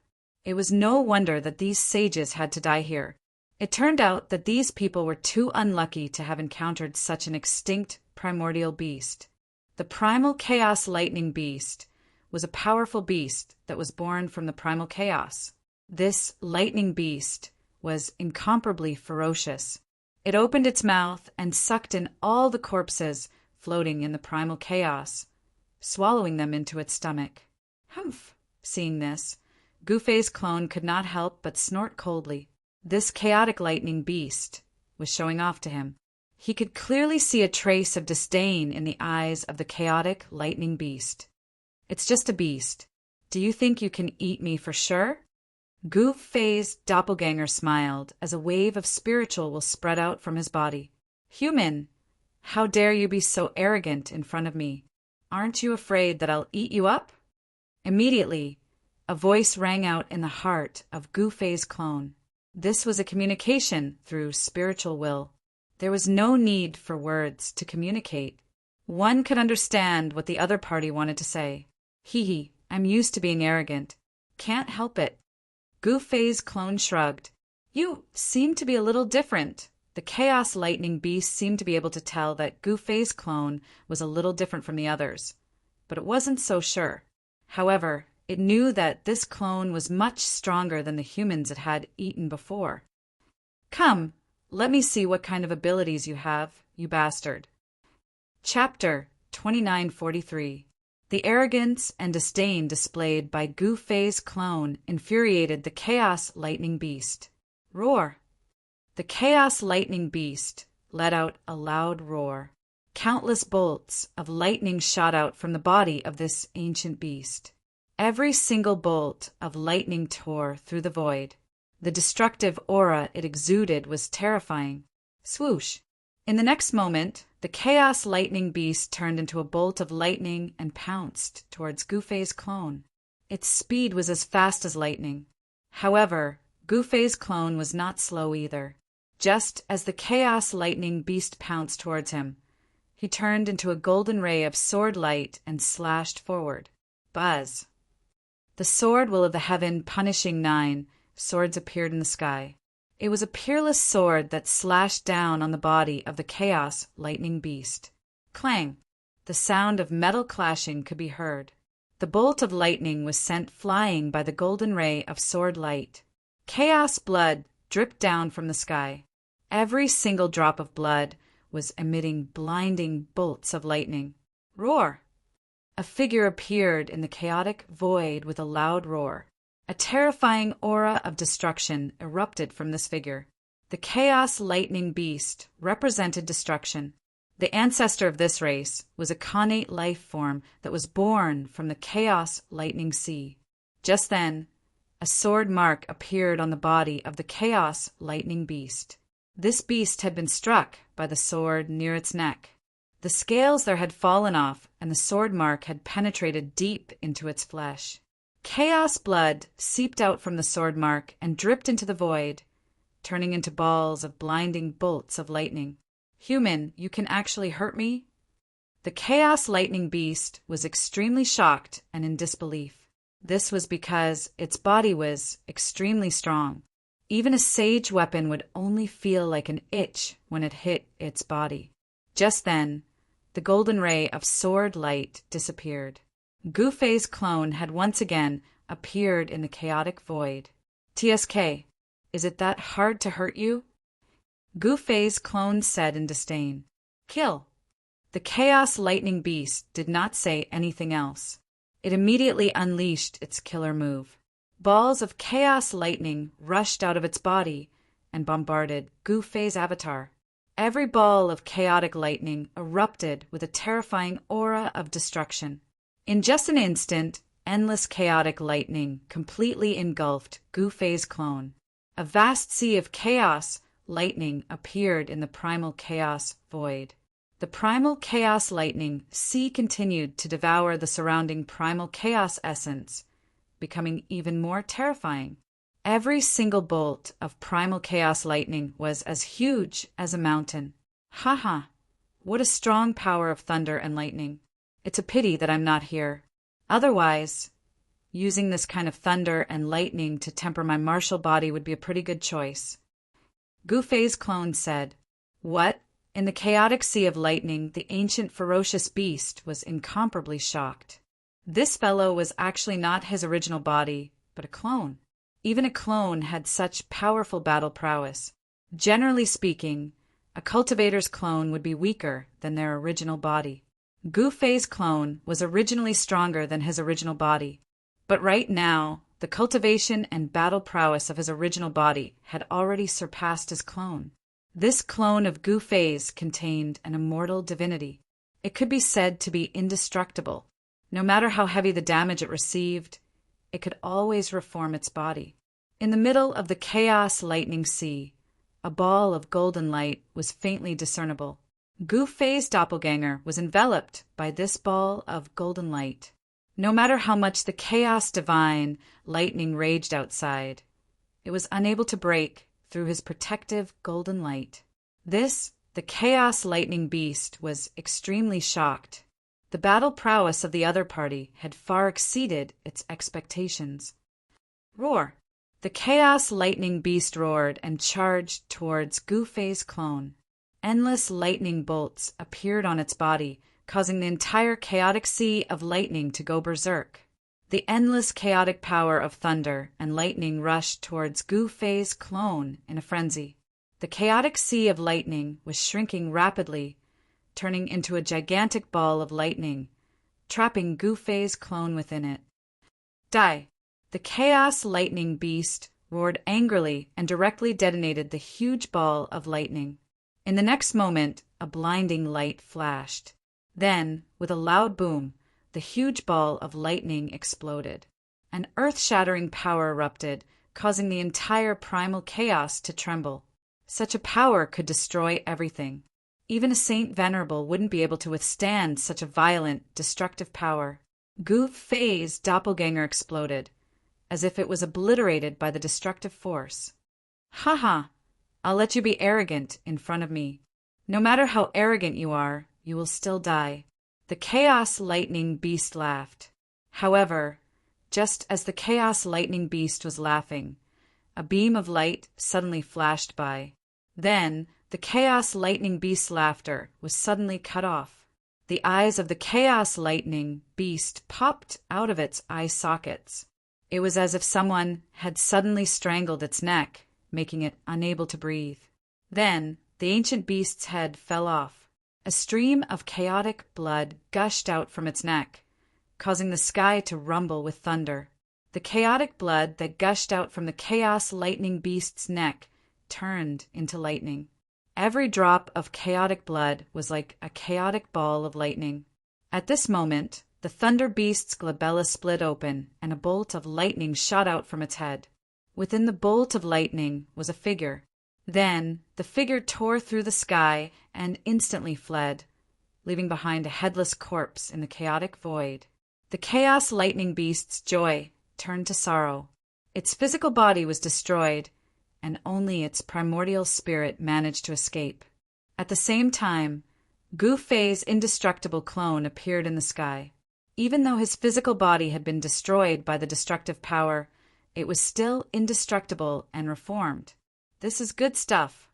A: It was no wonder that these sages had to die here. It turned out that these people were too unlucky to have encountered such an extinct primordial beast. The primal chaos lightning beast was a powerful beast that was born from the primal chaos. This lightning beast was incomparably ferocious. It opened its mouth and sucked in all the corpses floating in the primal chaos, swallowing them into its stomach. Humph! Seeing this, Gu Fei's clone could not help but snort coldly. This chaotic lightning beast was showing off to him. He could clearly see a trace of disdain in the eyes of the chaotic lightning beast. "It's just a beast. Do you think you can eat me for sure?" Gu Fei's doppelganger smiled as a wave of spiritual will spread out from his body. "Human, how dare you be so arrogant in front of me? Aren't you afraid that I'll eat you up?" Immediately, a voice rang out in the heart of Gu Fei's clone. This was a communication through spiritual will. There was no need for words to communicate. One could understand what the other party wanted to say. Hee, I'm used to being arrogant. Can't help it." Gu Fei's clone shrugged. "You seem to be a little different." The Chaos Lightning Beast seemed to be able to tell that Gu Fei's clone was a little different from the others, but it wasn't so sure. However, it knew that this clone was much stronger than the humans it had eaten before. "Come, let me see what kind of abilities you have, you bastard." Chapter 2943. The arrogance and disdain displayed by Gu Fei's clone infuriated the Chaos Lightning Beast. Roar! The Chaos Lightning Beast let out a loud roar. Countless bolts of lightning shot out from the body of this ancient beast. Every single bolt of lightning tore through the void. The destructive aura it exuded was terrifying. Swoosh! In the next moment, the Chaos Lightning Beast turned into a bolt of lightning and pounced towards Gu Fei's clone. Its speed was as fast as lightning. However, Gu Fei's clone was not slow either. Just as the Chaos Lightning Beast pounced towards him, he turned into a golden ray of sword light and slashed forward. Buzz! The sword will of the heaven punishing 9 swords appeared in the sky. It was a peerless sword that slashed down on the body of the Chaos Lightning Beast. Clang! The sound of metal clashing could be heard. The bolt of lightning was sent flying by the golden ray of sword light. Chaos blood dripped down from the sky. Every single drop of blood was emitting blinding bolts of lightning. Roar! A figure appeared in the chaotic void with a loud roar. A terrifying aura of destruction erupted from this figure. The Chaos Lightning Beast represented destruction. The ancestor of this race was a connate life form that was born from the Chaos Lightning Sea. Just then, a sword mark appeared on the body of the Chaos Lightning Beast. This beast had been struck by the sword near its neck. The scales there had fallen off, and the sword mark had penetrated deep into its flesh. Chaos blood seeped out from the sword mark and dripped into the void, turning into balls of blinding bolts of lightning. "Human, you can actually hurt me?" The Chaos Lightning Beast was extremely shocked and in disbelief. This was because its body was extremely strong. Even a sage weapon would only feel like an itch when it hit its body. Just then, the golden ray of sword light disappeared. Gu Fei's clone had once again appeared in the chaotic void. "TSK, is it that hard to hurt you?" Gu Fei's clone said in disdain. "Kill." The Chaos Lightning Beast did not say anything else. It immediately unleashed its killer move. Balls of chaos lightning rushed out of its body and bombarded Gu Fei's avatar. Every ball of chaotic lightning erupted with a terrifying aura of destruction. In just an instant, endless chaotic lightning completely engulfed Gu Fei's clone. A vast sea of chaos lightning appeared in the primal chaos void. The primal chaos lightning sea continued to devour the surrounding primal chaos essence, becoming even more terrifying. Every single bolt of primal chaos lightning was as huge as a mountain. Haha, what a strong power of thunder and lightning. It's a pity that I'm not here. Otherwise, using this kind of thunder and lightning to temper my martial body would be a pretty good choice. Gu Fei's clone said. What? In the chaotic sea of lightning, the ancient ferocious beast was incomparably shocked. This fellow was actually not his original body, but a clone. Even a clone had such powerful battle prowess. Generally speaking, a cultivator's clone would be weaker than their original body. Gu Fei's clone was originally stronger than his original body, but right now the cultivation and battle prowess of his original body had already surpassed his clone. This clone of Gu Fei's contained an immortal divinity. It could be said to be indestructible. No matter how heavy the damage it received, it could always reform its body. In the middle of the chaos lightning sea, a ball of golden light was faintly discernible. Gu Fei's doppelganger was enveloped by this ball of golden light. No matter how much the chaos divine lightning raged outside, it was unable to break through his protective golden light. This, the chaos lightning beast, was extremely shocked. The battle prowess of the other party had far exceeded its expectations. Roar! The chaos lightning beast roared and charged towards Gu Fei's clone. Endless lightning bolts appeared on its body, causing the entire chaotic sea of lightning to go berserk. The endless chaotic power of thunder and lightning rushed towards Gu Fei's clone in a frenzy. The chaotic sea of lightning was shrinking rapidly, turning into a gigantic ball of lightning, trapping Gu Fei's clone within it. Die! The chaos lightning beast roared angrily and directly detonated the huge ball of lightning. In the next moment, a blinding light flashed. Then, with a loud boom, the huge ball of lightning exploded. An earth-shattering power erupted, causing the entire primal chaos to tremble. Such a power could destroy everything. Even a Saint Venerable wouldn't be able to withstand such a violent, destructive power. Gu Fei's doppelganger exploded, as if it was obliterated by the destructive force. Ha ha! I'll let you be arrogant in front of me. No matter how arrogant you are, you will still die. The chaos lightning beast laughed. However, just as the chaos lightning beast was laughing, a beam of light suddenly flashed by. Then, the chaos lightning beast's laughter was suddenly cut off. The eyes of the chaos lightning beast popped out of its eye sockets. It was as if someone had suddenly strangled its neck, making it unable to breathe. Then, the ancient beast's head fell off. A stream of chaotic blood gushed out from its neck, causing the sky to rumble with thunder. The chaotic blood that gushed out from the chaos lightning beast's neck turned into lightning. Every drop of chaotic blood was like a chaotic ball of lightning. At this moment, the thunder beast's glabella split open, and a bolt of lightning shot out from its head. Within the bolt of lightning was a figure. Then the figure tore through the sky and instantly fled, leaving behind a headless corpse in the chaotic void. The chaos lightning beast's joy turned to sorrow. Its physical body was destroyed, and only its primordial spirit managed to escape. At the same time, Gu Fei's indestructible clone appeared in the sky. Even though his physical body had been destroyed by the destructive power, it was still indestructible and reformed. This is good stuff.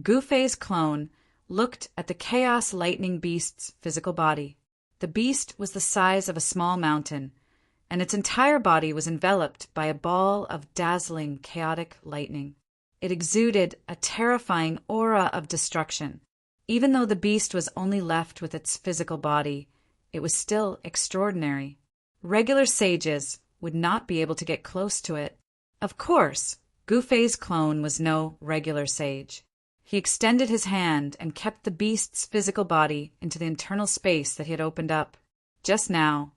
A: Gu Fei's clone looked at the chaos lightning beast's physical body. The beast was the size of a small mountain, and its entire body was enveloped by a ball of dazzling chaotic lightning. It exuded a terrifying aura of destruction. Even though the beast was only left with its physical body, it was still extraordinary. Regular sages would not be able to get close to it. Of course, Gu Fei's clone was no regular sage. He extended his hand and kept the beast's physical body into the internal space that he had opened up. Just now,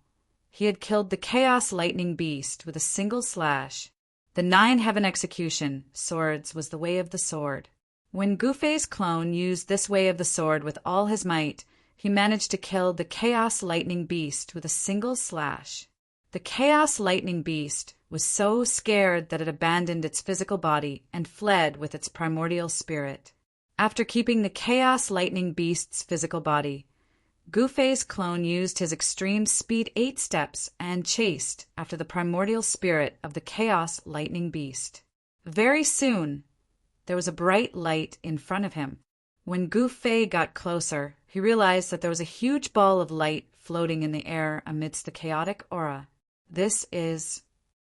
A: he had killed the chaos lightning beast with a single slash. The 9-heaven execution, swords, was the way of the sword. When Gu Fei's clone used this way of the sword with all his might, he managed to kill the chaos lightning beast with a single slash. The chaos lightning beast was so scared that it abandoned its physical body and fled with its primordial spirit. After keeping the chaos lightning beast's physical body, Gu Fei's clone used his extreme speed 8 steps and chased after the primordial spirit of the chaos lightning beast. Very soon, there was a bright light in front of him. When Gu Fei got closer, he realized that there was a huge ball of light floating in the air amidst the chaotic aura. This is